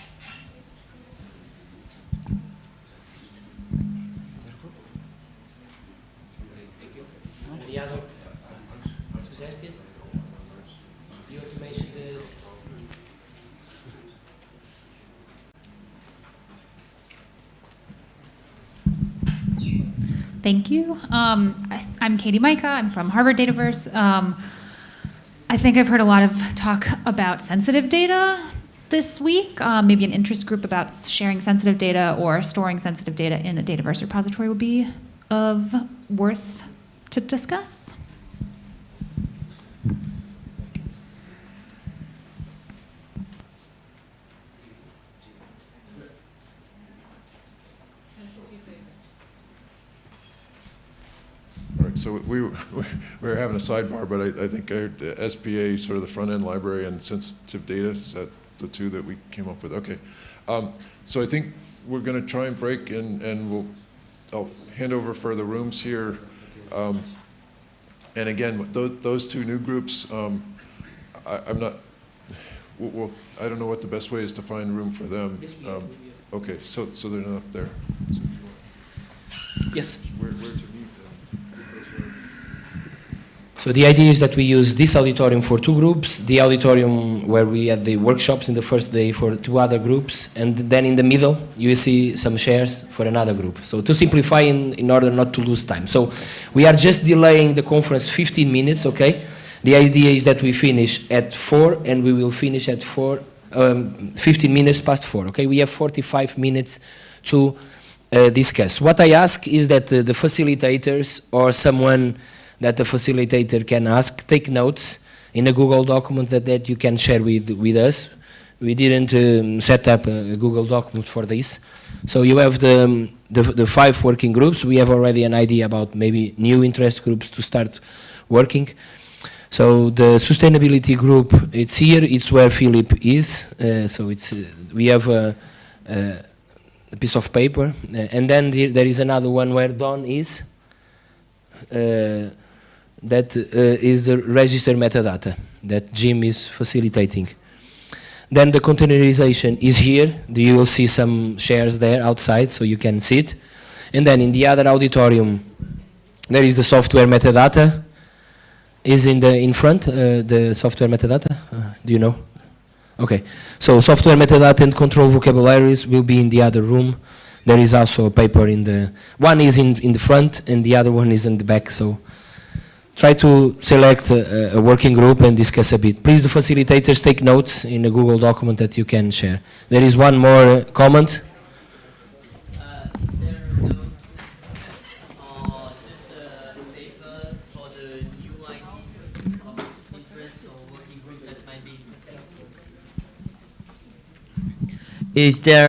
Any other suggestion? You mentioned this. Thank you. I'm Katie Micah. I'm from Harvard Dataverse. I think I've heard a lot of talk about sensitive data this week. Maybe an interest group about sharing sensitive data or storing sensitive data in a Dataverse repository would be of worth to discuss. All right, so we were having a sidebar, but I think the SPA, sort of the front-end library, and sensitive data, is that the two that we came up with? Okay. So I think we're going to try and break, and I'll hand over for the rooms here. And again, those two new groups, I'm not, well, I don't know what the best way is to find room for them. Okay, so they're not up there. So yes. Where to meet them? So the idea is that we use this auditorium for two groups, the auditorium where we had the workshops in the first day for two other groups, and then in the middle you will see some shares for another group. So to simplify in order not to lose time. So we are just delaying the conference 15 minutes, okay? The idea is that we finish at 4 and we will finish at 15 minutes past 4, okay? We have 45 minutes to discuss. What I ask is that the facilitators or someone that the facilitator can ask, take notes in a Google document that you can share with us. We didn't set up a Google document for this. So you have the 5 working groups. We have already an idea about maybe new interest groups to start working. So the sustainability group, it's here, it's where Philipp is. So it's we have a piece of paper. And then there is another one where Don is. That is the register metadata that Jim is facilitating. Then the containerization is here. You will see some shares there outside, so you can see it. And then in the other auditorium, there is the software metadata. Is in front, the software metadata? Do you know? Okay. So software metadata and control vocabularies will be in the other room. there is also a paper in the, one is in the front and the other one is in the back, so try to select a working group and discuss a bit. Please, the facilitators, take notes in a Google document that you can share. There is one more comment. Is there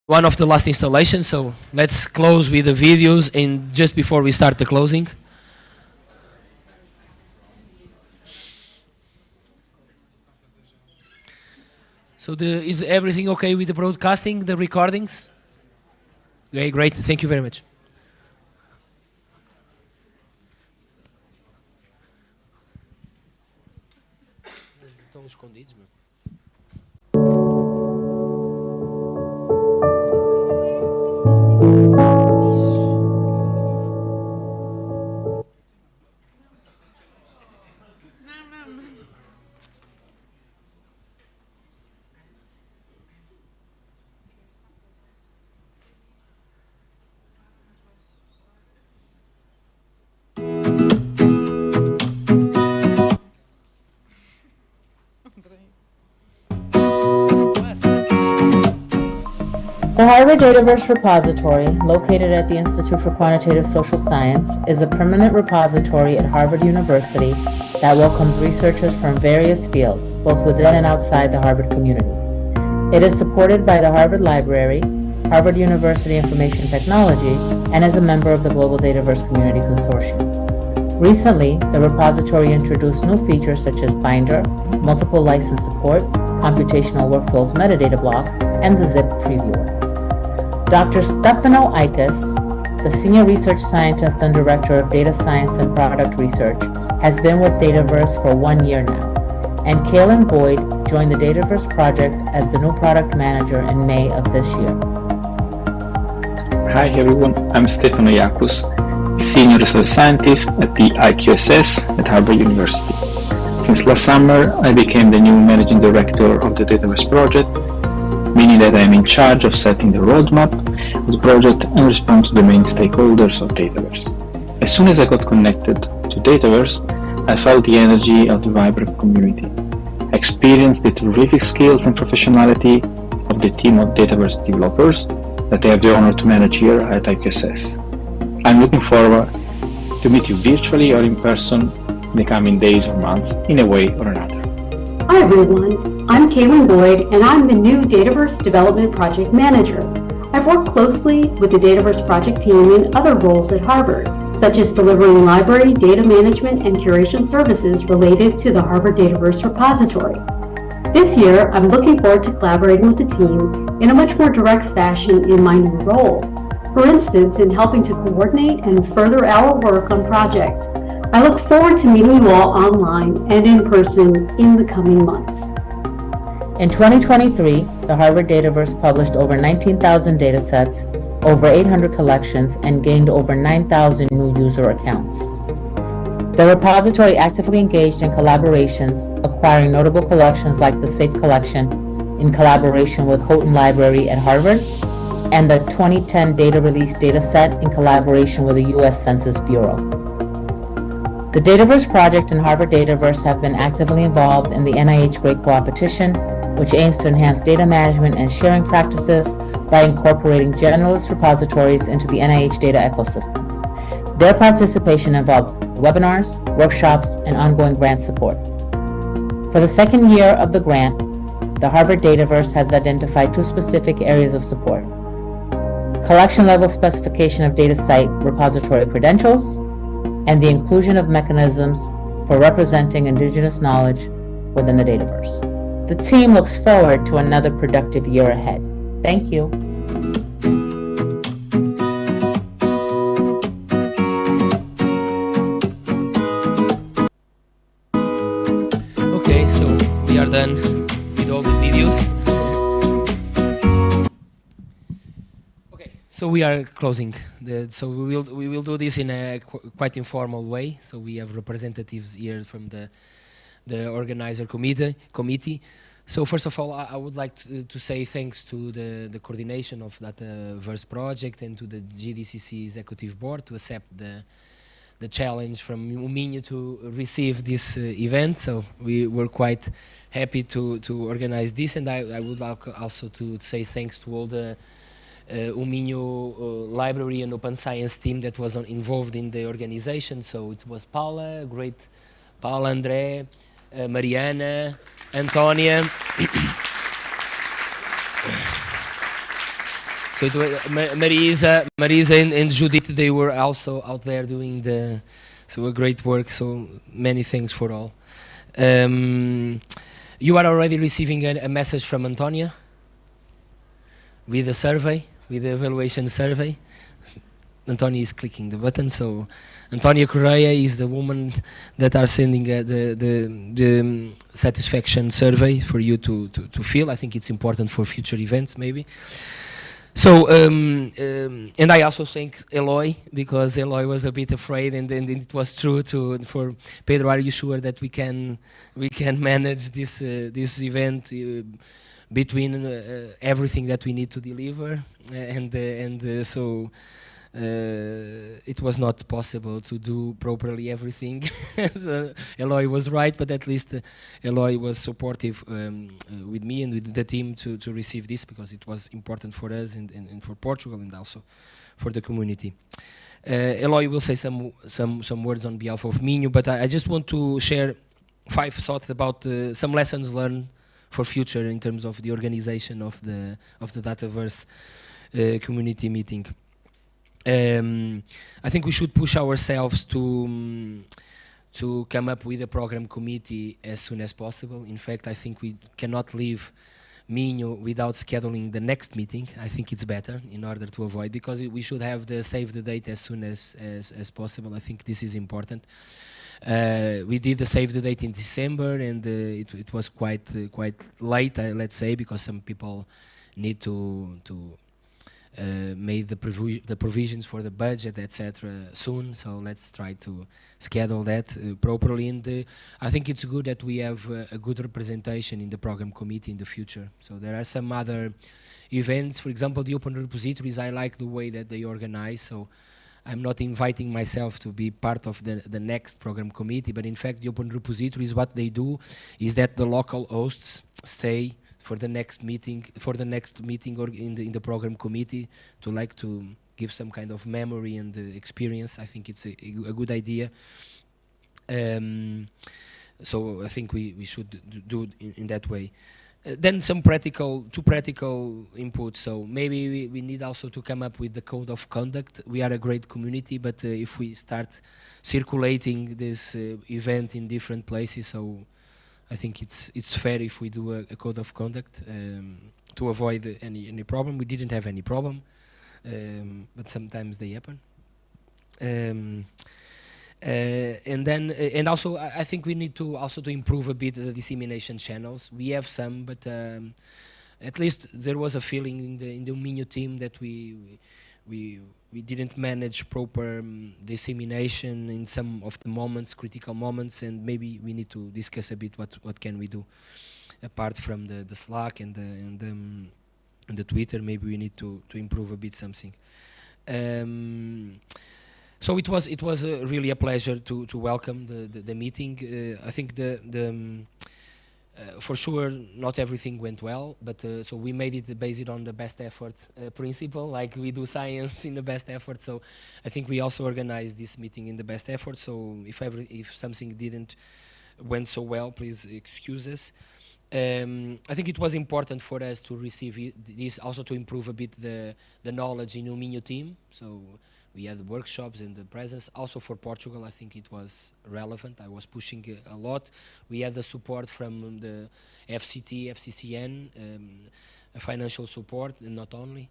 one of the last installations, so let's close with the videos and just before we start the closing. So is everything okay with the broadcasting, the recordings? Okay, great, thank you very much. Estão escondidos, meu. The Harvard Dataverse Repository, located at the Institute for Quantitative Social Science, is a permanent repository at Harvard University that welcomes researchers from various fields, both within and outside the Harvard community. It is supported by the Harvard Library, Harvard University Information Technology, and is a member of the Global Dataverse Community Consortium. Recently, the repository introduced new features such as Binder, multiple license support, computational workflows metadata block, and the zip previewer. Dr. Stefano Iacus, the Senior Research Scientist and Director of Data Science and Product Research, has been with Dataverse for 1 year now, and Kaylin Boyd joined the Dataverse project as the new product manager in May of this year. Hi everyone, I'm Stefano Iacus, Senior Research Scientist at the IQSS at Harvard University. Since last summer, I became the new Managing Director of the Dataverse project, meaning that I am in charge of setting the roadmap of the project and respond to the main stakeholders of Dataverse. As soon as I got connected to Dataverse, I felt the energy of the vibrant community. I experienced the terrific skills and professionality of the team of Dataverse developers that I have the honor to manage here at IQSS. I'm looking forward to meet you virtually or in person in the coming days or months in a way or another. Hi everyone, I'm Kaylin Boyd and I'm the new Dataverse Development Project Manager. I've worked closely with the Dataverse project team in other roles at Harvard, such as delivering library, data management, and curation services related to the Harvard Dataverse repository. This year, I'm looking forward to collaborating with the team in a much more direct fashion in my new role. For instance, in helping to coordinate and further our work on projects. I look forward to meeting you all online and in person in the coming months. In 2023, the Harvard Dataverse published over 19,000 datasets, over 800 collections, and gained over 9,000 new user accounts. The repository actively engaged in collaborations, acquiring notable collections like the SAFE collection in collaboration with Houghton Library at Harvard, and the 2010 data release dataset in collaboration with the U.S. Census Bureau. The Dataverse project and Harvard Dataverse have been actively involved in the NIH Great Qual petition, which aims to enhance data management and sharing practices by incorporating generalist repositories into the NIH data ecosystem. Their participation involved webinars, workshops, and ongoing grant support. For the second year of the grant, the Harvard Dataverse has identified 2 specific areas of support: collection-level specification of data site repository credentials, and the inclusion of mechanisms for representing indigenous knowledge within the Dataverse. The team looks forward to another productive year ahead. Thank you. Okay, so we are done with all the videos. So we are closing. So we will do this in a quite informal way. So we have representatives here from the organizer committee. So first of all, I would like to say thanks to the coordination of Dataverse project and to the GDCC executive board to accept the challenge from Uminho to receive this event. So we were quite happy to organize this, and I would like also to say thanks to all the Uminho library and open science team that was involved in the organization. So it was Paula, André, Mariana, Antonia, So it was Marisa and Judith. They were also out there doing a great work. So many thanks for all. You are already receiving a message from Antonia with a survey, with the evaluation survey. Antonia is clicking the button. So Antonia Correa is the woman that are sending the satisfaction survey for you to fill. I think it's important for future events, maybe. So, and I also thank Eloy, because Eloy was a bit afraid, and it was true for Pedro. Are you sure that we can manage this event between everything that we need to deliver, so it was not possible to do properly everything. So Eloy was right, but at least Eloy was supportive with me and with the team to receive this, because it was important for us and for Portugal, and also for the community. Eloy will say some words on behalf of Minho, but I just want to share 5 thoughts about some lessons learned for future in terms of the organization of the Dataverse community meeting. I think we should push ourselves to come up with a program committee as soon as possible. In fact, I think we cannot leave Minho without scheduling the next meeting. I think it's better in order to avoid, because we should have the save the date as soon as possible. I think this is important. We did the save the date in December, and it was quite late, let's say, because some people need to made the provisions for the budget, etc. soon. So let's try to schedule that properly. And I think it's good that we have a good representation in the program committee in the future. So there are some other events, for example, the Open Repositories. I like the way that they organize. So I'm not inviting myself to be part of the next program committee, but in fact the Open Repositories, what they do is that the local hosts stay for the next meeting, or in the program committee, to give some kind of memory and experience. I think it's a good idea. So I think we should do it in that way. Then two practical inputs. So maybe we need also to come up with the code of conduct. We are a great community, but if we start circulating this event in different places, so I think it's fair if we do a code of conduct to avoid any problem. We didn't have any problem, but sometimes they happen. And also I think we need to improve a bit the dissemination channels. We have some, but at least there was a feeling in the Minho team that we didn't manage proper dissemination in some of the moments, critical moments, and maybe we need to discuss a bit what can we do apart from the Slack and the Twitter. Maybe we need to improve a bit something. So it was really a pleasure to welcome the meeting. I think for sure not everything went well, but so we made it based on the best effort principle, like we do science in the best effort. So I think we also organized this meeting in the best effort. So if something didn't went so well, please excuse us. I think it was important for us to receive this, also to improve a bit the knowledge in the Minho team. So we had workshops and the presence. Also for Portugal, I think it was relevant. I was pushing a lot. We had the support from the FCT, FCCN, financial support, and not only.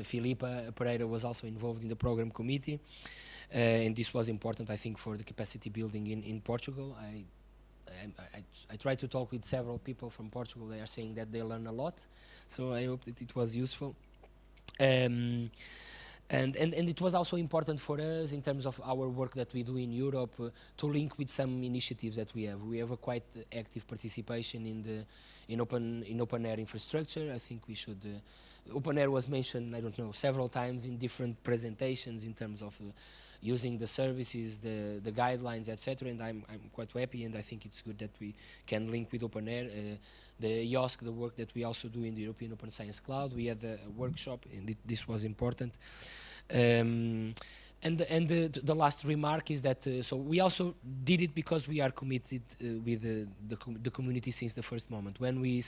Philipp Pereira was also involved in the program committee. And this was important, I think, for the capacity building in Portugal. I tried to talk with several people from Portugal. They are saying that they learn a lot. So I hope that it was useful. And it was also important for us in terms of our work that we do in Europe to link with some initiatives that we have. We have a quite active participation in open air infrastructure. I think we should. Open air was mentioned, I don't know, several times in different presentations in terms of using the services, the guidelines, etc. And I'm quite happy, and I think it's good that we can link with open air. The IOSC, the work that we also do in the European Open Science Cloud. We had a workshop, and this was important. And the last remark is that so we also did it because we are committed with the community since the first moment. When we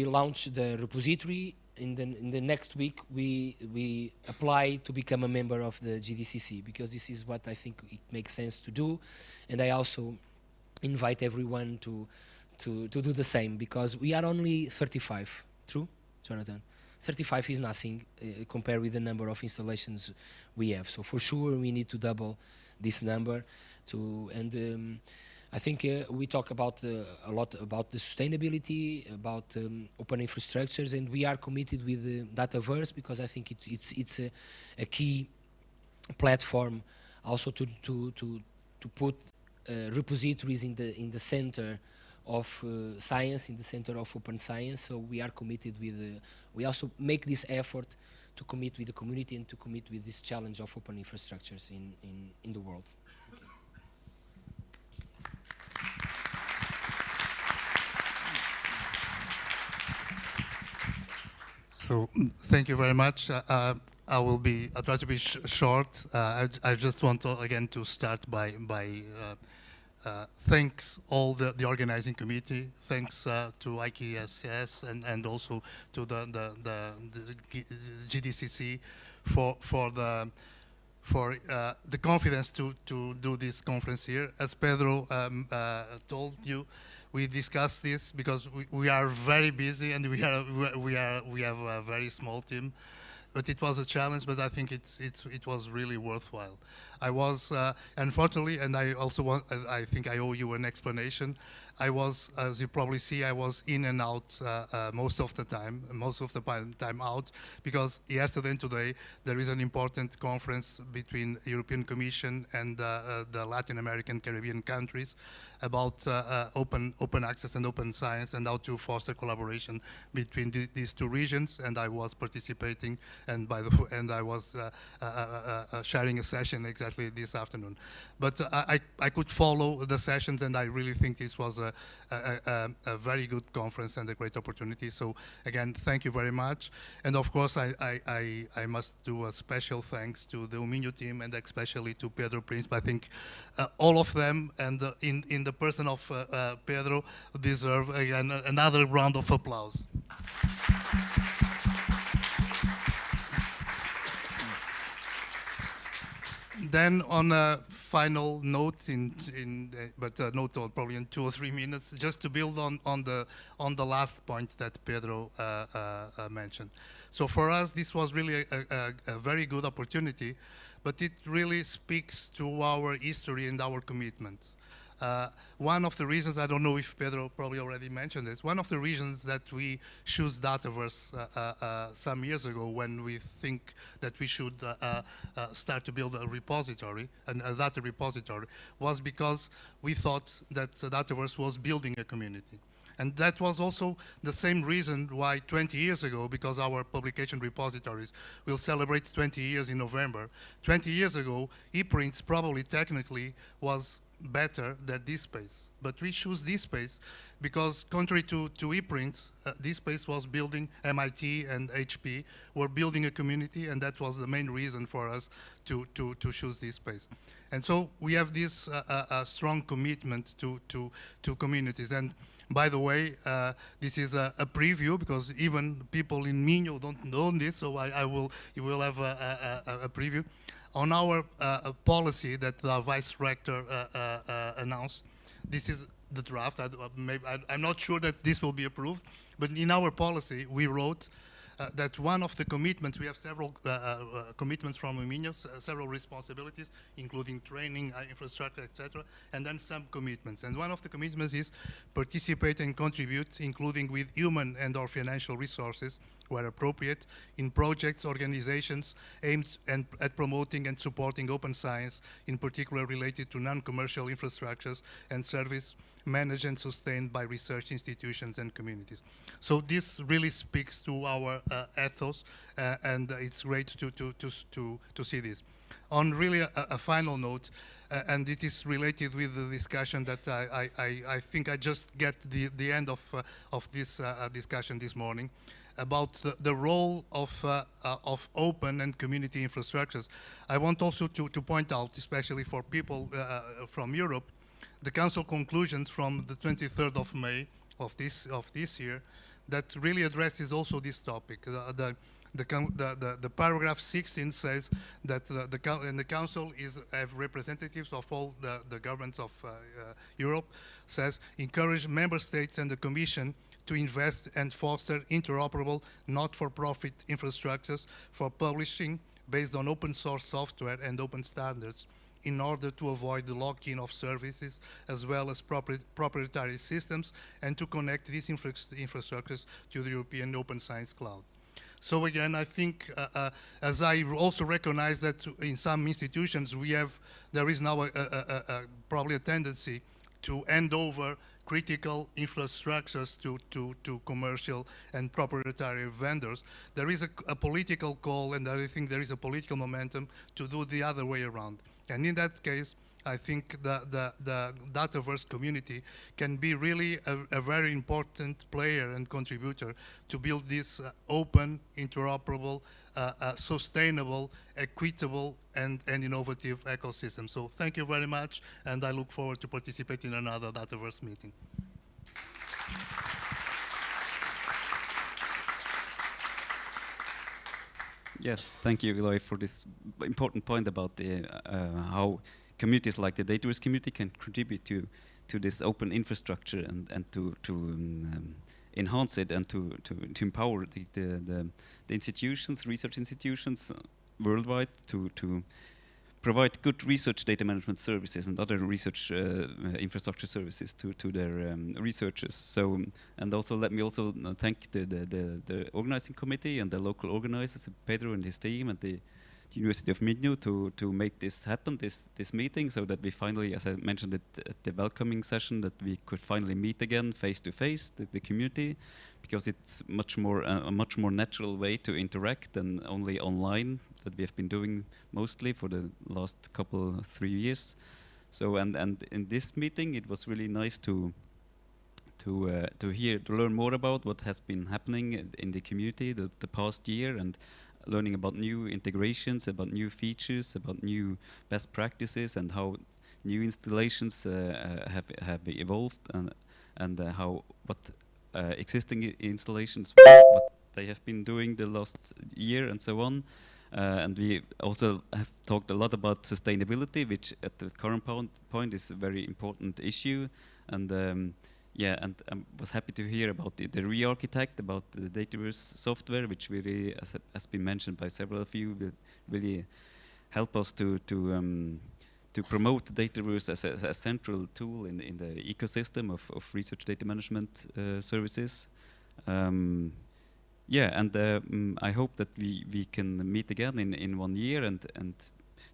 launched the repository, in the next week we apply to become a member of the GDCC, because this is what I think it makes sense to do, and I also invite everyone to do the same, because we are only 35. True, Jonathan? 35 is nothing compared with the number of installations we have. So for sure we need to double this number. I think we talk about a lot about the sustainability, about open infrastructures, and we are committed with Dataverse, because I think it's a key platform also to put repositories in the center of science, in the center of open science. So we are committed with, we also make this effort to commit with the community and to commit with this challenge of open infrastructures in the world. So thank you very much. I'll try to be short. I just want to, again, to start by thanks all the organizing committee, thanks to IQSS and also to the GDCC for the confidence to do this conference here. As Pedro told you, we discussed this because we are very busy and we have a very small team. But it was a challenge, but I think it was really worthwhile. I was, unfortunately, and I also I think I owe you an explanation. I was, as you probably see, I was in and out most of the time out, because yesterday and today there is an important conference between European Commission and the Latin American Caribbean countries about open access and open science and how to foster collaboration between these two regions. And I was participating, and I was sharing a session exactly this afternoon. But I could follow the sessions, and I really think this was a very good conference and a great opportunity. So again, thank you very much. And of course, I must do a special thanks to the Uminho team, and especially to Pedro Príncipe. I think all of them, and in the person of Pedro, deserve again another round of applause. Then on a final note, note probably in 2 or 3 minutes, just to build on the last point that Pedro mentioned. So for us, this was really a very good opportunity, but it really speaks to our history and our commitment. One of the reasons, I don't know if Pedro probably already mentioned this, one of the reasons that we chose Dataverse some years ago, when we think that we should start to build a repository, a data repository, was because we thought that Dataverse was building a community. And that was also the same reason why 20 years ago, because our publication repositories will celebrate 20 years in November, 20 years ago, ePrints probably technically was better than DSpace. But we choose DSpace because, contrary to ePrints, DSpace was building, MIT and HP were building a community, and that was the main reason for us to choose DSpace. And so we have this strong commitment to communities. And by the way, this is a preview, because even people in Minho don't know this, so you will have a preview. On our policy that the Vice Rector announced, this is the draft. I'm not sure that this will be approved, but in our policy we wrote that one of the commitments, we have several commitments from Uminho, several responsibilities, including training, infrastructure, etc., and then some commitments. And one of the commitments is participate and contribute, including with human and or financial resources, where appropriate, in projects, organizations aimed at promoting and supporting open science, in particular related to non-commercial infrastructures and service managed and sustained by research institutions and communities. So this really speaks to our ethos, and it's great to see this. On really a final note, and it is related with the discussion that I think I just get the end of this discussion this morning, about the role of open and community infrastructures. I want also to point out, especially for people from Europe, the Council conclusions from the 23rd of May of this year, that really addresses also this topic. The paragraph 16 says that the council have representatives of all the governments of Europe, says encourage member states and the Commission to invest and foster interoperable, not-for-profit infrastructures for publishing based on open source software and open standards in order to avoid the lock-in of services as well as proprietary systems and to connect these infrastructures to the European Open Science Cloud. So again, I think, as I also recognize that in some institutions there is now probably a tendency to hand over critical infrastructures to commercial and proprietary vendors. There is a political call, and I think there is a political momentum to do the other way around. And in that case, I think the Dataverse community can be really a very important player and contributor to build this open, interoperable, sustainable, equitable, and innovative ecosystem. So thank you very much, and I look forward to participating in another Dataverse meeting. Yes, thank you, Eloy, for this important point about how communities like the Dataverse community can contribute to this open infrastructure and to enhance it and to empower the institutions, research institutions worldwide to provide good research data management services and other research infrastructure services to their researchers. So, and also let me also thank the organizing committee and the local organizers, Pedro and his team, and the University of Macneil to make this happen, this meeting, so that we finally, as I mentioned at the welcoming session, that we could finally meet again face to face, the community, because it's much more a much more natural way to interact than only online that we have been doing mostly for the last couple 3 years. So and in this meeting it was really nice to learn more about what has been happening in the community the past year, and learning about new integrations, about new features, about new best practices, and how new installations have evolved, and how what existing installations, what they have been doing the last year, and so on. And we also have talked a lot about sustainability, which at the current point is a very important issue. And yeah, and I was happy to hear about the re-architect, about the Dataverse software, which really, as has been mentioned by several of you, will really help us to promote Dataverse as a central tool in the ecosystem of research data management services. Yeah, and I hope that we can meet again in 1 year, and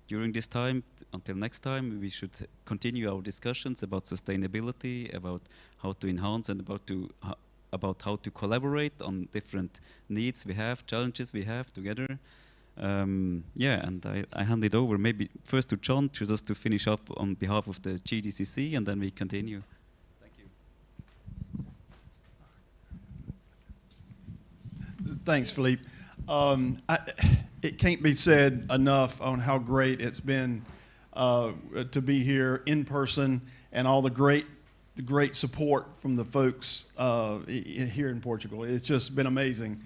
during this time, until next time, we should continue our discussions about sustainability, about how to enhance, and about how to collaborate on different needs we have, challenges we have together. Yeah, and I hand it over maybe first to John, just to finish up on behalf of the GDCC, and then we continue. Thank you. Thanks, Philipp. It can't be said enough on how great it's been to be here in person, and all the great support from the folks here in Portugal. It's just been amazing.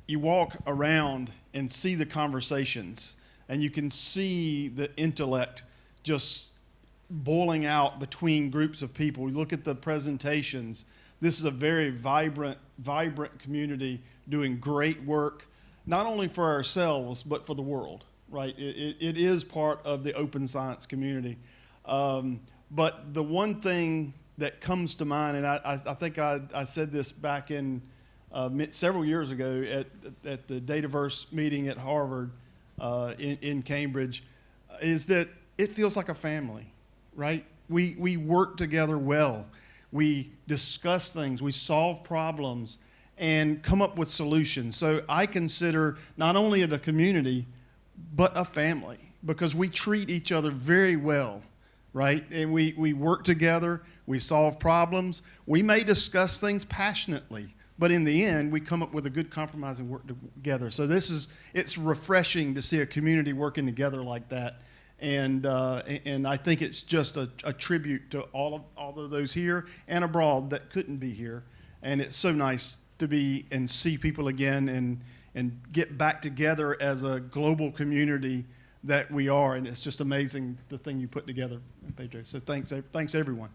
You walk around and see the conversations, and you can see the intellect just boiling out between groups of people. You look at the presentations. This is a very vibrant community doing great work, not only for ourselves, but for the world, right? It is part of the open science community. But the one thing that comes to mind, and I think I said this back in several years ago at the Dataverse meeting at Harvard in Cambridge, is that it feels like a family, right? We work together well. We discuss things, we solve problems, and come up with solutions. So I consider not only a community, but a family, because we treat each other very well, right? And we work together, we solve problems. We may discuss things passionately, but in the end, we come up with a good compromise and work together. So it's refreshing to see a community working together like that. And I think it's just a tribute to all of those here and abroad that couldn't be here. And it's so nice to be and see people again and get back together as a global community that we are. And it's just amazing the thing you put together, Pedro. So thanks everyone.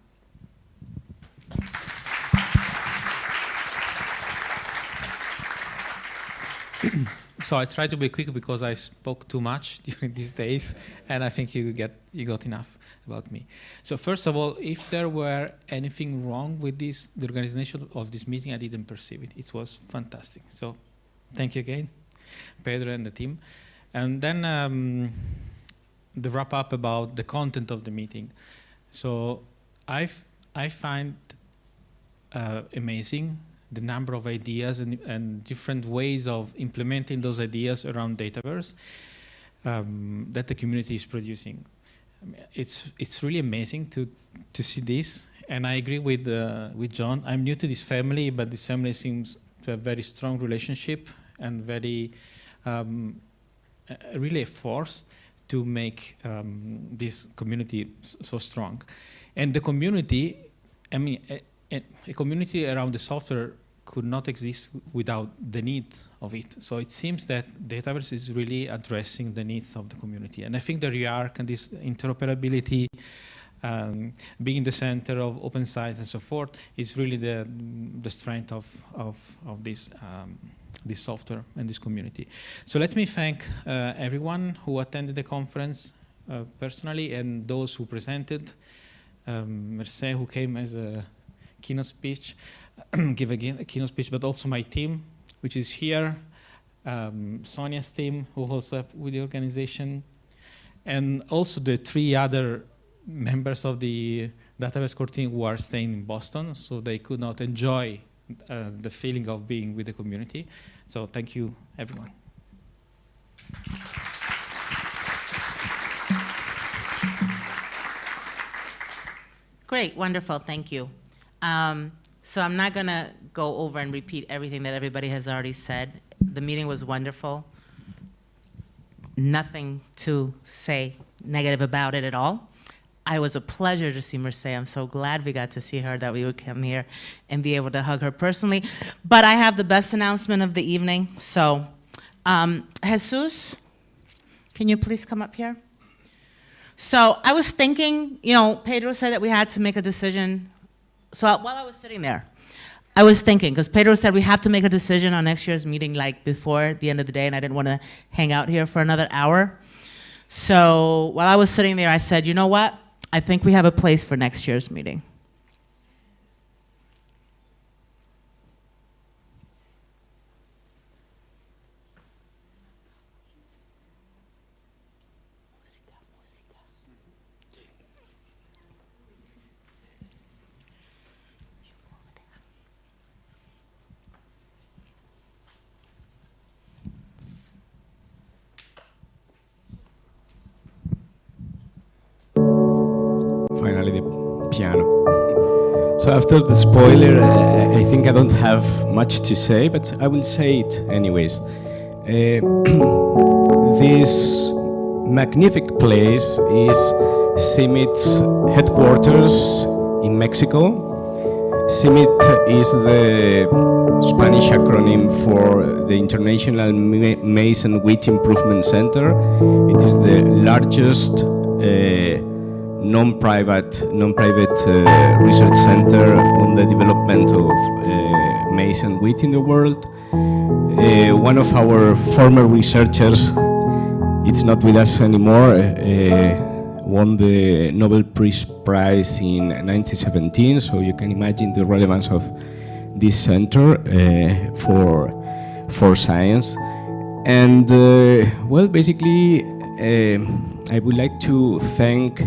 So I try to be quick because I spoke too much during these days, and I think you got enough about me. So first of all, if there were anything wrong with the organization of this meeting, I didn't perceive it. It was fantastic. So thank you again, Pedro and the team. And then the wrap up about the content of the meeting. So I find amazing the number of ideas and different ways of implementing those ideas around Dataverse that the community is producing. I mean, it's really amazing to see this, and I agree with John. I'm new to this family, but this family seems to have very strong relationship and very really a force to make this community so strong. And the community, I mean, a community around the software could not exist without the need of it. So it seems that Dataverse is really addressing the needs of the community. And I think the ReArch and this interoperability, being in the center of open science and so forth, is really the strength of this software and this community. So let me thank everyone who attended the conference personally, and those who presented. Mercé, who came as a keynote speech, give again a keynote speech, but also my team, which is here, Sonia's team, who also helped with the organization, and also the 3 other members of the Dataverse core team who are staying in Boston, so they could not enjoy the feeling of being with the community. So thank you, everyone. Great, wonderful, thank you. So I'm not gonna go over and repeat everything that everybody has already said. The meeting was wonderful. Nothing to say negative about it at all. It was a pleasure to see Mercé. I'm so glad we got to see her, that we would come here and be able to hug her personally. But I have the best announcement of the evening. So, Jesus, can you please come up here? So I was thinking, you know, Pedro said that we had to make a decision. So while I was sitting there, I was thinking, because Pedro said we have to make a decision on next year's meeting like before the end of the day, and I didn't want to hang out here for another hour. So while I was sitting there, I said, you know what? I think we have a place for next year's meeting. Finally, the piano. So after the spoiler, I think I don't have much to say, but I will say it anyways. This magnificent place is CIMMYT's headquarters in Mexico. CIMMYT is the Spanish acronym for the International Maize and Wheat Improvement Center. It is the largest non-private research center on the development of maize and wheat in the world. One of our former researchers, it's not with us anymore, won the Nobel Peace Prize in 1917, so you can imagine the relevance of this center for science. And well, basically, I would like to thank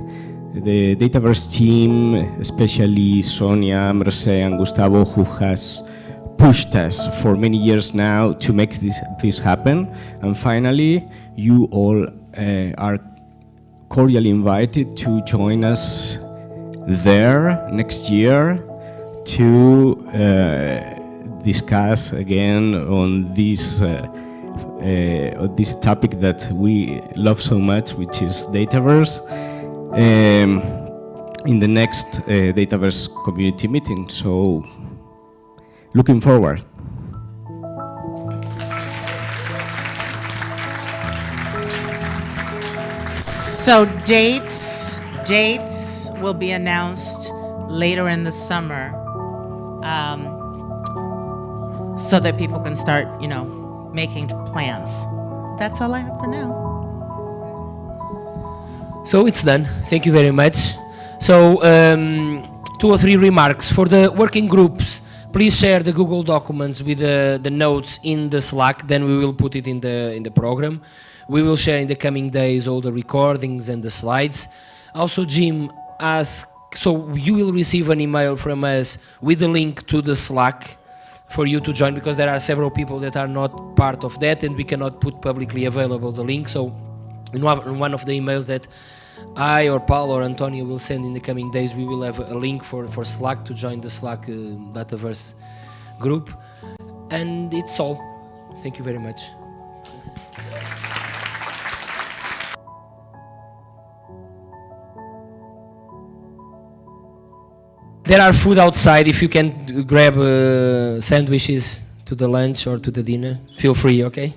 the Dataverse team, especially Sonia, Mercé, and Gustavo, who has pushed us for many years now to make this happen. And finally, you all are cordially invited to join us there next year to discuss again on this this topic that we love so much, which is Dataverse, in the next Dataverse community meeting. So, looking forward. So dates will be announced later in the summer, so that people can start, making plans. That's all I have for now. So it's done. Thank you very much. So 2 or 3 remarks for the working groups. Please share the Google documents with the notes in the Slack. Then we will put it in the program. We will share in the coming days all the recordings and the slides. Also, Jim asked, so you will receive an email from us with the link to the Slack for you to join, because there are several people that are not part of that and we cannot put publicly available the link. So in one of the emails that I or Paul or Antonio will send in the coming days, we will have a link for Slack to join the Slack Dataverse group. And it's all. Thank you very much. There are food outside. If you can grab sandwiches to the lunch or to the dinner, feel free, okay?